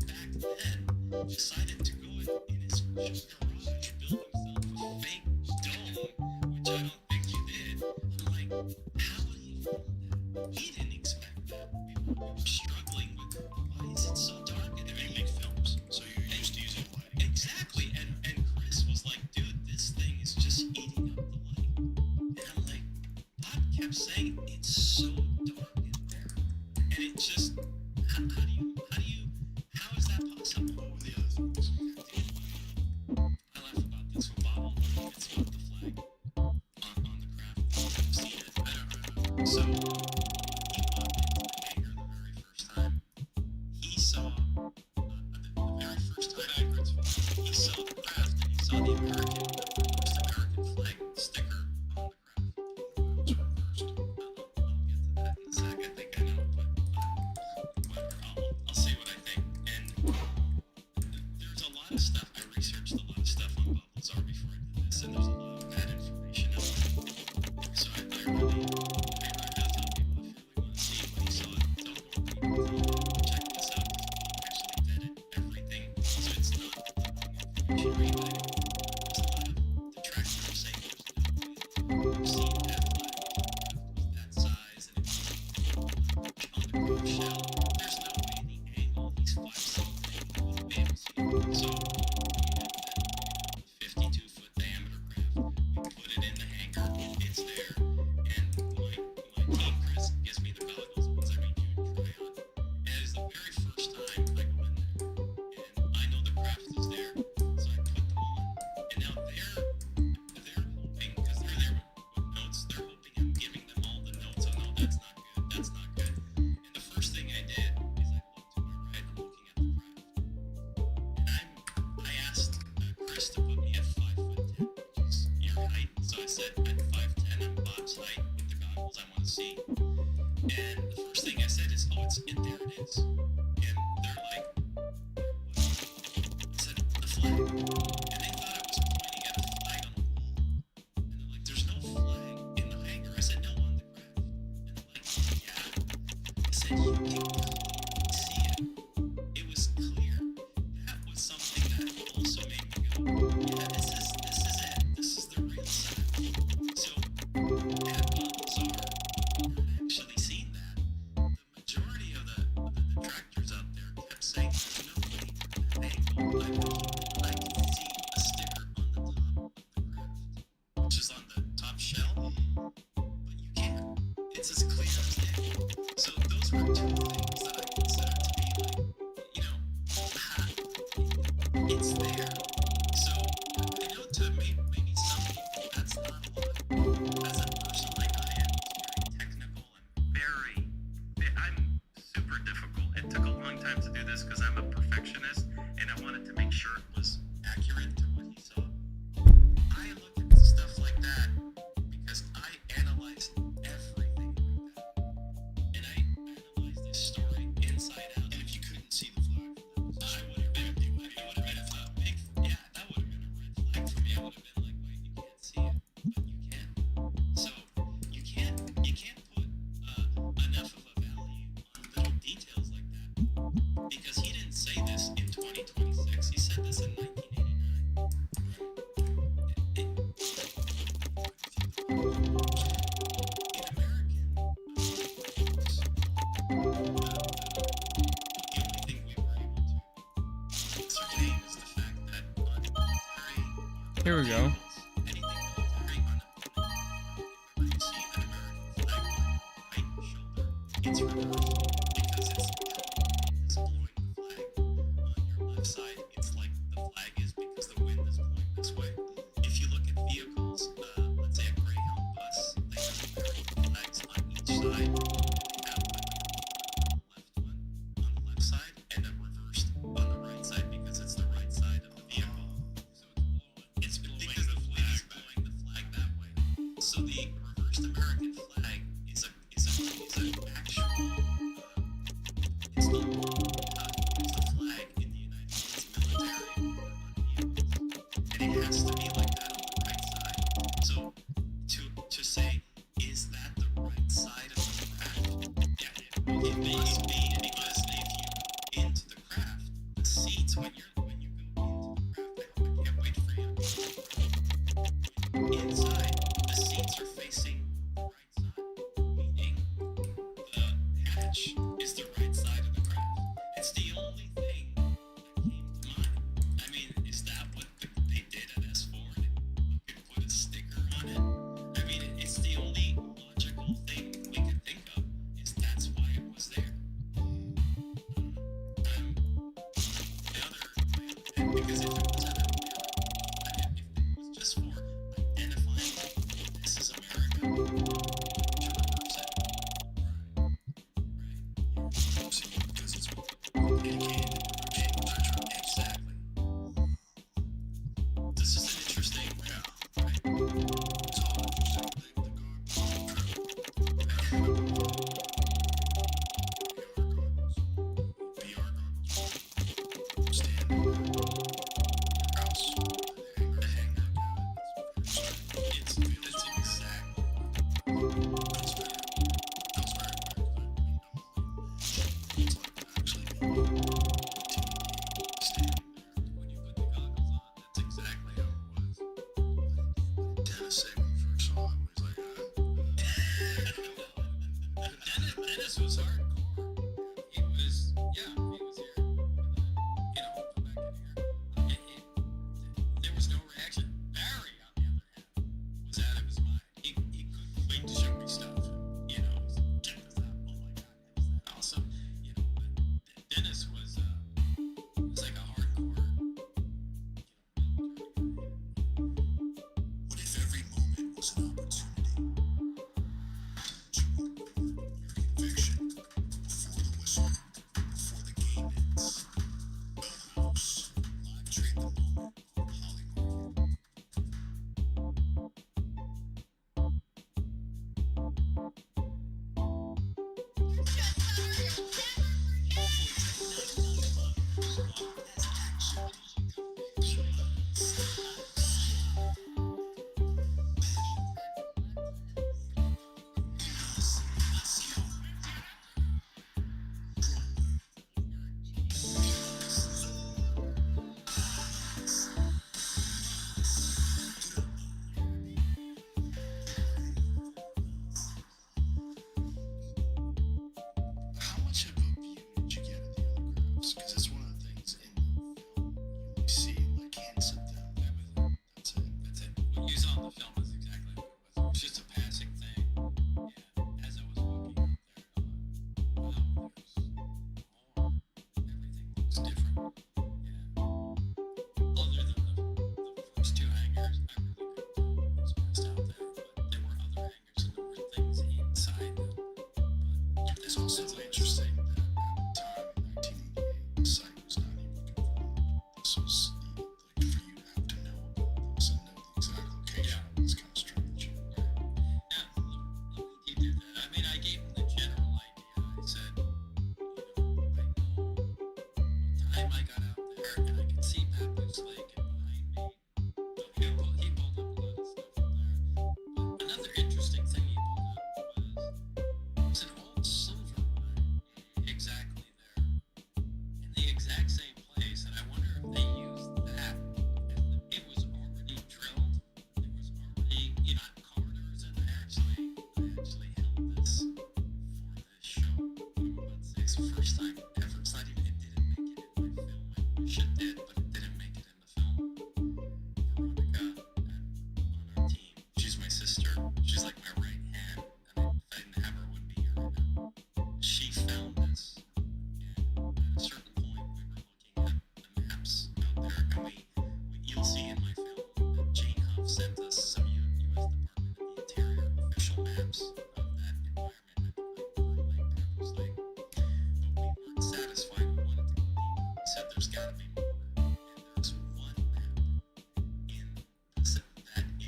back then decided to go in his garage, build himself a fake dome, which I don't think he did. I'm like, how would he have known that? We didn't expect that. We were struggling with why is it so dark in there? They make films, so you're used to using lighting. Exactly. And Chris was like, dude, this thing is just eating up the light. And I'm like, Bob kept saying it's so dark in there. And it just, how is that possible? What were the other things? I laugh about this with Bob all the time. It's about the flag on the craft. I've seen it. I don't remember. So, he walked into the hangar the very first time. He saw, the very first time he saw the craft, and he saw the American flag sticker on the craft. I'll get to that in a sec. I think I know, but I'll say what I think. And there's a lot of stuff. I researched a lot of stuff on Bob Lazar before I did this, and there's a lot of bad information out there. So I really gotta tell people if you really want to see what he saw, don't go read. Check this out. He actually vetted everything, so it's not the wrong information. There's a lot of detractors saying there's no way that you've seen that flag that size and it's on the groove shell. There's no way in the angle he's 5 something would be able to see it. So 52-foot diameter craft. We put it in the hangar. It's there, and my team Chris gives me the goggles once I read you and try on. And it is the very first time I go in there, and I know the craft is there, so I put them on. And now they're hoping, because they're there with notes, they're hoping I'm giving them all the notes on, no, that's not good, that's not good. And the first thing I did is I looked to my right, I'm looking at the craft. And I asked Chris to put me at 5'10", which is your height. see. And the first thing I said is, oh, there it is. And they're like, what? I said, the flag. And they thought I was pointing at a flag on a wall. And they're like, there's no flag in the hangar. I said, no, on the craft. And they're like, yeah. I said, you can clearly see it. It was clear. That was something that also made me go, yeah, this is it. This is the real side. So, had Balthazar actually seen that, the majority of the detractors out there kept saying, there's no way that angle. I can see a sticker on the top of the craft, which is on the top shell, but you can't. It's as clear as day. So those were two things that I consider to be like, you know, it's there. So I know to maybe some people that's not a lot. As a person like I am, very technical and I'm super difficult. It took a long time to do this because I'm a perfectionist and I wanted to make sure it was accurate to what he saw. I look at stuff like that because I analyze everything like that. And I analyze this story inside out. And if you couldn't see the flag, I would have been, it would have been a big, yeah, that would have been a red flag for me. I would have been like, wait, you can't see it, but you can. So you can't put enough of a value on little details like that because he didn't say this in 2026. He said this in 1989. In American books, the only thing we were able to ascertain is the fact that on military Here we go. vehicles, anything military on a if you see an American flag on the right shoulder, it's reversed because it's blowing the flag. On your left side, it's like the flag is because the wind is blowing this way. If you look at vehicles, let's say a Greyhound bus, they have American flags on each side. They have the left one on the left side and a reversed on the right side because it's the right side of the vehicle. So it's blowing because the flag is blowing the flag that way. So the reversed American flag is an actual it's the flag in the United States military on vehicles. And it has to be like that on the right side. So to say, is that the right side of the craft? Yeah, it must be because if you into the craft, the seats when you go into the craft, I can't wait for you. Inside, the seats are facing the right side, meaning the hatch is the right side of the craft. It's the only thing that came to mind. I mean, is that what they did at S4? You could put a sticker on it. I mean, it's the only logical thing we could think of. Is that's why it was there. Because if it was if it was just for identifying this is America, to reverse it. Right. So because it's dedicated exactly. This is an interesting, right? It's all interesting. VR goggles. Stand in your house. The hangar. It's exactly. That's exactly how it was. Dennis said when he first saw it, he was like, Dennis was hardcore. He was here. Come back in here. There was no reaction. Barry, on the other hand, was out of his mind. He couldn't wait to show me stuff. Check this out. Oh my God, is that awesome? But Dennis was was different. Yeah. Other than the first two hangars, I really couldn't know what was best out there. But there were other hangars and there were things inside them. But It's also interesting that at the time in 1988, the site was not even confirmed. This was like for you to have to know about this and know the exact location. It's kind of strange. yeah, Luigi did that. I mean, I gave him the general idea. I said, I know what time I got out there, and I could see Papoose Lake and behind me. So he pulled up a lot of stuff from there. But another interesting thing he pulled up was an old silver mine exactly there, in the exact same place, and I wonder if they used that. It was already drilled. There was already, corridors in there. I actually held this for this show. I'm about to say it's the first time ever. It's not even. It didn't make it in my film. I wish it did, but it didn't make it in the film. Veronica on our team. She's my sister. She's like my right hand. And if I didn't have her, I wouldn't be here right now. She found this. And at a certain point, we were looking at the maps out there, and you'll see in my film that Gene Huff sent us some U.S. Department of the Interior official maps of that environment at Papoose Lake. But we weren't satisfied. We wanted to go deeper. We said there's got to be more. And there's one map in this that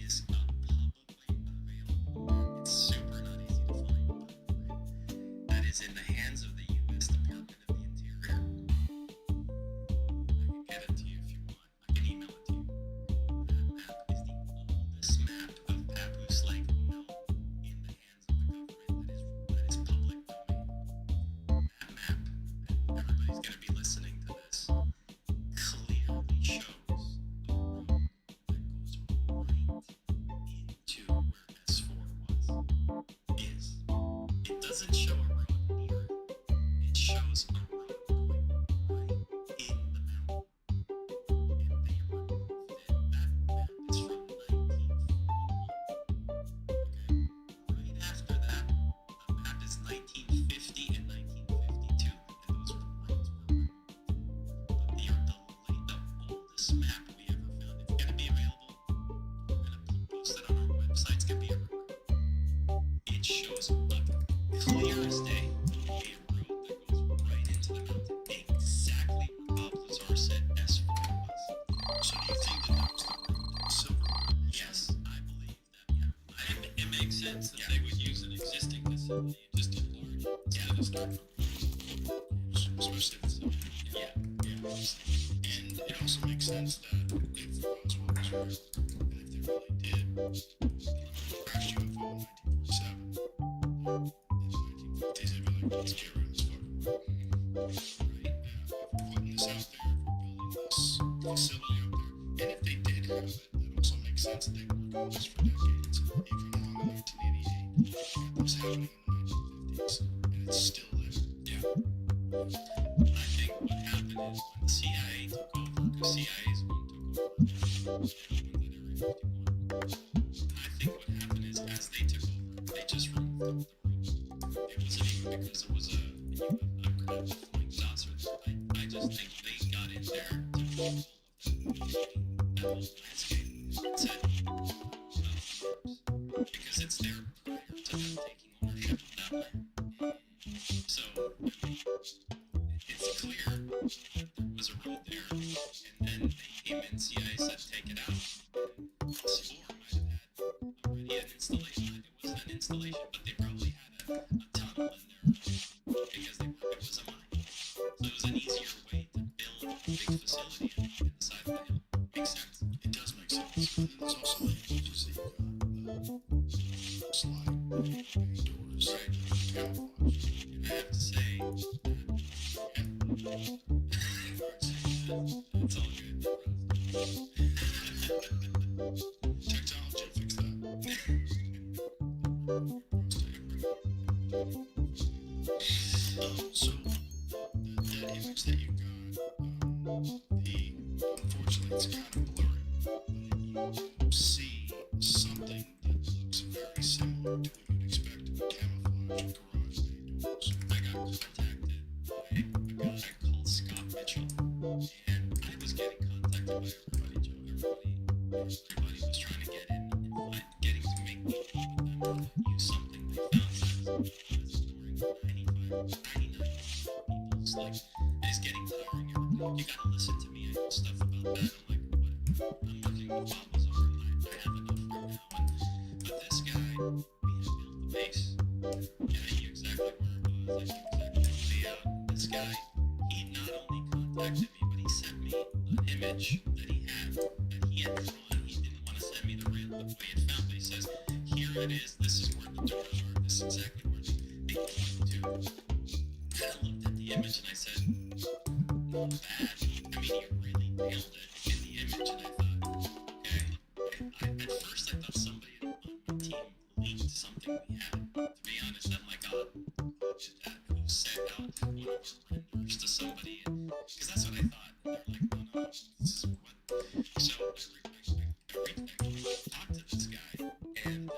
is publicly available. It's super not easy to find, by the way. That is in the hands of the U.S. Department of the Interior. I can get it to you if you want. I can email it to you. That map is the oldest map of Papoose Lake known in the hands of the government that is public domain. That map, and everybody's going to be listening to this, clearly shows a road that goes right into where S4 is. It doesn't show a road near it. It shows a road going right in the mountain. And they removed it. That map is from 1941. Okay? Right after that, a map is 1950 and 1952. And those roads were removed. But they are the oldest map we ever found. It's going to be available. We're going to post it on our website. It's going to be everywhere. It shows up clear as day a road that goes right into the mountain, exactly where Bob Lazar said S4 was. So do you think that was the road that was silver? Yes, I believe that. Yeah, it makes sense that they would use an existing facility and just enlarge it instead of start from Especially if it's silver. yeah. And it also makes sense that if Roswell was real, and if they really did crash UFO in 1947, in the 1950s, they'd be like, let's get rid of this fucker. Right? Yeah. If we're putting this out there, if we're building this facility out there, and if they did have it, that also makes sense that they worked on this for decades. You come along in 1988, it was happening in the 1950s, and it's still there. Yeah. I think what happened is when the CIA took over, because CIA's one took over, and opened at Area 51. I think what happened is as they took over, they just removed the road. It wasn't even because it was a credible flying saucer. I just think they got in there to remove all of that whole landscape and said, because it's there prior to them taking ownership of that land. So, I mean, it's clear that there was a road there, and then they came in, CIA said, take it out. S4 might have had already an installation. It wasn't an installation, but they probably had a tunnel in there because it was a mine. So it was an easier way to build a big facility in the side of the hill. Makes sense. It does make sense. And then there's also the advantages that you got slide doors, Right. camouflage. And I have to say, it's all good. Technology will fix that. So that image that you got, unfortunately it's kind of blurry. You see something that looks very similar to what you'd expect to be camouflage garage bay doors. I got contacted by a guy called Scott Mitchell. getting contacted by everybody, Joe. Everybody was trying to get in and getting to make me use something they found that was ignoring 99 people's like is getting tiring. Everybody, you gotta listen to me. I know stuff about that. I'm like, what? I'm looking the files over. I have enough right now. But this guy, we had built the base. And I knew exactly where it was. I knew exactly the layout. This guy, he not only contacted me, but he sent me an image that he had drawn. He didn't want to send me the way it found, but he says, here it is. This is where the doors are. This is exactly where they point to. And I looked at the image and I said, not bad. I mean, you really nailed it in the image. And I thought, okay. At first, I thought somebody on my team leaked something we had. To be honest, I'm like, oh, who did that? Who sent out one of our renders to somebody? Because that's what I thought. They're like, no, this is what. So I talked to this guy, and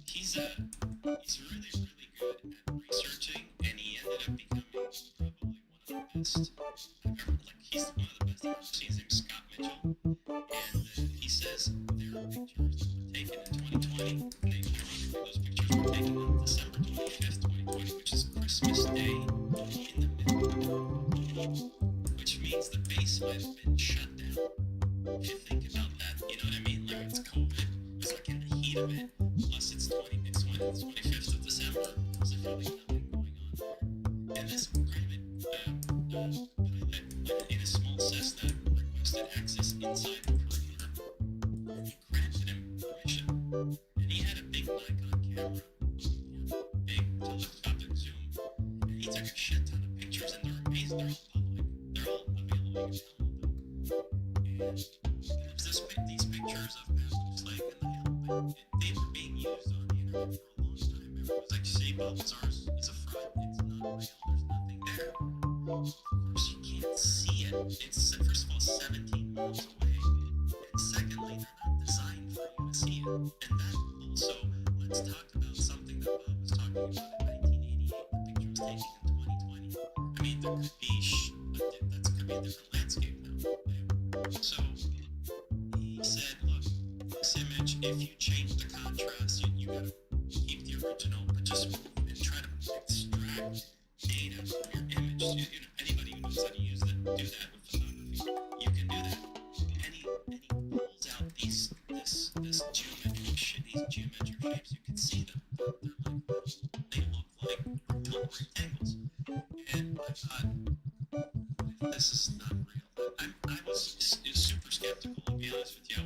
he's really, really good at researching, and he ended up becoming probably one of the best I've ever, like, he's one of the best I've ever seen. His name's Scott Mitchell, and he says there are pictures that were taken in 2020. Ironically, those pictures were taken on December 25th, 2020, which is Christmas Day in the middle, which means the base might have been shut down. If you think about that, you know what I mean? Like, it's COVID, it's like in the heat of it, plus it's 25th of December, so there's really nothing going on there. And this private pilot in a small Cessna requested access inside the perimeter, and he granted him permission. And he had a big Nikon camera, big telescopic zoom, and he took a shit ton of pictures, and they're amazing. They're all public. They're all available. You can download them. And there's these pictures of Pastor's Lake and the hill, but they were being used on the internet for a long time. It was like, say, Bubba's ours is a front. It's not real. There's nothing there. Of course, you can't see it. It's, first of all, 17 miles away. And secondly, they're not designed for you to see it. And that also, let's talk about something that Bob was talking about in 1988. The picture was taken in 2020. I mean, there could be, that could be a different landscape now. So, he said, look, this image, if you change the contrast, you gotta keep the original, but just move and try to extract data from your image. You know, anybody who knows how to use that, do that with photography, you can do that. And he pulls out this geometric shit, these geometric shapes. You can see them. They're like, they look like rectangles. And I thought, this is not real. I was super skeptical, to be honest with you.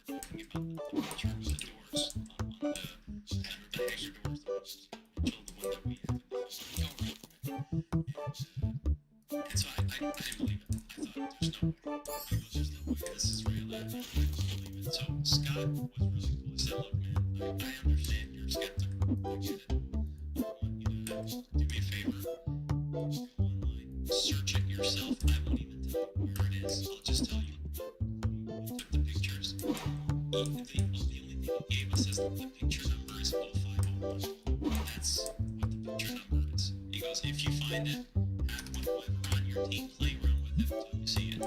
I'm thinking about the picture with the doors on the hangar doors, the one that we had. And so I didn't believe it. I thought, there's no way. There's no way this is real. I don't believe it. So Scott was really cool. He said, look, man, I understand you're skeptical. I get it. I want you to do me a favor. Go online, search it yourself. I won't even tell you where it is. I'll just tell you who took the pictures. The only thing he gave us is that the picture number is 0501. That's what the picture number is. He goes, if you find it, have whoever on your team play around with it until you see it.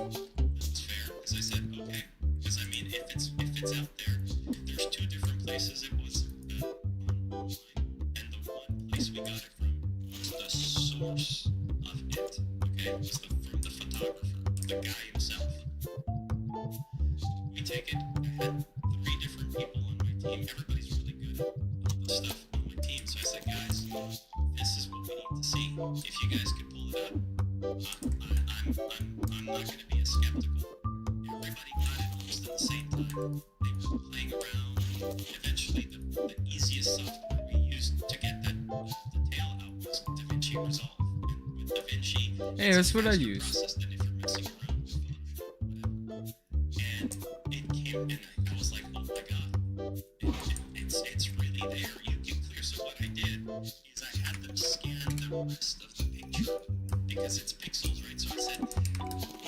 That's fair. Because I said, okay. Because I mean, if it's out there, there's two different places it was online, and the one place we got it from was the source of it. Okay, it was from the photographer, the guy himself. We take it. I had 3 different people on my team. Everybody's really good at the stuff on my team. So I said, guys, this is what we need to see. If you guys could pull it up, I'm not going to be as skeptical. Everybody got it almost at the same time. They were playing around. Eventually, the easiest software we used to get that detail out was DaVinci Resolve. And with DaVinci, Hey, that's what I use. process than if you're messing around with Photoshop, whatever. And it came, and I was like, oh my god, it's really there. You can clear. So what I did is I had them scan the rest of the picture because it's pixels, right? So I said,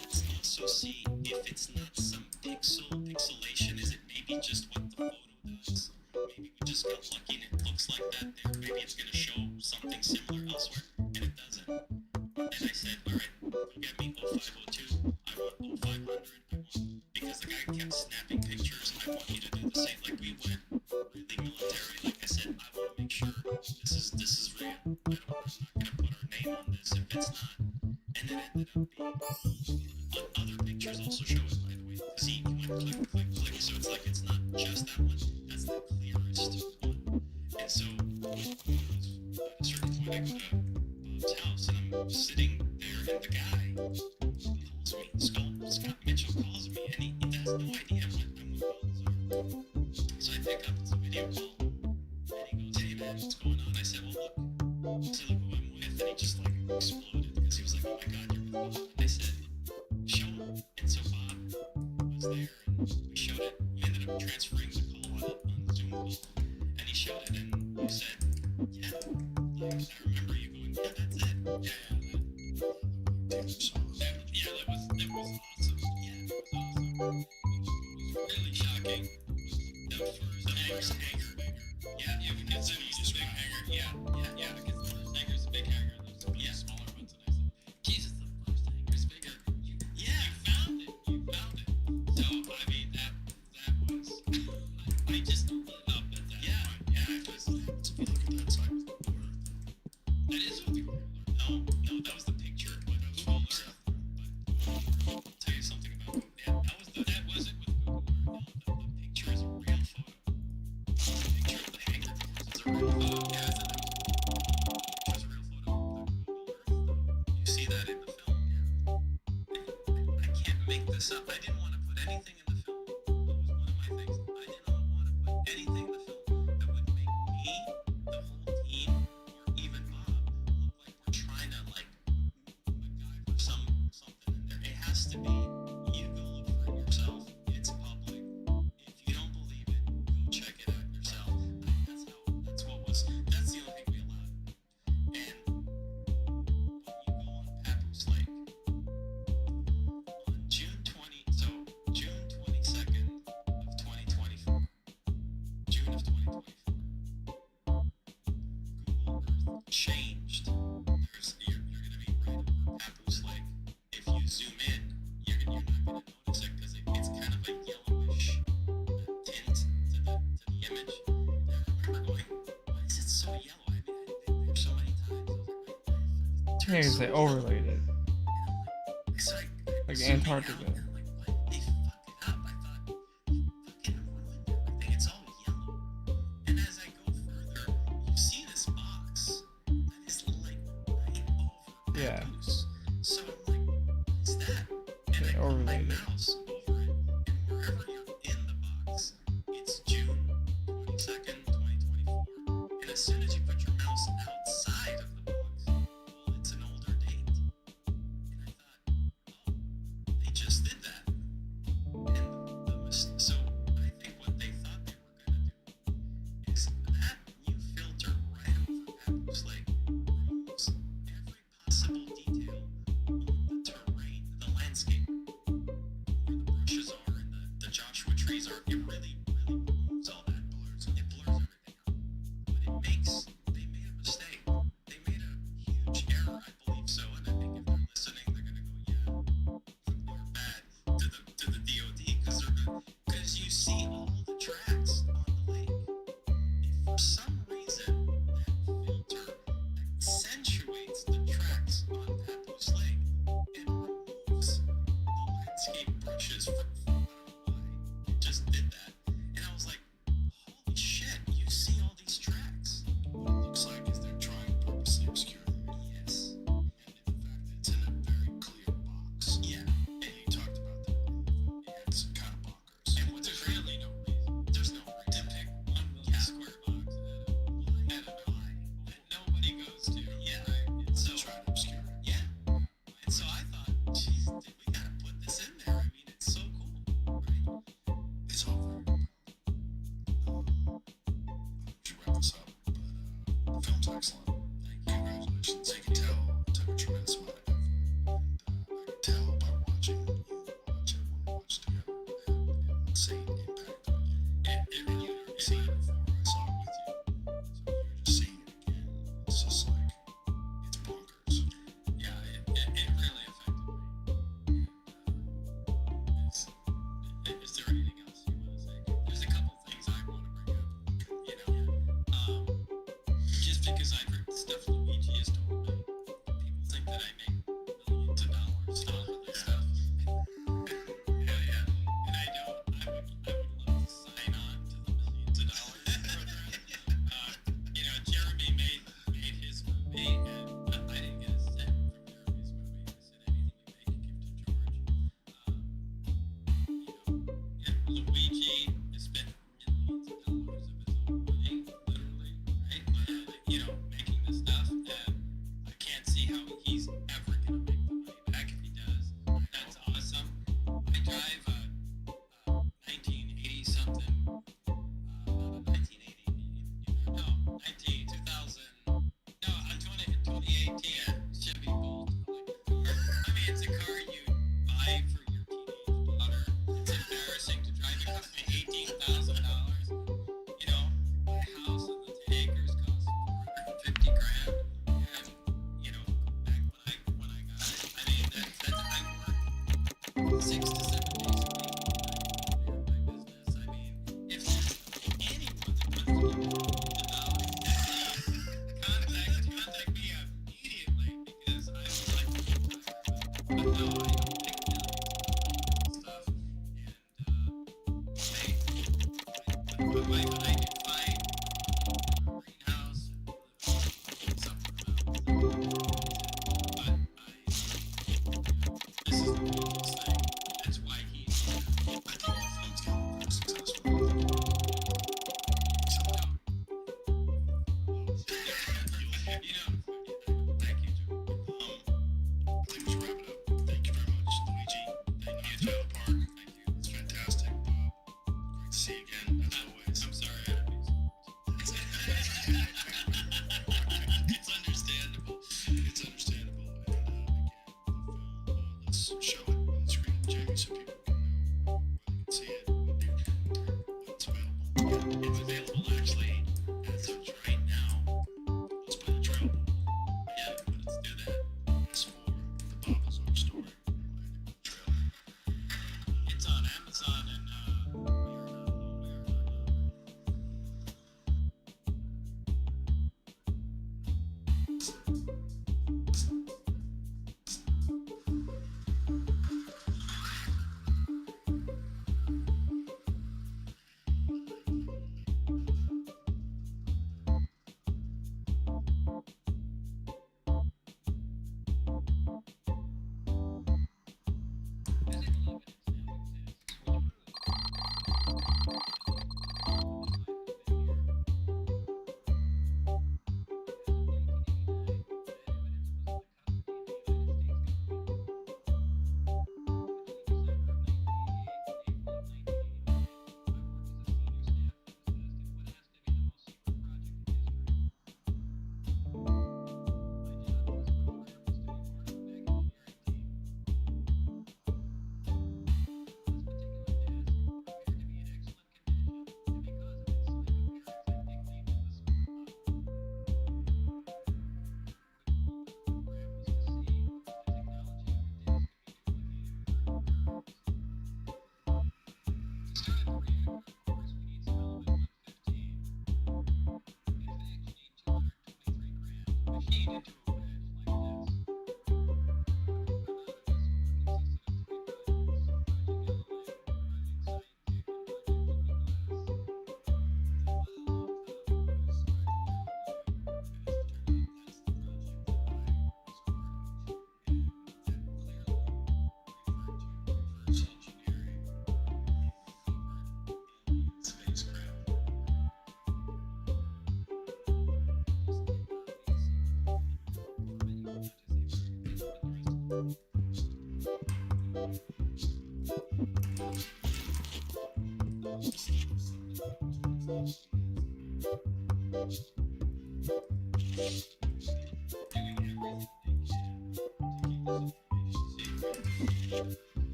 let's also see if it's not some pixelation. Is it maybe just what the photo does? Maybe we just got lucky and it looks like that there. Maybe it's gonna show something similar elsewhere, and it doesn't. And I said, all right, forget me 0502. I want 0500. ended up being other pictures also show it, by the way. See, you went click, click, click, so it's like it's not just that one, that's the clearest one. And so at a certain point I go to Bob's house and I'm sitting there and the guy calls me. Scott Mitchell calls me and he has no idea what calls are. So I pick up, it's a video call, and he goes, hey man, what's going on? I said, well look, I said, look who I'm with, and he just like exploded because he was like, oh my god, you're with Bob. And I said, show him. And so Bob was there and we showed it. We ended up transferring the call on Zoom call, and he showed it and he said, yeah, like I remember you going, yeah, that's it. Yeah, that was awesome. Yeah, that was awesome. Yeah, that was awesome. It was really shocking. The first hanger. Yeah, because then he's just a big hanger. Yeah, because the first hanger's a big hanger. There's smaller ones, and I said, Jesus, the first hanger's bigger. You found it. So, I mean, that was, I just pulled it up at that point. Yeah, it was, if you look at that side with Google Earth. That is with Google Earth. No, that was the picture, but Google Earth. But I'll tell you something about Google. Yeah, that wasn't with Google Earth. No, the picture is a real photo. The picture of the hanger is a real photo. Yeah, it's a real photo. You see that in the film. I can't make this up. I didn't want to put anything in the film. That was one of my things. I didn't want to put anything in the film that would make me, the whole team, or even Bob look like we're trying to like MacGyver something in there. It has to be. You go look for it yourself. It's public. If you don't believe it, go check it out yourself. That's what was. That's the only thing we allowed. And when you go on Papoose Lake on June 22nd of 2024, June of 2024, Google Earth changed. You're gonna be right over Papoose Lake. If you zoom in, you're not gonna notice it because it's kind of a yellowish tint to the image. And I remember going, why is it so yellow? I mean, I've been there so many times. I was like, Because they overlaid it. So Like zooming Antarctica. out, and I'm like, what? They fucked it up. I thought, fucking ruined everything. It's all yellow. And as I go further, you see this box that is like right over Yeah. Papoose. So I'm like, what is that? And They I put my overlaid it. mouse over it, and wherever you're in the box, it's June 22nd, 2024. And as soon as you put your mouse outside of the box, well, it's an older date. And I thought, oh, they just did that. And so I think what they thought they were going to do is that new filter right over Papoose Lake removes every possible detail on the terrain, the landscape, where the bushes are and the Joshua trees are. It really removes all that. It blurs everything out. But they made a mistake. They made a huge error, I believe so. And I think if they're listening, they're gonna go, yeah, you're bad to the DOD because you see all the tracks on the lake. If for some reason that filter accentuates the tracks on Papoose Lake and removes the landscape brushes from I don't know why it just did that. And I was like, holy shit, you see all these tracks. What it looks like is they're trying to purposely obscure them. Yes. And the fact that it's in a very clear box. Yeah. And you talked about that. It's kind of bonkers. And what there's really no reason. There's no reason to pick one little square box at a eye that nobody goes to. Yeah. And so Trying to obscure it. yeah. And so I thought, geez, dude, we gotta put this in there. I mean, it's so cool, right? It's all very compelling. We should wrap this up, but the film's excellent. Congratulations. You can tell it took a tremendous amount of effort. And I can tell by watching you watch everyone watch together. It had an insane impact on you. You've seen it before. I saw it with you. So you're just seeing it again. It's just like, it's bonkers. Yeah, it really affected me. Is there anything else you want to say? There's a couple things I want to bring up. You know, just because I've heard stuff Luigi has told me, It's a car you buy for your teenage daughter. It's embarrassing to drive. It cost me $18,000. You know, my house on the 10 acres cost 450 grand. And you know, back when I got it, I mean that's I worked 6 to 7 days a week to my business. I mean, if there's anyone that wants to give me about contact me immediately because I would like to get but no, I don't take stuff and my wife and I can find a greenhouse and something about but this is the biggest thing. That's why he's I think the film's getting very successful. So you know, thank you, Joe. I think we should wrap it up. Thank you very much, Luigi. Thank you, Tyler Park. Thank you. It's fantastic. Great to see you again, as always. I'm sorry I had to be so It's understandable. It's understandable. And again, the film, let's show it on the screen, Jamie, so people can know where they can see it, what's available. It's available actually as of right now. Let's play the trail. Yeah, let's do that. It's for the Bob Lazar story. Trail. It's on Amazon and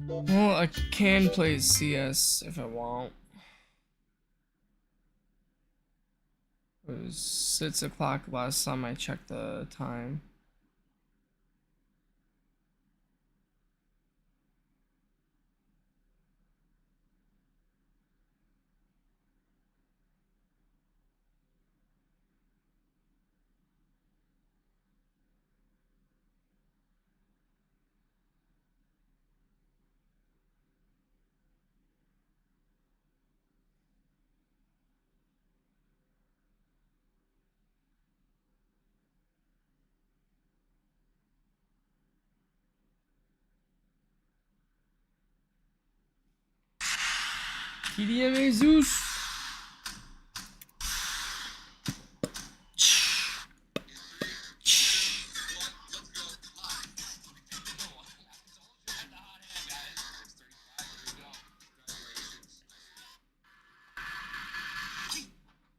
Well, I can play CS if I want. It was 6 o'clock last time I checked the time. TDMA Zeus.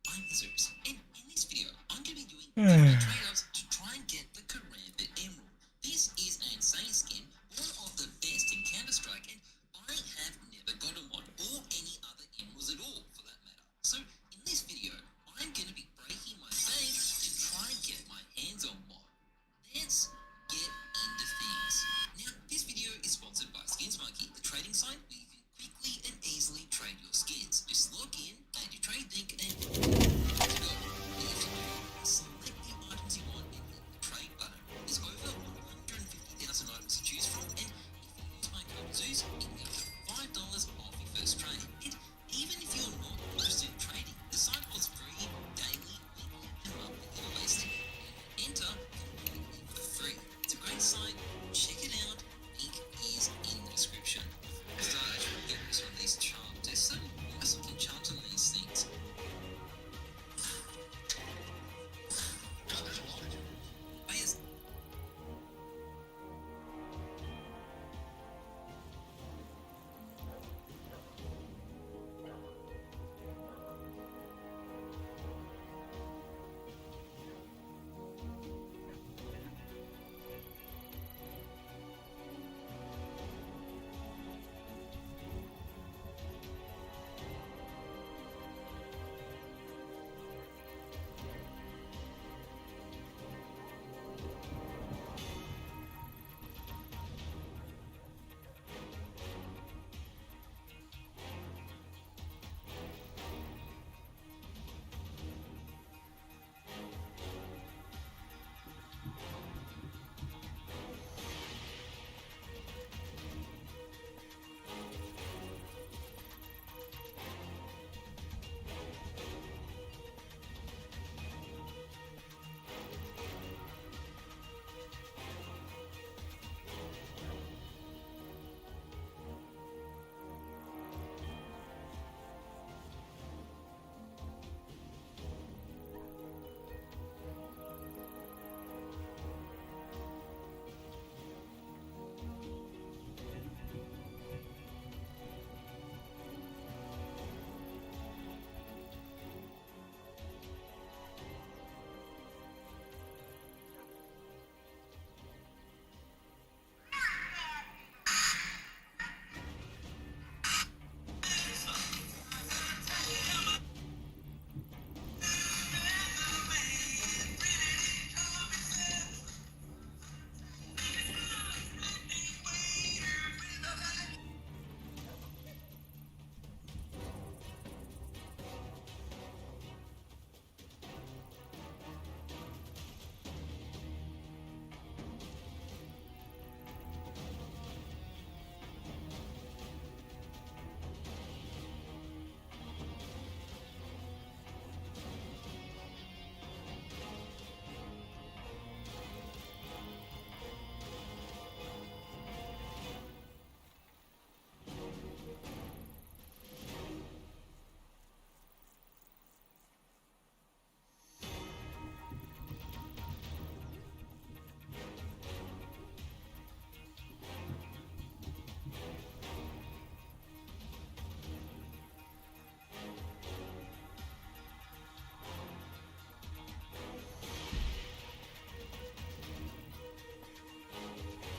I'm Zeus, and in this video, I'm going to be doing 50 trade-offs to try and get the Karambit Emerald. This is an insane skin, one of the best in Counter-Strike, and I have never gotten one, or any other emeralds at all, for that matter. So, in this video, I'm going to be breaking my bank to try and get my hands on one. Let's get into things. Now, this video is sponsored by Skins Monkey, the trading site where you can quickly and easily trade your skins. Just log in, add your trade link, and let's go. Select the items you want and hit the trade button. There's over 150,000 items to choose from, and if you use my code Zeus, you can get up to $5 off your first trade. And even if you're not interested in trading, the site offers free, daily, weekly, and monthly giveaways. Enter completely for free. It's a great site. Check it out. Link is in the description. So I should get some of these charms. There's so nice looking charms on these things. Players.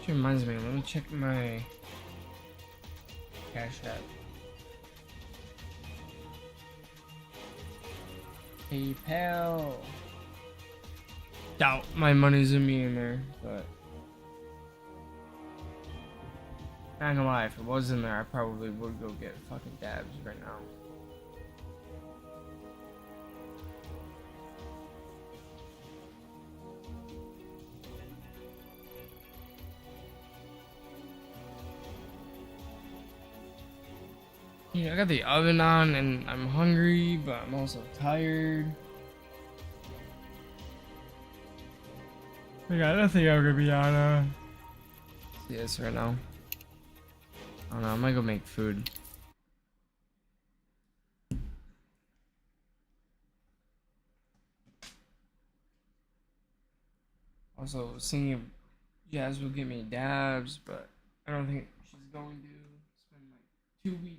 Which reminds me, let me check my Cash App. PayPal. Doubt my money's in there, but not gonna lie, if it was in there, I probably would go get fucking dabs right now. Yeah, I got the oven on and I'm hungry, but I'm also tired. I got nothing I'm gonna be on CS right now. I don't know, I might go make food. Also, seeing if Jazz will get me dabs, but I don't think she's going to. It's been like 2 weeks.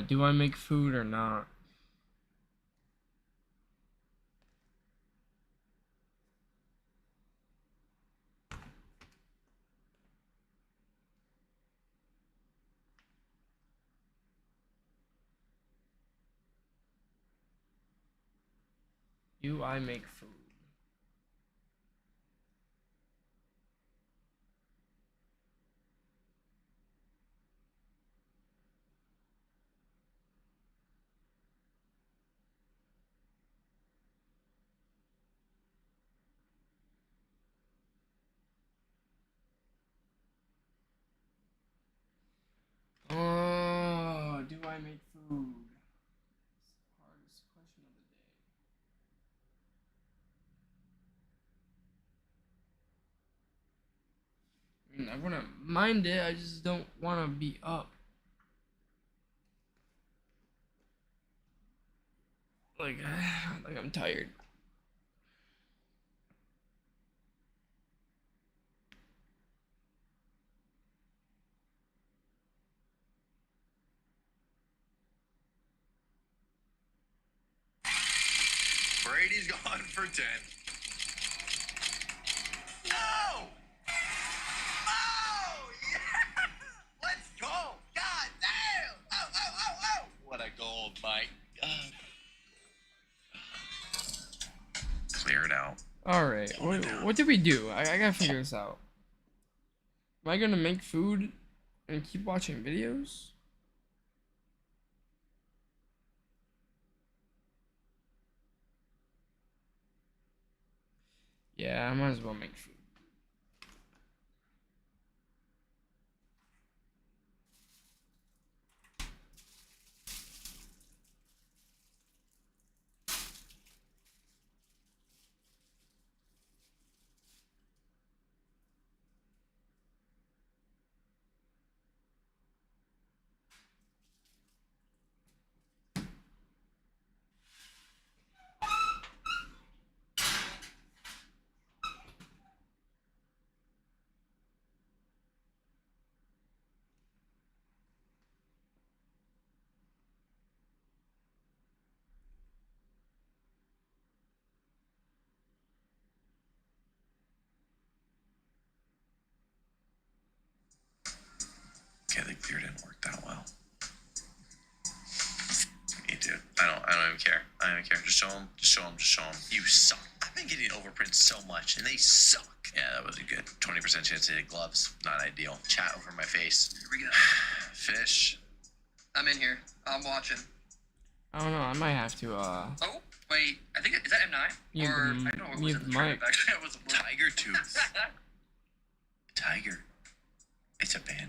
Do I make food or not? Do I make food? Oh, do I make food? It's the hardest question of the day. I mean, I wouldn't mind it. I just don't want to be up. Like, like I'm tired. Brady's gone for 10. No! Oh, yeah! Let's go! God damn! Oh! What a goal, Mike. Clear it out. Alright, what did we do? I gotta figure this out. Am I gonna make food and keep watching videos? Yeah, I might as well make food. Okay, the clear didn't work that well. Me too. I don't even care. I don't even care. Just show them. Just show them. Just show them. You suck. I've been getting overprints so much, and they suck. Yeah, that was a good 20% chance to hit gloves. Not ideal. Chat over my face. Here we go. Fish. I'm in here. I'm watching. I don't know, I might have to, Oh, wait. I think, is that M9? Mute Or, the- I don't know, it mute was in the the mic. trap. Actually, it was a Tiger tooth. Tiger. It's a band